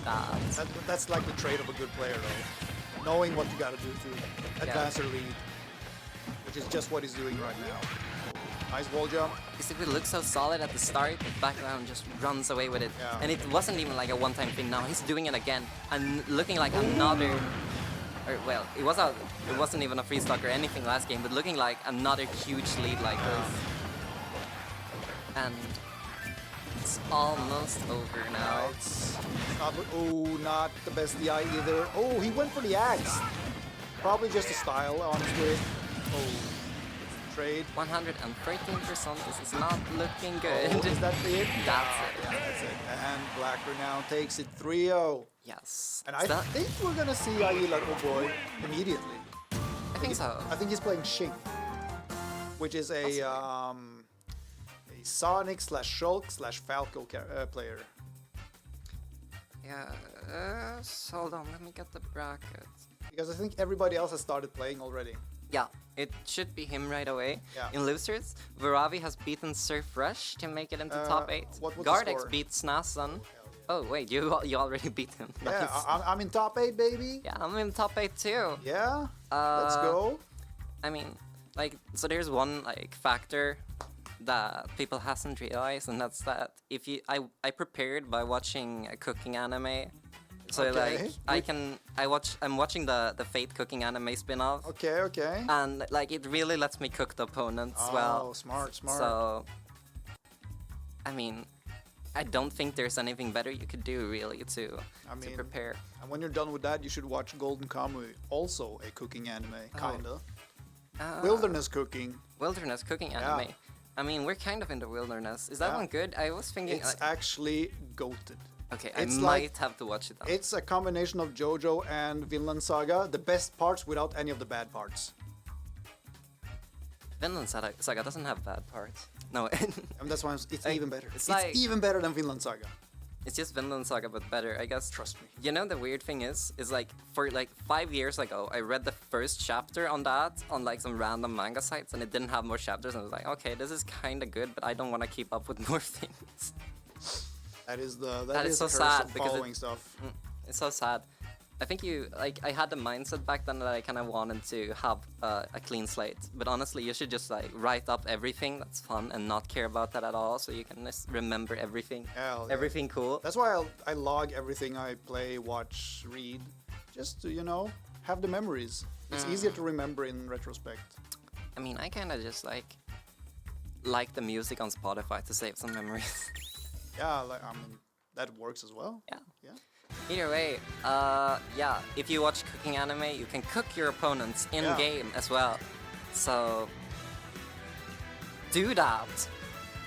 that. That's like the trait of a good player, though. Knowing what you gotta do to advance your lead. Which is just what he's doing right now. Nice wall jump. Because if it looks so solid at the start, the background just runs away with it. Yeah. And it wasn't even like a one-time thing now. He's doing it again and looking like another... Or, well, it wasn't even a free stock or anything last game, but looking like another huge lead like this. And it's almost over now. It's not, not the best DI either. Oh, he went for the axe. Probably just a style, honestly. Oh, trade. 113%. This is not looking good. Oh, is that it? That's it. Yeah, that's it. And Blacker now takes it 3-0. Yes. And I think we're gonna see Aguilar, oh boy, immediately. I think so. I think he's playing Shink, which is a Sonic / Shulk / Falco player. Yeah. Hold on. Let me get the bracket. Because I think everybody else has started playing already. Yeah, it should be him right away. Yeah. In losers, Varavi has beaten Surf Rush to make it into top 8. what was the Gardex score? beat Snasan. Oh wait, you already beat him. Yeah, Nice. I'm in top 8, baby. Yeah, I'm in top 8 too. Yeah, let's go. I mean, like, so there's one like factor that people hasn't realized, and that's that if you, I prepared by watching a cooking anime. So Okay. like I'm watching the Fate cooking anime spin-off. Okay. And like it really lets me cook the opponents well. Oh, smart. So I mean, I don't think there's anything better you could do really to prepare. And when you're done with that, you should watch Golden Kamuy, also a cooking anime, kinda. Wilderness cooking. Wilderness cooking anime. I mean, we're kind of in the wilderness. Is that one good? I was thinking. It's actually goated. Okay, it's I might have to watch it. Then. It's a combination of JoJo and Vinland Saga, the best parts without any of the bad parts. Vinland Saga doesn't have bad parts. No, And that's why it's Like, even better. it's It's like- even better than Vinland Saga. it's just Vinland Saga but better, I guess. Trust me. You know the weird thing is like for like 5 years ago, I read the first chapter on that on like some random manga sites, and it didn't have more chapters, and I was like, okay, this is kind of good, but I don't want to keep up with more things. That is the That is the so curse sad of because following stuff. It's so sad. I think I had the mindset back then that I kind of wanted to have a clean slate. But honestly, you should just like write up everything that's fun and not care about that at all, so you can just remember everything. Hell yeah. Everything cool. That's why I log everything I play, watch, read, just to, have the memories. It's easier to remember in retrospect. I mean, I kind of just like the music on Spotify to save some memories. Yeah, like, I mean, that works as well. Yeah. Yeah. Either way, yeah, if you watch cooking anime, you can cook your opponents in-game as well. So, do that.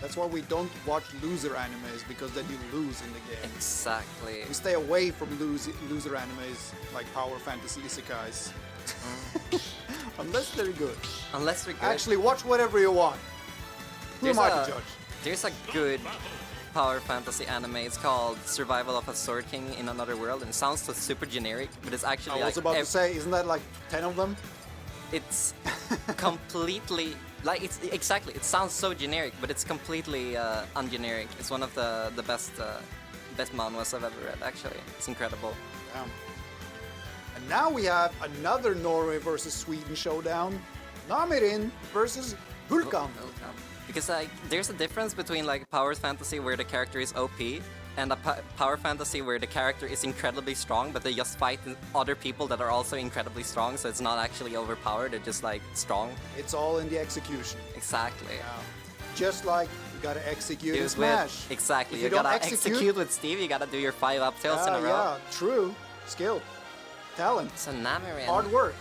That's why we don't watch loser animes, because then you lose in the game. Exactly. We stay away from loser animes like Power Fantasy Isekais. Unless they're good. Unless they're good. Actually, watch whatever you want. Who am I to judge? There's a good Power Fantasy anime. It's called Survival of a Sword King in Another World, and it sounds so super generic, but it's actually I was about to say, isn't that like 10 of them? It's completely like it sounds so generic, but it's completely ungeneric. It's one of the best manhwas I've ever read. Actually, it's incredible. Yeah. And now we have another Norway versus Sweden showdown. Namirin versus Vulkan. Because there's a difference between like Power Fantasy where the character is OP and a Power Fantasy where the character is incredibly strong, but they just fight other people that are also incredibly strong, so it's not actually overpowered, they're just like strong. It's all in the execution. Exactly. Yeah. Just like you gotta execute in Smash. Exactly. If You you don't gotta execute with Steve, you gotta do your 5 up tilts in a row. Yeah, true. Skill. Talent. So Namirin. Hard work.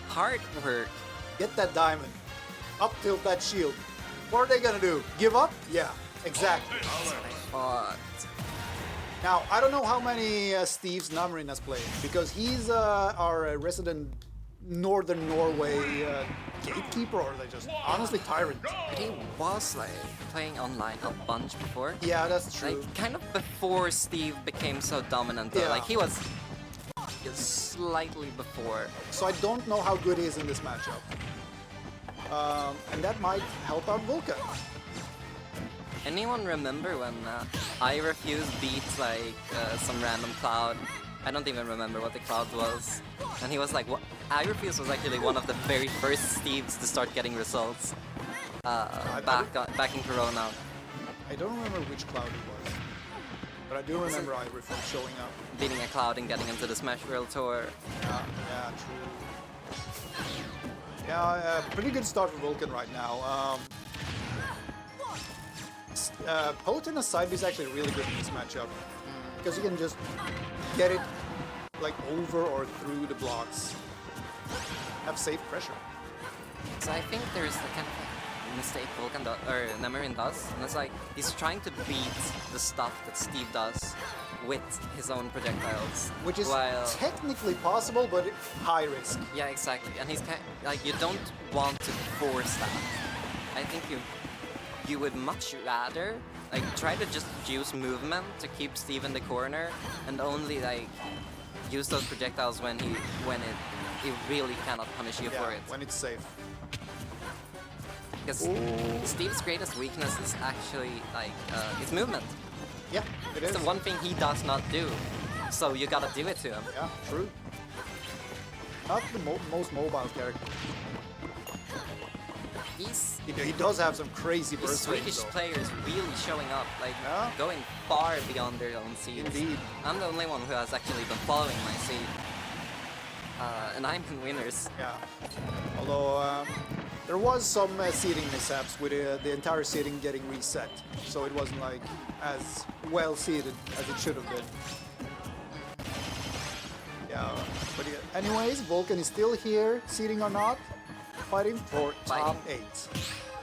Hard work. Get that diamond. Up tilt that shield. What are they gonna do? Give up? Yeah, exactly. Now, I don't know how many Steves Namirin has played, because he's our resident Northern Norway gatekeeper, or they just honestly tyrant. But he was like playing online a bunch before. Yeah, that's true. Like kind of before Steve became so dominant. Though. Yeah. Like he was just slightly before. So I don't know how good he is in this matchup. And that might help out Vulkan. Anyone remember when I Refuse beat like some random cloud? I don't even remember what the cloud was. And he was like, I Refuse was actually one of the very first Steves to start getting results back in Corona. I don't remember which cloud it was, but I do remember I Refuse showing up. Beating a cloud and getting into the Smash World Tour. Yeah, true. Yeah, pretty good start for Vulkan right now. Potent side is actually really good in this matchup, because you can just get it like over or through the blocks. Have safe pressure. So I think there's the kind of mistake Vulkan or Namirin does, and it's like he's trying to beat the stuff that Steve does with his own projectiles, which is technically possible, but high risk. Yeah, exactly. And he's kind of, like, you don't want to force that. I think you would much rather like try to just use movement to keep Steve in the corner, and only like use those projectiles when it really cannot punish you for it. When it's safe. Because Steve's greatest weakness is actually like his movement. Yeah, it's the one thing he does not do. So you gotta do it to him. Yeah, true. Not the most mobile character. He does have some crazy burst rates, Swedish players really showing up, like going far beyond their own seeds. Indeed. I'm the only one who has actually been following my seed. And I'm in winners. Yeah. Although there was some seeding mishaps with the entire seeding getting reset, so it wasn't like as well seeded as it should have been. Yeah. But anyways, Vulkan is still here, seeding or not, fighting for top 8.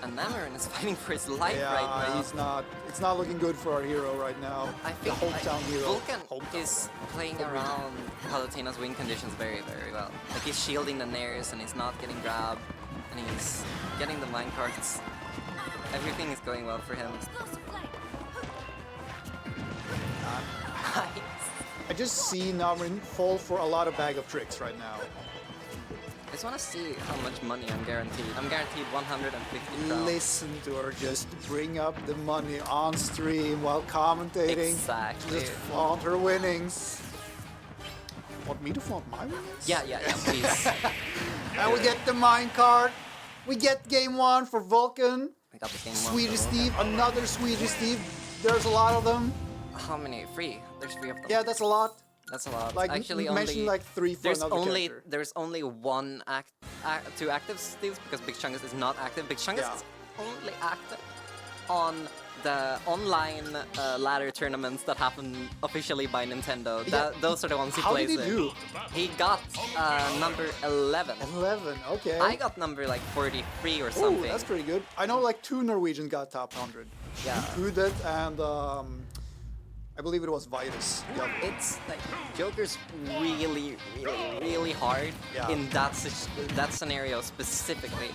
And Namirin is fighting for his life right now. He's not. It's not looking good for our hero right now. I think the hometown hero. Vulkan is playing around Palutena's win conditions very, very well. Like he's shielding the nairs and he's not getting grabbed, and he's getting the minecarts. Everything is going well for him. I just see Namirin fall for a lot of bag of tricks right now. I just want to see how much money I'm guaranteed. I'm guaranteed 150 crowns. Listen to her just bring up the money on stream while commentating. Exactly. Just flaunt her winnings. Want me to flaunt my winnings? Yeah, please. And we get the minecart. We get game 1 for Vulkan. We got the game 1 Swedish for Steve, another Swedish Steve. There's a lot of them. How many? 3? There's 3 of them. Yeah, that's a lot. That's a lot. Like Actually, mention only like 3 for another character. there's only one two active Steves because Big Chungus is not active. Big Chungus is only active on the online ladder tournaments that happen officially by Nintendo. Those are the ones he How plays did he in. do? He got number 11. 11, okay. I got number like 43 or Oh, something. that's pretty good. I know like 2 Norwegians got top 100. Yeah. Udet and I believe it was Virus. Yeah. It's like Joker's really hard in that scenario specifically.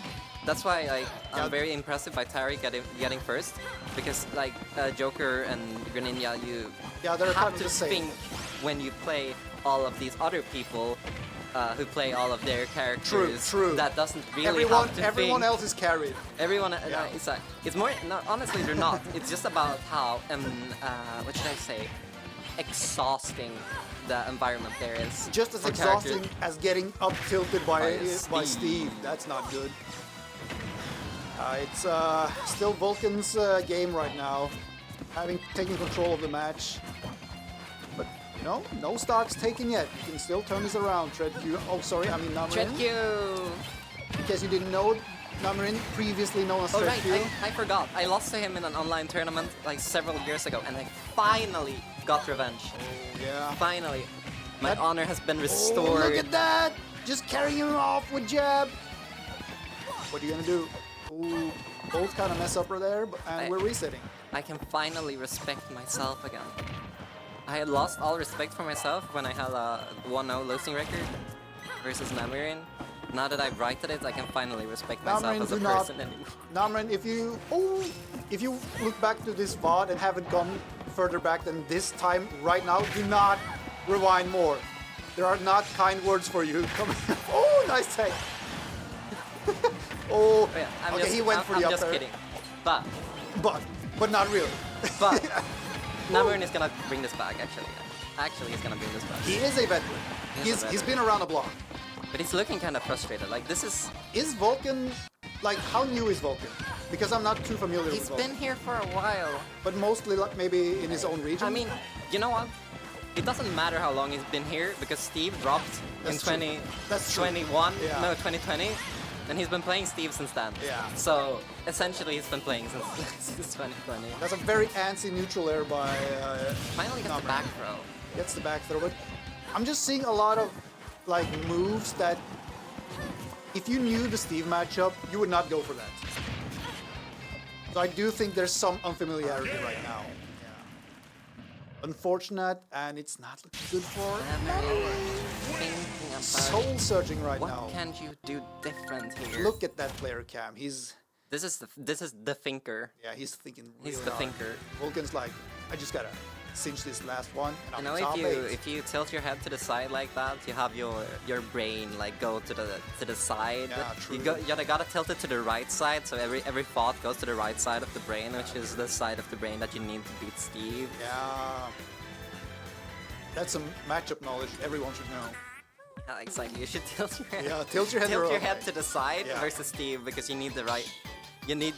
That's why I'm very impressed by Terry getting first, because like Joker and Greninja, you they're have kind of to the same. think when you play all of these other people who play all of their characters. True. That doesn't really have to everyone think. else is carried. Everyone, it's more. No, honestly, they're not. It's just about how what should I say? Exhausting the environment there is. Just as for exhausting characters. as getting up tilted by Steve. Steve. That's not good. It's still Vulcan's game right now, taking control of the match. But no stocks taken yet. You can still turn this around. Treadq. Oh, sorry, I mean Namarin. Treadq. In case you didn't know, Namarin, previously known as Oh right, Treadq. I forgot. I lost to him in an online tournament like several years ago, and I finally got revenge. Yeah. Finally, my honor has been restored. Oh, look at that! Just carrying him off with jab. What are you gonna do? Ooh, both kind of mess up right there, and we're resetting. I can finally respect myself again. I had lost all respect for myself when I had a 1-0 losing record versus Namirin. Now that I've righted it, I can finally respect myself Namarin, as a do not. person anymore. Namarin, if you look back to this VOD and haven't gone further back than this time right now, do not rewind more. There are not kind words for you. Oh, nice take. Oh, Yeah, okay, he went for the I'm up just there. kidding. But But not really. But Namirin is gonna bring this back. Actually, he's gonna bring this back. He is a veteran. He's been around the block. But he's looking kind of frustrated. Like this is. Is Vulcan, like, how new is Vulcan? Because I'm not too familiar with He's Vulcan. been here for a while. But mostly, like, maybe in his own region? I mean, you know what? It doesn't matter how long he's been here because Steve dropped in That's true. 2021, Yeah. no, 2020, and he's been playing Steve since then. Yeah. So essentially, he's been playing since 2020. That's a very antsy neutral air by Finally gets the Namarin. back throw. Gets the back throw, but I'm just seeing a lot of like moves that if you knew the Steve matchup, you would not go for that. So I do think there's some unfamiliarity right now. Yeah. Unfortunate, and it's not looking good for Thinking about soul searching right what now. can you do different here? Look at that player cam. This is the thinker. Yeah, he's thinking really He's the hard. thinker. Vulcan's like, I just gotta cinch this last one. And You I'm know, top eight. if you tilt your head to the side like that, you have your brain like go to the side. Yeah, true. You gotta tilt it to the right side, so every thought goes to the right side of the brain, which is the side of the brain that you need to beat Steve. Yeah. That's some matchup knowledge everyone should know. Yeah, exactly. You should tilt your head. Yeah, tilt your head tilt the your wrong head way. to the side Yeah. versus Steve because you need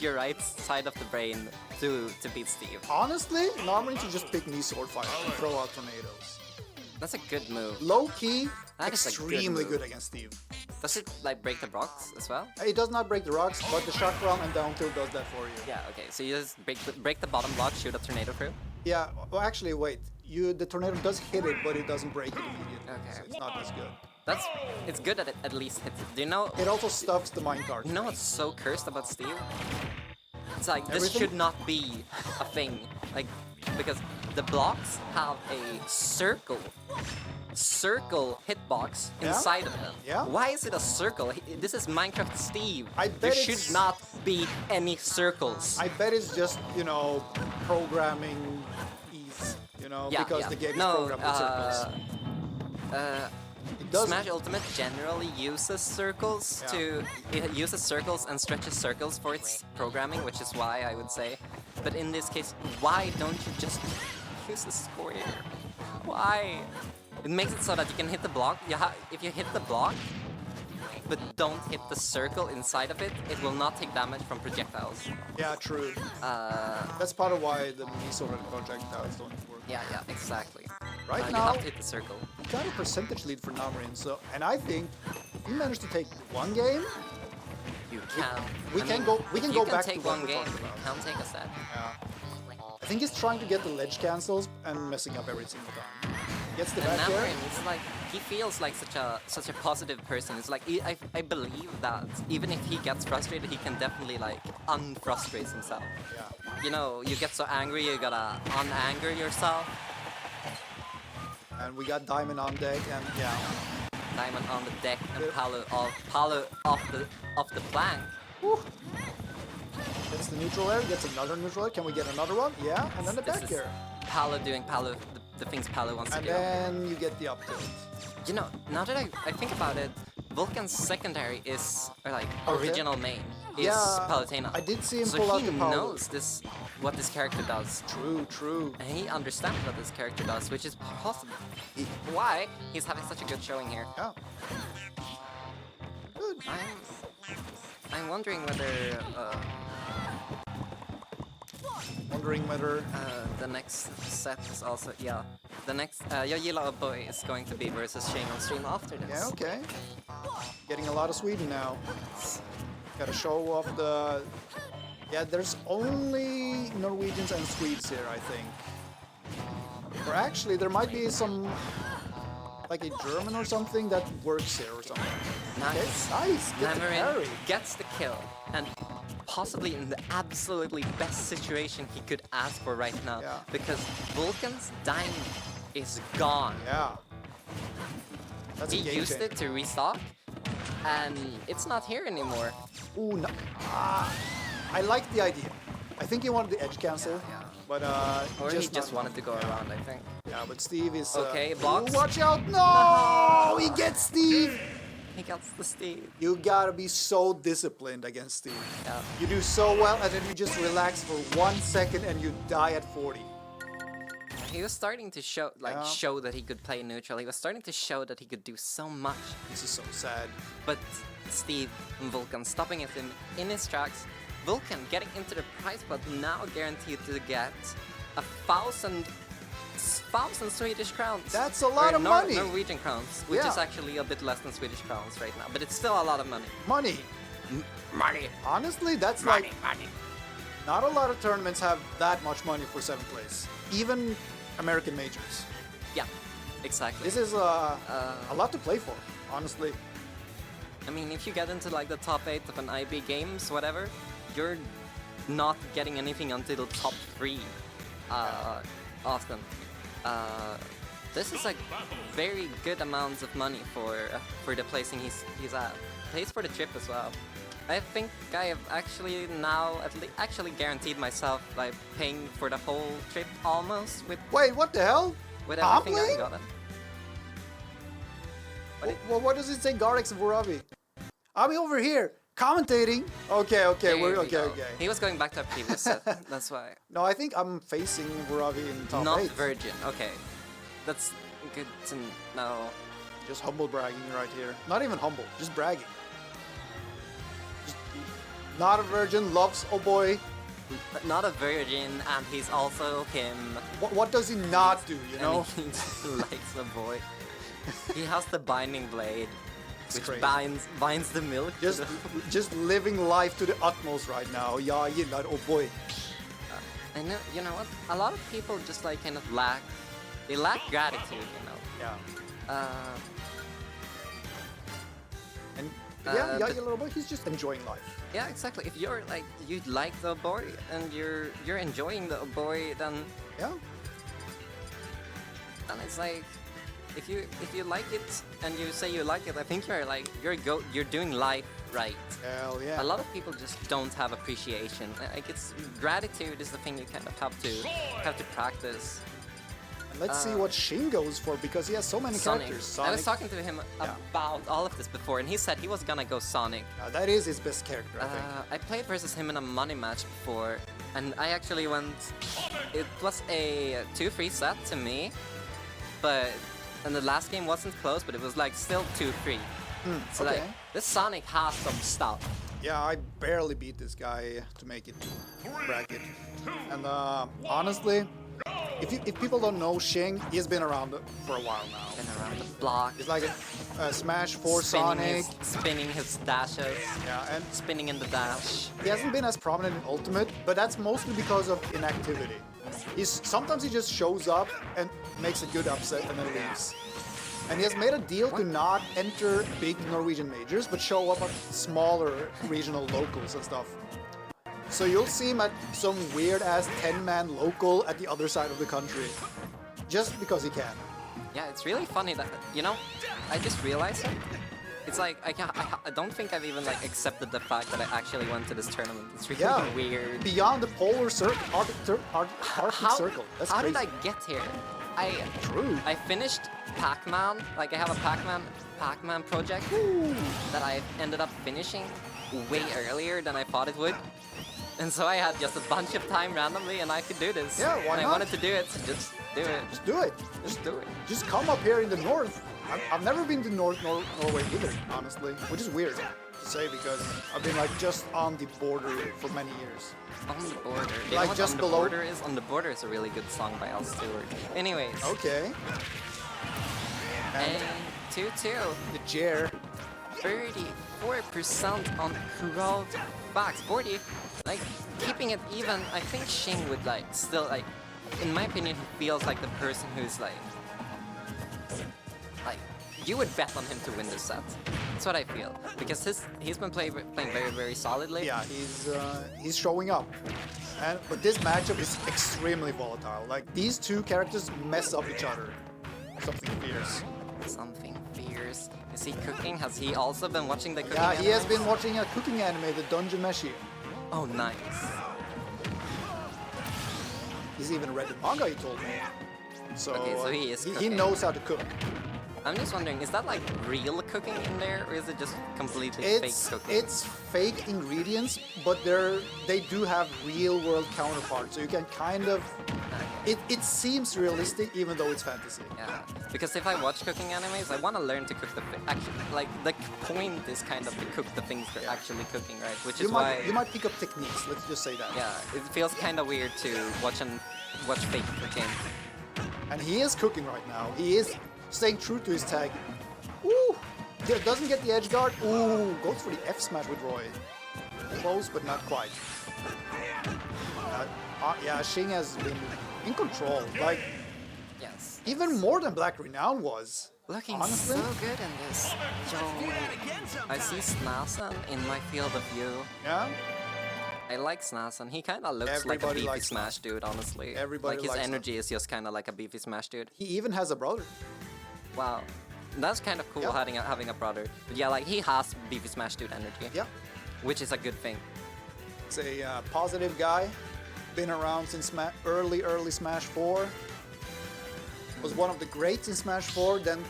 your right side of the brain to beat Steve. Honestly, Namarin should just pick knee sword fire and throw out tornadoes. That's a good move. Low key, That's a good extremely move. good against Steve. Does it like break the blocks as well? It does not break the rocks, but the chakram and down tilt does that for you. Yeah. Okay. So you just break the bottom block, shoot a tornado through. Yeah, well actually wait. The tornado does hit it, but it doesn't break it immediately. Okay. So it's not as good. It's good that it at least hits it. Do you know? It also stuffs the minecart. You know what's so cursed about Steve? It's like this Everything? should not be a thing. Like because the blocks have a circle hitbox Yeah? inside of them. Yeah? Why is it a circle? This is Minecraft Steve. I There bet should it's- not be any circles. I bet it's just, programming ease, Yeah, because yeah. the game is No, programmed with circles. It does Smash Ultimate generally uses circles it uses circles and stretches circles for its programming, which is why I would say. But in this case, why don't you just use a square? Why? It makes it so that you can hit the block. If you hit the block, but don't hit the circle inside of it, it will not take damage from projectiles. Yeah, true. That's part of why the knee sword projectiles don't work. Yeah, exactly. Right You now, have to hit the circle. we got a percentage lead for Namarin, so and I think if we manage to take one game, You can. we can go back to take what one we're game. talking You about. can take a set. I think he's trying to get the ledge cancels and messing up every single time. Gets the And back air. Namarin is like, he feels like such a positive person. It's like, I believe that even if he gets frustrated, he can definitely like unfrustrate himself. Yeah. You know, you get so angry, you gotta unanger yourself. And we got Diamond on deck, and yeah. Diamond on the deck and Palu off the plank. Woo. Gets the neutral air, gets another neutral air. Can we get another one? Yeah, and then the This back is air. Palu doing the things Palu wants And to do. then you get the up tilt. You know, now that I think about it, Vulcan's secondary is, or like, Okay. original main is Yeah, Palutena. I did see him so pull out he the power. knows what this character does. True, true. And he understands what this character does, which is possible. Why he's having such a good showing here. Yeah. Good. I'm wondering whether the next set is also the next Jag gillar Boy is going to be versus Shane on stream after this. Yeah, okay. Getting a lot of Sweden now. Gotta show off the... Yeah, there's only Norwegians and Swedes here, I think. Or actually, there might be some... like a German or something that works here or something. Nice. Okay, nice. Get the Namarin parry. gets the kill, and possibly in the absolutely best situation he could ask for right now, Yeah. because Vulcan's diamond is gone. Yeah. That's He a game used changer. it to restock, and it's not here anymore. Ooh, no. I like the idea. I think he wanted the edge cancel, but Or he just not- wanted to go around, I think. Yeah, but Steve is... Okay, blocks. Ooh, watch out! No! He gets Steve! He gets the Steve. You gotta be so disciplined against Steve. Yeah. You do so well, and then you just relax for 1 second and you die at 40. He was starting to show, show that he could play neutral. He was starting to show that he could do so much. This is so sad. But Steve and Vulcan stopping him in his tracks. Vulcan getting into the prize pot, now guaranteed to get 1,000 Swedish crowns. That's a lot Or of money. Norwegian crowns, which Yeah. is actually a bit less than Swedish crowns right now, but it's still a lot of money. Money. Money. Honestly, that's like... Not a lot of tournaments have that much money for 7th place. Even American majors. Yeah, exactly. This is a lot to play for, honestly. I mean, if you get into like the top 8 of an IB games, whatever, you're not getting anything until top 3 often. This is like very good amounts of money for the placing he's at. Pays for the trip as well. I think I have actually now actually guaranteed myself like paying for the whole trip almost with Wait, what the hell? with everything I Gambling? got it. Well, what does it say, Gardex Voravi? I'll be over here commentating. Okay, There we're we okay, go. okay. He was going back to a previous set. That's why. No, I think I'm facing Voravi in top Not 8. virgin. Okay, that's good to know. Just humble bragging right here. Not even humble, just bragging. Just not a virgin, loves oh boy. But not a virgin, and he's also him. What does he not do, you know? And he just likes a boy. He has the binding blade, which crazy. binds the milk. to Just, the- just living life to the utmost right now. Yeah, you know, oh boy. I know. You know what? A lot of people just like kind of lack. They lack gratitude. You know. Yeah. And Uh, yeah, but- you little boy, he's just enjoying life. Yeah, exactly. If you're like you like the boy and you're enjoying the boy, then Yeah. it's like if you like it and you say you like it, I think you're doing life right. Hell yeah. A lot of people just don't have appreciation. Like it's gratitude is the thing you kind of have to practice. Let's see what Shin goes for, because he has so many Sonic. characters. I was talking to him Yeah. about all of this before, and he said he was gonna go Sonic. That is his best character, I think. I played versus him in a money match before, and I actually went. It was a 2-3 set to me, and the last game wasn't close, but it was like still 2-3. So okay. like this Sonic has some stuff. Yeah, I barely beat this guy to make it to bracket. And honestly, if people don't know Shing, he has been around for a while now. Been around the block. He's like a Smash 4 Sonic. Spinning his dashes. Yeah, and Spinning in the dash. he hasn't been as prominent in Ultimate, but that's mostly because of inactivity. Sometimes he just shows up and makes a good upset and then leaves. And he has made a deal to not enter big Norwegian majors, but show up at smaller regional locals and stuff. So you'll see him at some weird-ass 10-man local at the other side of the country. Just because he can. Yeah, it's really funny that, you know, I just realized it. It's like, I don't think I've even like accepted the fact that I actually went to this tournament. It's really weird. Beyond the polar circle, Arctic circle. That's how crazy. did I get here? True. I finished Pac-Man, like I have a Pac-Man project that I ended up finishing way earlier than I thought it would. And so I had just a bunch of time randomly and I could do this. Yeah, why and not? I wanted to do it, so just do it. Just do it. Just do it. Just come up here in the north. I've never been to Norway either, honestly, which is weird to say because I've been like just on the border for many years. On the border. You Like know what just On the below- Border is? On the Border is a really good song by Al Stewart. Anyways. Okay. And 2-2. The chair. 34% on crowd backs. 40. Like, keeping it even, I think Shing would like, still like, in my opinion, he feels like the person who's like, you would bet on him to win this set. That's what I feel. Because he's been playing very, very solidly. Yeah, he's showing up. But this matchup is extremely volatile. Like, these two characters mess up each other. Something fierce. Something fierce. Is he cooking? Has he also been watching the cooking Yeah, he has animes? been watching a cooking anime, the Dungeon Meshi. Oh, nice. He's even read the manga, he told me. So, Okay, so he is he cooking. knows how to cook. I'm just wondering, is that like real cooking in there, or is it just completely fake cooking? It's fake ingredients, but they do have real world counterparts, so you can kind of. It seems realistic, even though it's fantasy. Yeah, because if I watch cooking animes, I want to learn to cook actually, like the point is kind of to cook the things they're actually cooking, right? Which is why You might pick up techniques. Let's just say that. yeah, it feels kind of weird to watch fake cooking. And he is cooking right now. He is staying true to his tag. Ooh! Doesn't get the edge guard. Ooh! Goes for the F smash with Roy. Close, but not quite. Yeah, Shing has been in control. Like, Yes. even more than Black Renown was. Looking Honestly? so good in this. Yo, I see Snasen in my field of view. Yeah? I like Snasen. He kind of looks like a Everybody beefy likes Smash dude, honestly. Everybody like his likes energy is just kind of like a beefy Smash dude. He even has a brother. Wow, that's kind of cool Yeah. having a brother. But yeah, like he has beefy Smash dude energy. Yeah. Which is a good thing. It's a positive guy. Been around since early Smash 4. Was one of the greats in Smash 4, then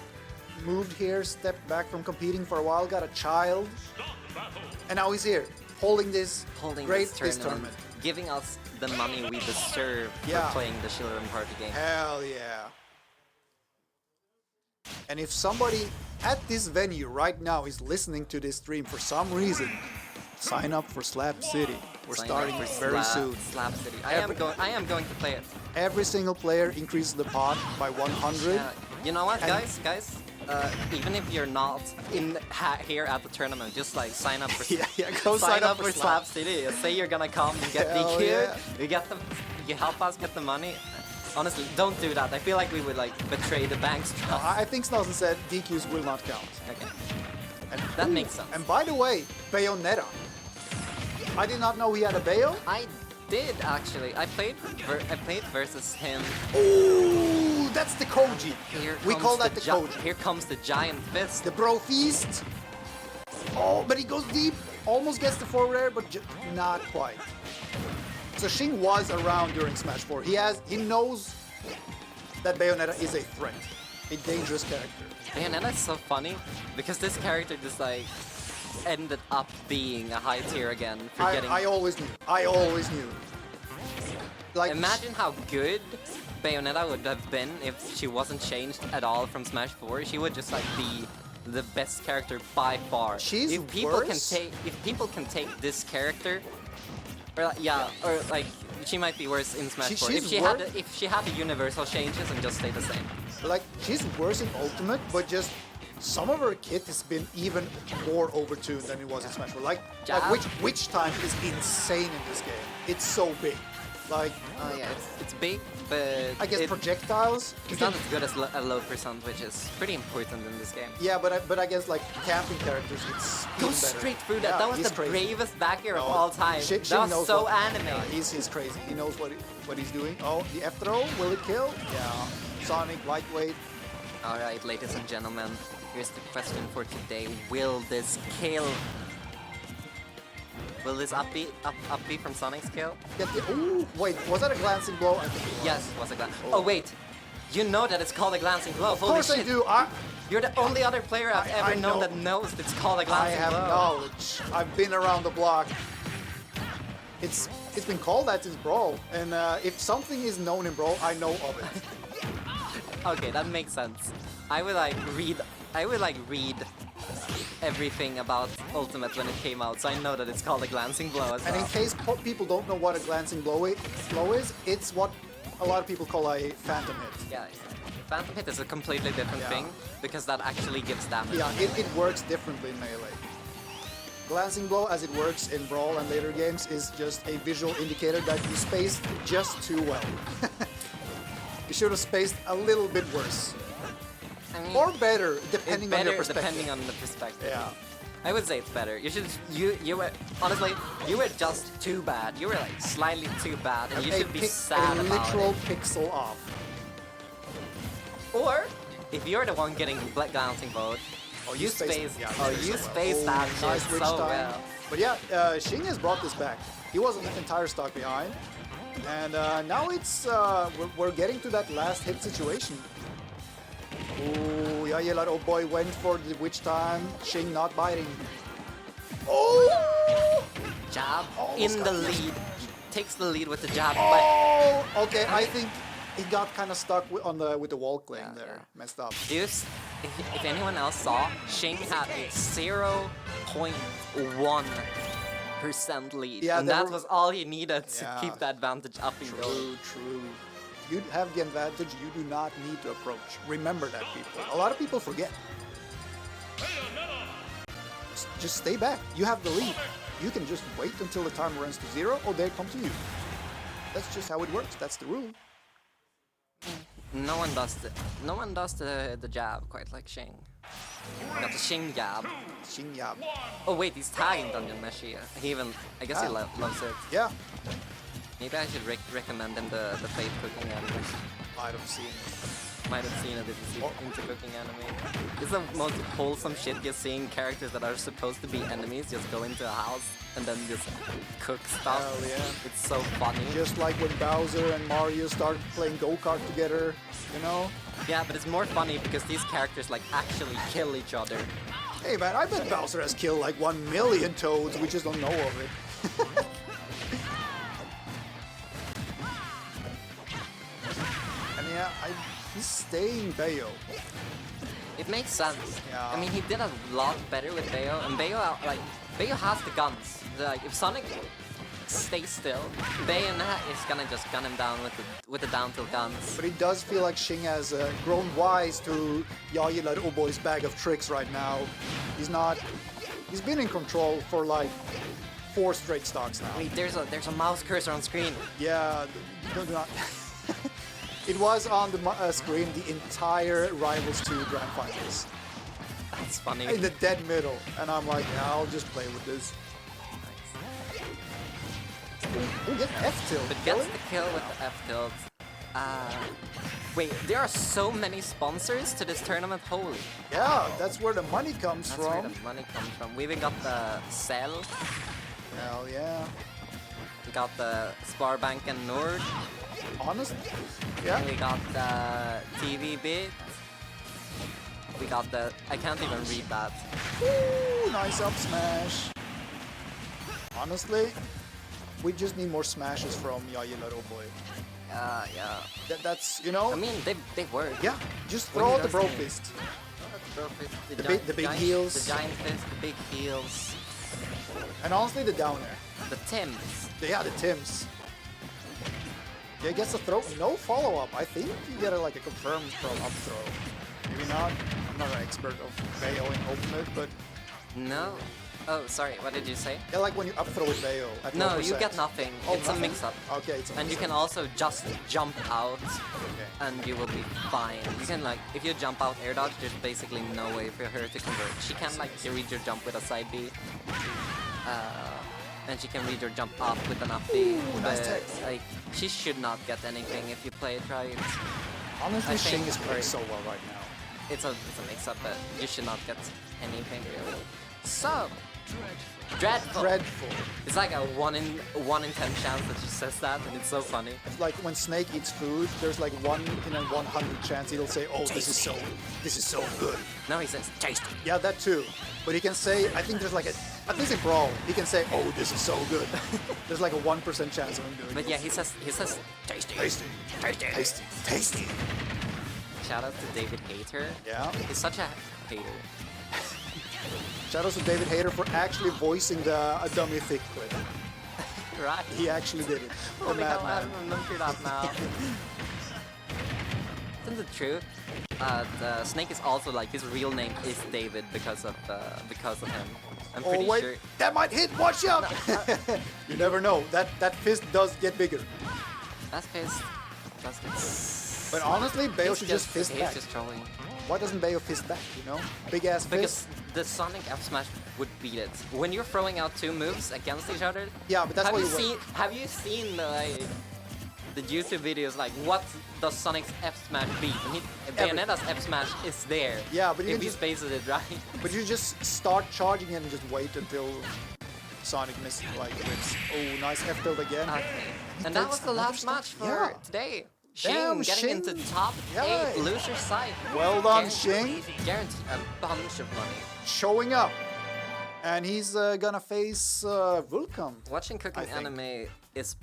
moved here, stepped back from competing for a while, got a child, and now he's here, holding this tournament. Giving us the money we deserve Yeah. for playing the Children Party game. Hell yeah. And if somebody at this venue right now is listening to this stream for some reason, sign up for Slap City. We're Sign starting up for very soon. Slap City. I am going to play it. Every single player increases the pot by 100. Yeah. You know what, And- guys? Even if you're not here at the tournament, just like sign up for Go sign up for Slap City. Say you're gonna come and get Hell DQ'd. yeah. You help us get the money. Honestly, don't do that. I feel like we would like betray the bank's trust. I think Snowden said DQs will not count. Okay. And, That makes sense. And by the way, Bayonetta. I did not know he had a Bayo. I did actually. I played versus him. Ooh, that's the Koji. Here We comes call that the Koji. Here comes the giant fist. The Bro Feast. Oh, but he goes deep. Almost gets the forward air, but not quite. So Shing was around during Smash 4. He knows that Bayonetta is a threat, a dangerous character. Bayonetta is so funny because this character just like ended up being a high tier again for getting. I always knew. I always knew. Like, Imagine how good Bayonetta would have been if she wasn't changed at all from Smash 4. She would just like be the best character by far. She's if people worse? can take this character, or like she might be worse in Smash 4. she's If she had the universal changes and just stayed the same. Like, she's worse in Ultimate, but just some of her kit has been even more overtuned than it was in Smash 4. Like which time is insane in this game. It's so big. Like, oh yeah, it's big, but I guess projectiles. It's not as good as a low percent, which is pretty important in this game. Yeah, but I guess like camping characters, it's go even straight better. through that. Yeah, that was the crazy. bravest back air of all time. Shin that was so anime. Yeah, he's crazy. He knows what he's doing. Oh, the F throw, will it kill? Yeah. Sonic lightweight. All right, ladies and gentlemen, here's the question for today: will this kill? Will this up B from Sonic's kill? Ooh, wait, was that a glancing blow? I think it was. Yes, it was a glance. Oh wait, you know that it's called a glancing blow. Of course I do. You're the only other player I've ever known that knows it's called a glancing blow. I have knowledge. I've been around the block. It's been called that since Brawl, and if something is known in Brawl, I know of it. Okay, that makes sense. I would read everything about Ultimate when it came out, so I know that it's called a glancing blow as well. And in case people don't know what a glancing blow is, it's what a lot of people call a phantom hit. Yeah, phantom hit is a completely different thing, because that actually gives damage. Yeah, it works differently in Melee. Glancing blow, as it works in Brawl and later games, is just a visual indicator that you spaced just too well. You should have spaced a little bit worse. I mean, or better, depending on your perspective. Depending on the perspective. Yeah. I would say it's better. You were honestly, you were just too bad. You were like slightly too bad, and you should be sad about it. A literal pixel off. Or if you're the one getting black glancing vote, you space that nice shit so well. But yeah, Xing has brought this back. He was an entire stock behind, and now it's we're getting to that last hit situation. Ooh, yeah, oh boy, went for the witch time. Xing not biting. Oh! Jab in the lead. Takes the lead with the jab. Oh! Okay, I think he got kind of stuck with the wall cling there. Messed up. If anyone else saw, Xing had a 0.1% lead. Yeah, and that was all he needed to keep the advantage up and going. True. You have the advantage, you do not need to approach. Remember that, people. A lot of people forget. Just stay back. You have the lead. You can just wait until the timer runs to 0, or they come to you. That's just how it works. That's the rule. No one does the jab quite like Xing. Got the Xing jab. Xing jab. Oh wait, he's tagging Dungeon Mesh here. I guess he loves it. Yeah. Maybe I should recommend him the Fate cooking anime. Might have seen it if he's into cooking anime. It's the most wholesome shit, just seeing characters that are supposed to be enemies just go into a house and then just cook stuff. Hell yeah. It's so funny. Just like when Bowser and Mario started playing go-kart together, you know? Yeah, but it's more funny because these characters like actually kill each other. Hey man, I bet Bowser has killed like 1 million Toads, we just don't know of it. Yeah, he's staying Bayo. It makes sense. Yeah. I mean, he did a lot better with Bayo, and Bayo has the guns. Like, if Sonic stays still, Bayo is gonna just gun him down with the down tilt guns. But it does feel like Xing has grown wise to Oh Boy's bag of tricks right now. He's been in control for like 4 straight stocks now. Wait, there's a mouse cursor on screen. Yeah, do not. It was on the screen the entire Rivals 2 Grand Finals. That's funny. In the dead middle. And I'm like, yeah, I'll just play with this. Nice. Ooh, get F-tilt. But gets the kill with the F-tilt. Wait, there are so many sponsors to this tournament, holy. Yeah, that's where the money comes from. That's where the money comes from. We even got the Cell. Hell yeah. We got the Sparbank and Nord. Honest? Yeah. We got the TV bit. We got the... I can't even read that. Ooh, nice up smash. Honestly, we just need more smashes from Oh Boy. Yeah. That's, you know... I mean, they work. Yeah, just throw out the bro fist. The big heels. The giant fist, the big heels. And honestly, the down air. The Tims. Yeah, the Tims. Yeah, he gets a throw. No follow-up. I think you get like a confirmed from up throw. Maybe not. I'm not an expert of Bayo in Ultimate, but No. Oh, sorry. What did you say? yeah, like when you up throw with Bayo at No, 1%. you get nothing. Oh, It's nothing? a mix-up. Okay, it's a And you mix-up. can also just jump out, Okay. and you will be fine. You can like, if you jump out air dodge, there's basically no way for her to convert. She can like read your jump with a side B, and she can read your jump up with an up B. Ooh, nice tech. Like, she should not get anything if you play it right. Honestly, I Shing think- is playing so well right now. It's a mix-up, but you should not get anything really. So, dreadful. Dreadful. It's like a 1 in 10 chance that she says that, and it's so funny. It's like when Snake eats food, there's like 1 in a 100 chance he'll say, "Oh, this is so good." No, he says tasty. Yeah, that too. But he can say, I think there's like at least in Brawl, he can say, "Oh, this is so good." There's like a 1% chance of him doing it. But yeah, he says tasty. Tasty. Tasty. Tasty. Tasty. Shout out to David Hayter. Yeah. He's such a hater. Shoutouts to David Hayter for actually voicing a dummy thick clip. Right? He actually did it. The Holy hell, I madman. remember that now. Isn't it true? The Snake is also like, his real name is David because of him. I'm pretty Oh wait, sure. that might hit. Watch out! You never know. That fist does get bigger. That's pissed. That's pissed. But honestly, Bayo should just fist he's back. just trolling. Why doesn't Bayo fist back? You know, big ass Because fist. the Sonic F Smash would beat it. When you're throwing out two moves against each other. Yeah, but that's have why you you seen have you seen the YouTube videos like what does Sonic's F Smash beat? And Bayonetta's F Smash is there. Yeah, but you if can he just spaces it right. But you just start charging it and just wait until Sonic misses like whips. Oh, nice F tilt again. Okay. He And that takes was the another last stop. match for Yeah. today. Damn, Shing getting Shing. into top Yeah. 8 loser side. Well done, Guaranteed- Shing. Guaranteed a bunch of money. Showing up. And he's gonna face Vulcan. Watching cooking I think. anime is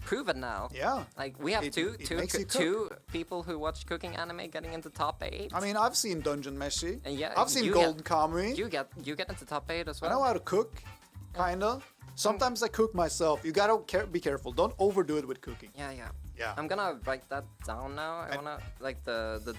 proven now. Yeah. Like we have It two makes you cook. two people who watch cooking anime getting into top 8. I mean, I've seen Dungeon Meshi. And yeah, I've seen you Golden Kamuy. You get into top 8 as I well. know how to cook, kinda. Sometimes I cook myself. You gotta be careful. Don't overdo it with cooking. Yeah, yeah. Yeah. I'm gonna write that down now. I And- wanna like the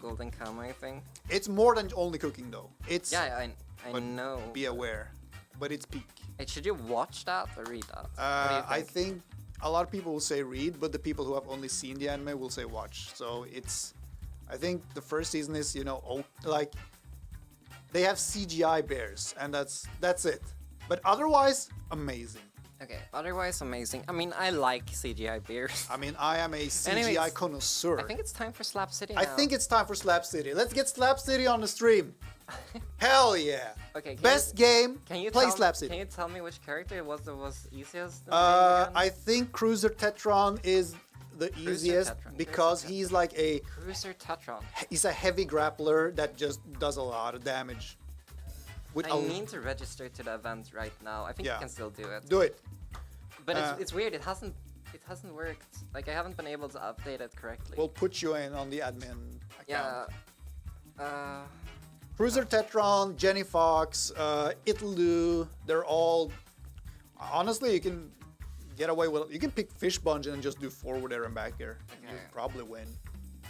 Golden Kamuy thing. It's more than only cooking, though. It's Yeah, I but know. Be aware, but it's peak. Hey, should you watch that or read that? What do you I think a lot of people will say read, but the people who have only seen the anime will say watch. So it's, I think the first season is like they have CGI bears, and that's it. But otherwise, amazing. Okay. Otherwise, amazing. I mean, I like CGI beers. I mean, I am a CGI Anyways, connoisseur. I think it's time for Slap City. I now. think it's time for Slap City. Let's get Slap City on the stream. Hell yeah. Okay. Can Best game. Can you play tell, Slap City. Can you tell me which character was easiest? in the game again? I think Cruiser Tetron is the easiest Tetron, because Cruiser he's like Cruiser Tetron. he's a heavy grappler that just does a lot of damage. With I need to register to the event right now. I think Yeah. you can still do it. do it. But Uh, it's weird. It hasn't worked. Like I haven't been able to update it correctly. We'll put you in on the admin account. yeah. Cruiser Tetron, Jenny Fox, Itlu, they're all. Honestly, you can get away with. You can pick Fish Bunch and just do forward air and back air. Okay. You'll probably win.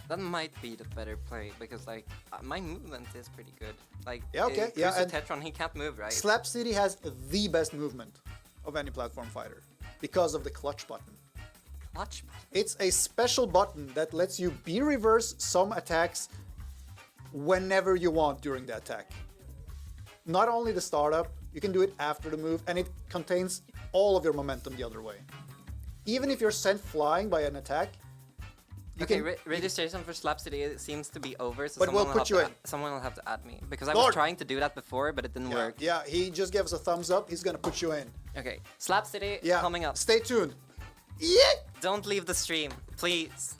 That might be the better play because like my movement is pretty good. Like Yeah, okay, yeah, Cruiser and Tetron he can't move right. Slap City has the best movement of any platform fighter because of the clutch button. Clutch. It's a special button that lets you reverse some attacks whenever you want during the attack. Not only the startup, you can do it after the move, and it contains all of your momentum the other way. Even if you're sent flying by an attack, you Okay, can. registration for Slap City seems to be over, so But someone, we'll will put have you to in. someone will have to add me because I Lord. was trying to do that before, but it didn't work. Yeah, he just gave us a thumbs up. He's gonna put you in. Okay, Slap City Yeah, coming up. Stay tuned. Yeah. Don't leave the stream, please.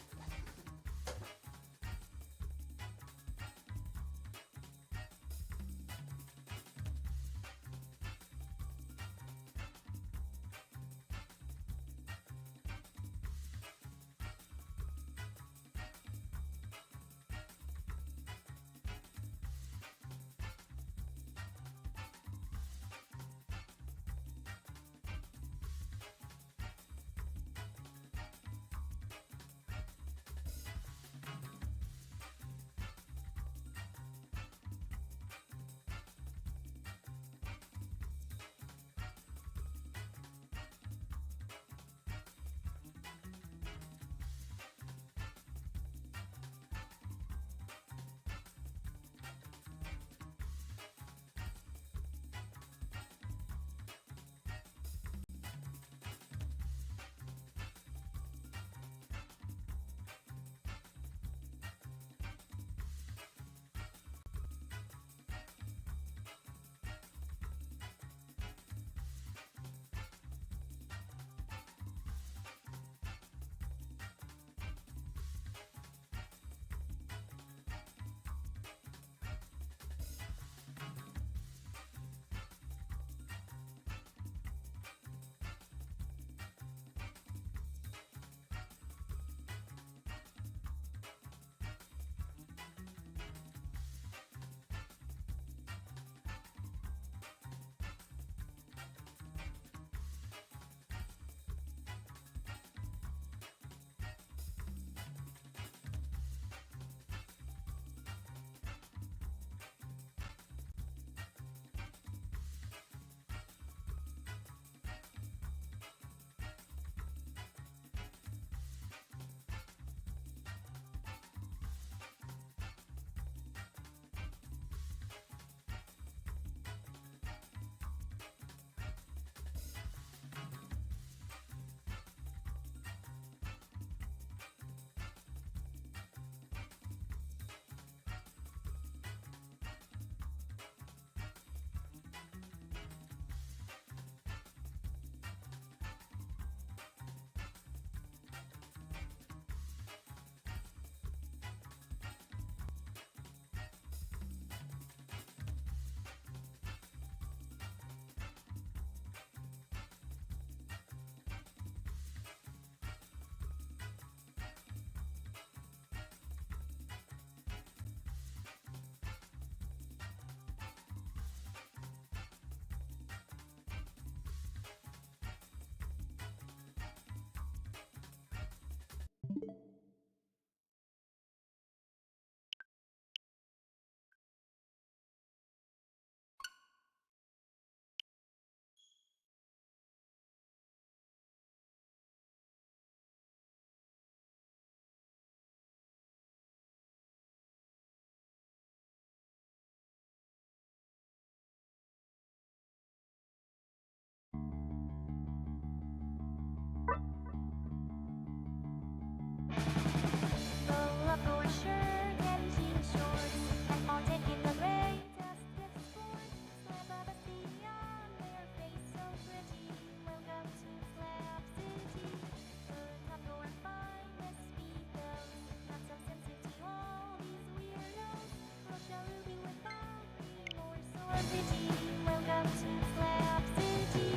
or pity. Welcome to Slap City.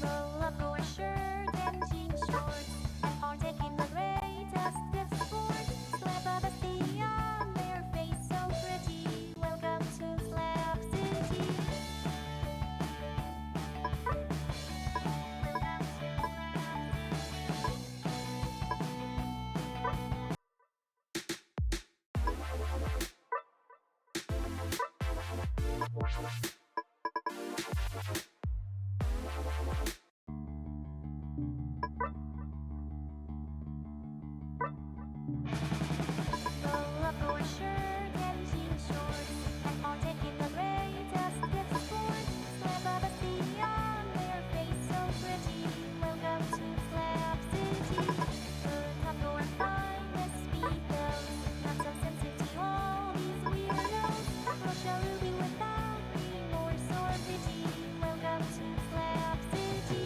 Roll up your shirt and jean shorts and partake in the greatest gift sport. Slap a bestie on their face so pretty. Welcome to Slap City. Roll up your shirt and jean shorts and partake in the greatest gift sport. Slap a bestie on their face so pretty. Welcome to Slap City. Put on your finest speedos. Not so sensitive to all these weirdos. Rush a ruby without remorse or pity. Welcome to Slap City.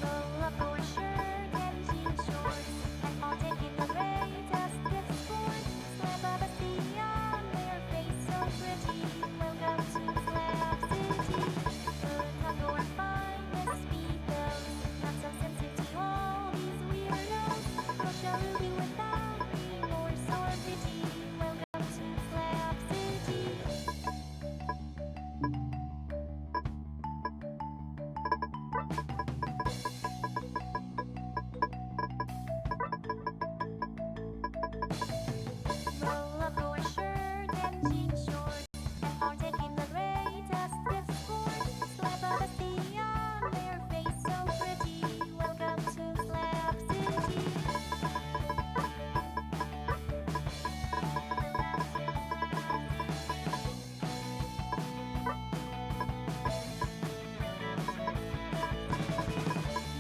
Roll up your shirt and jean shorts and partake in the greatest gift sport. Slap a bestie on their face so pretty. Welcome to Slap City. Put on your finest speedos. Not so sensitive to all these weirdos. Rush a ruby without remorse or pity. Welcome to Slap City. Roll up your shirt and jean shorts and partake in the greatest gift sport. Slap a bestie on their face so pretty. Welcome to Slap City.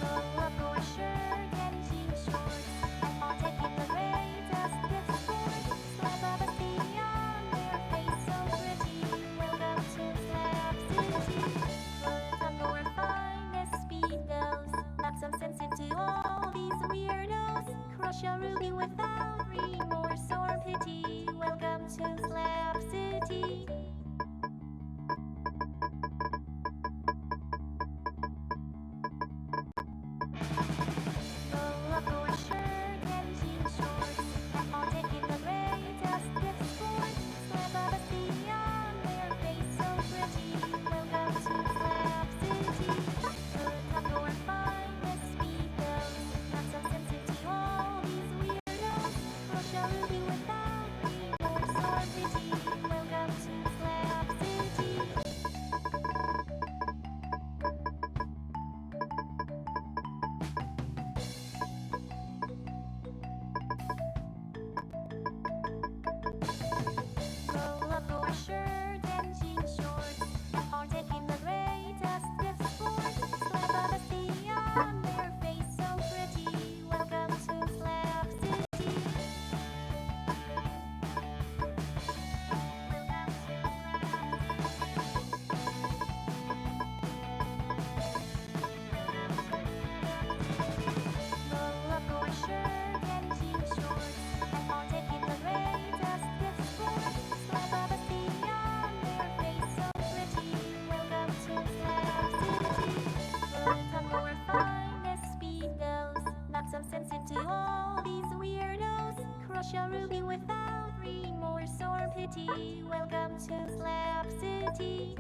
Roll up your shirt and jean shorts and partake in the greatest gift sport. Slap a bestie on their face so pretty. Welcome to Slap City. Put on your finest speedos. Not so sensitive to all these weirdos. Crush a ruby without remorse or pity. Welcome to Slap City. Roll up your shirt and jean shorts and partake in the greatest gift sport. Slap a bestie on their face so pretty. Welcome to Slap City. Put on your finest speedos. Not so sensitive to all these weirdos. Rush a ruby without remorse or pity. Welcome to Slap City. Roll up your shirt and jean shorts and partake in the greatest gift sport. Slap a bestie on their face so pretty. Welcome to Slap City. Roll up your shirt and jean shorts and partake in the greatest gift sport. Slap a bestie on their face so pretty. Welcome to Slap City. Put on your finest speedos. Not so sensitive to all these weirdos. Crush a ruby without remorse or pity. Welcome to Slap City.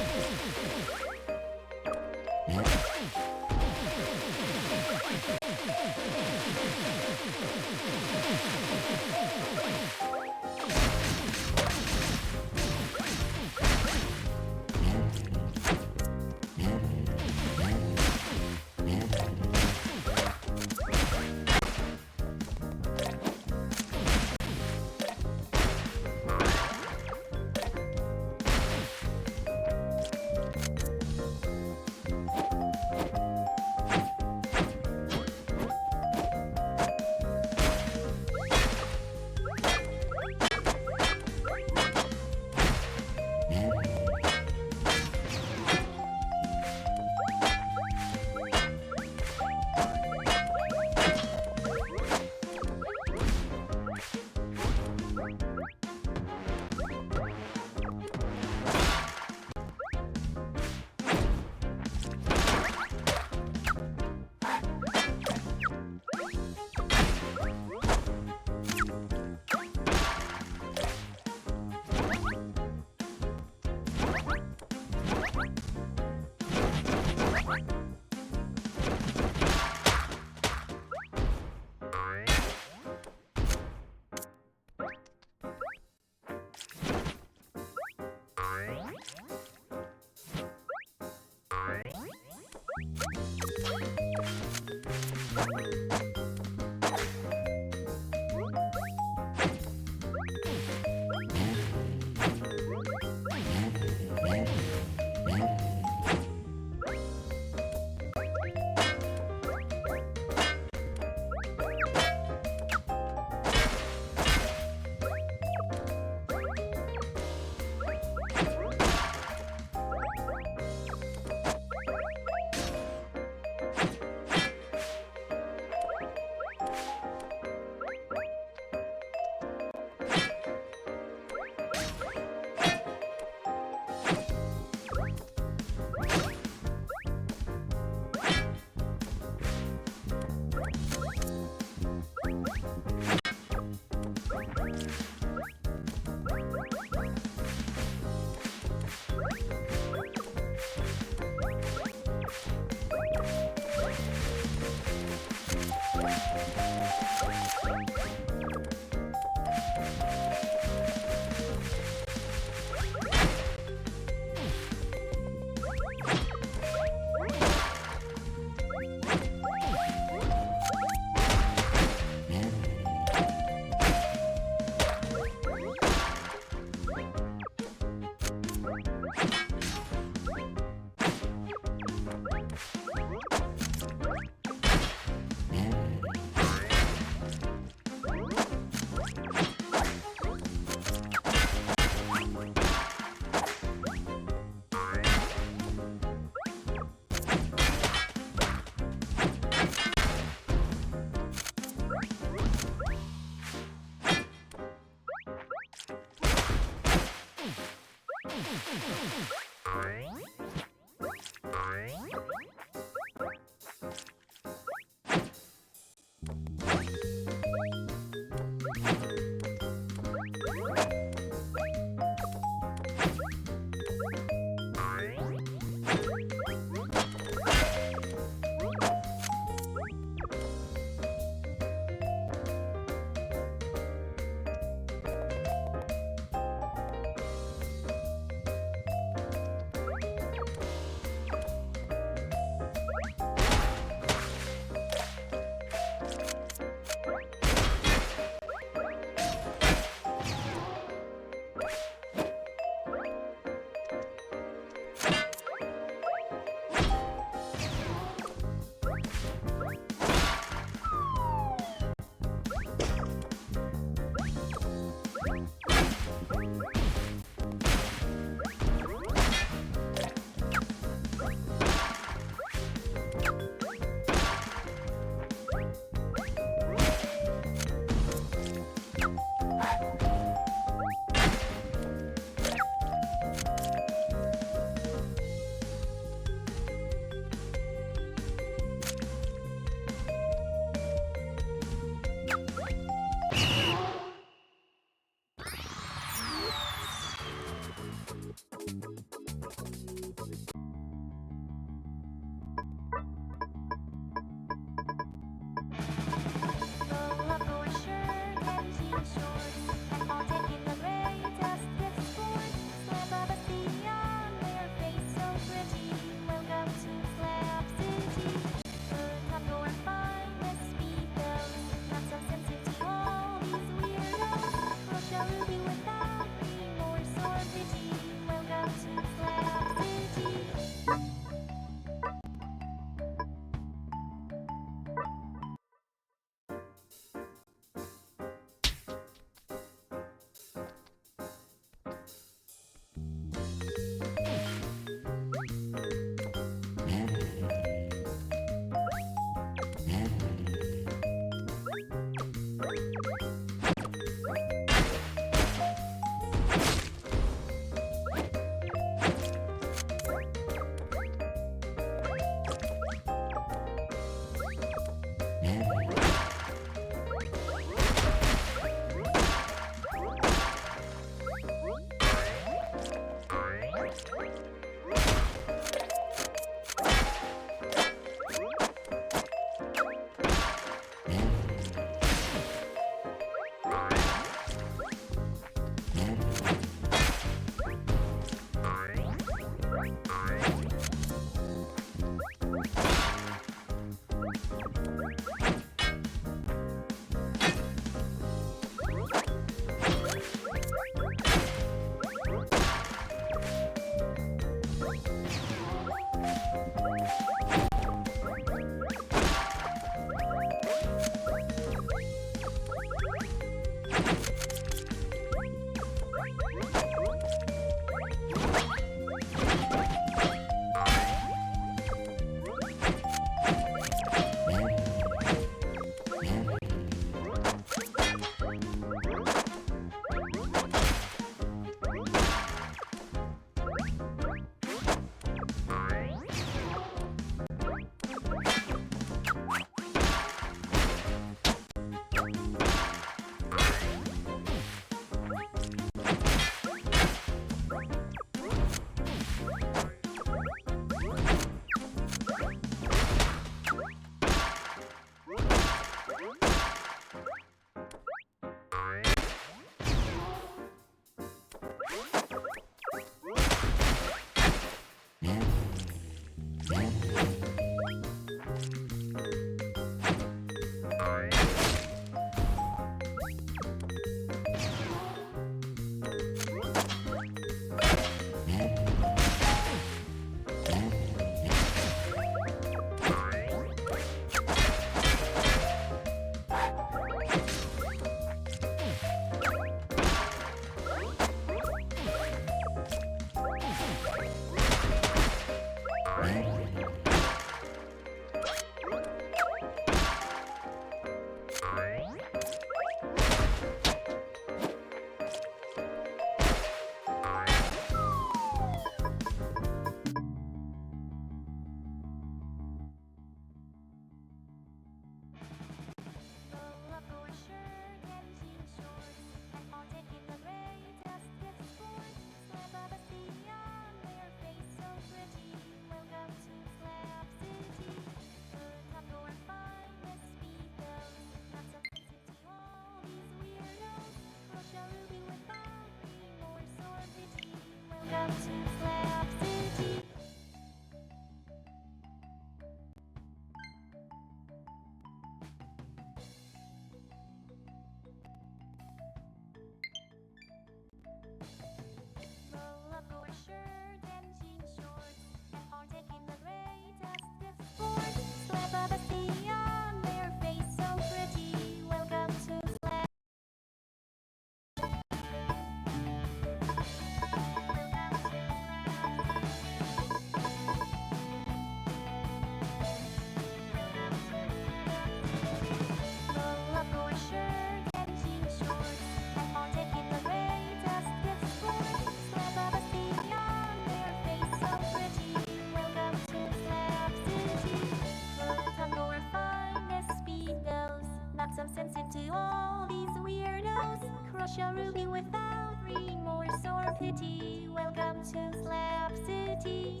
Crush a ruby without remorse or pity. Welcome to Slap City.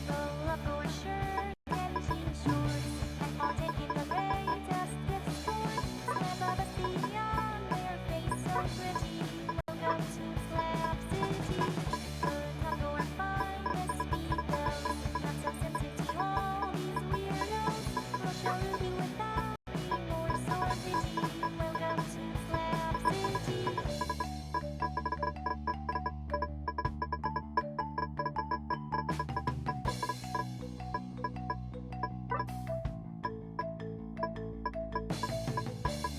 Roll up your shirt and jean shorts, and partake in the greatest gift sport. Slap of a sea on their face so pretty. Welcome to Slap City. Put on your finest speedos, not so sensitive to all these weirdos. Crush a ruby without remorse or pity. Welcome to Slap City.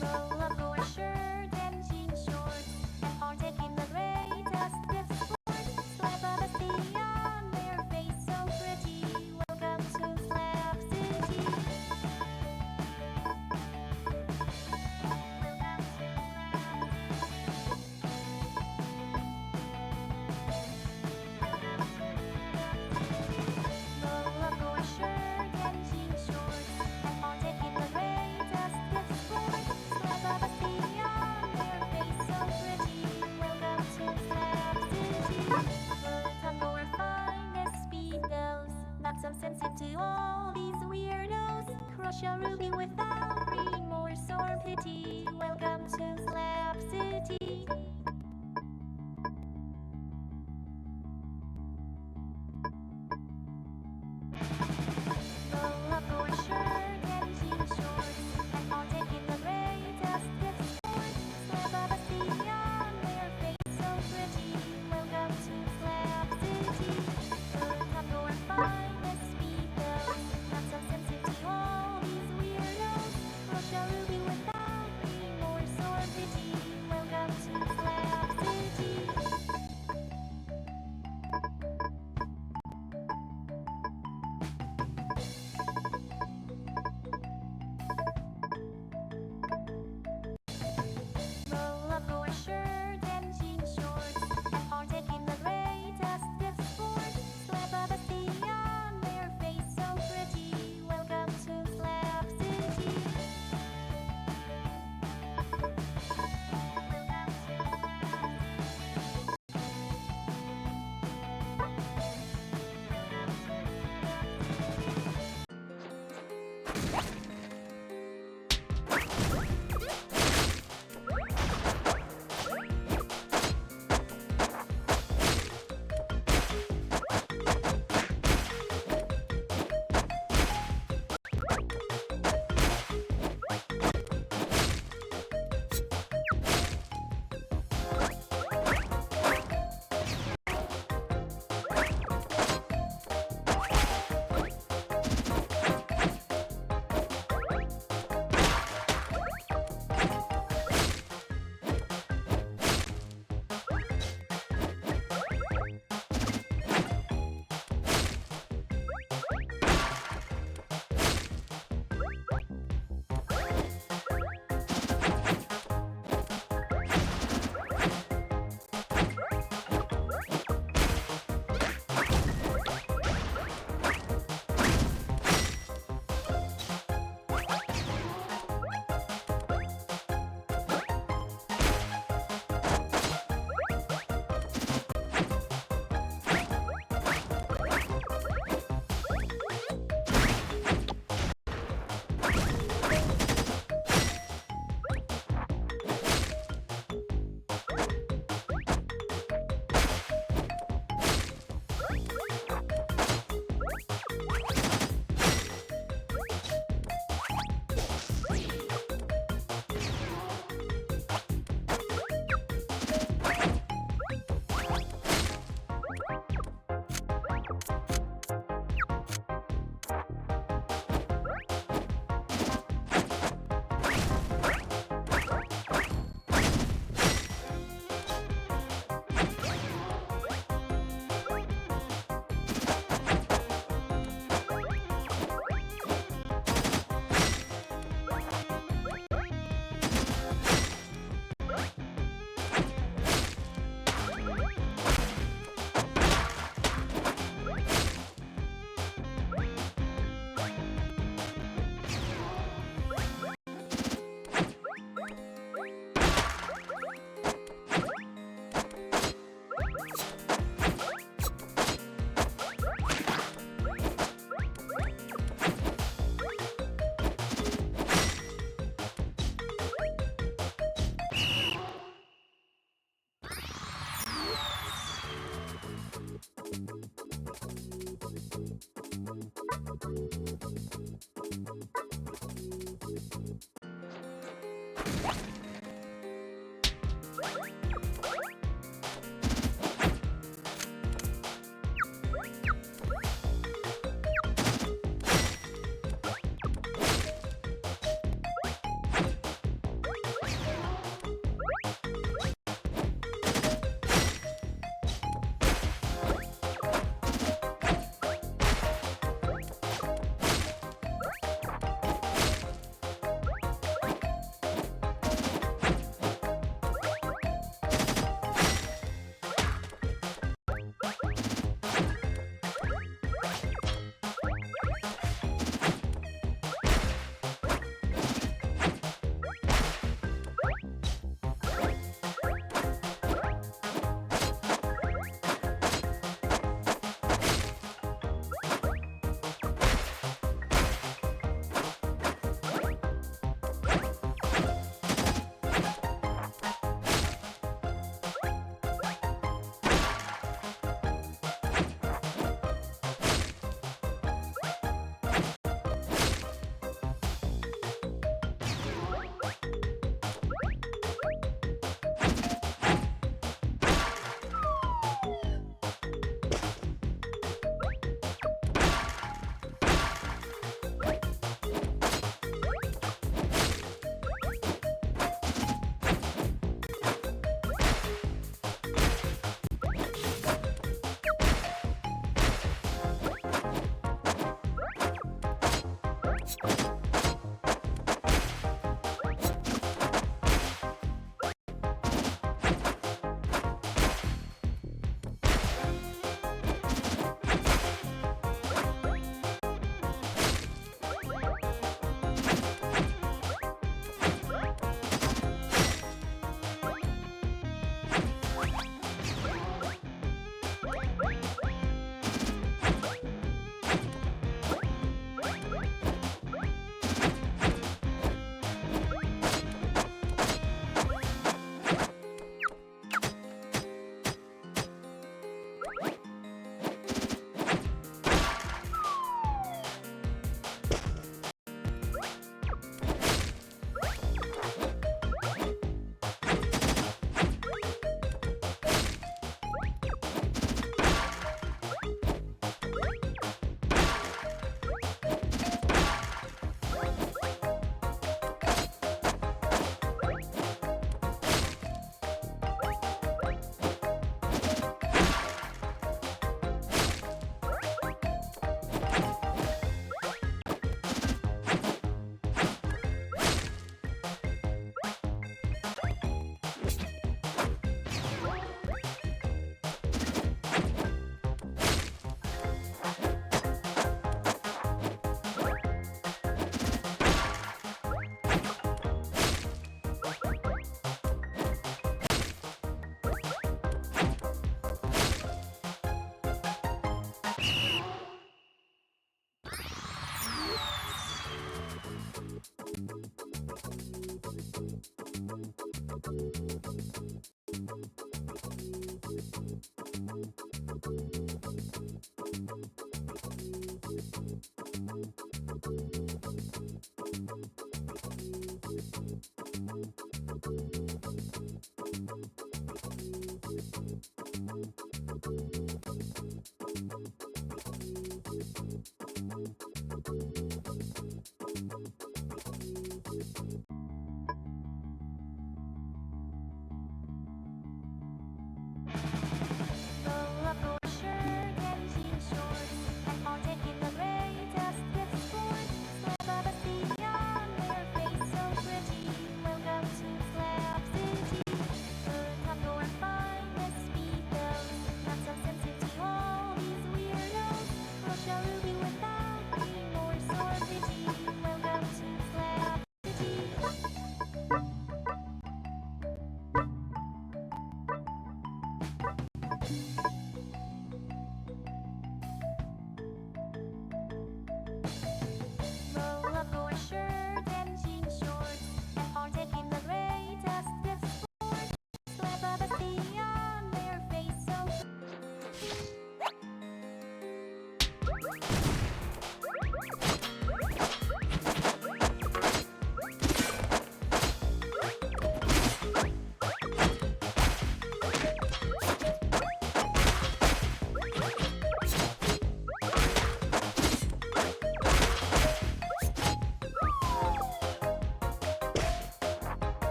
Roll up your shirt and jean shorts, and partake in the greatest gift sport. Slap of a sea on their face so pretty. Welcome to Slap City. Roll up your shirt and jean shorts, and partake in the greatest gift sport. Slap of a sea on their face so pretty. Welcome to Slap City. Put on your finest speedos, not some sense into all these weirdos. Crush a ruby without remorse or pity. Welcome to Slap City. Roll up your shirt and jean shorts, and partake in the greatest gift sport. Slap of a sea on their face so pretty. Welcome to Slap City. Put on your finest speedos, not so sensitive to all these weirdos. Crush a ruby without remorse or pity. Welcome to Slap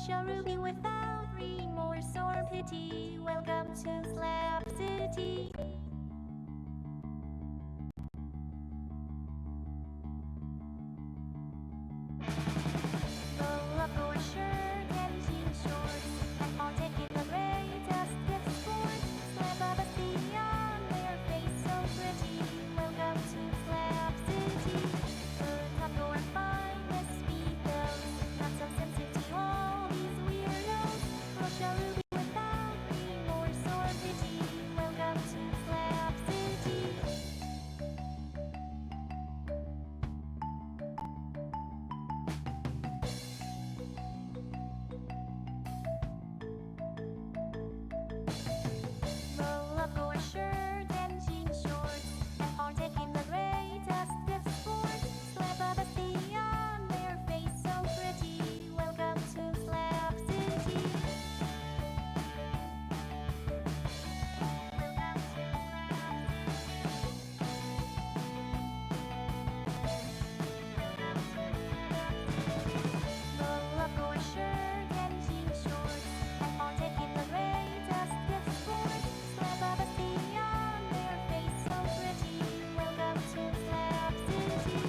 Crush a ruby without remorse or pity. Welcome to Slap City. Roll up your shirt and jean shorts and partake in the greatest gift sport. Slap a bestie on their face so pretty. Welcome to Slap City. Put on your finest speedos. Not so sensitive to all these weirdos. Crush a ruby without remorse or pity. Welcome to Slap City. Roll up your shirt and jean shorts and partake in the greatest gift sport. Slap a bestie on their face so pretty. Welcome to Slap City. Welcome to Roll up your shirt and jean shorts and partake in the greatest gift sport. Slap a bestie on their face so pretty. Welcome to Slap City.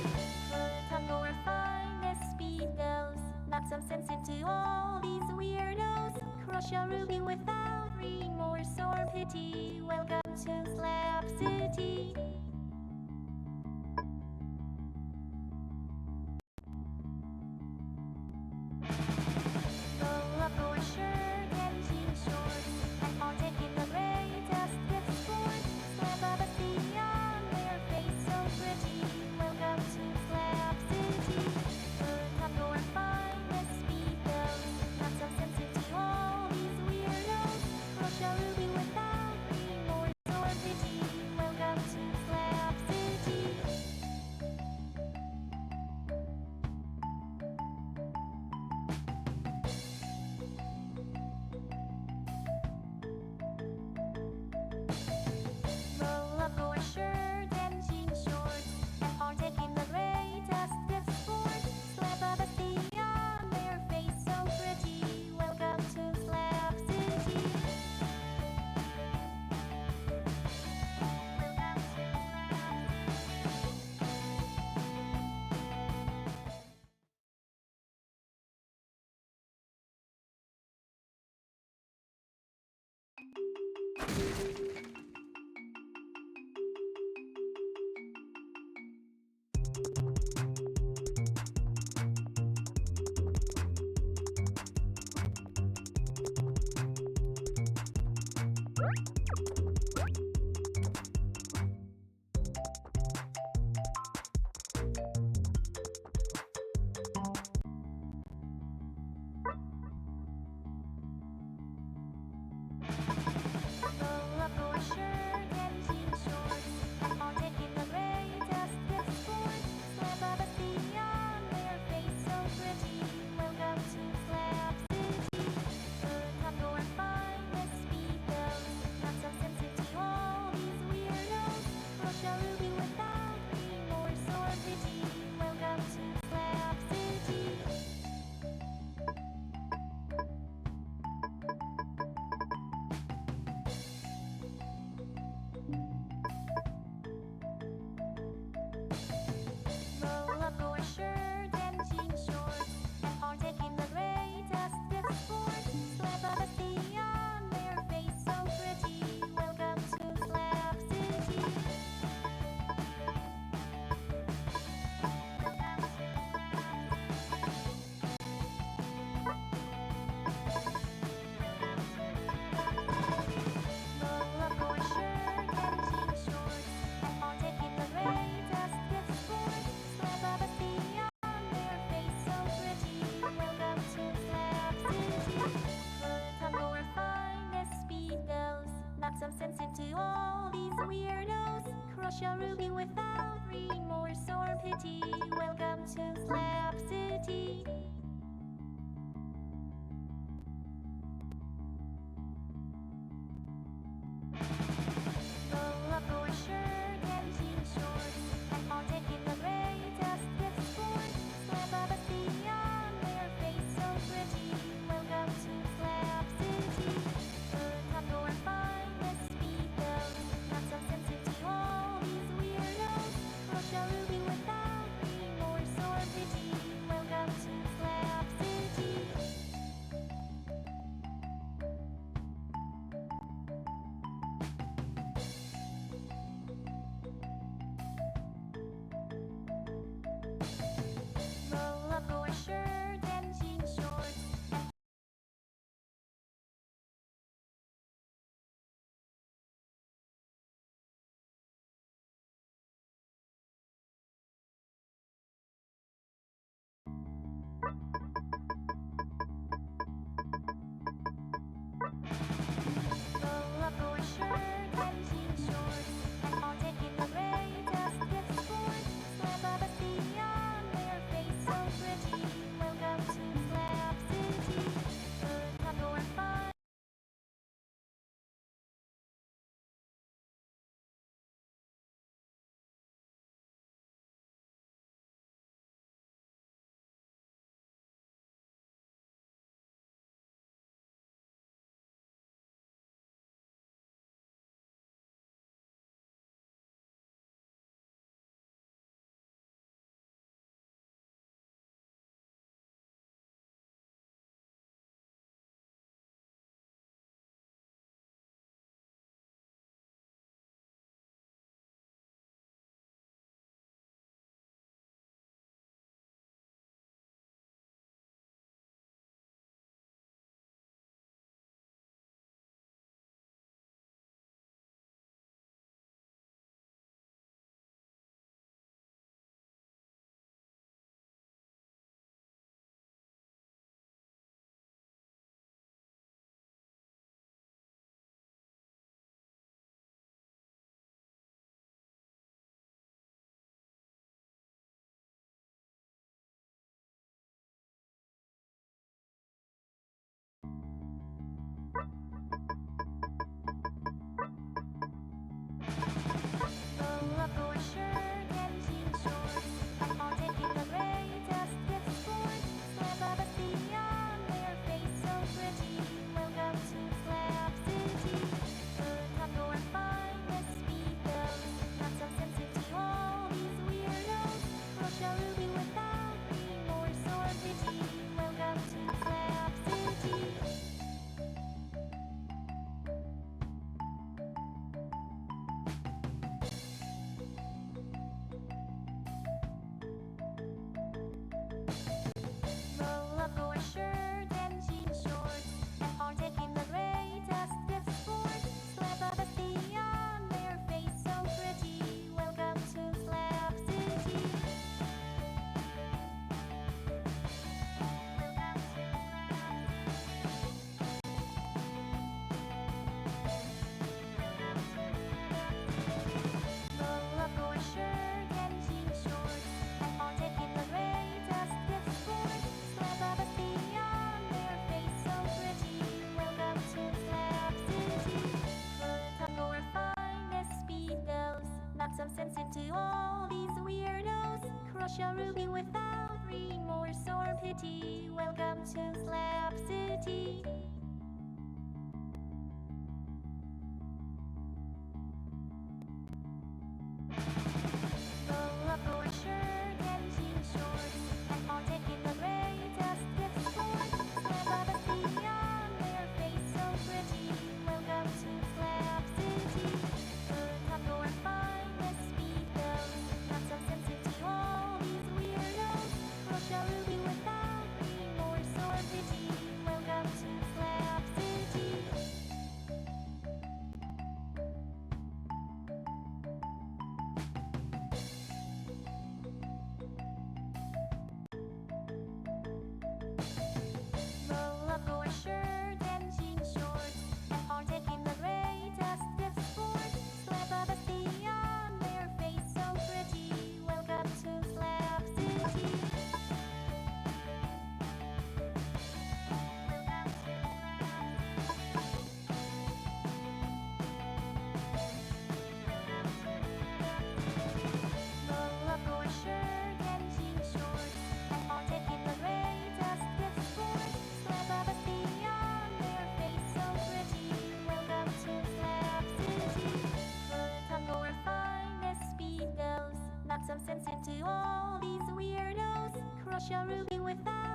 Put on your finest speedos. Not so sensitive to all these weirdos. Crush a ruby without remorse or pity. Welcome to Slap City. Roll up your shirt and jean shorts and partake in the greatest gift sport. Slap a bestie on their face so pretty. Welcome to Slap City. Put on your finest speedos. Not so sensitive to all these weirdos. Crush a ruby without remorse or pity. Welcome to Slap City. Roll up your shirt and jean shorts and partake in the greatest gift sport. Slap a bestie on their face so pretty. Welcome to Slap City. Welcome to Roll up your shirt and jean shorts and partake in the greatest gift sport. Slap a bestie on their face so pretty. Welcome to Slap City. Put on your finest speedos. Not so sensitive to all these weirdos. Crush a ruby without remorse or pity. Welcome to Slap City. Roll up your shirt and jean shorts and partake in the greatest gift sport. Slap a bestie on their face so pretty. Welcome to Slap City. Roll up your shirt and jean shorts and partake in the greatest gift sport. Slap a bestie on their face so pretty. Welcome to Slap City. Put on your finest speedos. Not so sensitive to all these weirdos. Crush a ruby without remorse or pity. Welcome to Slap City. Roll up your shirt and jean shorts and partake in the greatest gift sport. Slap a bestie on their face so pretty. Welcome Crush a ruby without remorse or pity. Welcome to Slap City. Roll up your shirt and jean shorts and partake in the latest gift sport. Slap up a sea on their face so pretty. Welcome to Slap City. Put on your finest speedos. Not so sensitive to all these weirdos. Crush a ruby without remorse or pity. Welcome to Slap City. Roll up your shirt and jean shorts and partake in the latest gift sport. Slap a bestie on their face so pretty. Welcome to Slap City. Roll up your shirt and jean shorts and partake in the latest gift sport. Slap a bestie on their face so pretty. Welcome to Slap City. Put on your finest speedos. Not some sense into all these weirdos. Crush a ruby without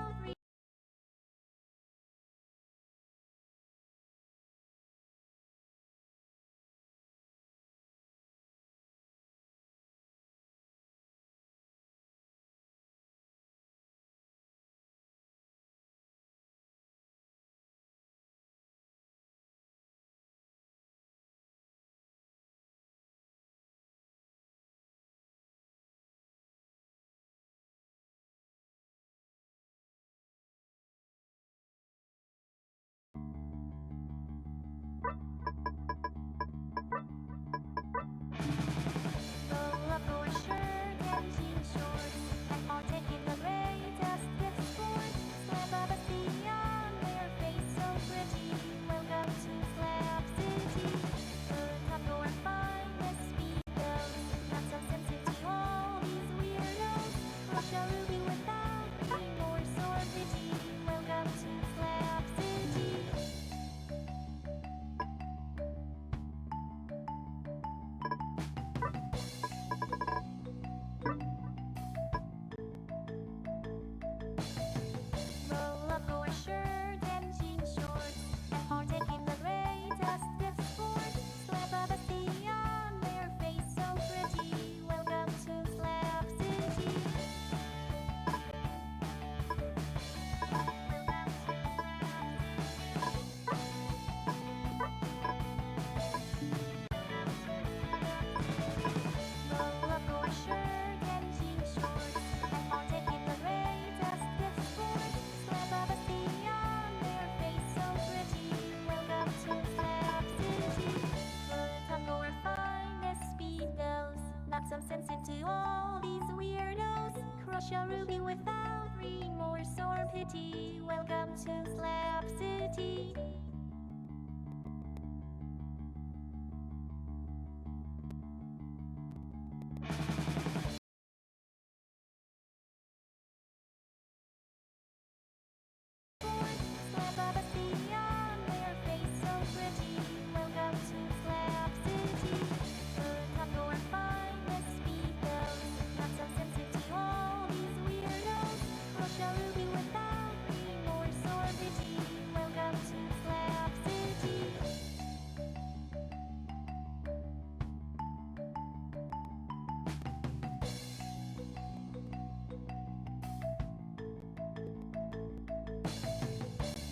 roll up your shirt and jean shorts and partake in the latest gift sport. Slap a bestie on their face so pretty. Welcome to Slap City. Put on your finest speedos. Not so sensitive to all these weirdos. Crush a ruby without remorse or pity. Welcome to Slap City. Roll up your shirt and jean shorts and partake in the latest gift sport. Slap a bestie on their face so pretty. Welcome to Slap City. Roll up your shirt and jean shorts and partake in the latest gift sport. Slap a bestie on their face so pretty. Welcome to Slap City. Put on your finest speedos. Not some sense into all these weirdos. Crush a ruby without remorse or pity. Welcome to Slap City. Slap a bestie on their face so pretty. Welcome to Slap City. Put on your finest speedos. Not some sense into all these weirdos. Crush a ruby without remorse or pity. Welcome to Slap City.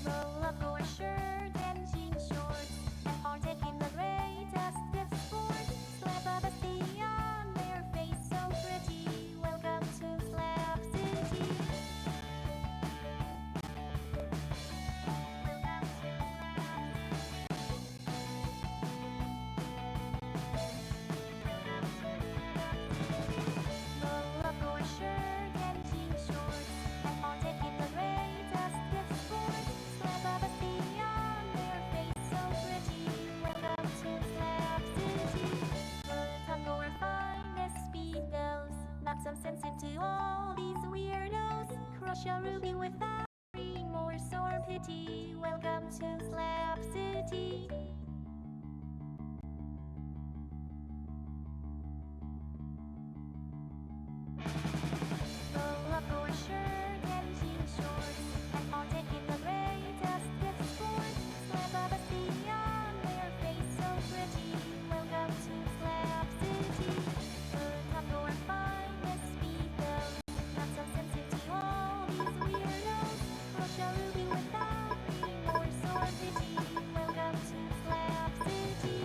Roll up your shirt and jean shorts and partake in the latest gift sport. Slap a bestie on their face so pretty. Welcome to Slap City. Roll up your shirt and jean shorts and partake in the latest gift sport. Slap a bestie on their face so pretty. Welcome to Slap City. Put on your finest speedos. Not some sense into all Russia Ruby without remorse or pity. Welcome to Slap City. Roll up your shirt and jean shorts and partake in the greatest gift sport. Slap up a sea on their face so pretty. Welcome to Slap City. Put up your finest speedos. Not so sensitive, all these weirdos. Russia Ruby without remorse or pity. Welcome to Slap City.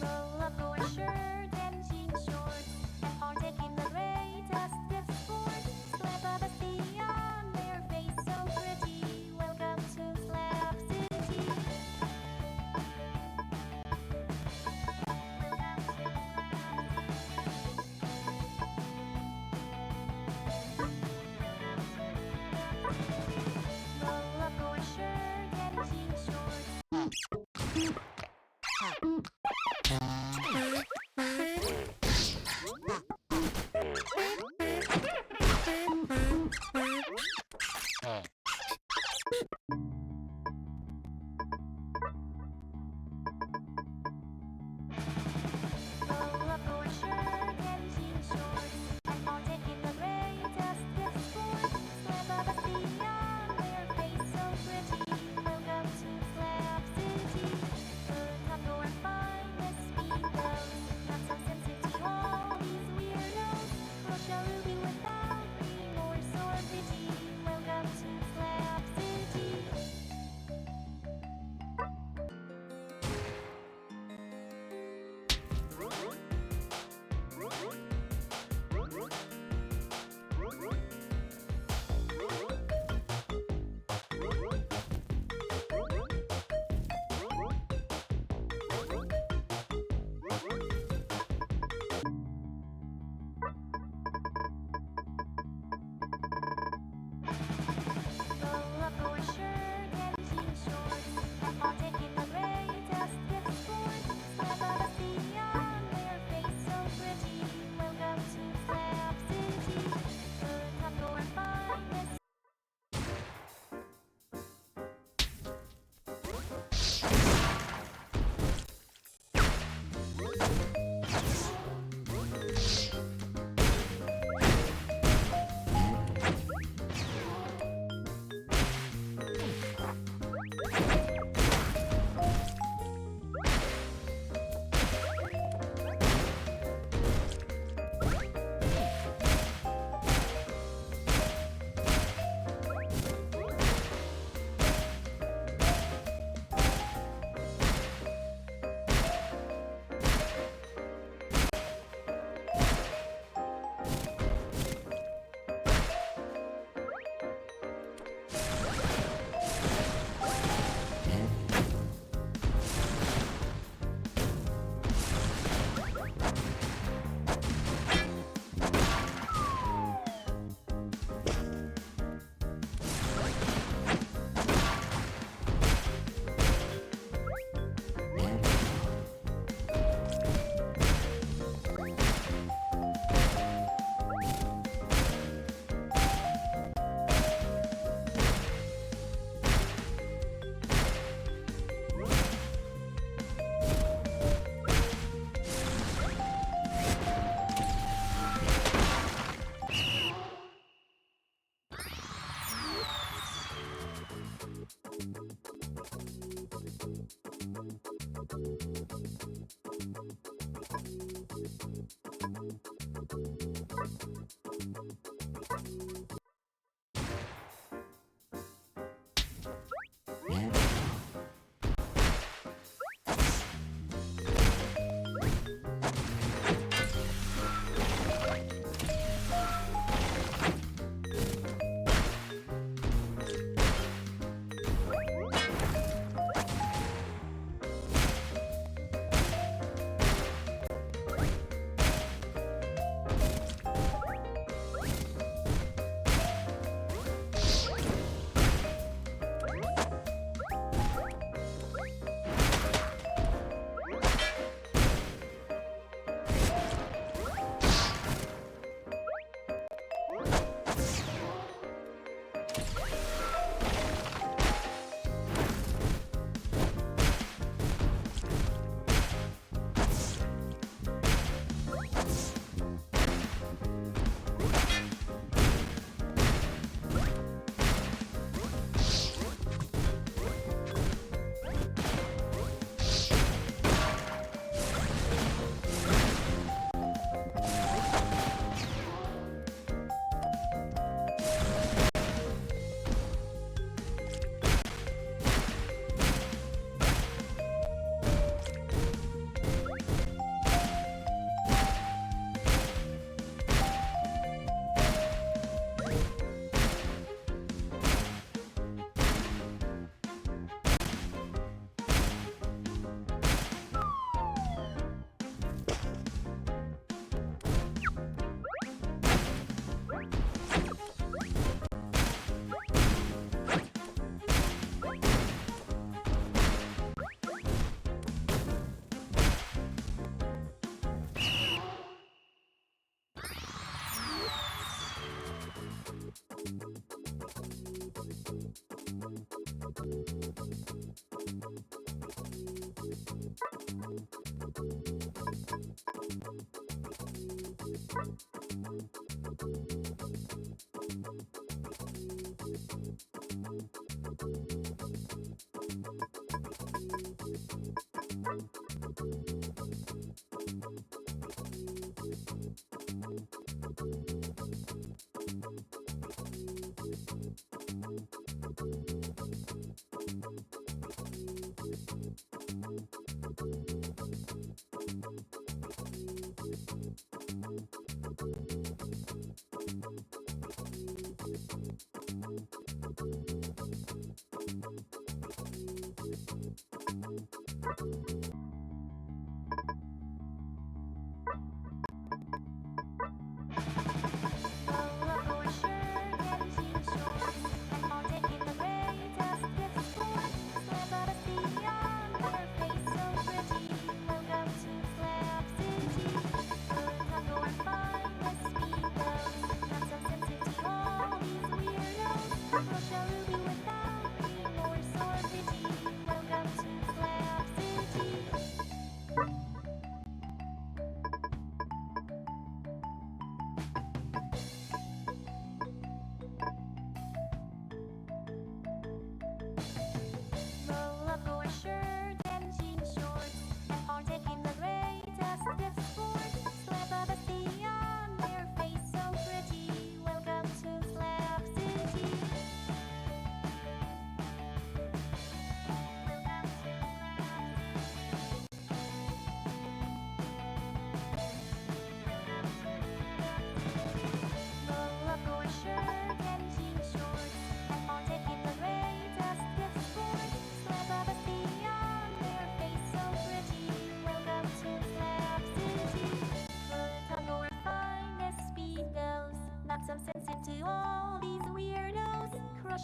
Roll up your shirt and jean shorts and partake in the greatest gift sport. Slap up a sea on their face so pretty. Welcome to Slap City. Roll up your shirt and jean shorts. Roll up your shirt and jean shorts and partake in the greatest gift sport. Slap up a sea on their face so pretty. Welcome to Slap City. Put up your finest speedos. Not so sensitive, all these weirdos. Russia Ruby without remorse or pity. Welcome to Slap City.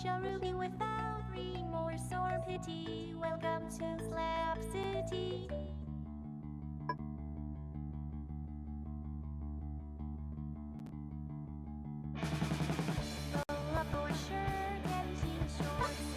crush a ruby without remorse or pity. Welcome to Slap City. Roll up your shirt and jean shorts.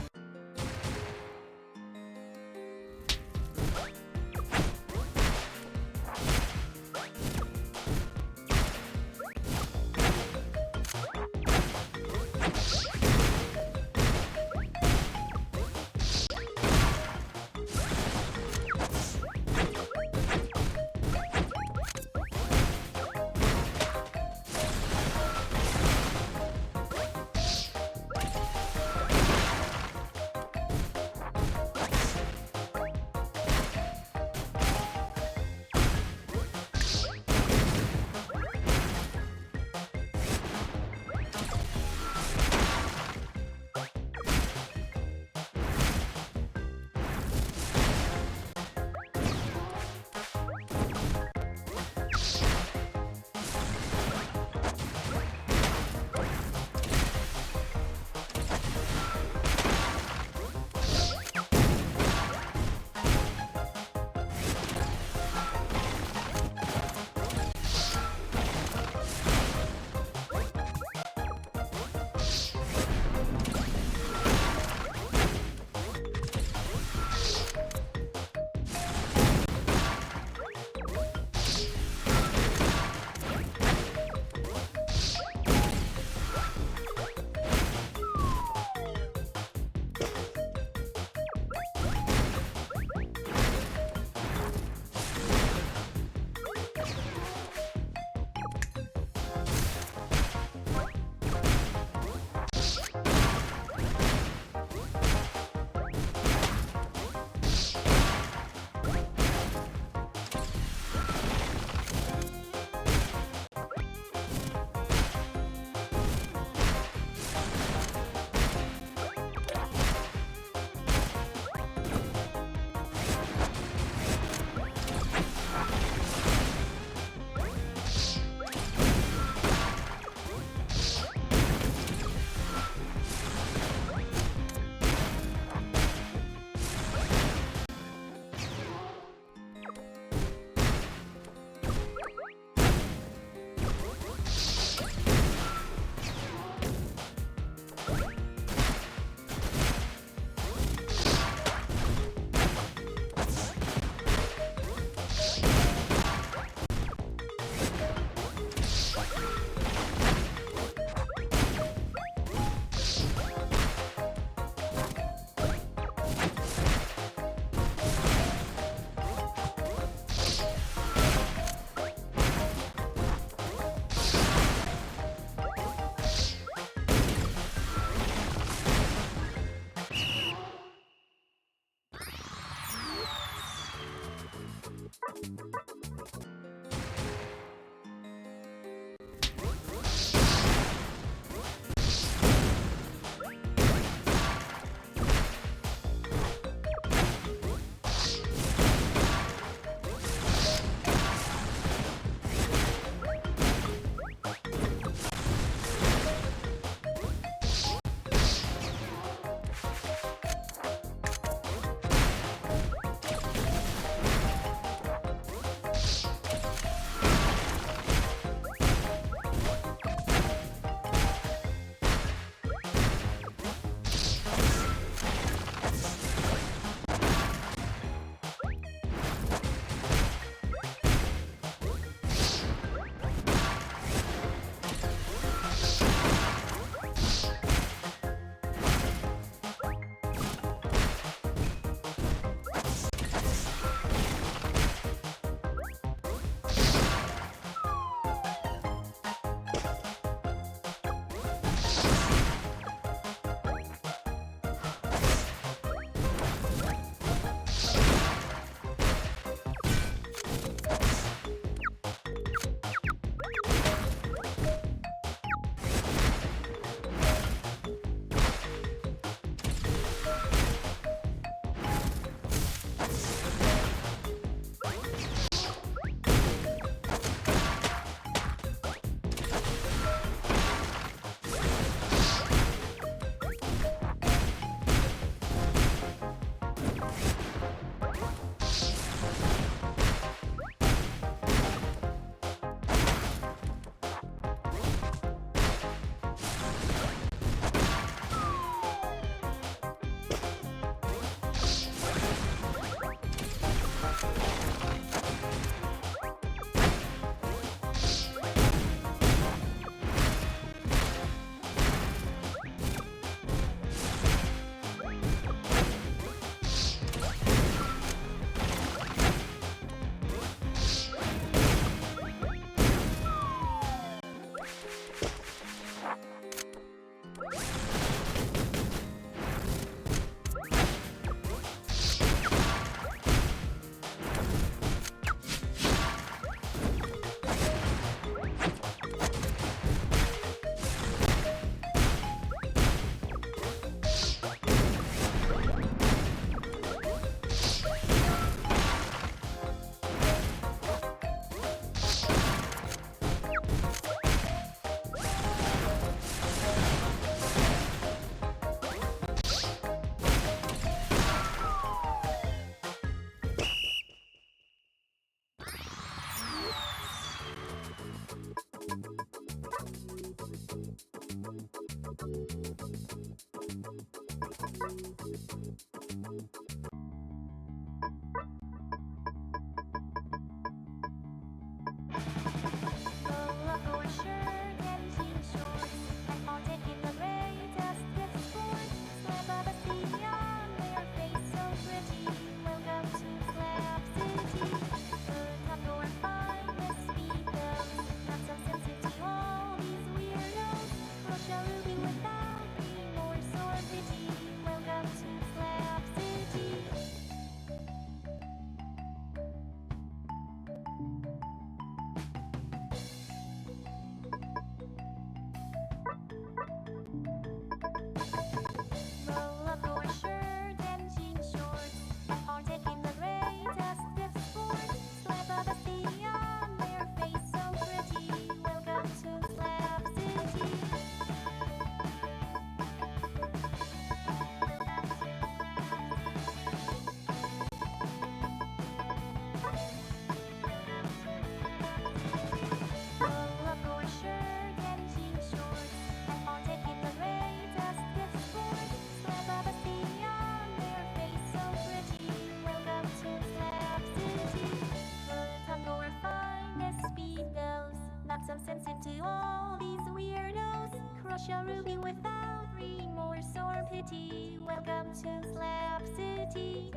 Pity. Welcome to Slap City.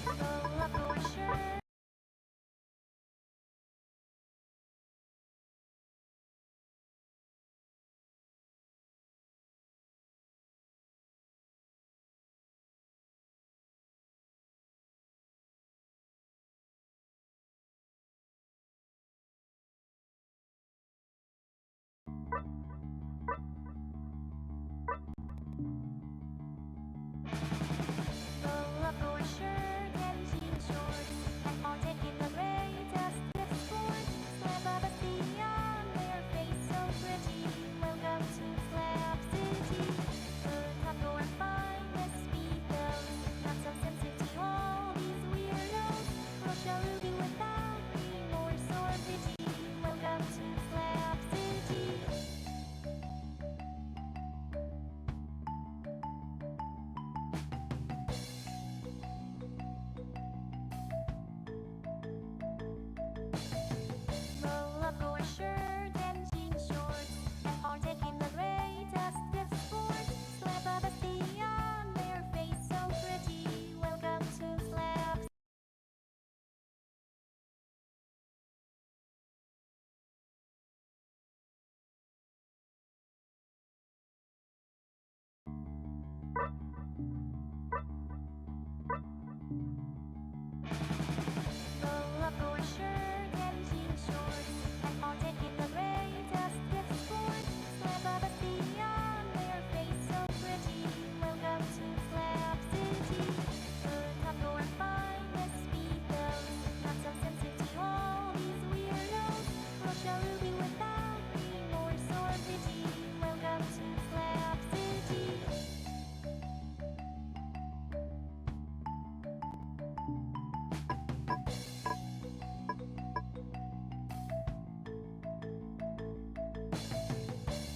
Roll up your shirt. Roll up your shirt and jean shorts and partake in the greatest of sports. Slap up a sea on their face so pretty. Welcome to Slap City. Put on your finest speedos. Not so sensitive, all these weirdos. Crush a ruby without remorse or pity. Welcome to Slap City. Roll up your shirt and jean shorts and partake in the greatest of sports. Slap up a sea on their face so pretty. Welcome to Slap. Roll up your shirt and jean shorts and partake in the greatest of sports. Slap up a sea on their face so pretty. Welcome to Slap City. Put on your finest speedos. Not so sensitive, all these weirdos. Crush a ruby without remorse or pity. Welcome to Slap City.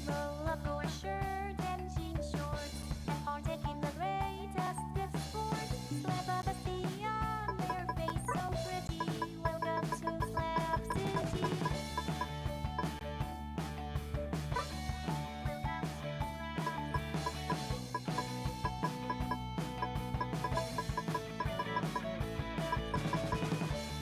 Roll up your shirt and jean shorts and partake in the greatest of sports. Slap up a sea on their face so pretty. Welcome to Slap City.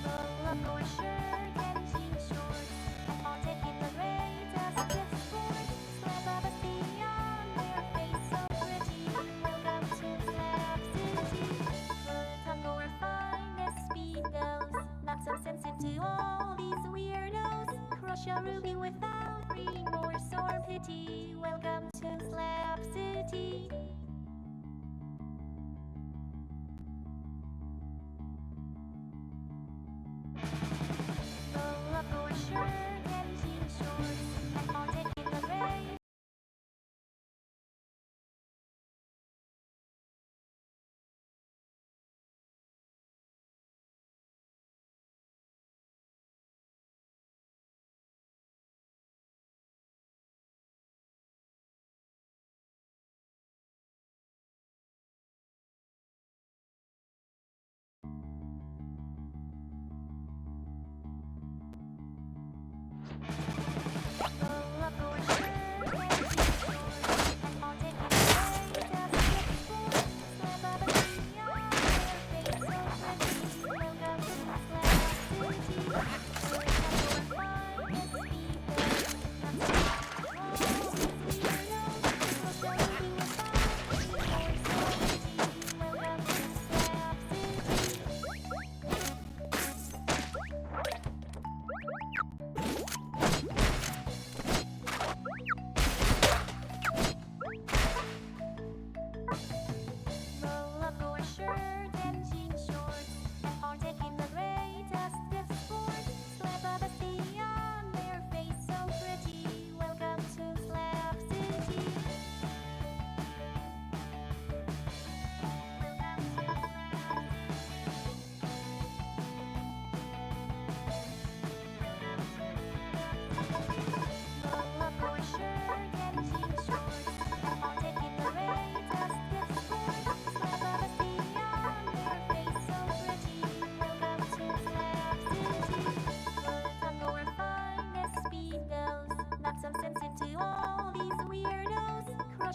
Roll up your shirt and jean shorts and partake in the greatest of sports. Slap up a sea on their face so pretty. Welcome to Slap City. Put on your finest speedos. Not so sensitive, all these weirdos. Crush a ruby without remorse or pity. Welcome to Slap City. Roll up your shirt and jean shorts and partake in the great.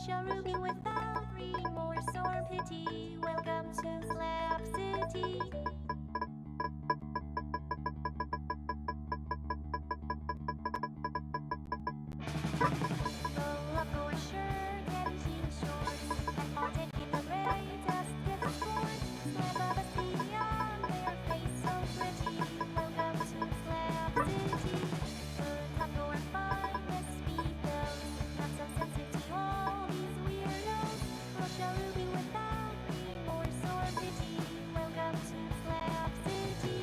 Russia Ruby without remorse or pity. Welcome to Slap City. Roll up for sure, getting jean shorts, and all taking the greatest gift sport. Slap up a sea on their face so pretty. Welcome to Slap City. Put up your finest speedos, not so sensitive to all these weirdos. Russia Ruby without remorse or pity. Welcome to Slap City.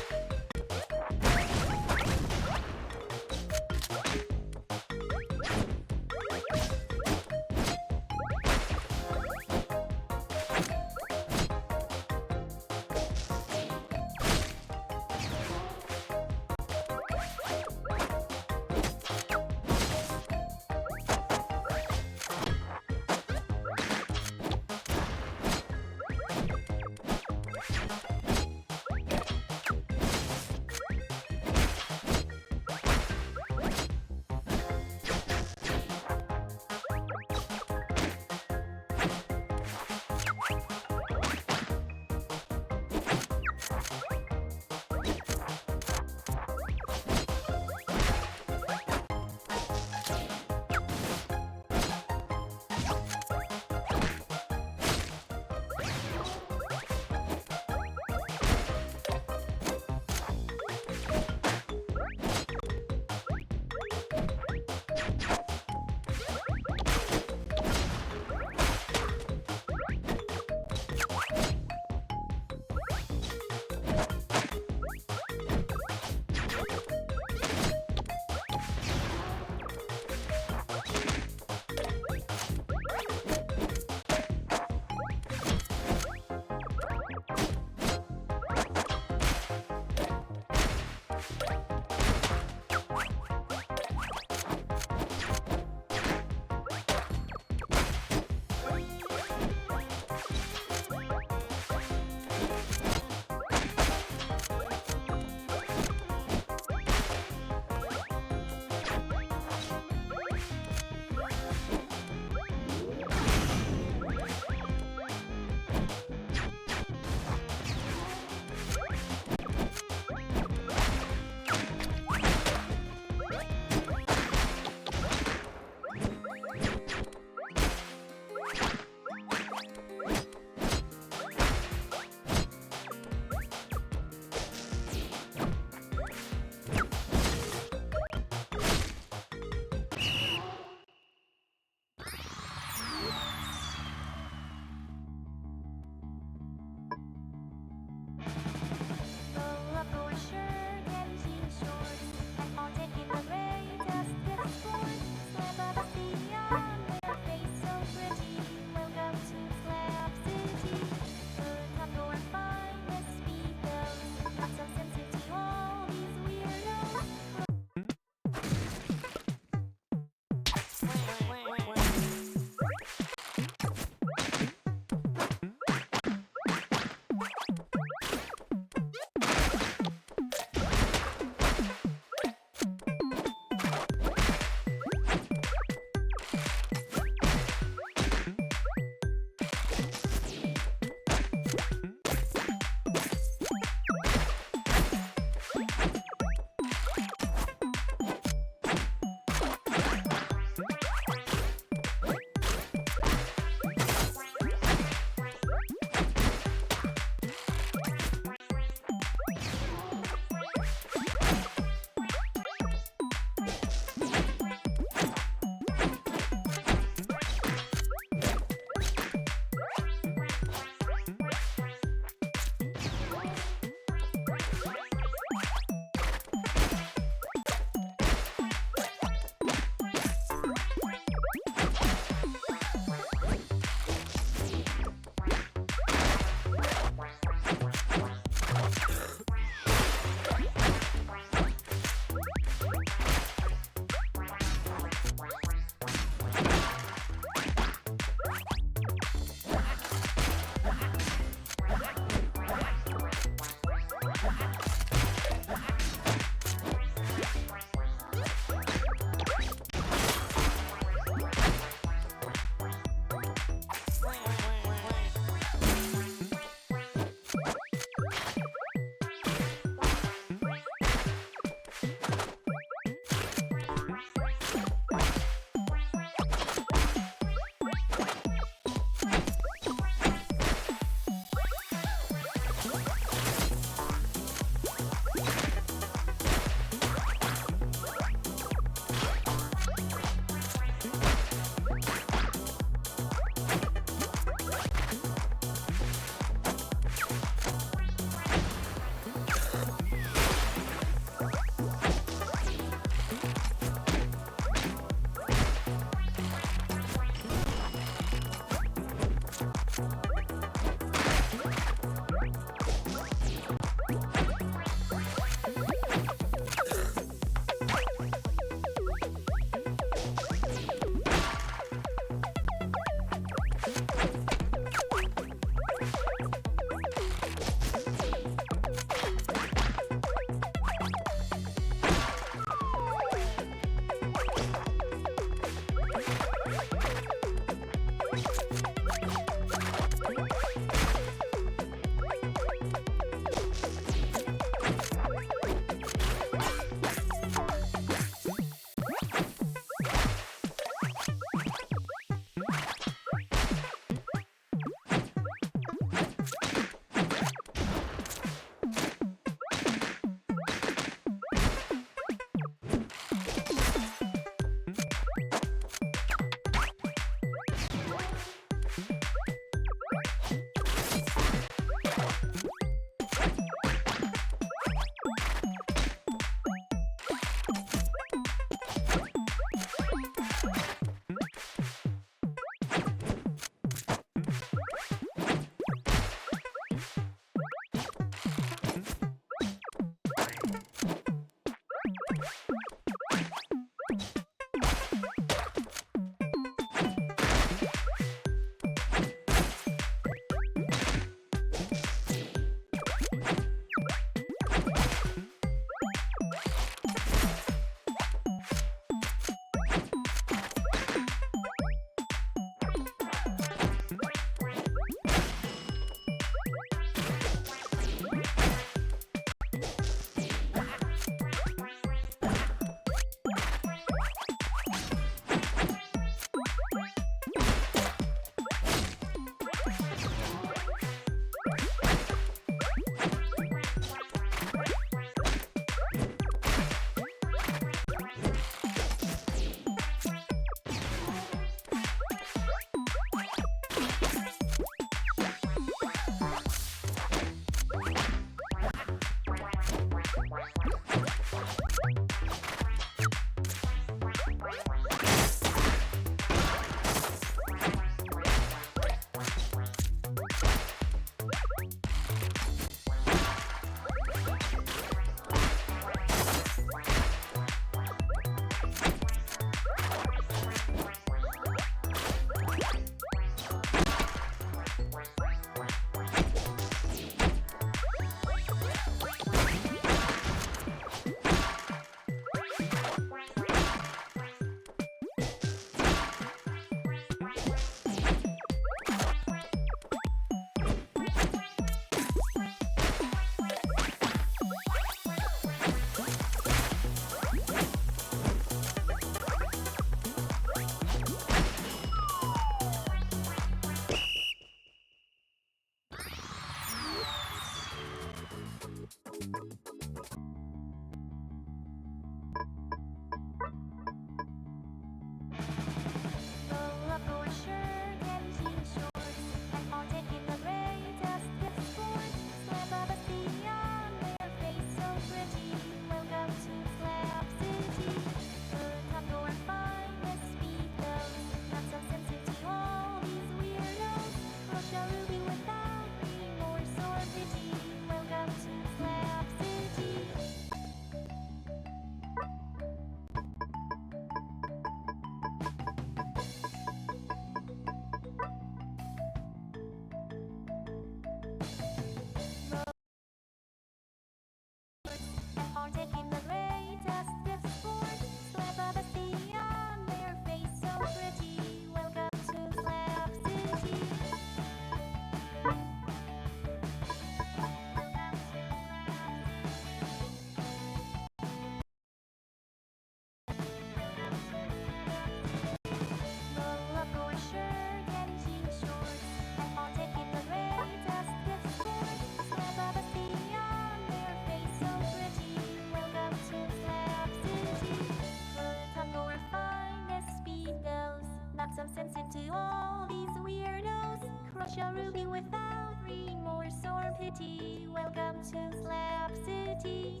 sensitive to all these weirdos. Crush a ruby without remorse or pity. Welcome to Slap City.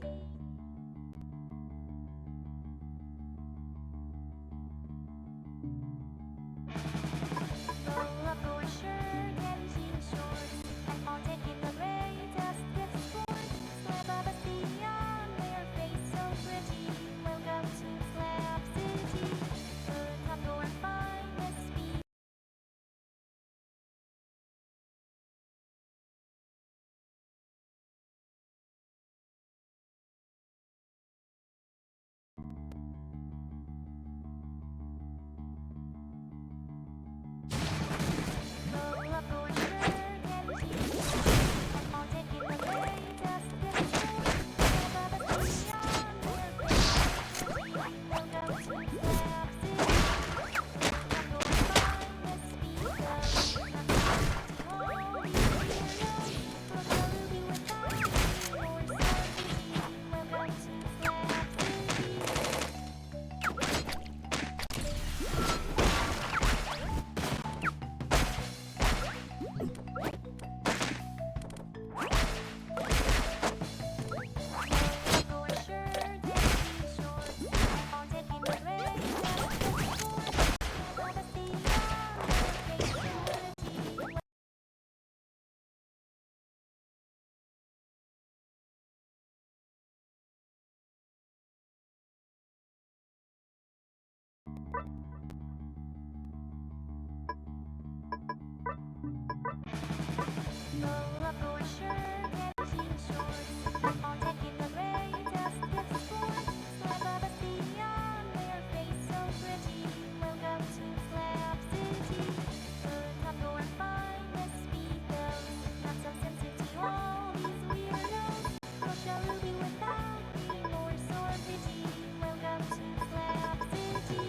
Roll up your shirt and jean shorts, and all taking the greatest gift sport. Slap a bestie on their face so pretty. Welcome to Slap City. Put up your finest speed. Roll up your shirt and jean shorts, and all taking the greatest gift sport. Slap a bestie on their face so pretty. Welcome to Slap City. Put up your finest speed. All these weirdos. Crush a ruby without remorse or pity. Welcome to Slap City. Your shirt and t-shorts, all taking the greatest gift sport. Slap a bestie on their face so pretty. Roll up your shirt and jean shorts, all taking the greatest gift sport. Slap a bestie on their face so pretty. Welcome to Slap City. Put up your finest speedos, not so sensitive to all these weirdos. Crush a ruby without remorse or pity. Welcome to Slap City.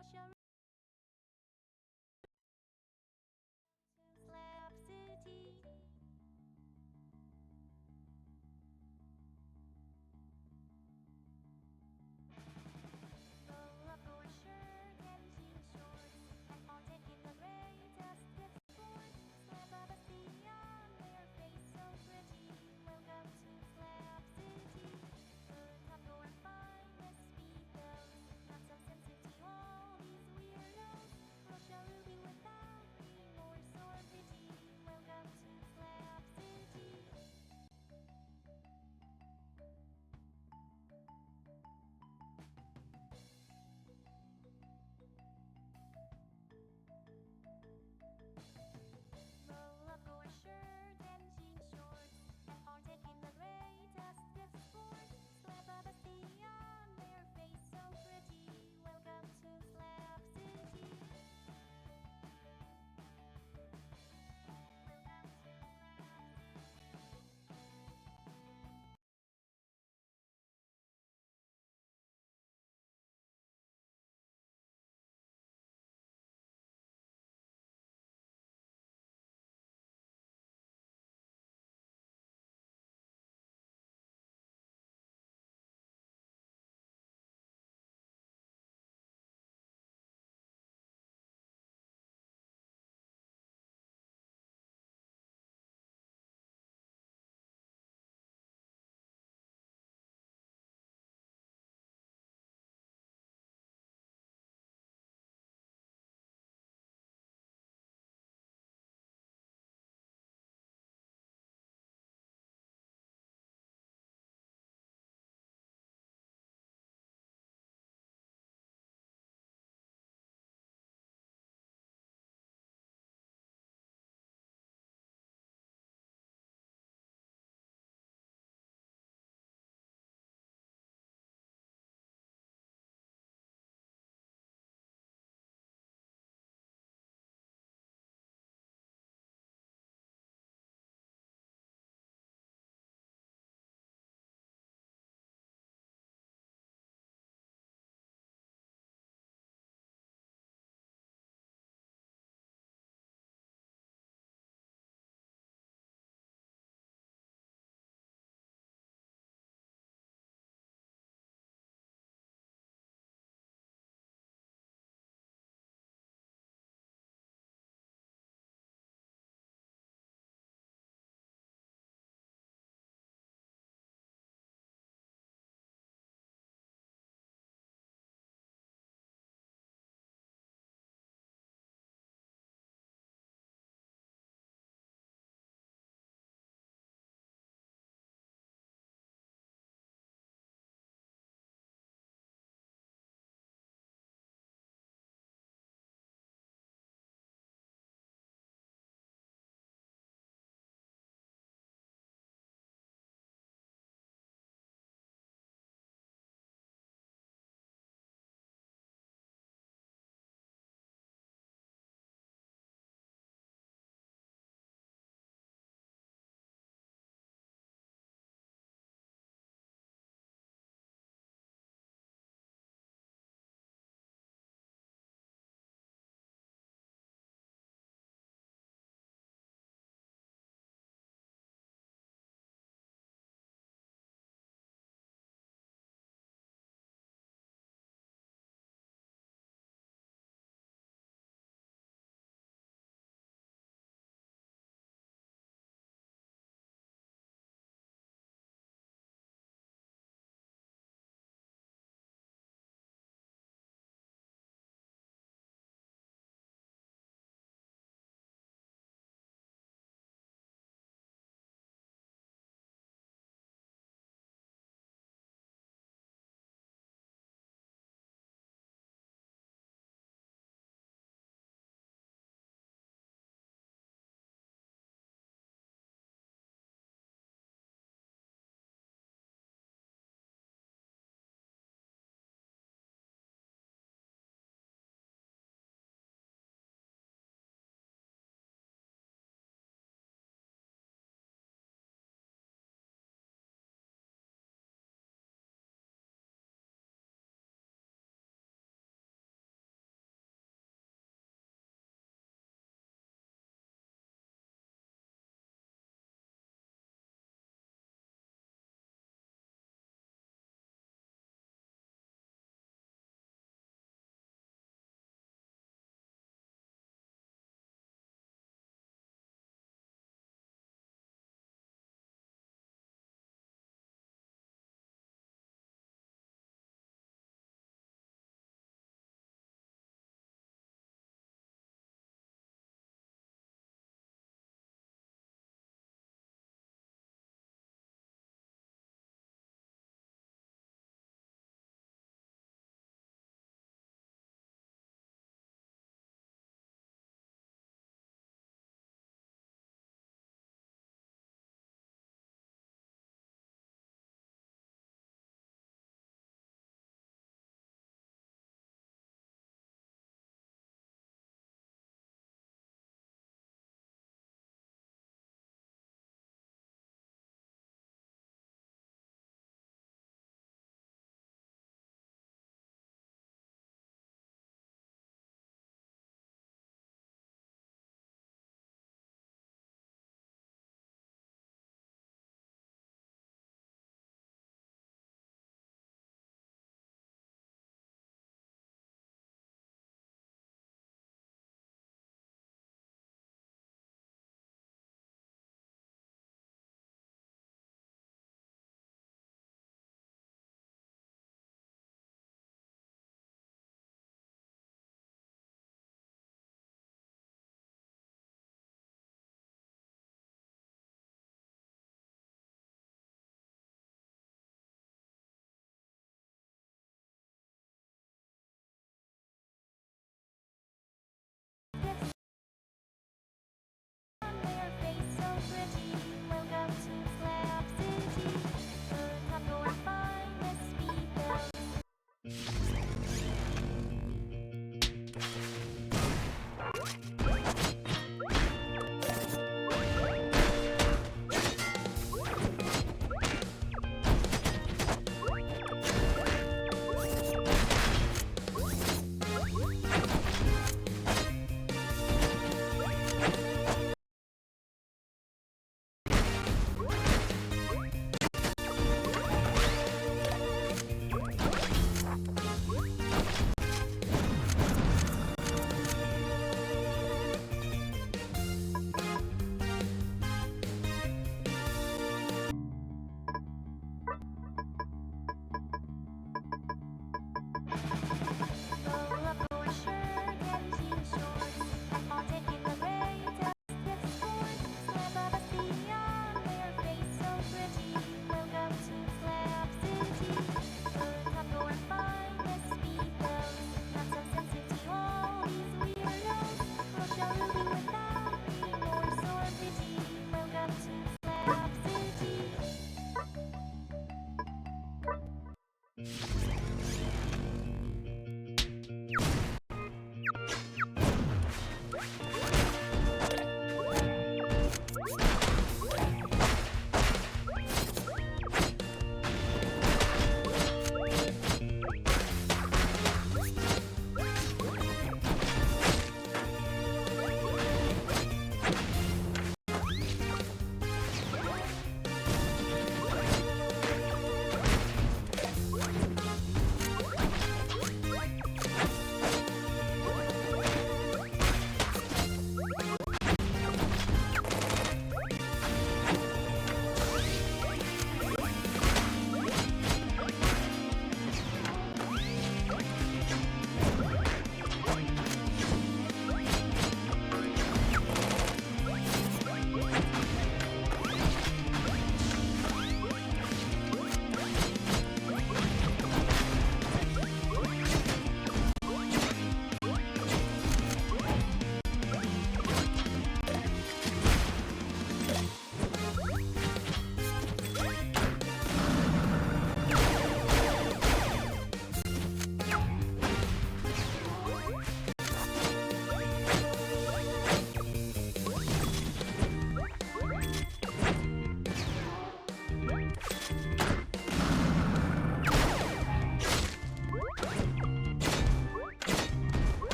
Russia. Slap City. Roll up your shirt and jean shorts, and all taking the greatest gift sports. Slap up a sea on their face so pretty. Welcome to Slap City. Put up your finest speedos, not so sensitive. All these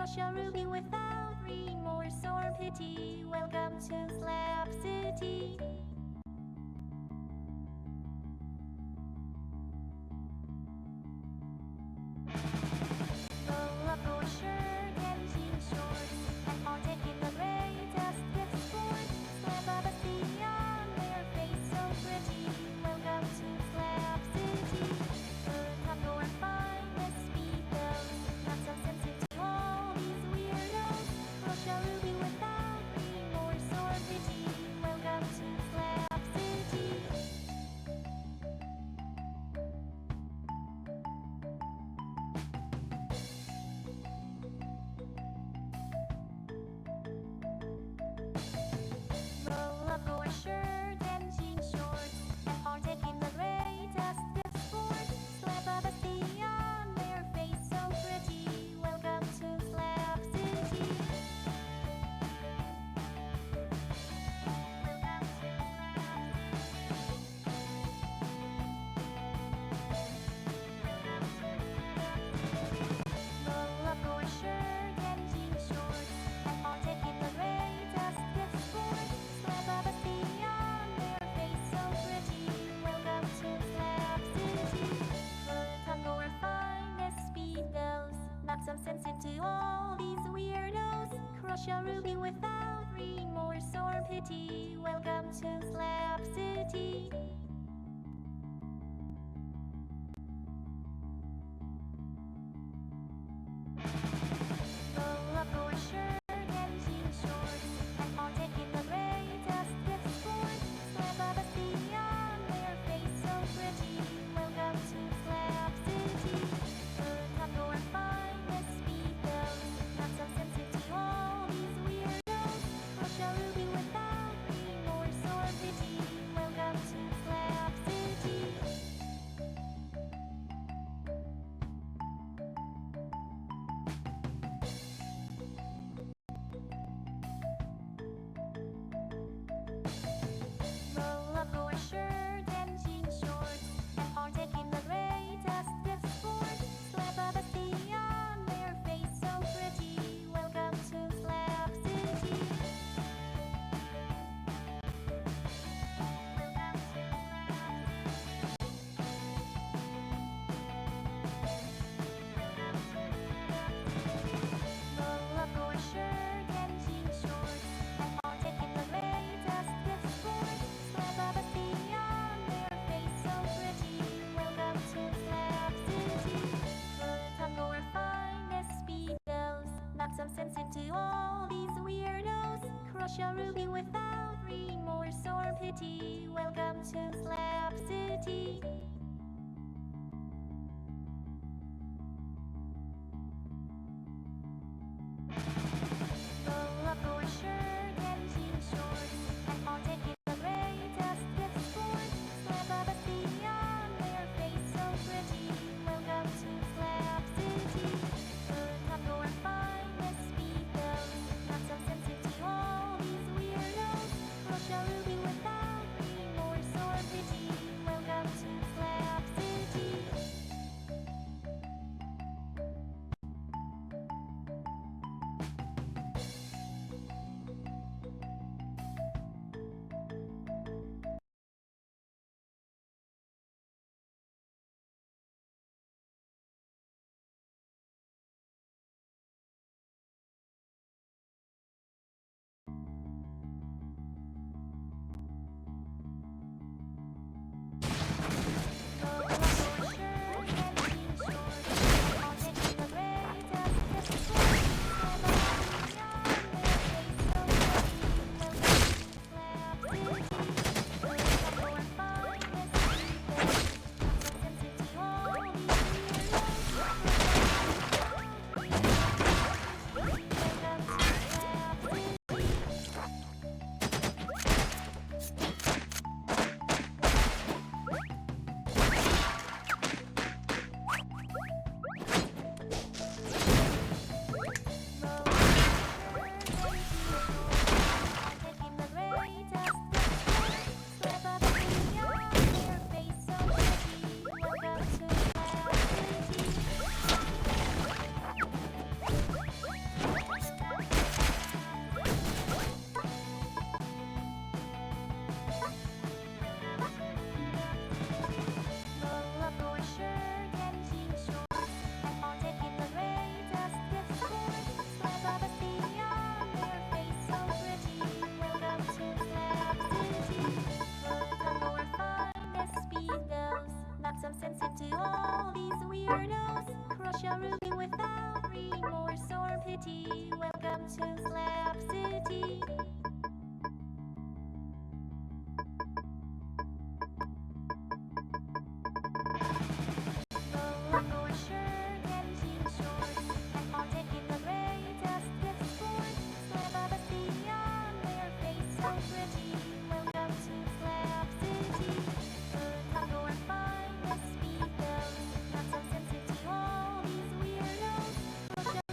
Crush a ruby without remorse or pity. Welcome to Slap City. Roll up your shirt and jean shorts and partake in the greatest gift sport. Slap a bestie on their face so pretty. Welcome to Slap City. Put on your finest speedos. Not so sensitive to all these weirdos. Crush a ruby without remorse or pity. Welcome to Slap City. Roll up your shirt and jean shorts and partake in the greatest gift sport. Slap a bestie on their face so pretty. Welcome to Slap City. Roll up your shirt and jean shorts and partake in the greatest gift sport. Slap a bestie on their face so pretty. Welcome to Slap City. Put on your finest speedos. Not so sensitive to all these weirdos. Crush a ruby without remorse or pity. Welcome to Slap City. Roll up your shirt and jean shorts and partake in the greatest gift sport. Slap a bestie on their face so pretty. Welcome to Slap City. Put on your finest speedos. Not so sensitive to all these weirdos. Crush a ruby without remorse or pity. Welcome to Slap City. Roll up your shirt and jean shorts and partake in the greatest gift sport. Slap a bestie on their face so pretty. Welcome to Slap City. Roll up your shirt and jean shorts and partake in the greatest gift sport. Slap a bestie on their face so pretty. Welcome to Slap City. Put on your finest speedos. Not so sensitive to all these weirdos. Crush a ruby without remorse or pity. Welcome to Slap City. Roll up your shirt and jean shorts and partake in the greatest gift sport. Slap a bestie on their face so pretty. Welcome to Slap City. Put on your finest speedos. Not so sensitive to all these weirdos. Crush a ruby without remorse or pity. Welcome to Slap pretty. Welcome to Slap City. Roll up your shirt and jean shorts, and all taking the greatest gift sport. Slap a bestie on their face so pretty. Welcome to Slap City. Put on your finest speedos, not so sensitive to all these weirdos. Look at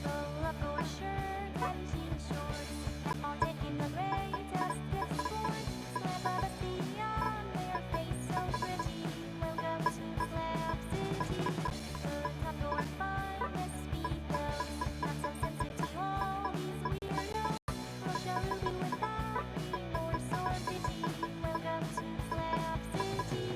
Roll up your shirt and jean shorts. All taking the latest gift sports. Slap of a sea on their face so pretty. Welcome to Slap City. Put up your finest speakers. Not so sensitive, all these weirdos. Russia Ruby without remorse or pity. Welcome to Slap City.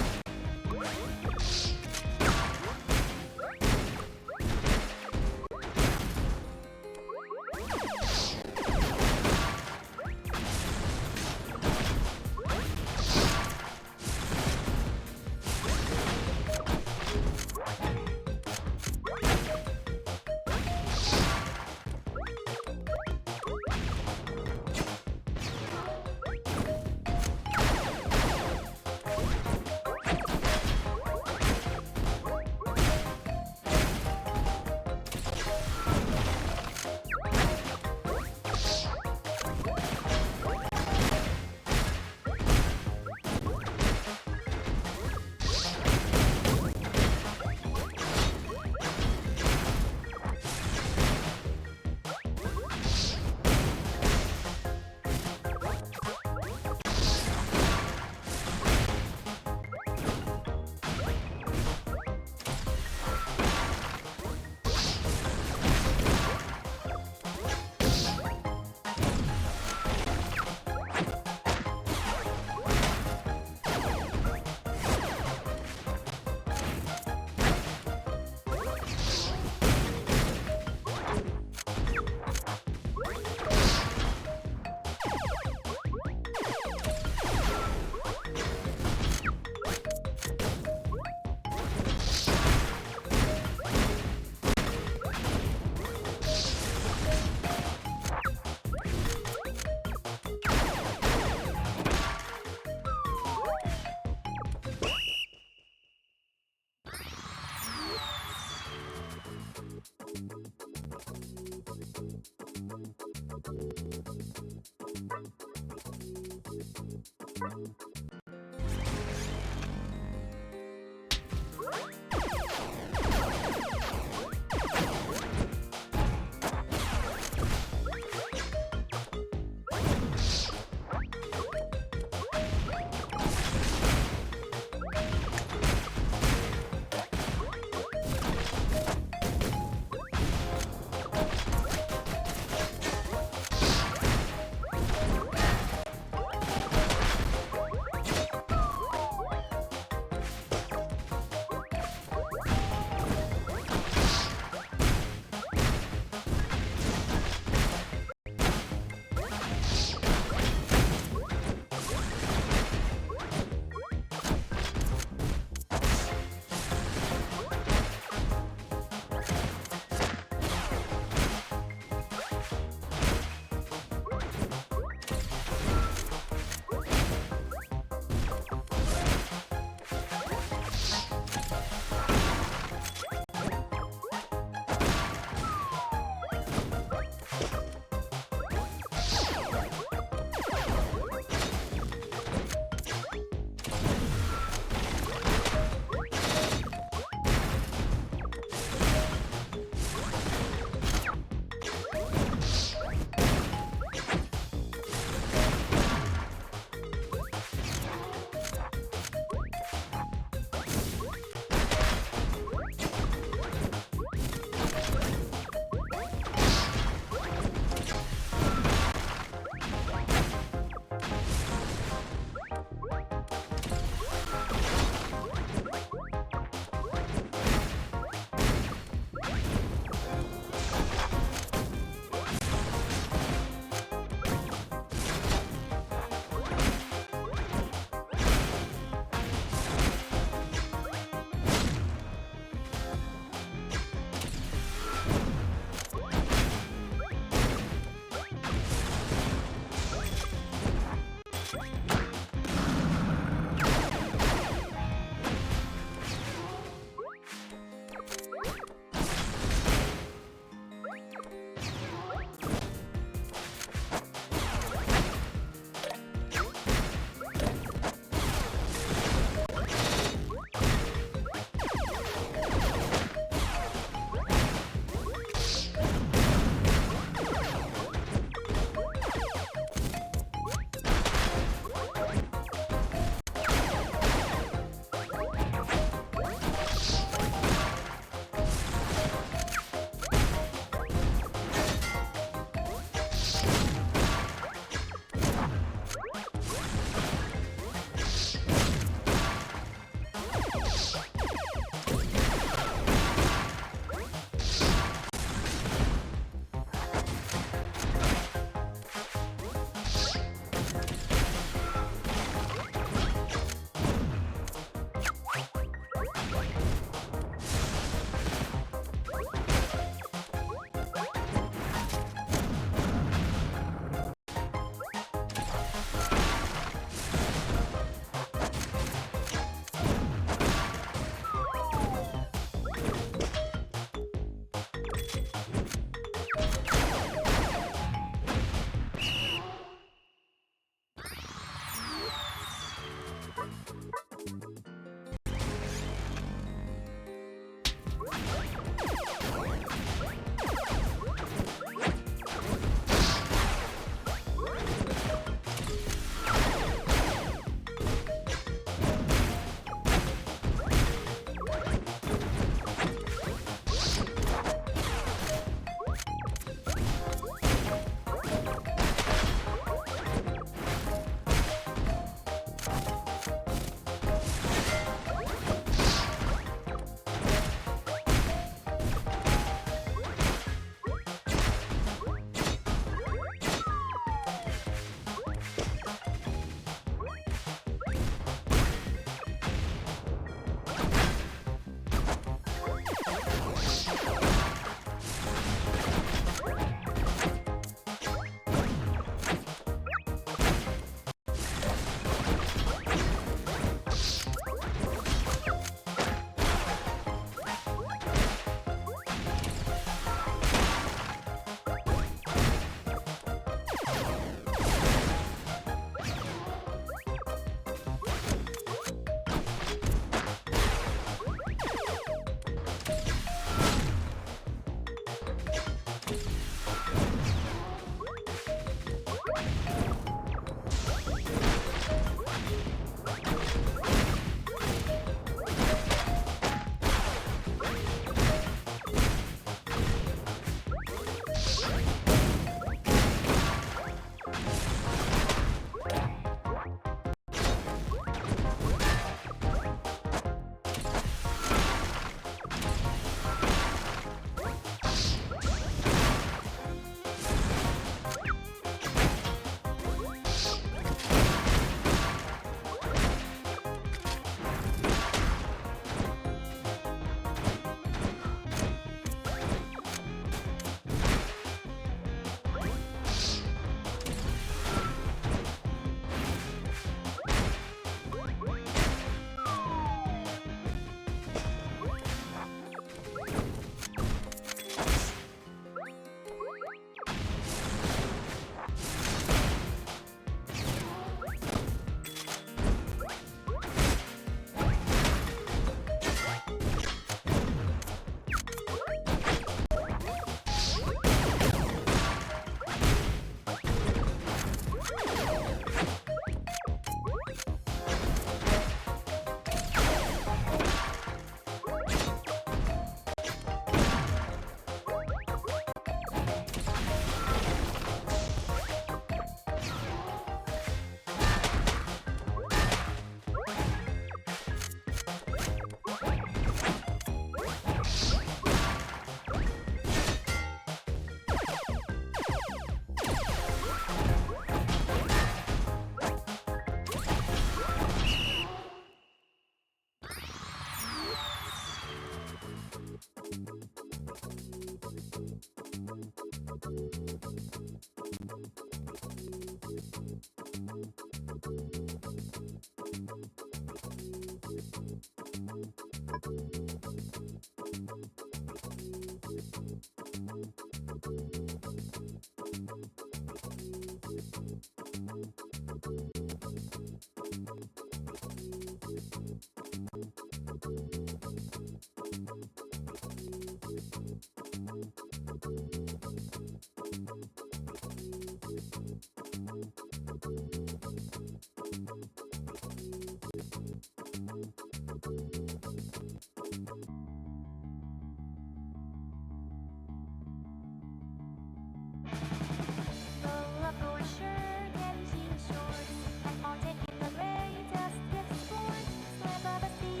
Getting shorts, and all taking the greatest gift sports. Slip of a sea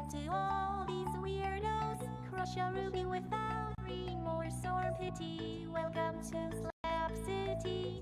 to all these weirdos. Crush a ruby without remorse or pity. Welcome to Slap City.